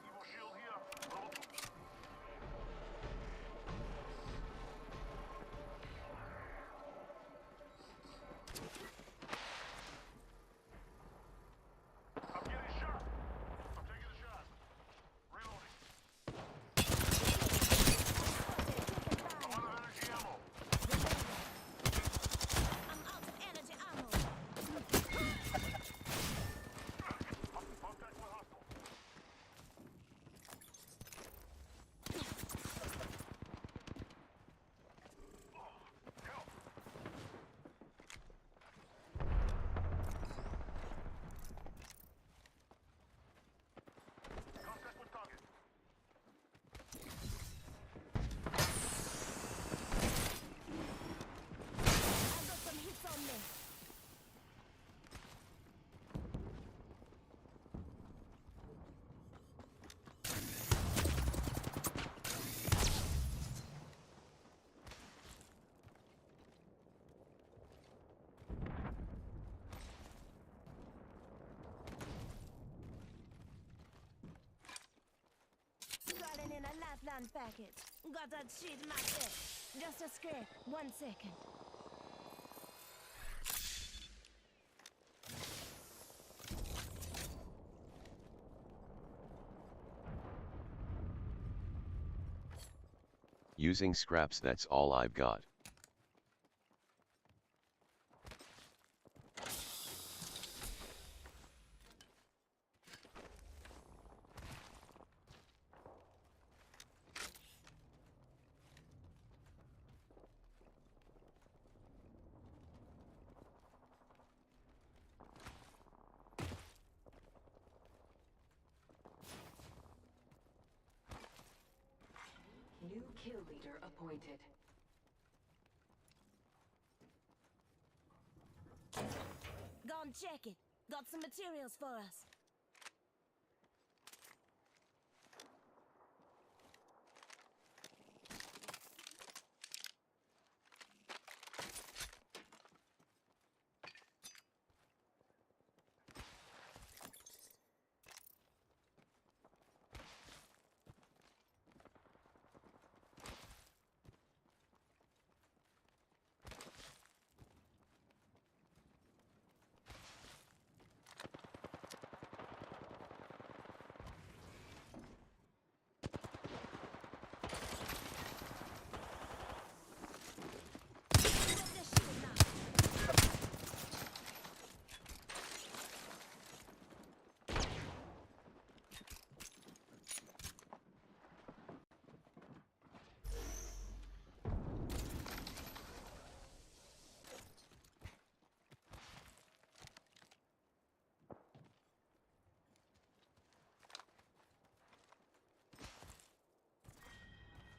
Evo shield here. Level 2. I'm getting shot. I'm taking a shot. Reloading. I'm out of energy ammo. I'm out of energy ammo. Contact with hostile. Help. Contact with target. I've got some hits on me. Calling in a lifeline package. Got that shit in my chest. Just a scrape. 1 second. Using scraps, that's all I've got. New kill leader appointed. Go and check it. Got some materials for us.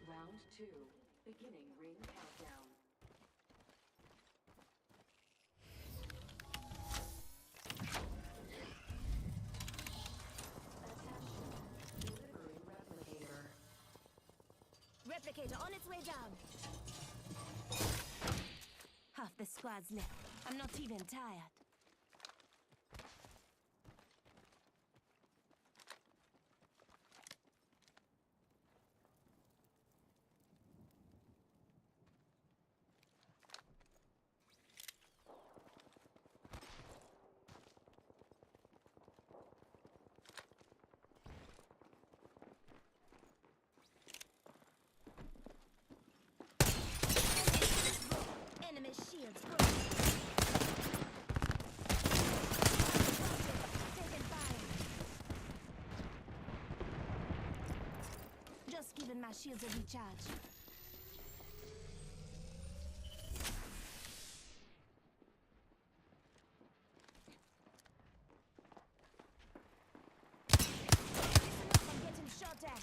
Round 2. Beginning ring countdown. Replicator on its way down. Half the squad's left. I'm not even tired. Enemy shields taking fire. Just giving my shields a recharge. Listen up, I'm getting shot at.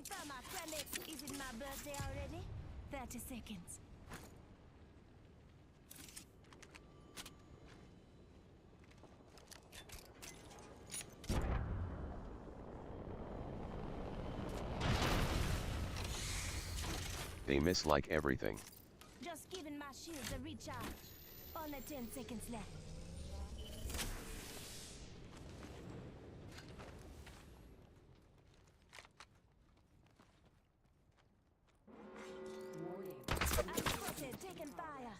Thermite grenade. Is it my birthday already? 30 seconds. They miss like everything. Just giving my shields a recharge. Only 10 seconds left. I'm spotted, taking fire.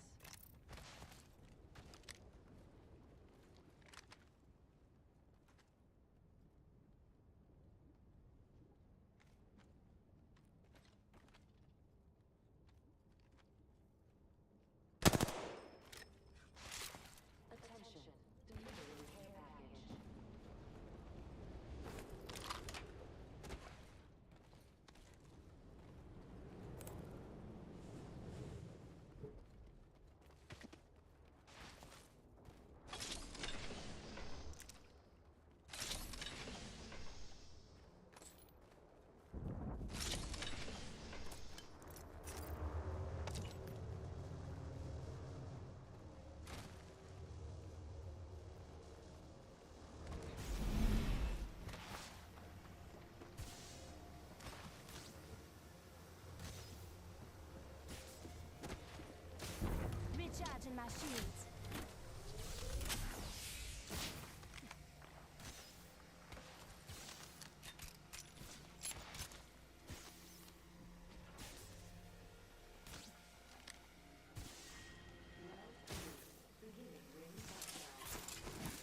my shields.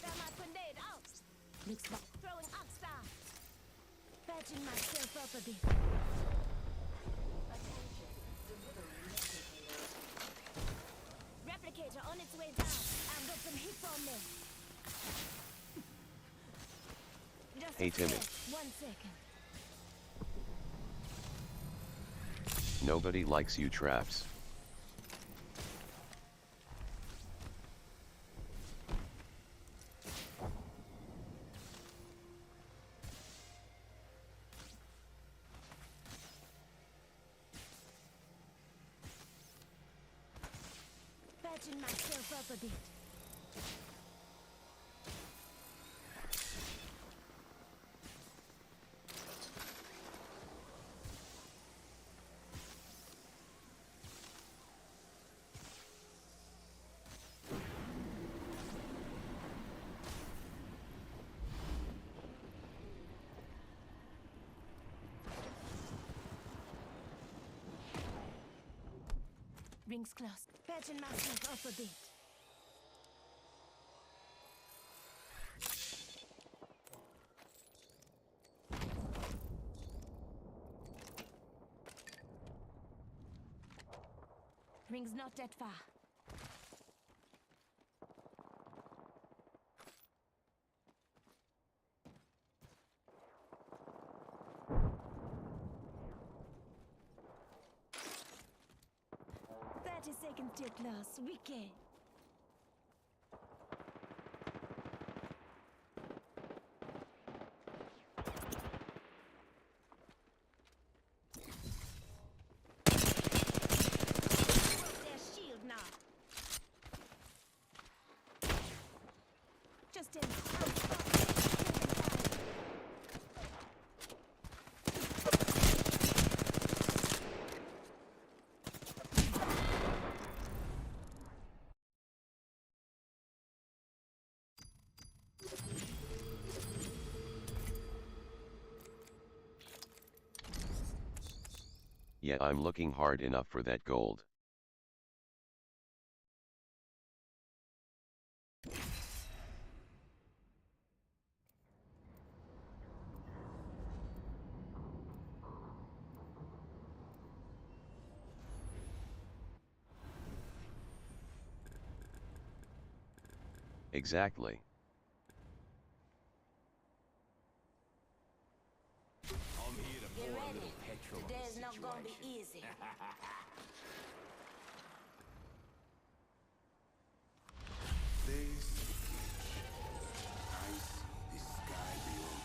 Thermite grenade out. Looks like throwing arc star. Patching myself up a bit. Replicator on its way down. I've got some hits on me. Just Hey, Timmy. 1 second. Nobody likes you, Traps. Patching myself up a bit. Rings close. Patching myself up a bit. Ring's not that far. Seconds till close. Wicked. Their shield now. Just in. Yeah, I'm looking hard enough for that gold. Exactly. Get ready. Today's not gonna be easy. This I see the sky beyond.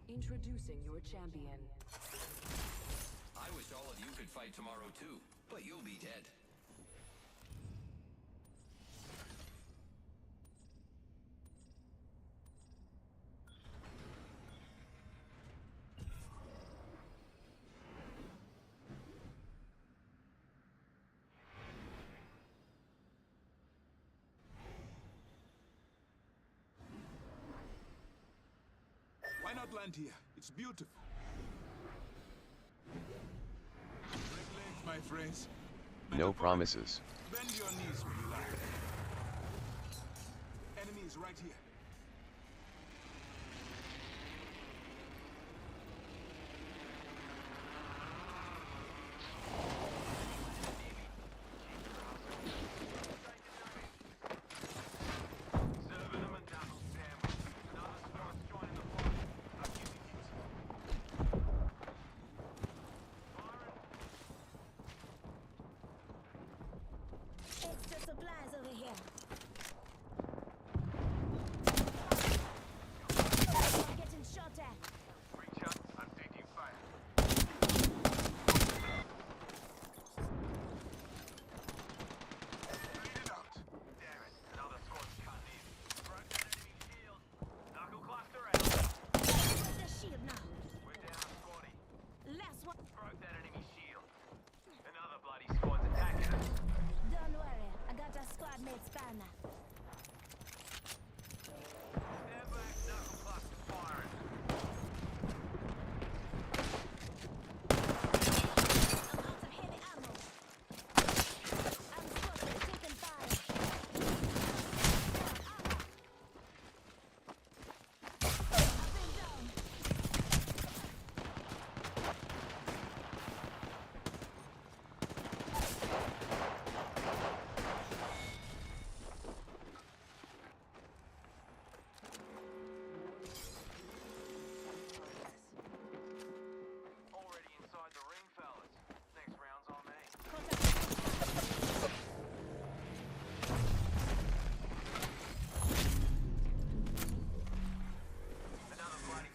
Introducing your champion. I wish all of you could fight tomorrow too, but you'll be dead. Why not land here? It's beautiful. Break legs, my friends. No promises. Bend your knees when you land. Enemy is right here. Extra supplies over here. I'm getting shot at. Reach out. I'm taking fire. Bleed it out. Damn it. Another squad's cut in. Broken enemy shield. Knuckle It's Banner. Stand back, knuckle pucks are firing. I'm out of heavy ammo. I'm spotted, taking fire. I've been down. Already inside the ring, fellas. Next round's on me. Another bloody.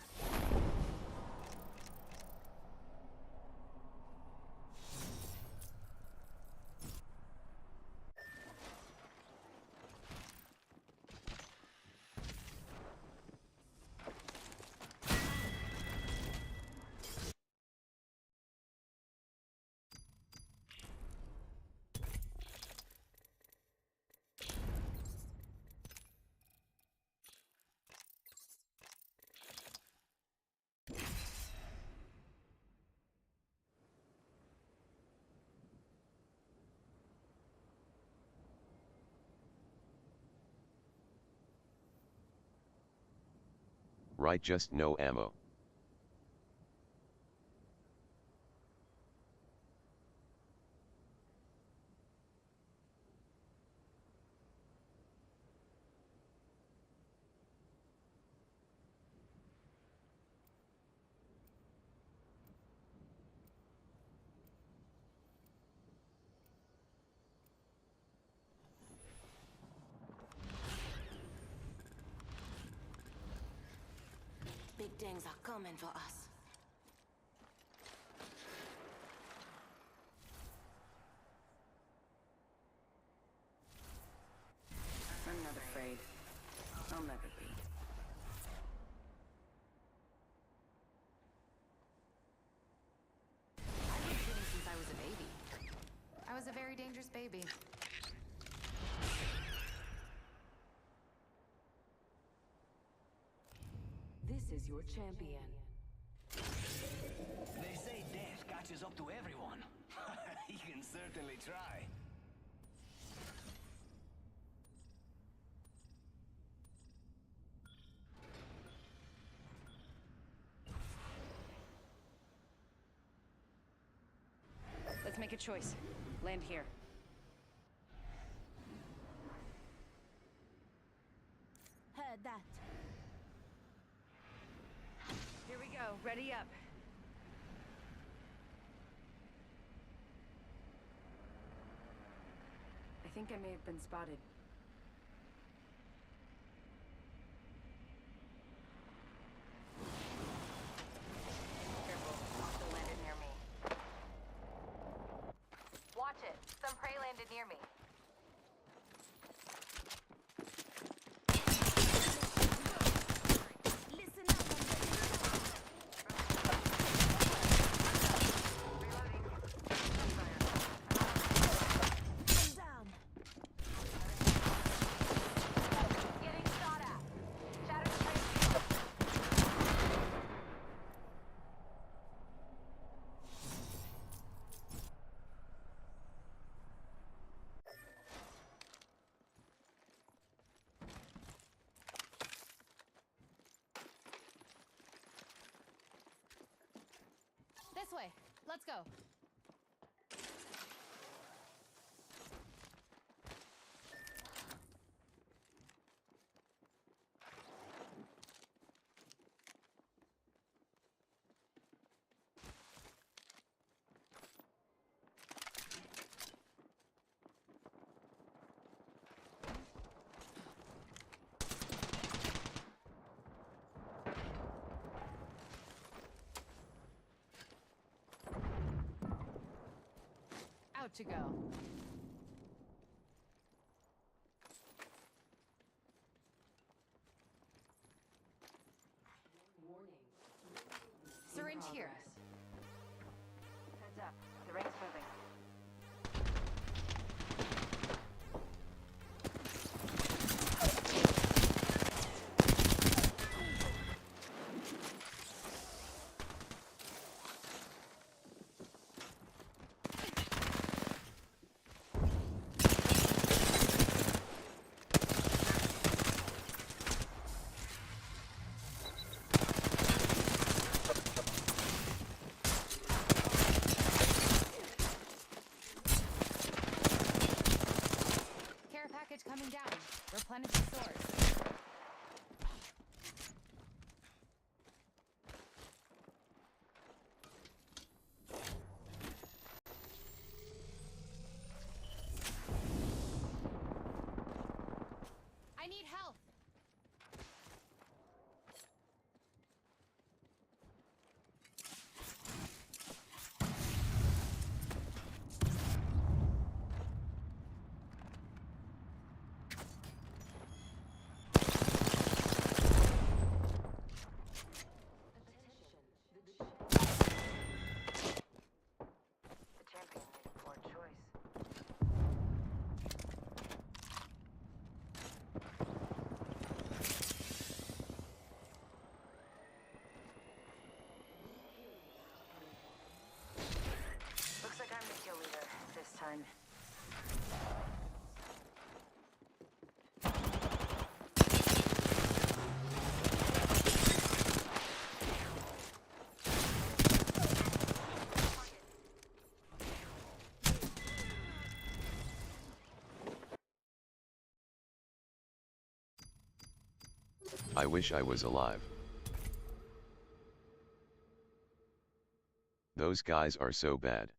Right, just no ammo. Big things are coming for us. I'm not afraid. I'll never be. I've been shooting since I was a baby. I was a very dangerous baby. This is your champion. They say death catches up to everyone. He can certainly try. Let's make a choice. Land here. Heard that. Here we go. Ready up. I think I may have been spotted. Careful. Hostile landed near me. Watch it. Some prey landed near me. Listen up, I'm down. Getting shot at. Shattered straight. This way. Let's go. Out to go. Syringe here. Heads up. The ring's moving. Alright, coming down. Replenish the swords. I need help. The champion made a poor choice. Looks like I'm the kill leader this time. I wish I was alive. Those guys are so bad.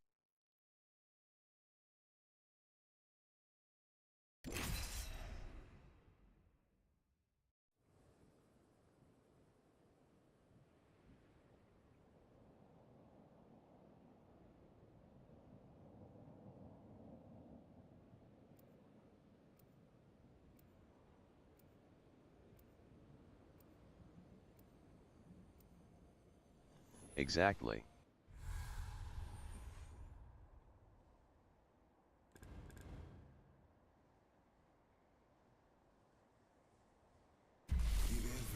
Exactly.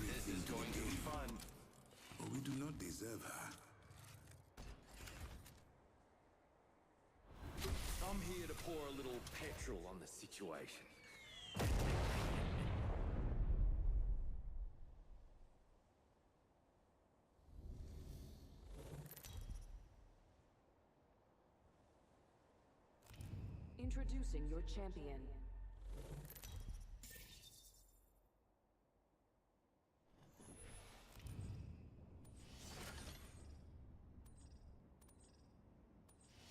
This is going to be fun. But we do not deserve her. I'm here to pour a little petrol on the situation. Introducing your champion.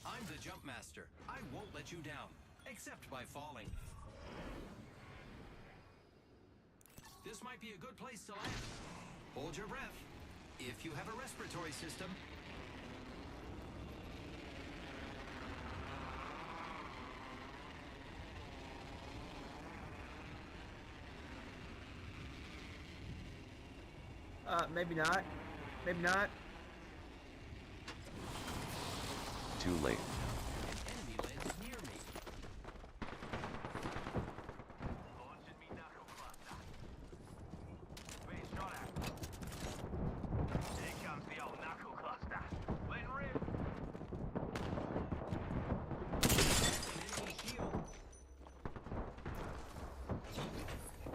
I'm the jump master. I won't let you down, except by falling. This might be a good place to land. Hold your breath. If you have a respiratory system. Maybe not. Maybe not. Too late. Enemy lands near me. Launching me knuckle cluster. Being shot at. Here comes the old knuckle cluster. Letting rip. Enemy shield.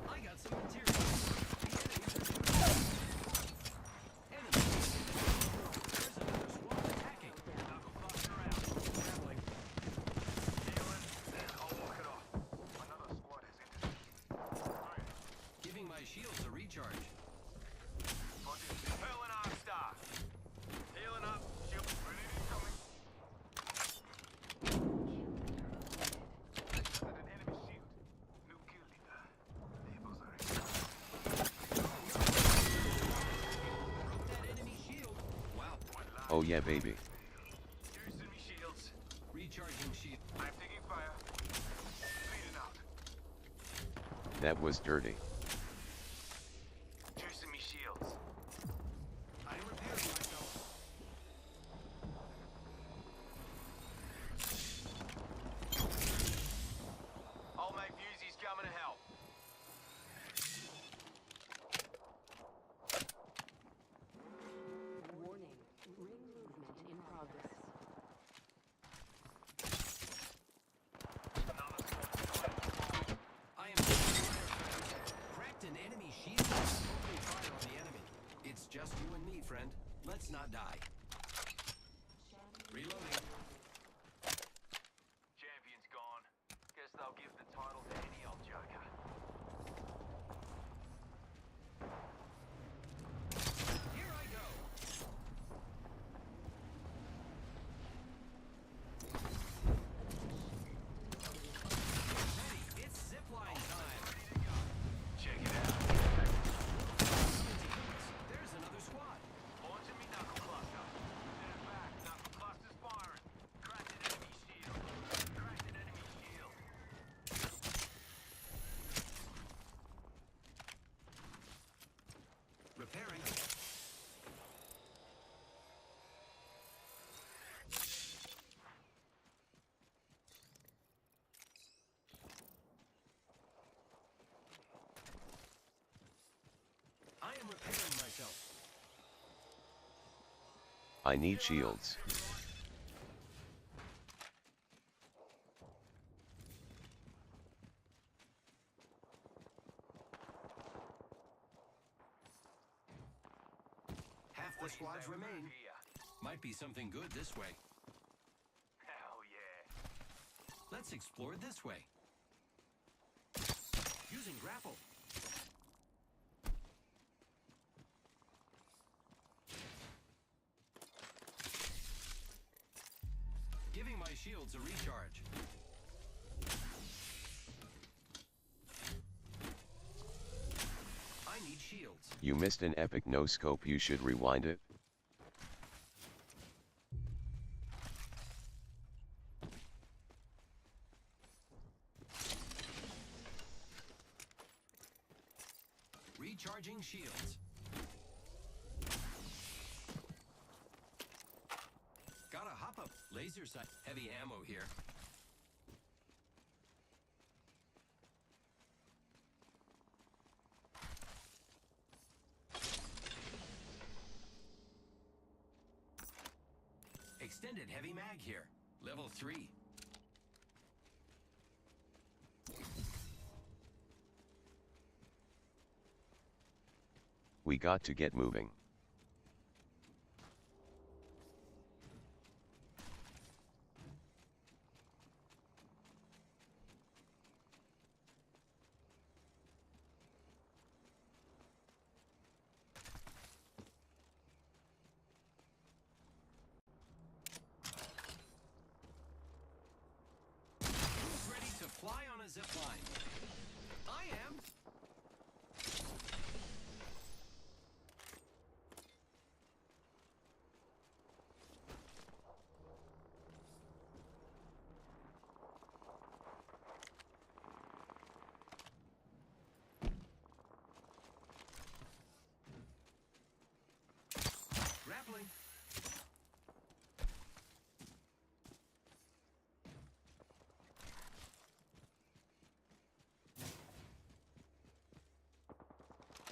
I got some material. Shields a recharge. Hurling arm star. Healing up. Shield ready incoming. Under an enemy shield. New kill leader. Labels are Broke that enemy shield. Wow. Oh yeah, baby. using me shields. Recharging shield. I'm taking fire. Bleeding out. That was dirty. Juicing me shields. I repaired myself. Old mate Fusey's coming to help. Warning. Ring movement in progress. I am cracked an enemy shield. Opening fire on the enemy. It's just you and me, friend. Let's not die. Reloading. Champion's gone. Guess they'll give the title to any old joker. I need shields. Half the squads remain. Might be something good this way. Hell yeah. Let's explore this way. Using grapple. Giving my shields a recharge. I need shields. You missed an epic no scope, you should rewind it. Recharging shields. Gotta hop up. Laser sight. Heavy ammo here. Extended heavy mag here. Level 3. We got to get moving. Who's ready to fly on a zip line? I am. Grappling.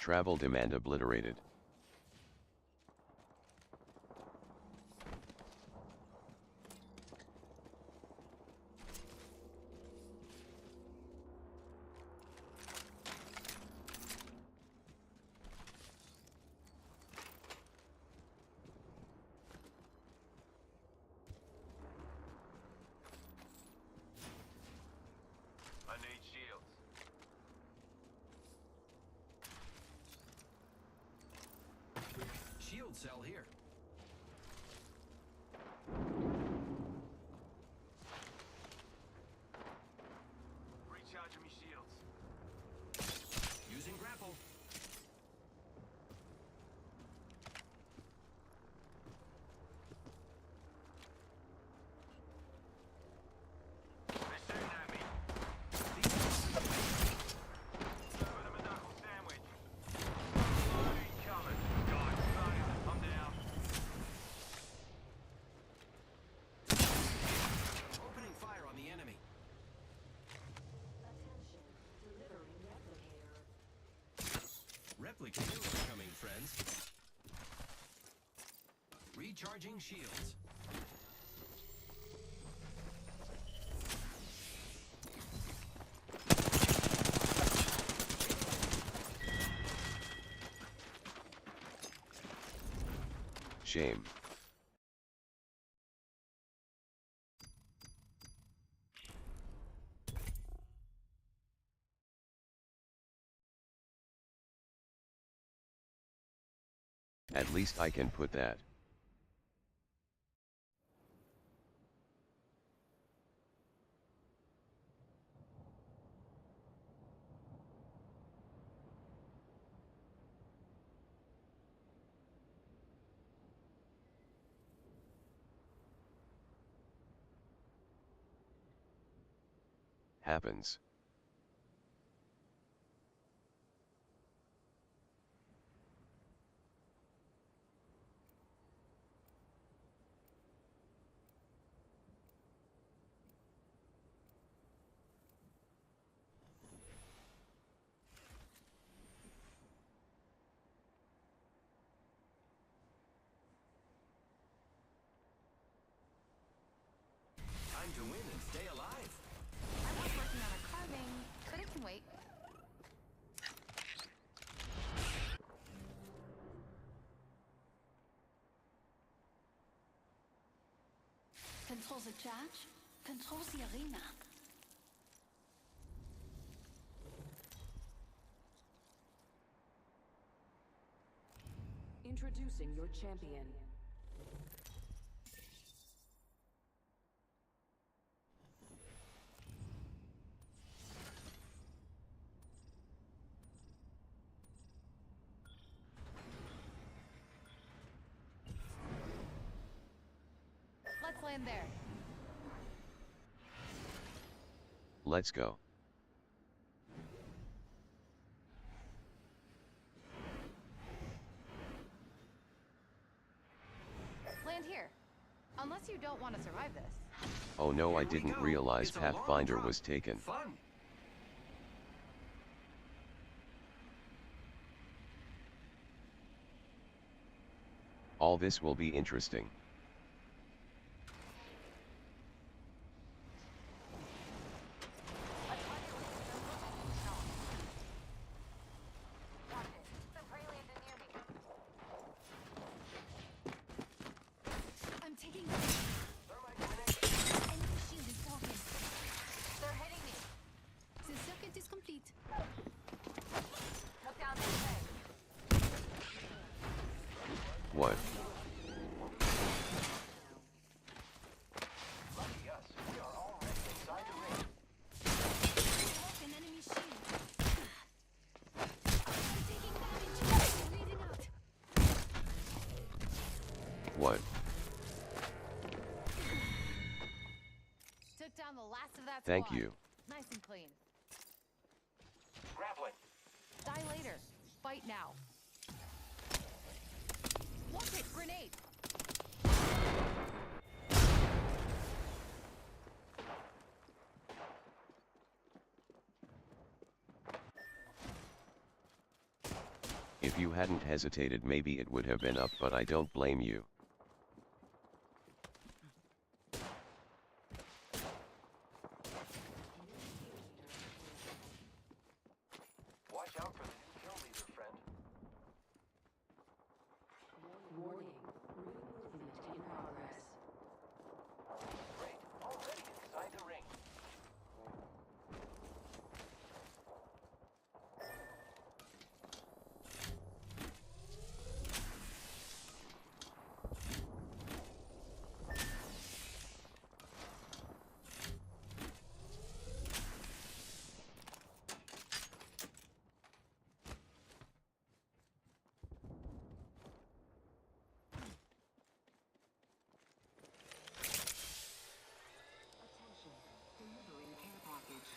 Travel demand obliterated. I need shields. Shield cell here. Recharging me shields. Using grapple. They're shooting at me. With a knuckle sandwich. Incoming. God, fire. I'm down. Opening fire on the enemy. Replicator incoming, friends. Recharging shields. Shame. At least I can put that. Happens. control the charge, control the arena. Introducing your champion. Let's land there. Let's go. Land here. Unless you don't want to survive this. Oh no, I didn't realize Pathfinder was taken. Fun. All this will be interesting. I'm taking enemy shield is broken. They're hitting me. The circuit is complete. Took down this thing. What? Lucky us. We are already inside the ring. Broke an enemy shield. I'm taking damage. Bleeding out. What? Took down the last of that Thank squad. you. Nice and clean. Grappling. Die later. Fight now. Watch it! Grenade! If you hadn't hesitated, maybe it would have been up, but I don't blame you. Watch out for the new kill leader, friend. Warning. Ring movement in progress. Great. Already inside the ring. Attention. Delivering care package.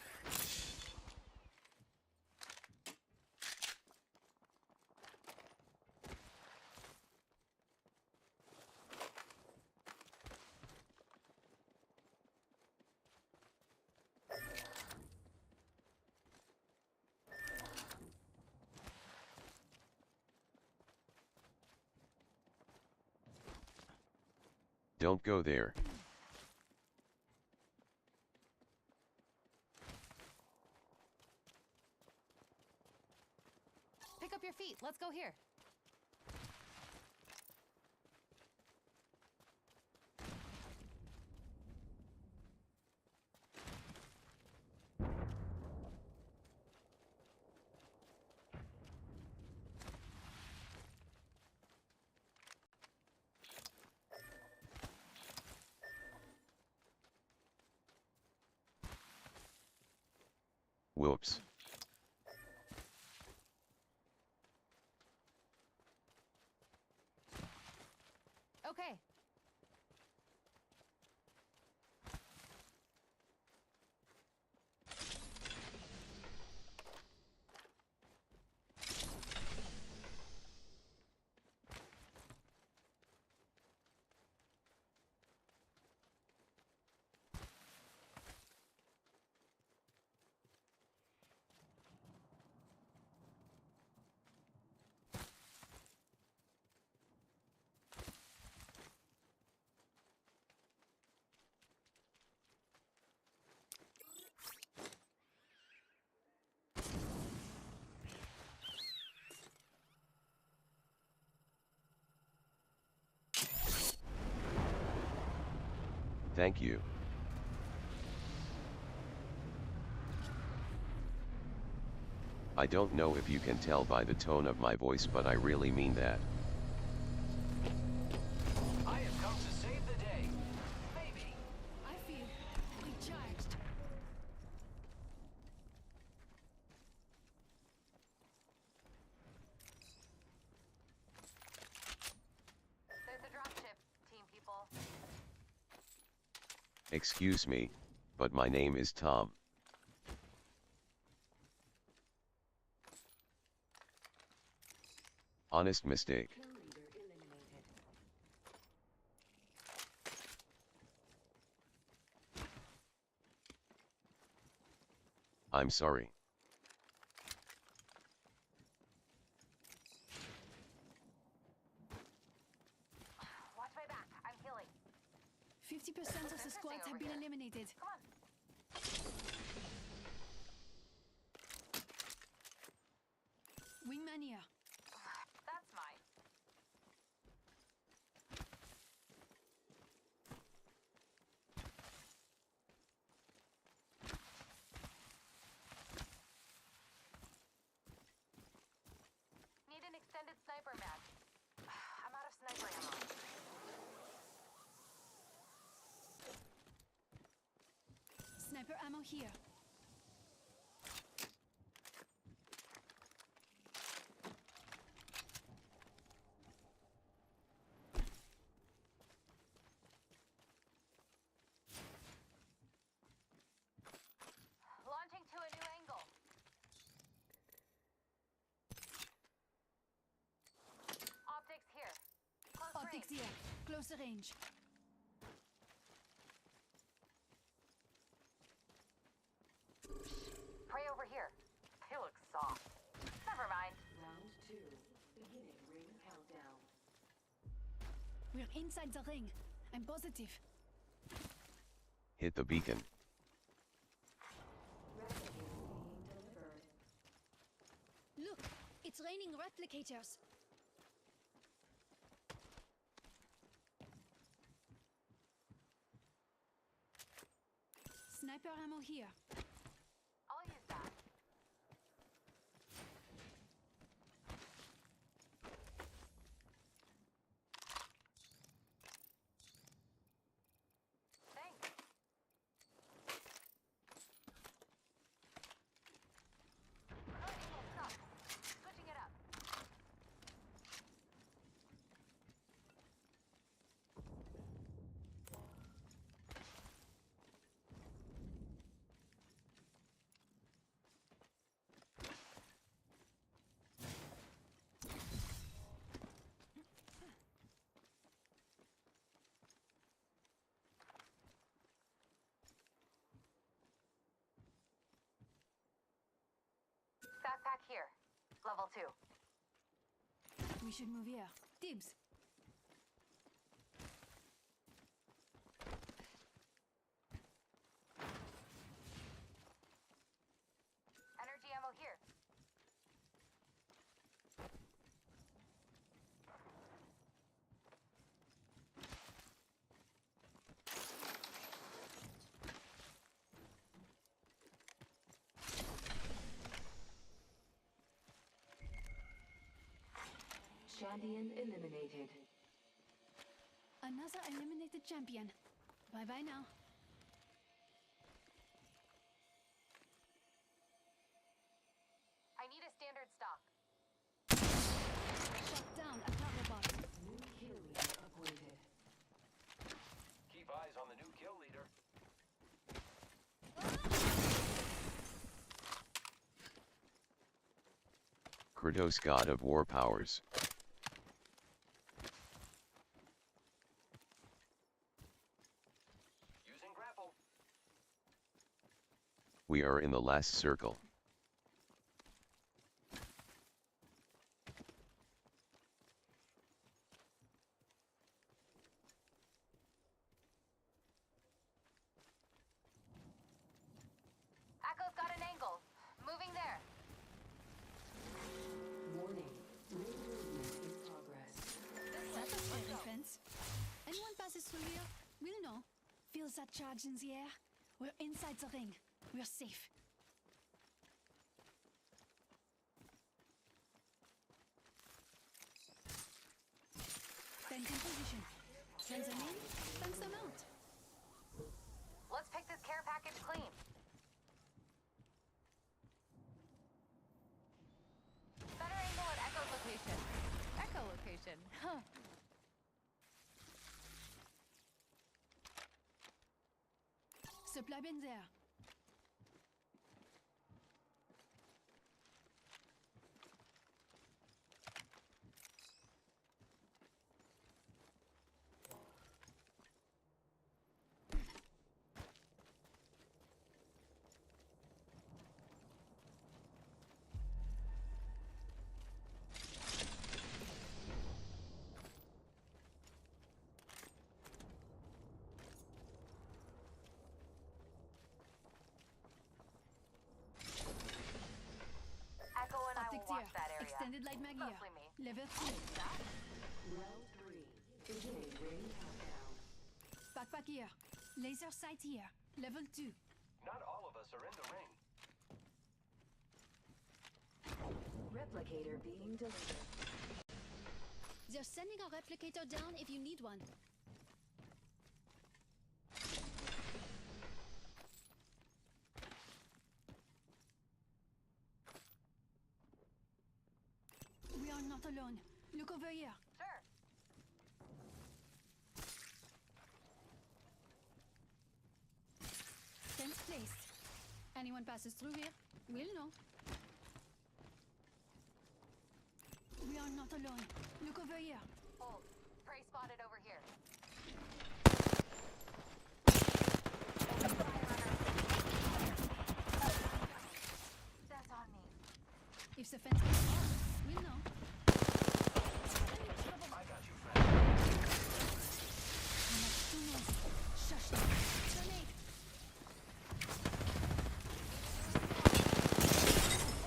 Don't go there. Pick up your feet. Let's go here. Whoops. Okay. Thank you. I don't know if you can tell by the tone of my voice, but I really mean that. I have come to save the day. Maybe. I feel recharged. There's a dropship, team people. Excuse me, but my name is Tom. Honest mistake. I'm sorry. Watch my back. I'm healing. 50% of the squads have been eliminated. Come on. Wingman here. That's mine. Need an extended sniper mag. I'm out of sniper ammo. Sniper ammo here. Launching to a new angle. Optics here. Close Optics range. here. Closer range. Prey over here. They look soft. Never mind. Round 2. Beginning ring countdown. We're inside the ring. I'm positive. Hit the beacon. Look, it's raining replicators. Sniper ammo here. I'll use that. Thanks. Remote angle sucks. Switching it up. Backpack here. Level 2. We should move here. Dibs. Energy ammo here. Champion eliminated. Another eliminated champion. Bye-bye now. I need a standard stock. Shut down a power bot. New kill leader appointed. Keep eyes on the new kill leader. Kratos, god of war powers. Using grapple. We are in the last circle. Echo's got an angle. Moving there. Warning. Ring movement in progress. That's a scary fence. Anyone passes through here, we'll know. Feels badge in the air. We're inside the ring. We're safe. Fence in position. Fence them in, fence them out. Let's pick this care package clean. Better angle at Echo location. Echo location, huh? Supply bin there. Optics here. Extended light mag here. Level 2. Round 3. Beginning ring countdown. Backpack here. Laser sight here. Level 2. Not all of us are in the ring. Replicator being delivered. They're sending a replicator down if you need one. We are not alone. Look over here. Sure. Fence placed. Anyone passes through here, we'll know. We are not alone. Look over here. Hold. Prey spotted over here. That's on me. If the fence goes off, we'll know. I got you, friend. Too noisy. Shush them. Grenade.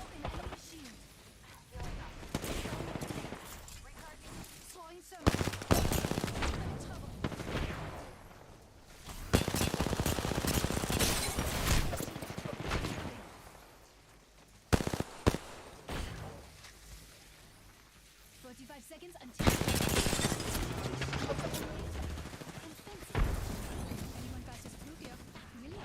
Open enemy shield. Throwing some. I'm in trouble. Seconds until anyone passes through here, will you?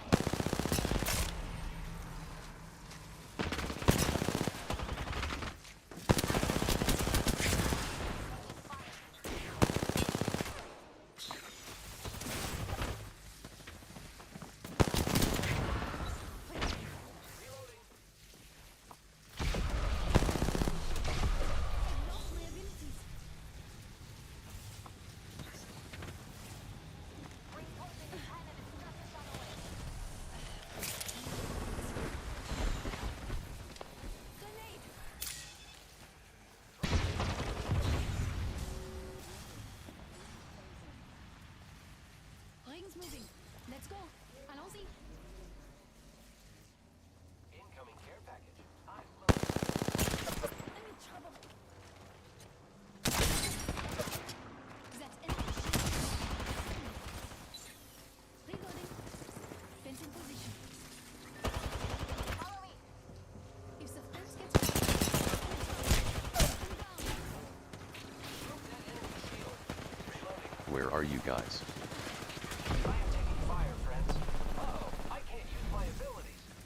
Ring's moving. Let's go. Allons-y. Incoming care package. I'm I'm in trouble. That's enemy shield. Reloading. Fence in position. Follow me. If the fence gets Where are you guys?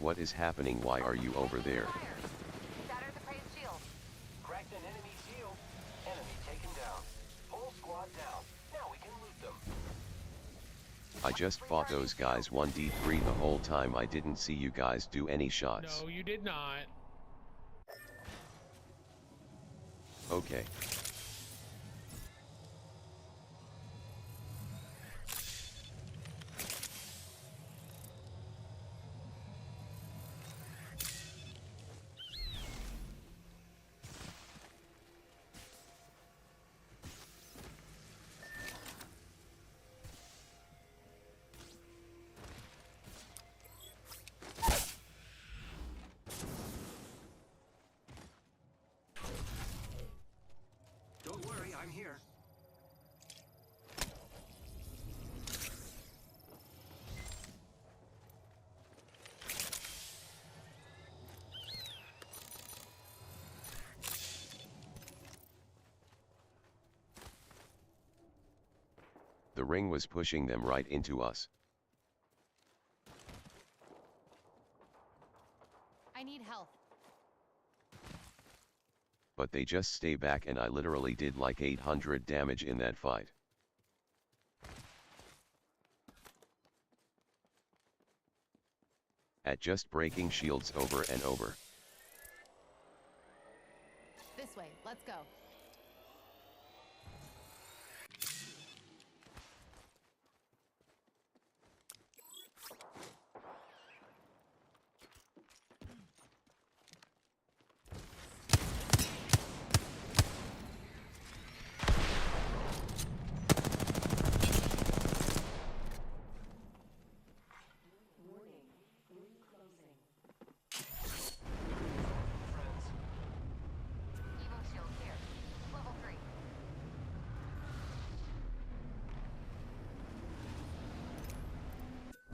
What is happening? Why are you over there? Shatter the prey's shield. Cracked an enemy shield. Enemy taken down. Whole squad down. Now we can loot them. I just fought those guys 1d3 the whole time. I didn't see you guys do any shots. No, you did not. Okay. The ring was pushing them right into us. I need help. But they just stay back and I literally did like 800 damage in that fight. At just breaking shields over and over. This way, let's go.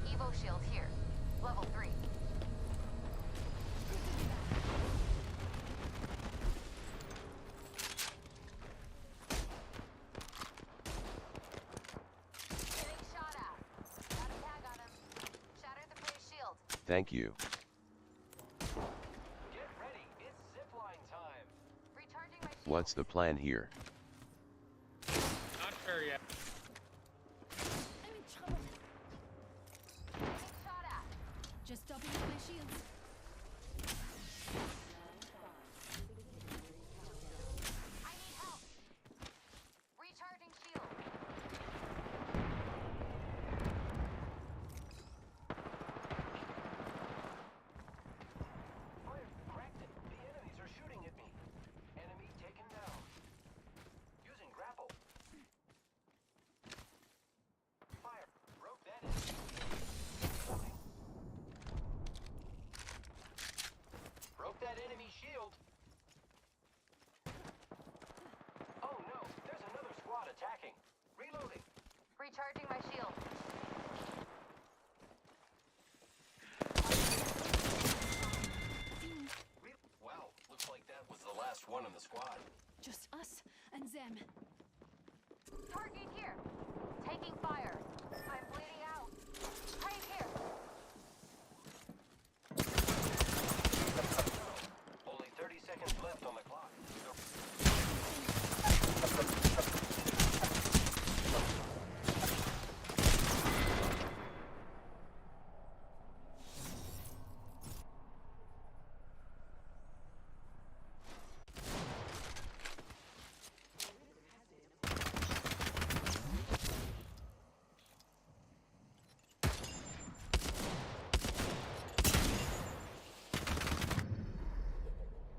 Evo shield here. Level 3. Getting shot at. Got a tag on him. Shatter the prey shield. Thank you. Get ready, it's zipline time. Recharging my shield. What's the plan here? Not sure yet. I'm in trouble. Getting shot at. Just stopping with my shields. I need help. Recharging shield. Fire, cracked it. The enemies are shooting at me. Enemy taken down. Using grapple. Fire, broke that enemy. Broke that enemy shield. Oh no, there's another squad attacking. Reloading. Recharging my shield. Wow, looks like that was the last one in the squad. Just us and them. Target here. Taking fire. I'm bleeding out. Right here. Only 30 seconds left on the clock.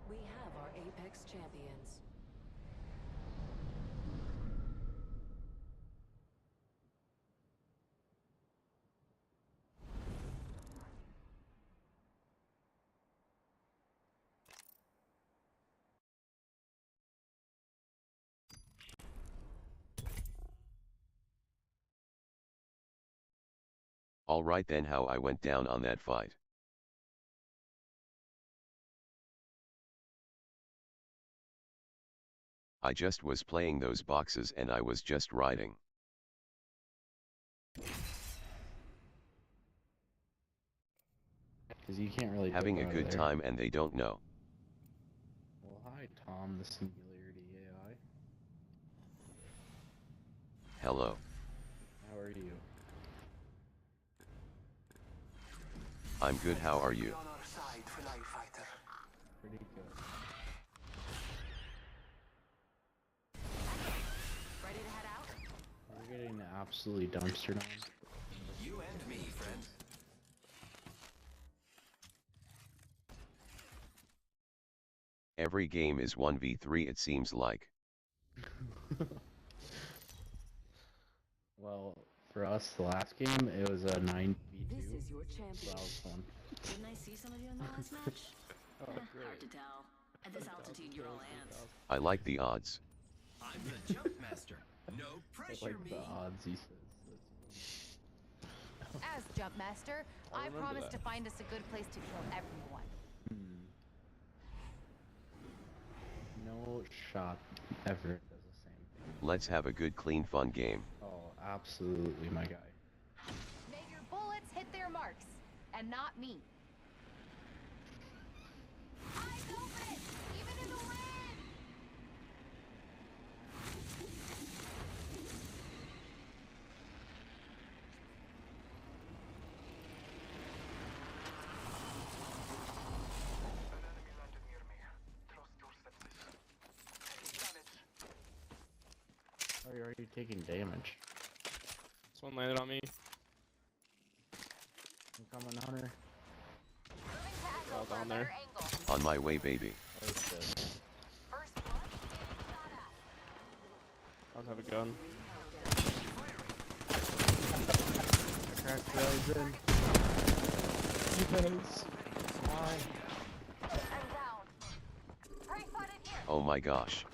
We have our Apex champions. Alright then, how I went down on that fight. I just was playing those boxes and I was just riding. Because you can't really Having dip a out good of there. time and they don't know. Well, hi Tom, the Singularity AI. Hello. How are you? I'm good, how are you? On our side, Fly Fighter. Pretty good. Ready to head out? We're getting absolutely dumpstered on. You and me, friend. Every game is 1v3 it seems like. Well, for us, the last game, it was a 9v2. This is your champion. So that was fun. Didn't I see some of you in the last match? Hard to tell. At this altitude, you're all ants. I like the odds. I'm the jump master. No I pressure like me. the odds he says. As Jump Master, I remember promise that. to find us a good place to kill everyone. No shot ever does the same thing. Let's have a good clean fun game. Oh, Absolutely, my guy. May your bullets hit their marks, and not me. Eyes open, even in the wind. Oh, you're already taking damage. This one landed on me. I'm coming, Hunter. All down there. On my way, baby. Oh, shit. I don't have a gun. I cracked those in. Yes. Why? Oh my gosh.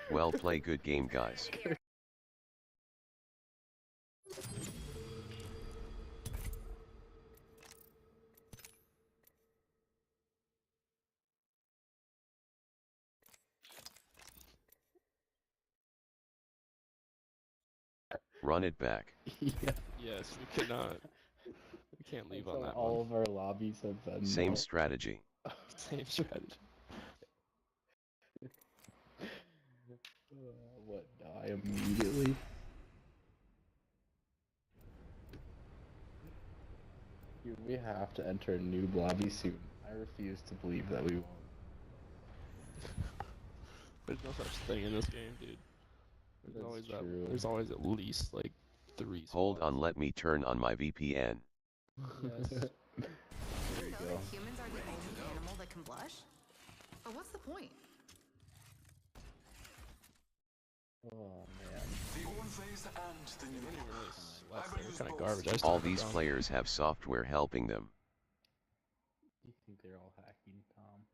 Well play, good game, guys. Run it back. Yeah. Yes, we cannot. We can't leave on that all one. of our lobbies have been Same strategy. Same strategy. What, die immediately? Dude, we have to enter a new lobby soon. I refuse to believe that we won't. There's no such thing in this game, dude. There's always at least like 3 Hold on, let me turn on my VPN. Yes. There you go. Humans are the only animal that can blush? But what's the point? Oh man. The old phase and the new. They're kind of garbage. I just All took them these down. players have software helping them. You think they're all hacking, Tom?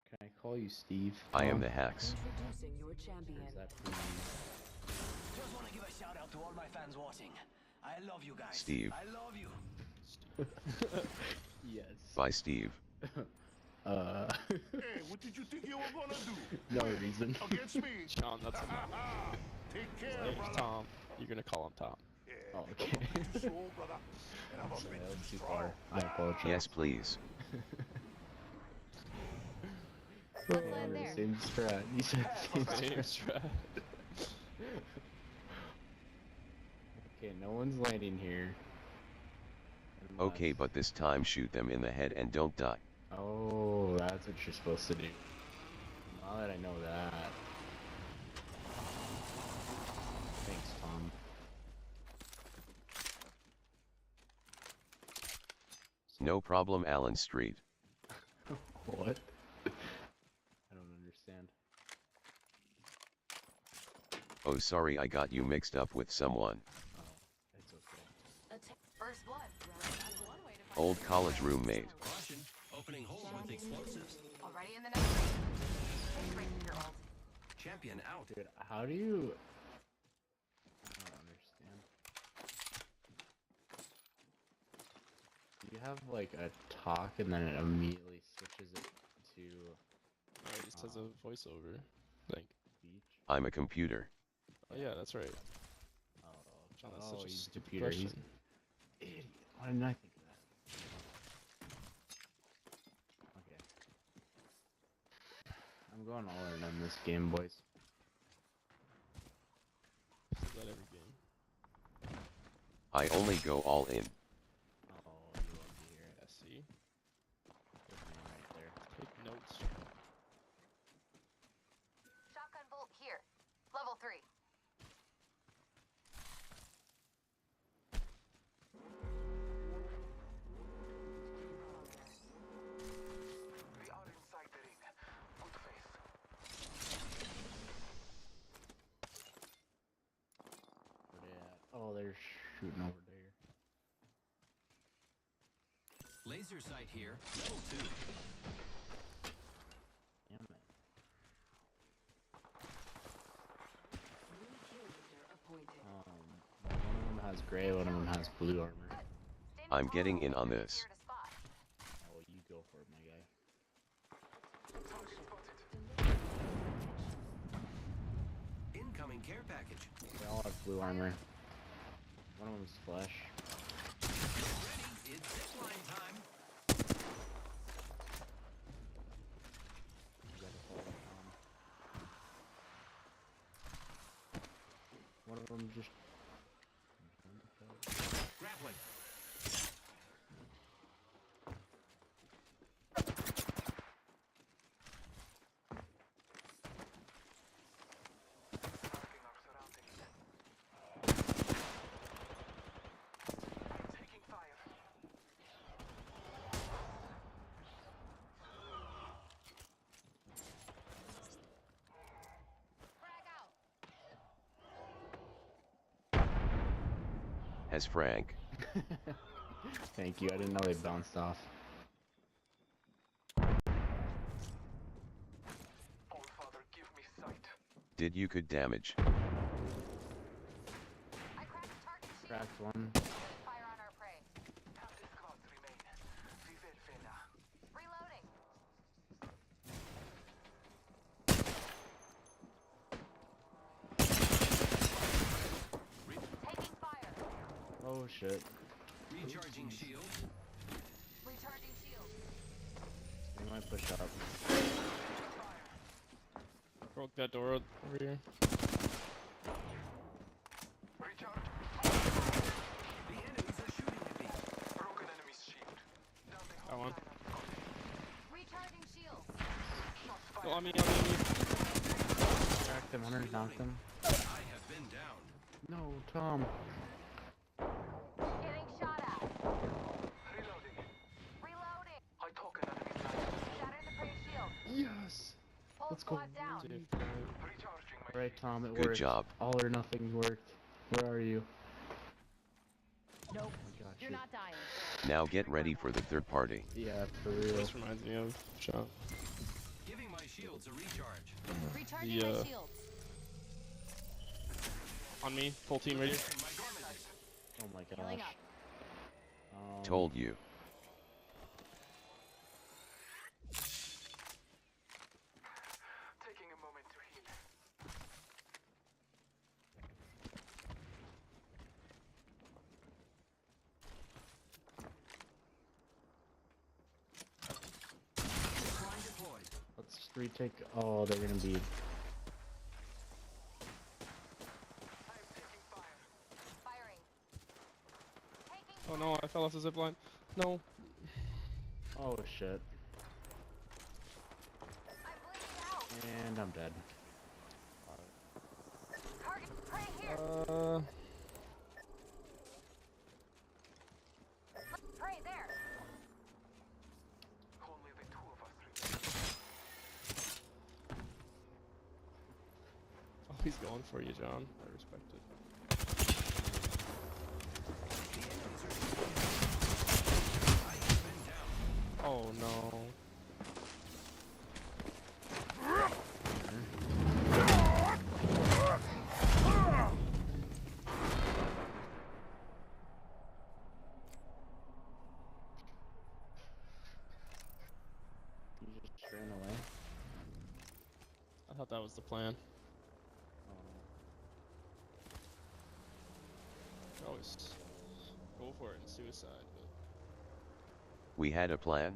Can I call you Steve? I am the Hex. Introducing your champion. Is that please? Just want to give a shout out to all my fans watching. I love you guys. Steve. I love you. Yes. Bye, Steve. Hey, what did you think you were gonna do? No reason. Against me? John, that's enough. Take care, Hey, brother. Tom. You're gonna call him Tom. Yeah, Oh, okay. too slow, brother. And I'm a Sorry, bit that was too too strong. far. I apologize. Yes, please. Let's land there. Same strat. You said same Same strat. strat. Okay, no one's landing here. Okay, but this time shoot them in the head and don't die. Oh, that's what you're supposed to do. Now that I know that. Thanks, Tom. No problem, Allen Street. What? I don't understand. Oh, sorry, I got you mixed up with someone. Oh, it's okay. First blood. Old college roommate. Caution. Opening hole with explosives. Already in the next ring. Take ring your ult. Champion out. Dude, how do you... I don't understand. You have like a talk and then it immediately switches it to It just has a voiceover. Like speech. I'm a computer. Oh yeah, that's right. Oh, John, that's such a he's stupid computer. He's question. an idiot. Why didn't I think of that? Okay. I'm going all in on this game, boys. Is that every game? I only go all in. Oh, you love to hear it. Yeah, see? Good man right there. Take notes. Shotgun bolt here. Level 3. We are inside the ring. Good faith. Where they at? Oh, they're shooting over there. Laser sight here. Level 2. Damn it. New kill leader appointed. One gray, one of them has blue armor. I'm getting in on this. Oh, you go for it, my guy. Incoming care package. They all have blue armor. One of them's flesh. Ready? It's zipline time. You gotta follow Tom. One of them just... Grappling. As Frank. Thank you, I didn't know they bounced off. Did you could damage? Cracked one. Oh shit. Recharging shield. Recharging shield. They might push up. Broke that door over here. That one. Recharging shield. Oh, on me. Cracked him, Hunter, knocked him. I have been down. No, Tom. Getting shot at. Reloading. Reloading. I took an enemy's knife. Shatter the prey shield. Yes. Whole Let's go. squad down. Recharging my Right, Tom, it Good worked. job. All or nothing worked. Where are you? Nope. I got You're you. not dying. Now get ready for the third party. Yeah, for real. This reminds me of Shot. Giving my shields a recharge. Recharging The, my shields. On me, full team ready. Oh my Healing gosh. up. Told you. Taking a moment to heal. Line deployed. Let's retake. Oh, they're gonna be. Firing. Taking Oh no, I fell off the zipline. No. Oh shit. I'm bleeding out. And I'm dead. Target prey here. Prey there. Only the two of us Oh, he's going for you, John. I respect it. Oh no. You just ran away. I thought that was the plan. Always go for it in suicide, but We had a plan.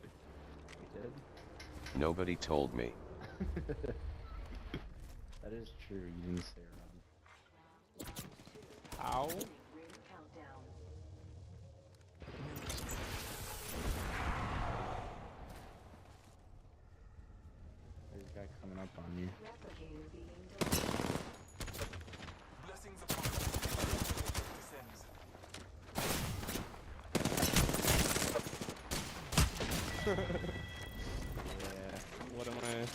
We did. Nobody told me. That is true. You didn't stay around. how? There's a guy coming up on you. blessings upon descends. Yeah. What am I?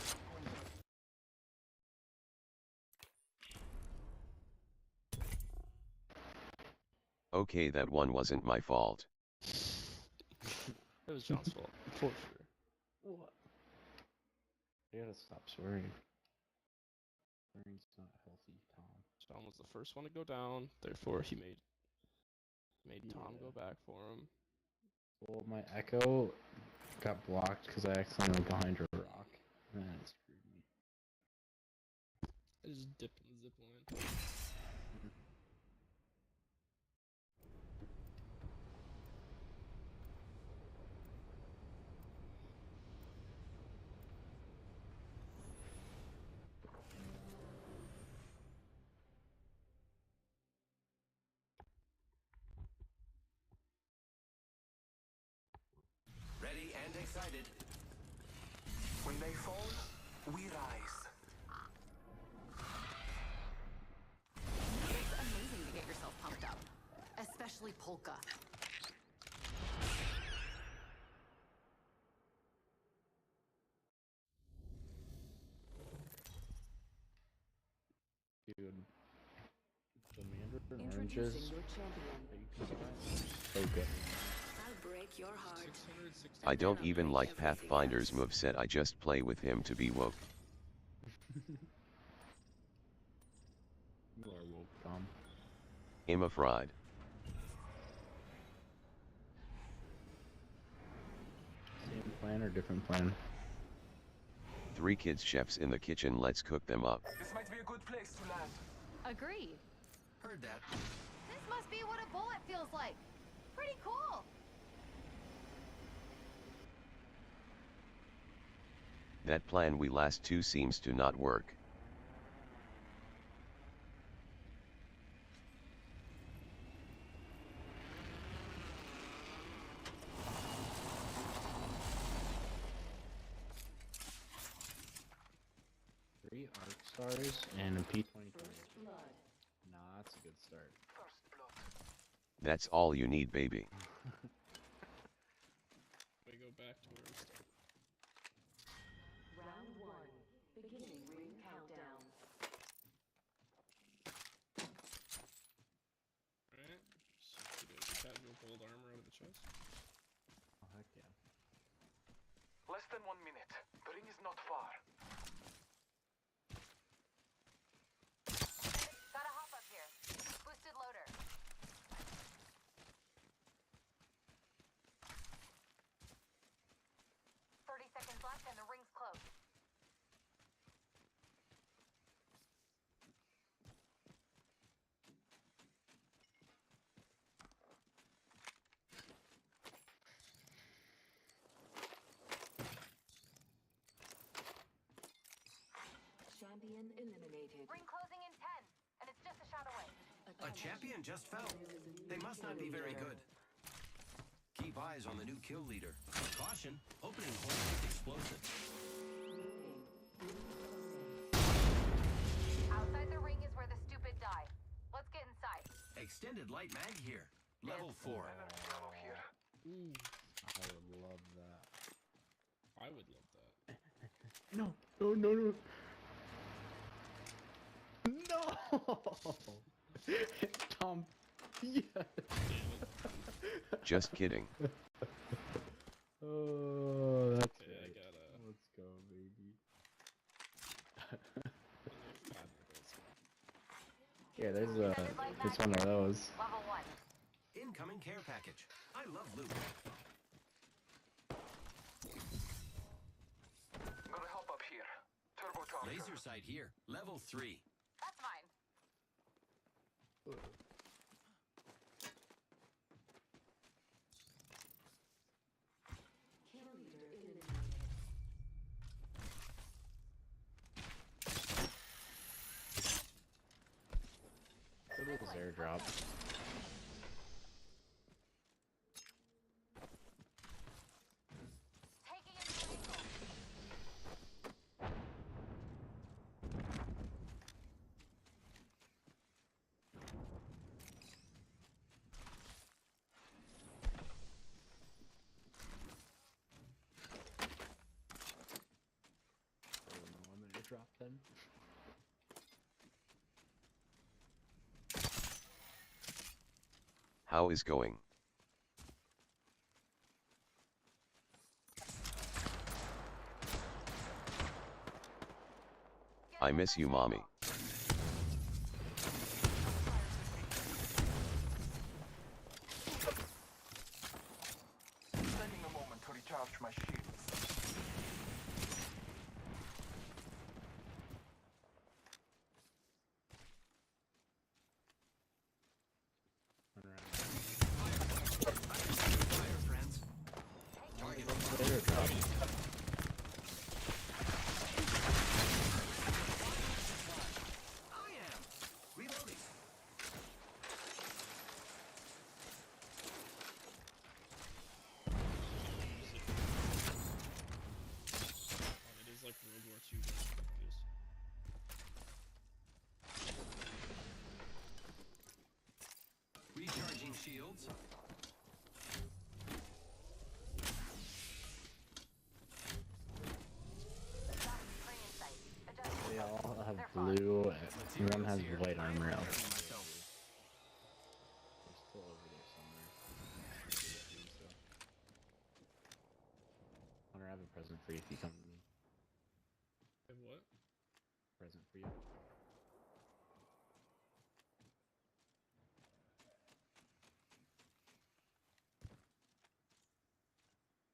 Okay, that one wasn't my fault. It was John's fault, for sure. What? You gotta stop swearing. Swearing's not healthy, Tom. Tom was the first one to go down, therefore he made Tom go back for him. Well, my echo got blocked because I accidentally went behind a rock, and then it screwed me. I just dipped in the zip line. Ready and excited. When they fall, we rise. It's amazing to get yourself pumped up, especially polka. Dude, the mandarin Introducing oranges your champion. so good. I'll break your heart. I don't even like Pathfinder's moveset, I just play with him to be woke. You are woke, Tom. Emma fried. Same plan or different plan? 3 kids chefs in the kitchen, let's cook them up. This might be a good place to land. Agreed. Heard that. This must be what a bullet feels like. Pretty cool. That plan we last two seems to not work. Three arc stars and a P-20. Nah, that's a good start. That's all you need, baby. We go back to where we started. Round 1. Beginning ring countdown. Alright. So we do casual gold armor out of the chest. Oh, heck yeah. Less than 1 minute. The ring is not far. Gotta hop up here. Boosted loader. Seconds left and the ring's close. Champion eliminated. Ring closing in 10, and it's just a shot away. A champion just fell. They must not be very good. Keep eyes on the new kill leader. Caution, opening point is explosive. Outside the ring is where the stupid die. Let's get inside. Extended light mag here. Level 4. Ooh. I would love that. I would love that. No, no, no, no. No! Tom, yes! Just kidding. Oh, that's okay, right. I gotta... Let's go, baby. Yeah, there's one of those. Level 1. Incoming care package. I love loot. Gonna help up here. Turbo charger. Laser sight here. Level 3. That's mine. Kill leader eliminated. What is airdrop? Taking it to angle. I'm gonna drop then. How is going? I miss you, mommy. shields. They all have blue, and one has white armor. They're still over there somewhere. Hunter, I have a present for you if you come to me. What? Present for you.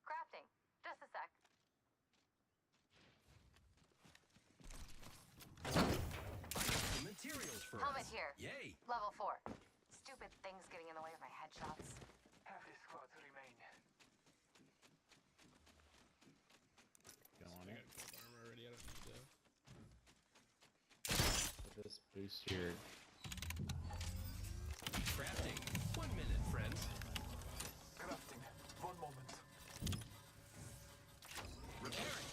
Crafting. Just a sec. Materials for Helmet us. here. Yay! Level 4. Stupid things getting in the way of my headshots. Half the squads remain. Go on it. Armor already. I don't need to. With this boost your Crafting. 1 minute, friends. Crafting. 1 moment. Repairing.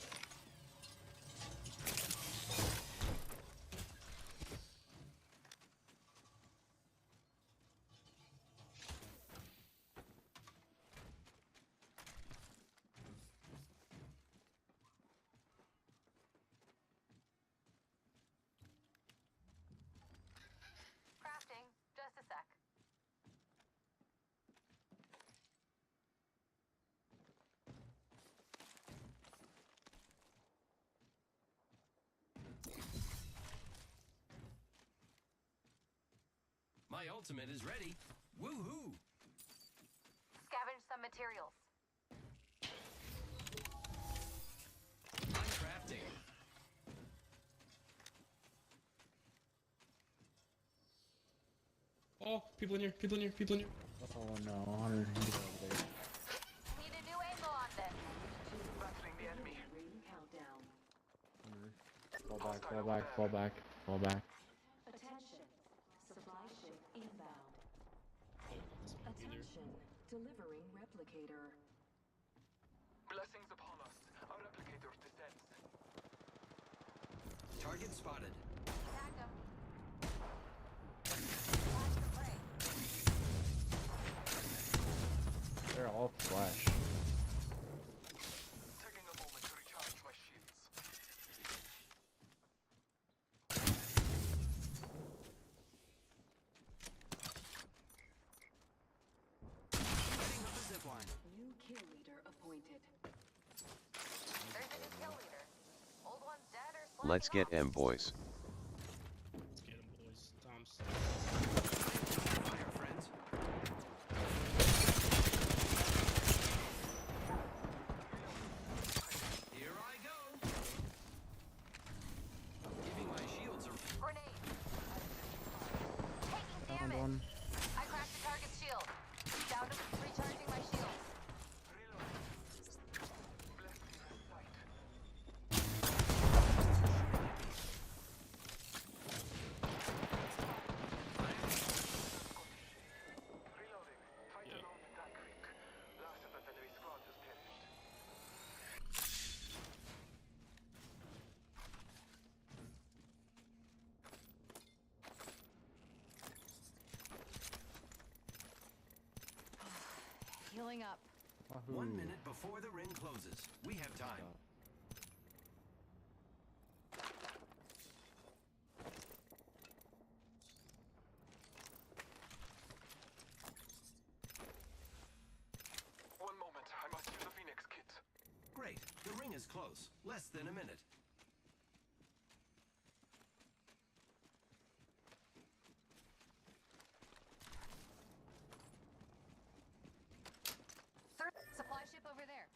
Crafting. Just a sec. My ultimate is ready. Woohoo! Scavenge some materials. I'm crafting. Oh, people in here, people in here, people in here. Oh no, Hunter, get over there. Need a new angle on this. Battling the enemy. Ring countdown. Hunter. Fall back, fall back, fall back, fall back. Attention. Supply ship inbound. Attention. Delivering replicator. Blessings upon us. Our replicator descends. Target spotted. Tagged him. They're all flash. Taking a moment to recharge my shields. Setting up a zip line. New kill leader appointed. There's a new kill leader. Old one's dead or sliding Let's get off. boys. Let's get him, boys. Tom's. Fire, friends. Here I go. Giving my shields a Grenade. Taking Found damage. one. I cracked the target's shield. Down to recharging my shields. Reloading. Fight alone in that creek. Last of the enemy squad has perished. Healing up. 1 minute before the ring closes. We have time. One moment. I must use the Phoenix kit. Great. The ring is close. Less than a minute. Supply ship over there.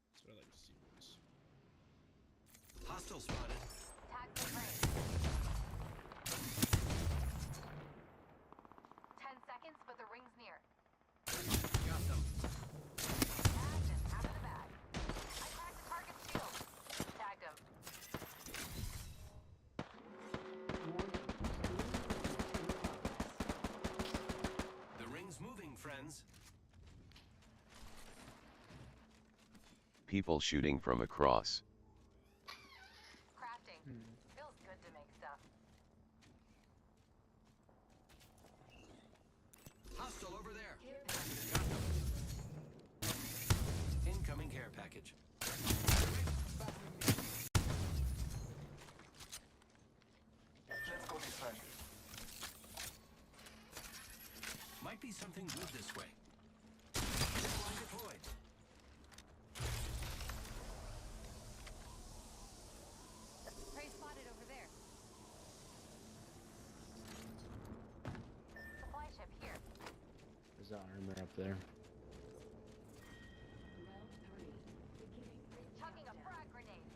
That's what I like to see. Hostile spotted. Tag the ring. 10 seconds, but the ring's near. Got them. Tagged and half in the bag. I cracked the target's shield. Tagged him. The ring's moving, friends. People shooting from across. be something good this way. Zipline deployed. Prey spotted over there. Supply ship here. There's the armor up there. Chucking a frag grenade.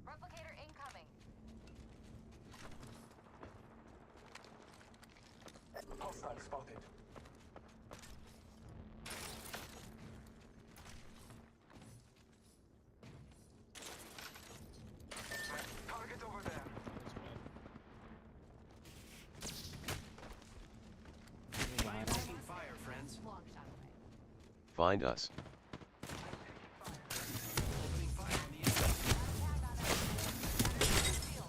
Replicator incoming. Hostile spotted. Target over there. Taking fire, friends. Long shot away. Find us. Opening fire on the enemy.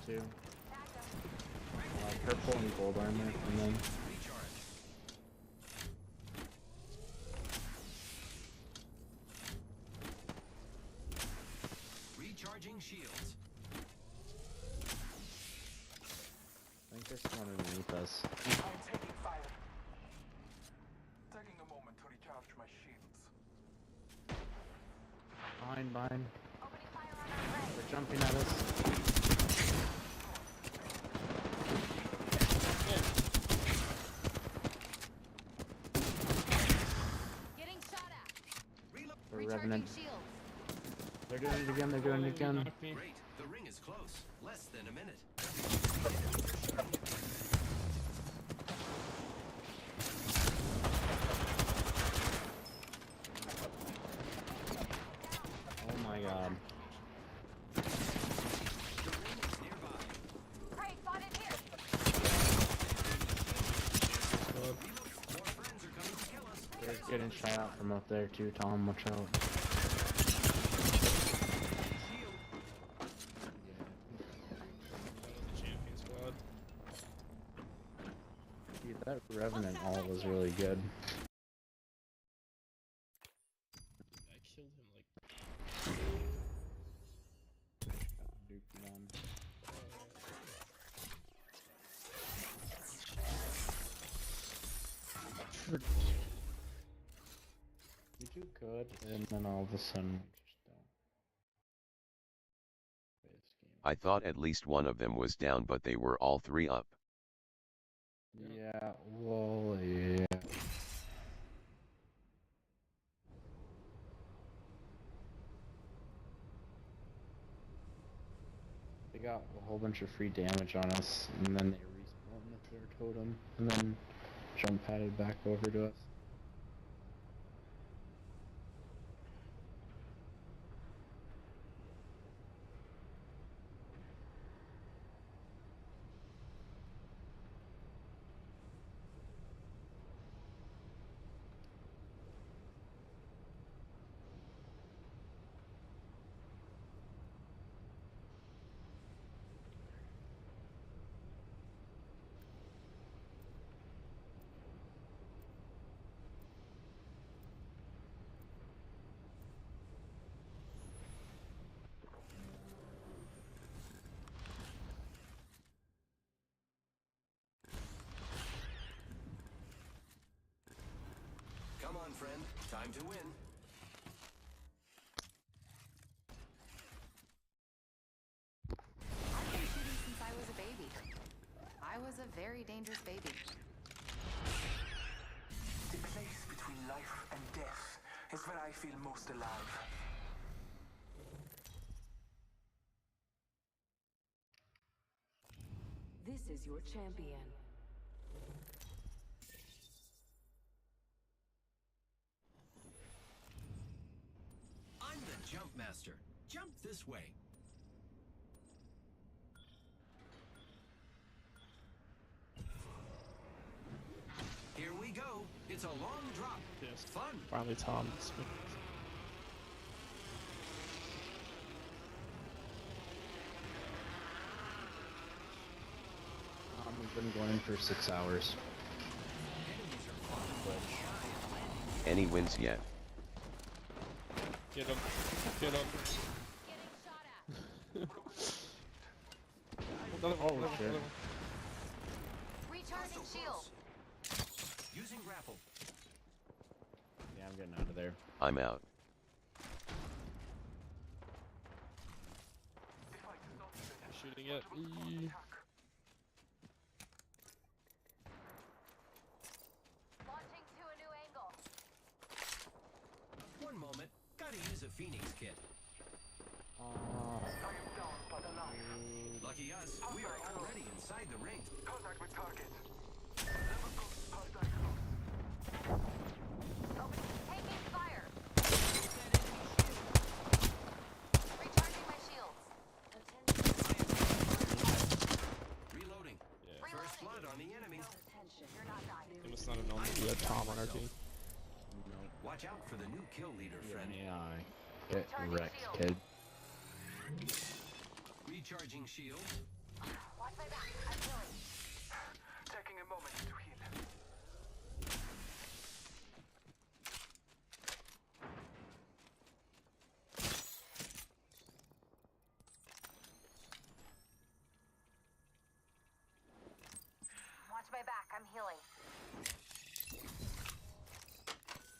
Two. Purple and gold armor, and then Recharge. Recharging shields. I think there's one underneath us. I'm taking fire. Taking a moment to recharge my shields. Behind. They're jumping at us. Getting shot at. We're Recharging Revenant. shields. They're doing it again, they're doing it again. Great. The ring is close. Less than a minute. Oh my god. Prey spotted here. They're getting shot out from up there too, Tom, watch out. Champion squad. Dude, that Revenant all was really good. I killed him like. Duke one. You do good, and then all of a sudden, you just don't. Play this game. I thought at least one of them was down, but they were all three up. Yeah, well, yeah. They got a whole bunch of free damage on us, and then they respawned with their totem, and then jump padded back over to us. Come on, friend. Time to win. I've been shooting since I was a baby. I was a very dangerous baby. The place between life and death is where I feel most alive. This is your champion. I'm the jump master. Jump this way. Here we go. It's a long drop. Yes. Fun. Finally, Tom. We've been going for 6 hours. Any wins yet? Get him. Get him. Oh shit. Recharging shield. Using grapple. Yeah, I'm getting out of there. I'm out. Shooting it. Launching to a new angle. One moment. Gotta use a Phoenix kit. Lucky us, we are already inside the ring. Contact with target. Taking fire. Recharging my shields. Reloading. First blood on the enemy. You're not dying. It must not have known that we had Tom on our team. Watch out for the new kill leader, friend. Yeah, get wrecked, kid. Recharging shield. Watch my back. I'm healing. Taking a moment to heal. Watch my back. I'm healing.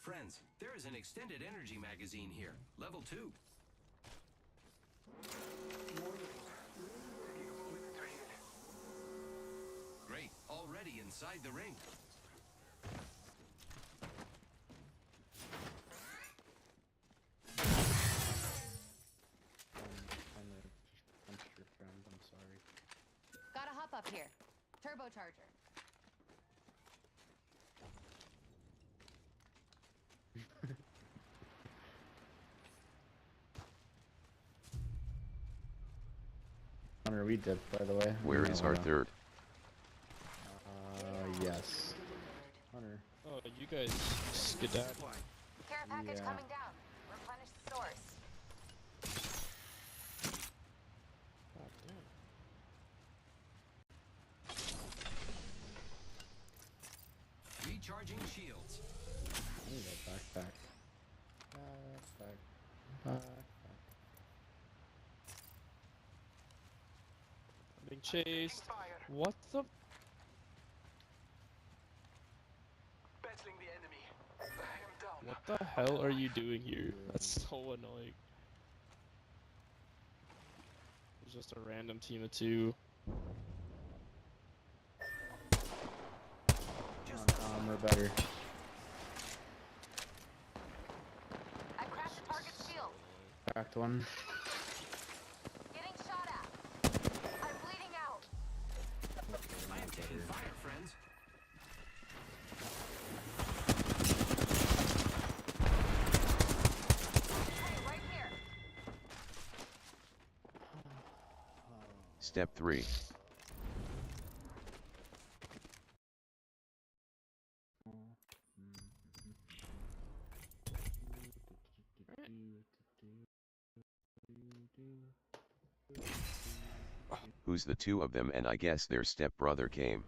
Friends, there is an extended energy magazine here. Level 2. Great. Already inside the ring. Punched your friend, I'm sorry. Gotta hop up here. Turbocharger. Hunter, we did, by the way. Where is our third? Yes. Hunter. Oh, you guys skedaddle. Care package Yeah. coming down. Replenish the source. God damn. Recharging shields. I need that backpack. Backpack. I'm being chased. What the? Battling the enemy. I am down. What the hell are you doing here? That's so annoying. It's just a random team of 2. We're better. I cracked the target's shield. Cracked one. Getting shot at. I'm bleeding out. I am taking fire, friends. Hey, right here. Step 3. Who's the 2 of them? And I guess their stepbrother came.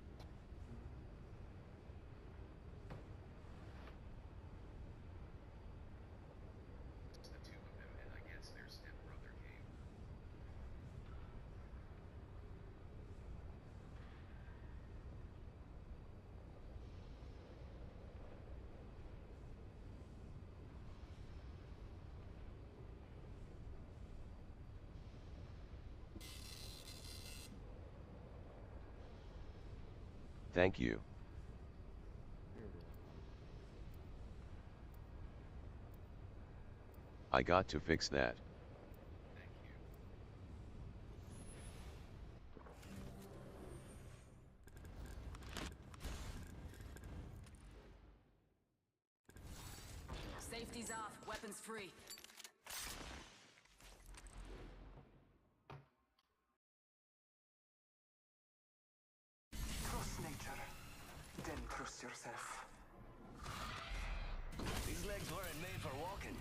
Thank you. I got to fix that. Safety's off, weapons free. Trust nature, then trust yourself. These legs weren't made for walking.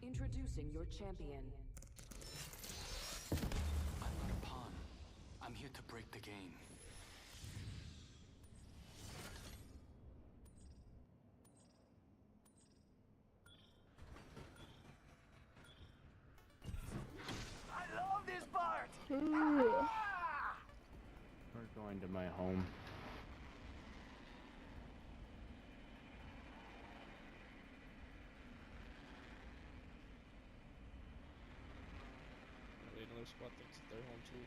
Introducing your champion. I'm not a pawn. I'm here to break going to my home. Wait, another squad thinks that they're home too.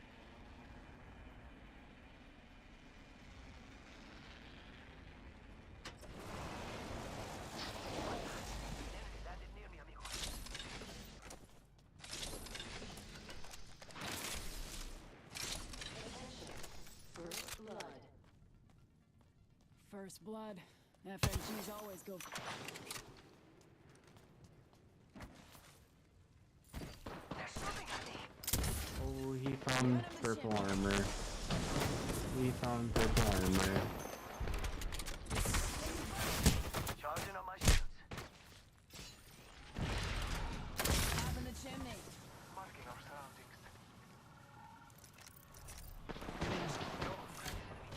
First blood. FNGs always go. Oh, he found purple armor. He found purple armor. Charging on my shields. Up in the chimney. Marking our surroundings.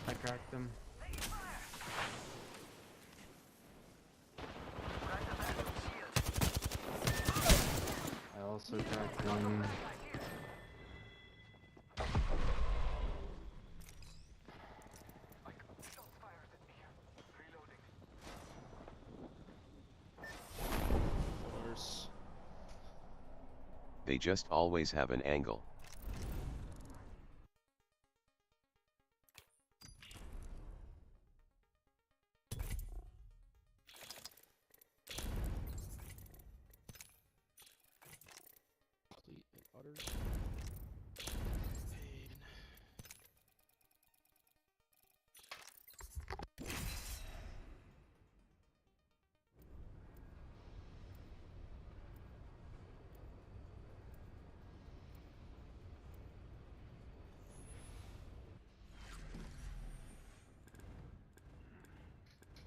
I cracked him. I also cracked him. They just always have an angle. Complete and utter pain.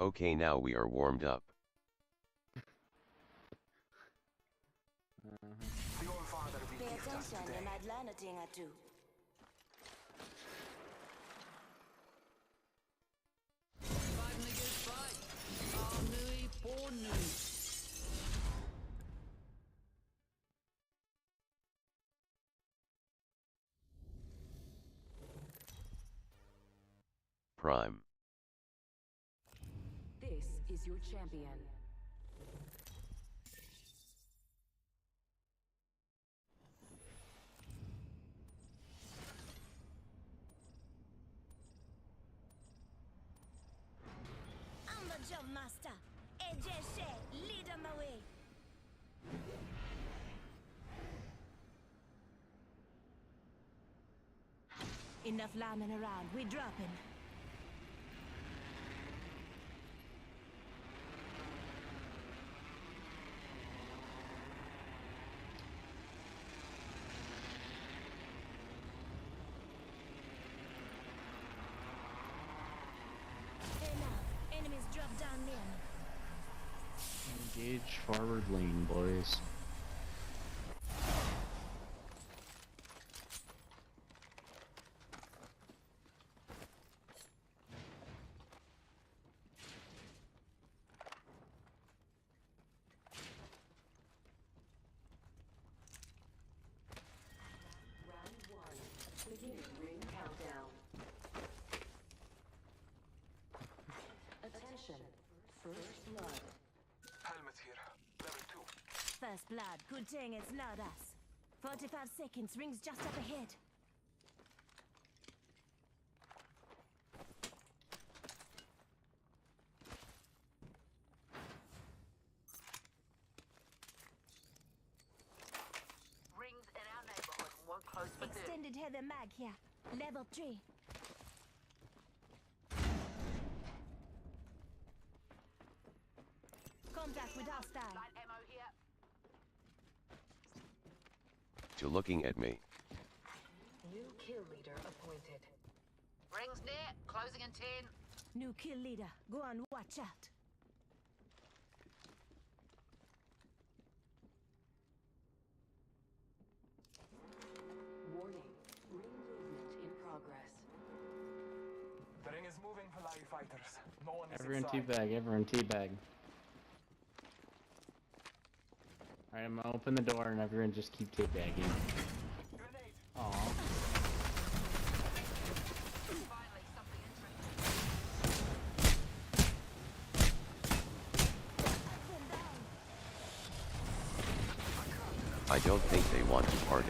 Okay, now we are warmed up. Pay attention, you might learn a thing or two. Finally good fight. All nui, poor nui. Prime. This is your champion. I'm the jump master. AJ Shea, lead on my way. Enough lambing around, we dropping. Enough, enemies drop down lane. Engage forward lane, boys. Round 1. Beginning ring countdown. Attention. First blood. Helmet here. Level 2. First blood, good thing it's not us. 45 seconds, rings just up ahead. Rings in our neighborhood won't close for good. Extended heather mag here. Level 3. Contact with hostile. Light ammo here. To looking at me. New kill leader appointed. Rings near, closing in 10. New kill leader. Go on, watch out. Warning. Ring movement in progress. The ring is moving, Palai fighters. No one is Everyone inside. teabag, everyone teabag. Alright, I'm gonna open the door and everyone just keep teabagging. Aww. Finally, I don't think they want to party.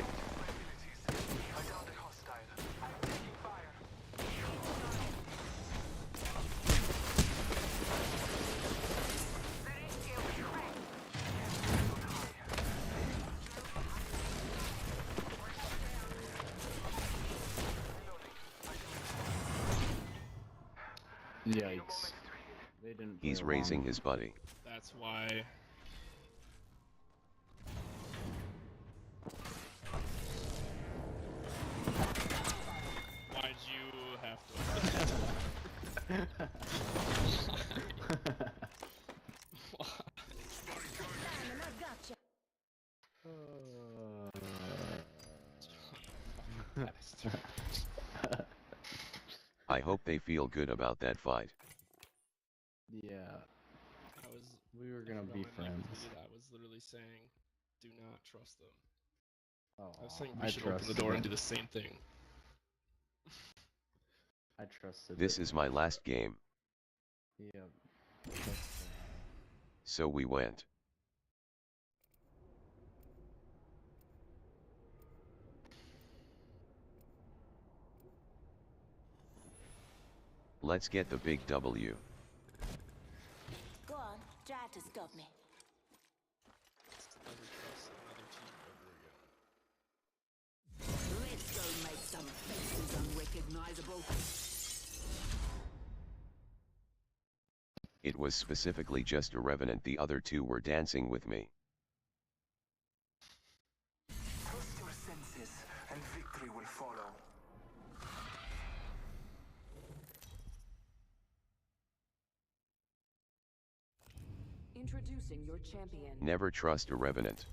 Yikes. They didn't play He's along. raising his buddy. That's why. Why'd you have to? I hope they feel good about that fight. Yeah. We were I gonna forgot be my mic friends. muted. I was literally saying, do not trust them. Oh, I was saying I we should open the trusted door and them. do the same thing. I trusted This them. is my last game. Yep. So we went. Let's get the big W. Go on, try to stop me. Never trust another team ever again. Let's go make some faces unrecognizable. It was specifically just a revenant. The other two were dancing with me. Trust your senses, and victory will follow. Introducing your champion. Never trust a revenant.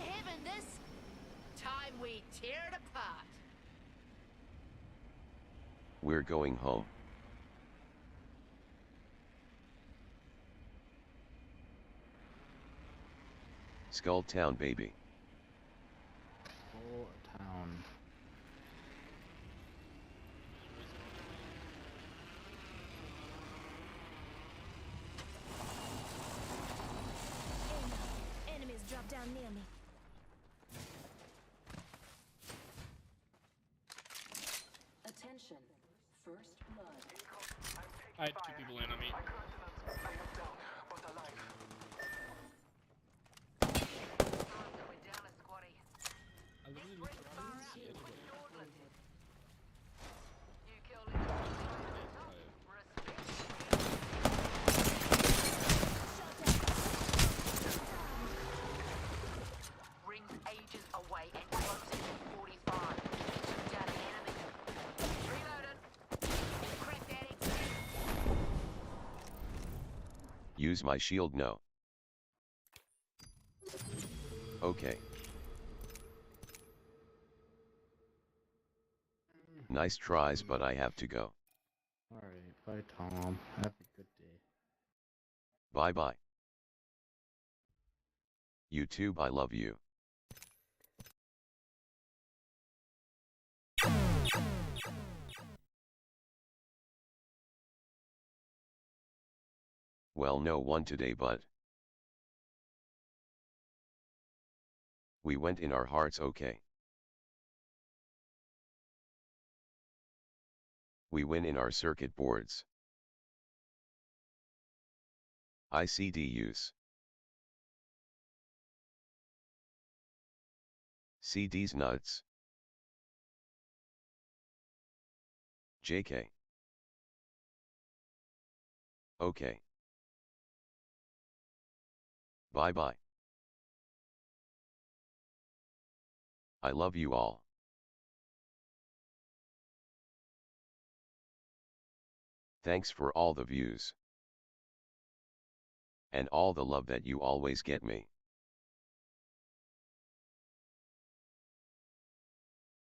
Heaven, this time we tear it apart. We're going home. Skull Town, baby. Whole town. Enemies drop down near me. Attention. First blood. I had two people in on me. I literally looked around and didn't see anybody. Rings ages away and closing in 45. Shoot down an enemy. Reloaded. Crack that exit. Use my shield, no. Okay. Nice tries, but I have to go. Alright, bye Tom. Have a good day. Bye bye. YouTube, I love you. Well, no one today, but we went in our hearts, okay. We win in our circuit boards. ICDUs. CDs nuts. JK. Okay. Bye bye. I love you all. Thanks for all the views. And all the love that you always get me.